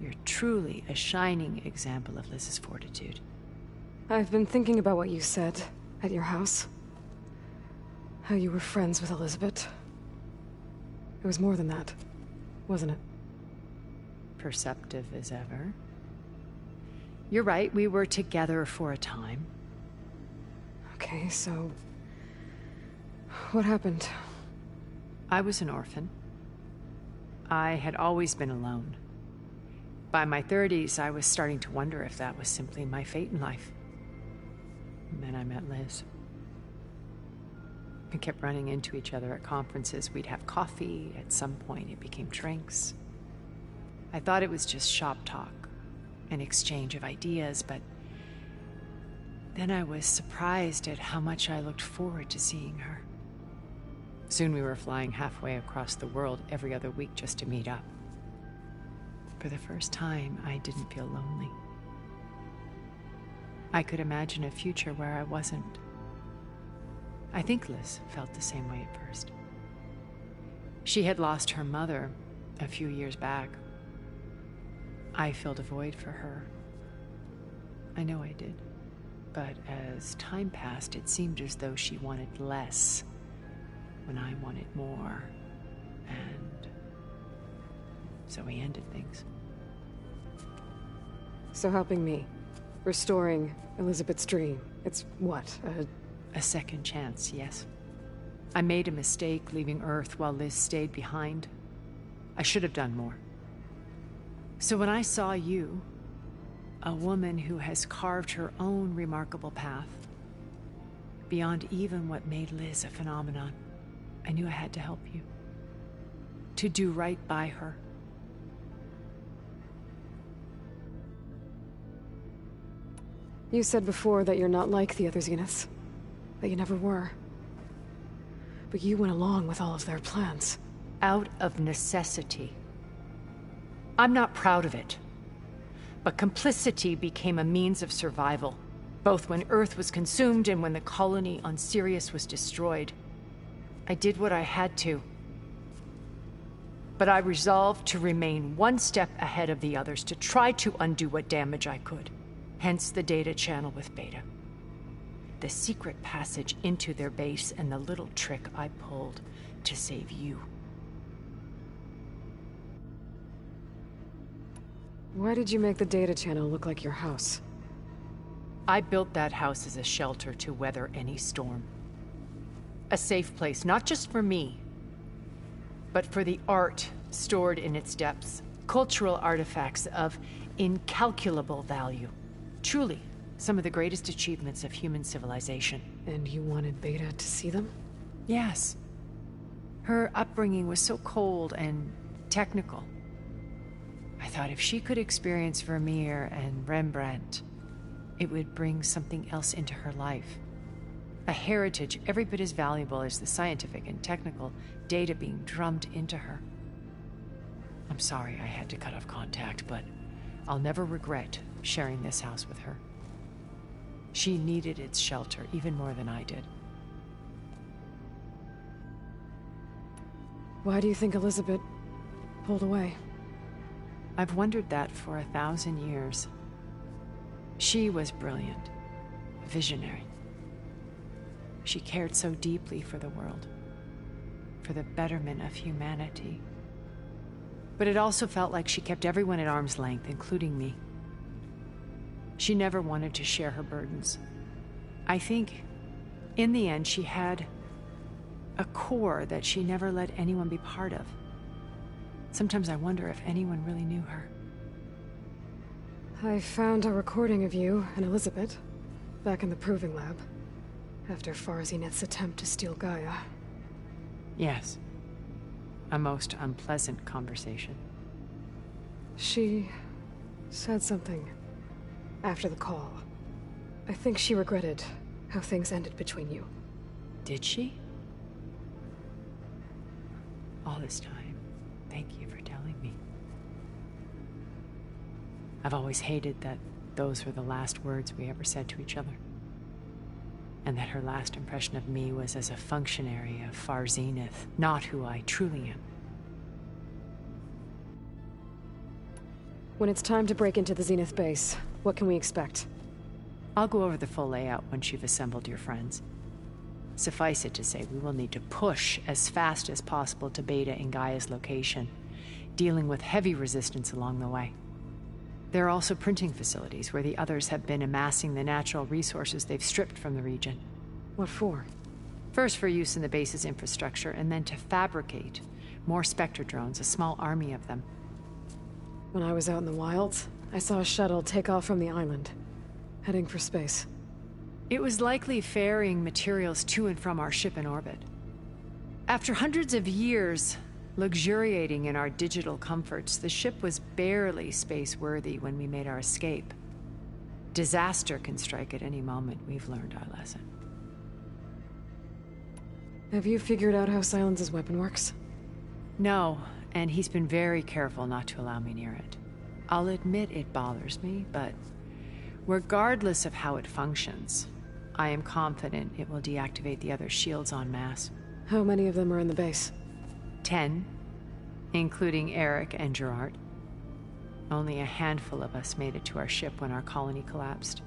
Speaker 19: You're truly a shining example of Liz's fortitude.
Speaker 16: I've been thinking about what you said at your house. How you were friends with Elizabeth. It was more than that, wasn't it?
Speaker 19: Perceptive as ever. You're right, we were together for a time.
Speaker 16: Okay, so... what happened?
Speaker 19: I was an orphan. I had always been alone. By my 30s, I was starting to wonder if that was simply my fate in life. And then I met Liz. We kept running into each other at conferences. We'd have coffee. At some point, it became drinks. I thought it was just shop talk, an exchange of ideas, but then I was surprised at how much I looked forward to seeing her. Soon we were flying halfway across the world every other week just to meet up. For the first time, I didn't feel lonely. I could imagine a future where I wasn't. I think Liz felt the same way at first. She had lost her mother a few years back. I filled a void for her. I know I did. But as time passed, it seemed as though she wanted less when I wanted more. And so we ended things.
Speaker 16: So helping me. Restoring Elizabeth's dream. It's what,
Speaker 19: a second chance, yes. I made a mistake leaving Earth while Liz stayed behind. I should have done more. So when I saw you, a woman who has carved her own remarkable path, beyond even what made Liz a phenomenon, I knew I had to help you. To do right by her.
Speaker 16: You said before that you're not like the other Zeniths. That you never were. But you went along with all of their plans.
Speaker 19: Out of necessity. I'm not proud of it. But complicity became a means of survival, both when Earth was consumed and when the colony on Sirius was destroyed. I did what I had to. But I resolved to remain one step ahead of the others, to try to undo what damage I could. Hence the data channel with Beta. The secret passage into their base and the little trick I pulled to save you.
Speaker 16: Why did you make the data channel look like your house?
Speaker 19: I built that house as a shelter to weather any storm. A safe place, not just for me, but for the art stored in its depths. Cultural artifacts of incalculable value. Truly, some of the greatest achievements of human civilization.
Speaker 16: And you wanted Beta to see them?
Speaker 19: Yes. Her upbringing was so cold and technical. I thought if she could experience Vermeer and Rembrandt, it would bring something else into her life. A heritage every bit as valuable as the scientific and technical data being drummed into her. I'm sorry I had to cut off contact, but I'll never regret sharing this house with her. She needed its shelter even more than I did.
Speaker 16: Why do you think Elizabeth pulled away?
Speaker 19: I've wondered that for 1,000 years. She was brilliant, visionary. She cared so deeply for the world, for the betterment of humanity. But it also felt like she kept everyone at arm's length, including me. She never wanted to share her burdens. I think, in the end, she had a core that she never let anyone be part of. Sometimes I wonder if anyone really knew her.
Speaker 16: I found a recording of you and Elizabeth back in the proving lab after Farzineth's attempt to steal Gaia.
Speaker 19: Yes. A most unpleasant conversation.
Speaker 16: She said something after the call. I think she regretted how things ended between you.
Speaker 19: Did she? All this time, thank you for telling me. I've always hated that those were the last words we ever said to each other. And that her last impression of me was as a functionary of Far Zenith, not who I truly am.
Speaker 16: When it's time to break into the Zenith base, what can we expect?
Speaker 19: I'll go over the full layout once you've assembled your friends. Suffice it to say, we will need to push as fast as possible to Beta and Gaia's location, dealing with heavy resistance along the way. There are also printing facilities where the others have been amassing the natural resources they've stripped from the region.
Speaker 16: What for?
Speaker 19: First for use in the base's infrastructure, and then to fabricate more Spectre drones, a small army of them.
Speaker 16: When I was out in the wilds, I saw a shuttle take off from the island, heading for space.
Speaker 19: It was likely ferrying materials to and from our ship in orbit. After hundreds of years luxuriating in our digital comforts, the ship was barely space-worthy when we made our escape. Disaster can strike at any moment. We've learned our lesson.
Speaker 16: Have you figured out how Silence's weapon works?
Speaker 19: No, and he's been very careful not to allow me near it. I'll admit it bothers me, but regardless of how it functions, I am confident it will deactivate the other shields en masse.
Speaker 16: How many of them are in the base?
Speaker 19: 10, including Eric and Gerard. Only a handful of us made it to our ship when our colony collapsed.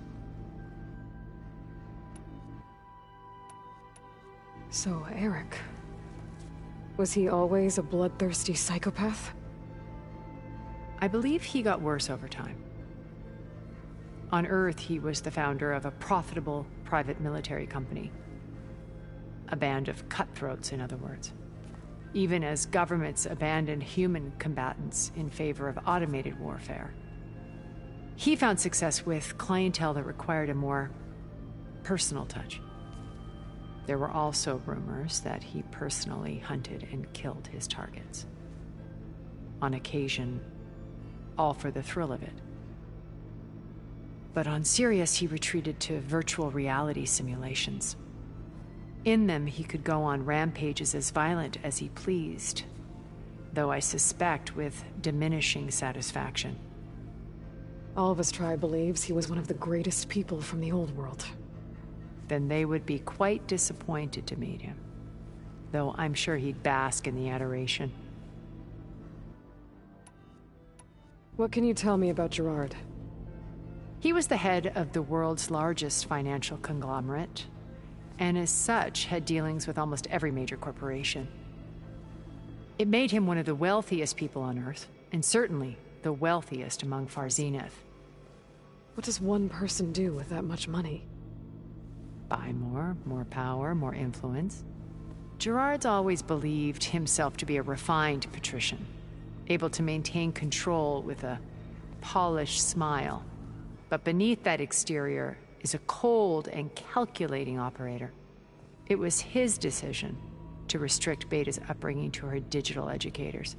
Speaker 16: So, Eric... was he always a bloodthirsty psychopath?
Speaker 19: I believe he got worse over time. On Earth, he was the founder of a profitable private military company. A band of cutthroats, in other words. Even as governments abandoned human combatants in favor of automated warfare. He found success with clientele that required a more personal touch. There were also rumors that he personally hunted and killed his targets. On occasion, all for the thrill of it. But on Sirius, he retreated to virtual reality simulations. In them, he could go on rampages as violent as he pleased, though I suspect with diminishing satisfaction.
Speaker 16: All of his tribe believes he was one of the greatest people from the old world.
Speaker 19: Then they would be quite disappointed to meet him, though I'm sure he'd bask in the adoration.
Speaker 16: What can you tell me about Gerard?
Speaker 19: He was the head of the world's largest financial conglomerate, and as such had dealings with almost every major corporation. It made him one of the wealthiest people on Earth, and certainly the wealthiest among Far Zenith.
Speaker 16: What does one person do with that much money?
Speaker 19: Buy more power, more influence. Gerard's always believed himself to be a refined patrician, able to maintain control with a polished smile. But beneath that exterior is a cold and calculating operator. It was his decision to restrict Beta's upbringing to her digital educators,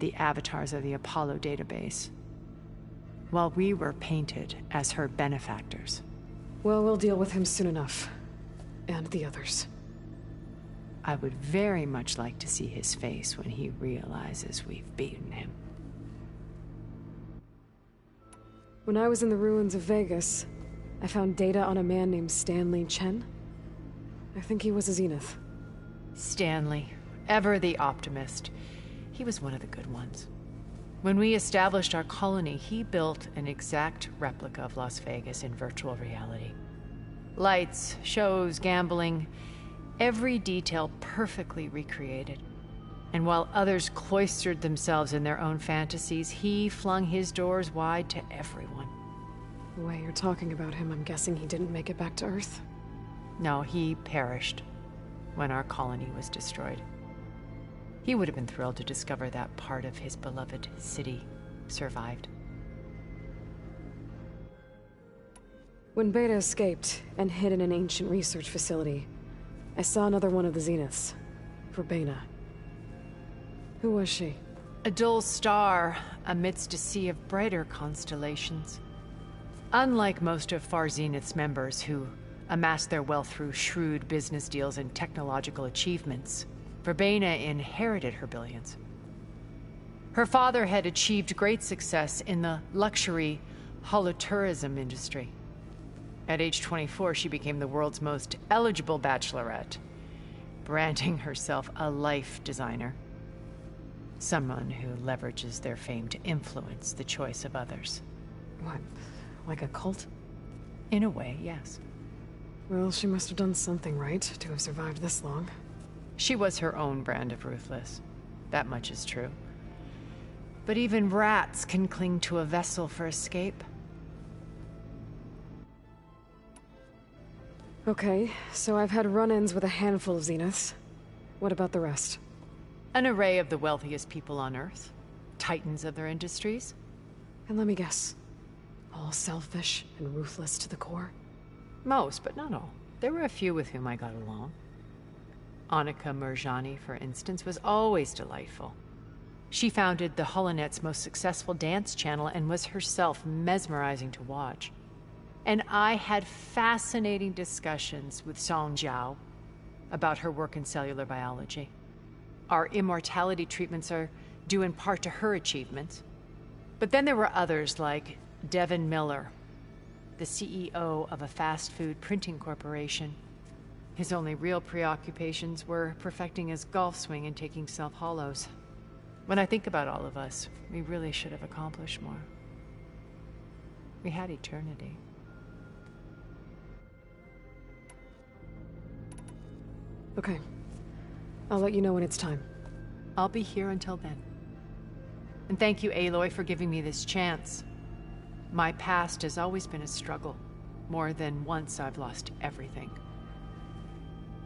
Speaker 19: the avatars of the Apollo database, while we were painted as her benefactors.
Speaker 16: Well, we'll deal with him soon enough. And the others.
Speaker 19: I would very much like to see his face when he realizes we've beaten him.
Speaker 16: When I was in the ruins of Vegas, I found data on a man named Stanley Chen. I think he was a Zenith.
Speaker 19: Stanley, ever the optimist. He was one of the good ones. When we established our colony, he built an exact replica of Las Vegas in virtual reality. Lights, shows, gambling, every detail perfectly recreated. And while others cloistered themselves in their own fantasies, he flung his doors wide to everyone.
Speaker 16: The way you're talking about him, I'm guessing he didn't make it back to Earth?
Speaker 19: No, he perished when our colony was destroyed. He would have been thrilled to discover that part of his beloved city survived.
Speaker 16: When Beta escaped and hid in an ancient research facility, I saw another one of the Zeniths, Verbena. Who was she?
Speaker 19: A dull star amidst a sea of brighter constellations. Unlike most of Far Zenith's members who amassed their wealth through shrewd business deals and technological achievements, Verbena inherited her billions. Her father had achieved great success in the luxury holotourism industry. At age 24, she became the world's most eligible bachelorette, branding herself a life designer. Someone who leverages their fame to influence the choice of others.
Speaker 16: What, like a cult?
Speaker 19: In a way, yes.
Speaker 16: Well, she must have done something right to have survived this long.
Speaker 19: She was her own brand of ruthless. That much is true. But even rats can cling to a vessel for escape.
Speaker 16: Okay, so I've had run-ins with a handful of Zeniths. What about the rest?
Speaker 19: An array of the wealthiest people on Earth. Titans of their industries.
Speaker 16: And let me guess. All selfish and ruthless to the core?
Speaker 19: Most, but not all. There were a few with whom I got along. Annika Murjani, for instance, was always delightful. She founded the HoloNet's most successful dance channel and was herself mesmerizing to watch. And I had fascinating discussions with Song Jiao about her work in cellular biology. Our immortality treatments are due in part to her achievements. But then there were others like Devin Miller, the CEO of a fast food printing corporation. His only real preoccupations were perfecting his golf swing and taking self-hollows. When I think about all of us, we really should have accomplished more. We had eternity.
Speaker 16: Okay. I'll let you know when it's time.
Speaker 19: I'll be here until then. And thank you, Aloy, for giving me this chance. My past has always been a struggle. More than once I've lost everything.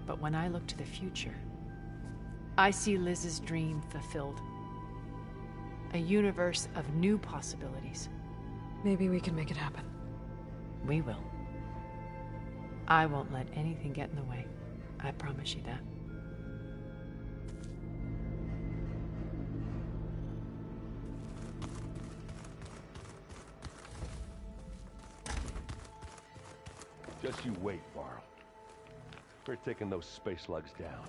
Speaker 19: But when I look to the future, I see Liz's dream fulfilled. A universe of new possibilities.
Speaker 16: Maybe we can make it happen.
Speaker 19: We will. I won't let anything get in the way. I promise you that.
Speaker 8: Just you wait, Varl. We're taking those space slugs down.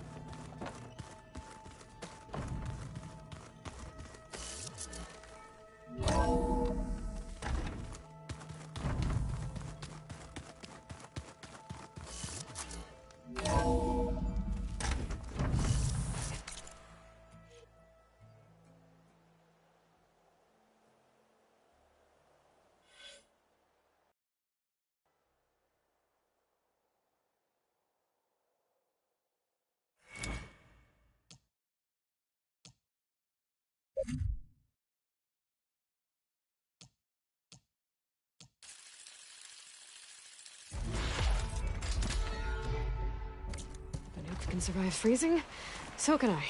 Speaker 16: can survive freezing, so can I.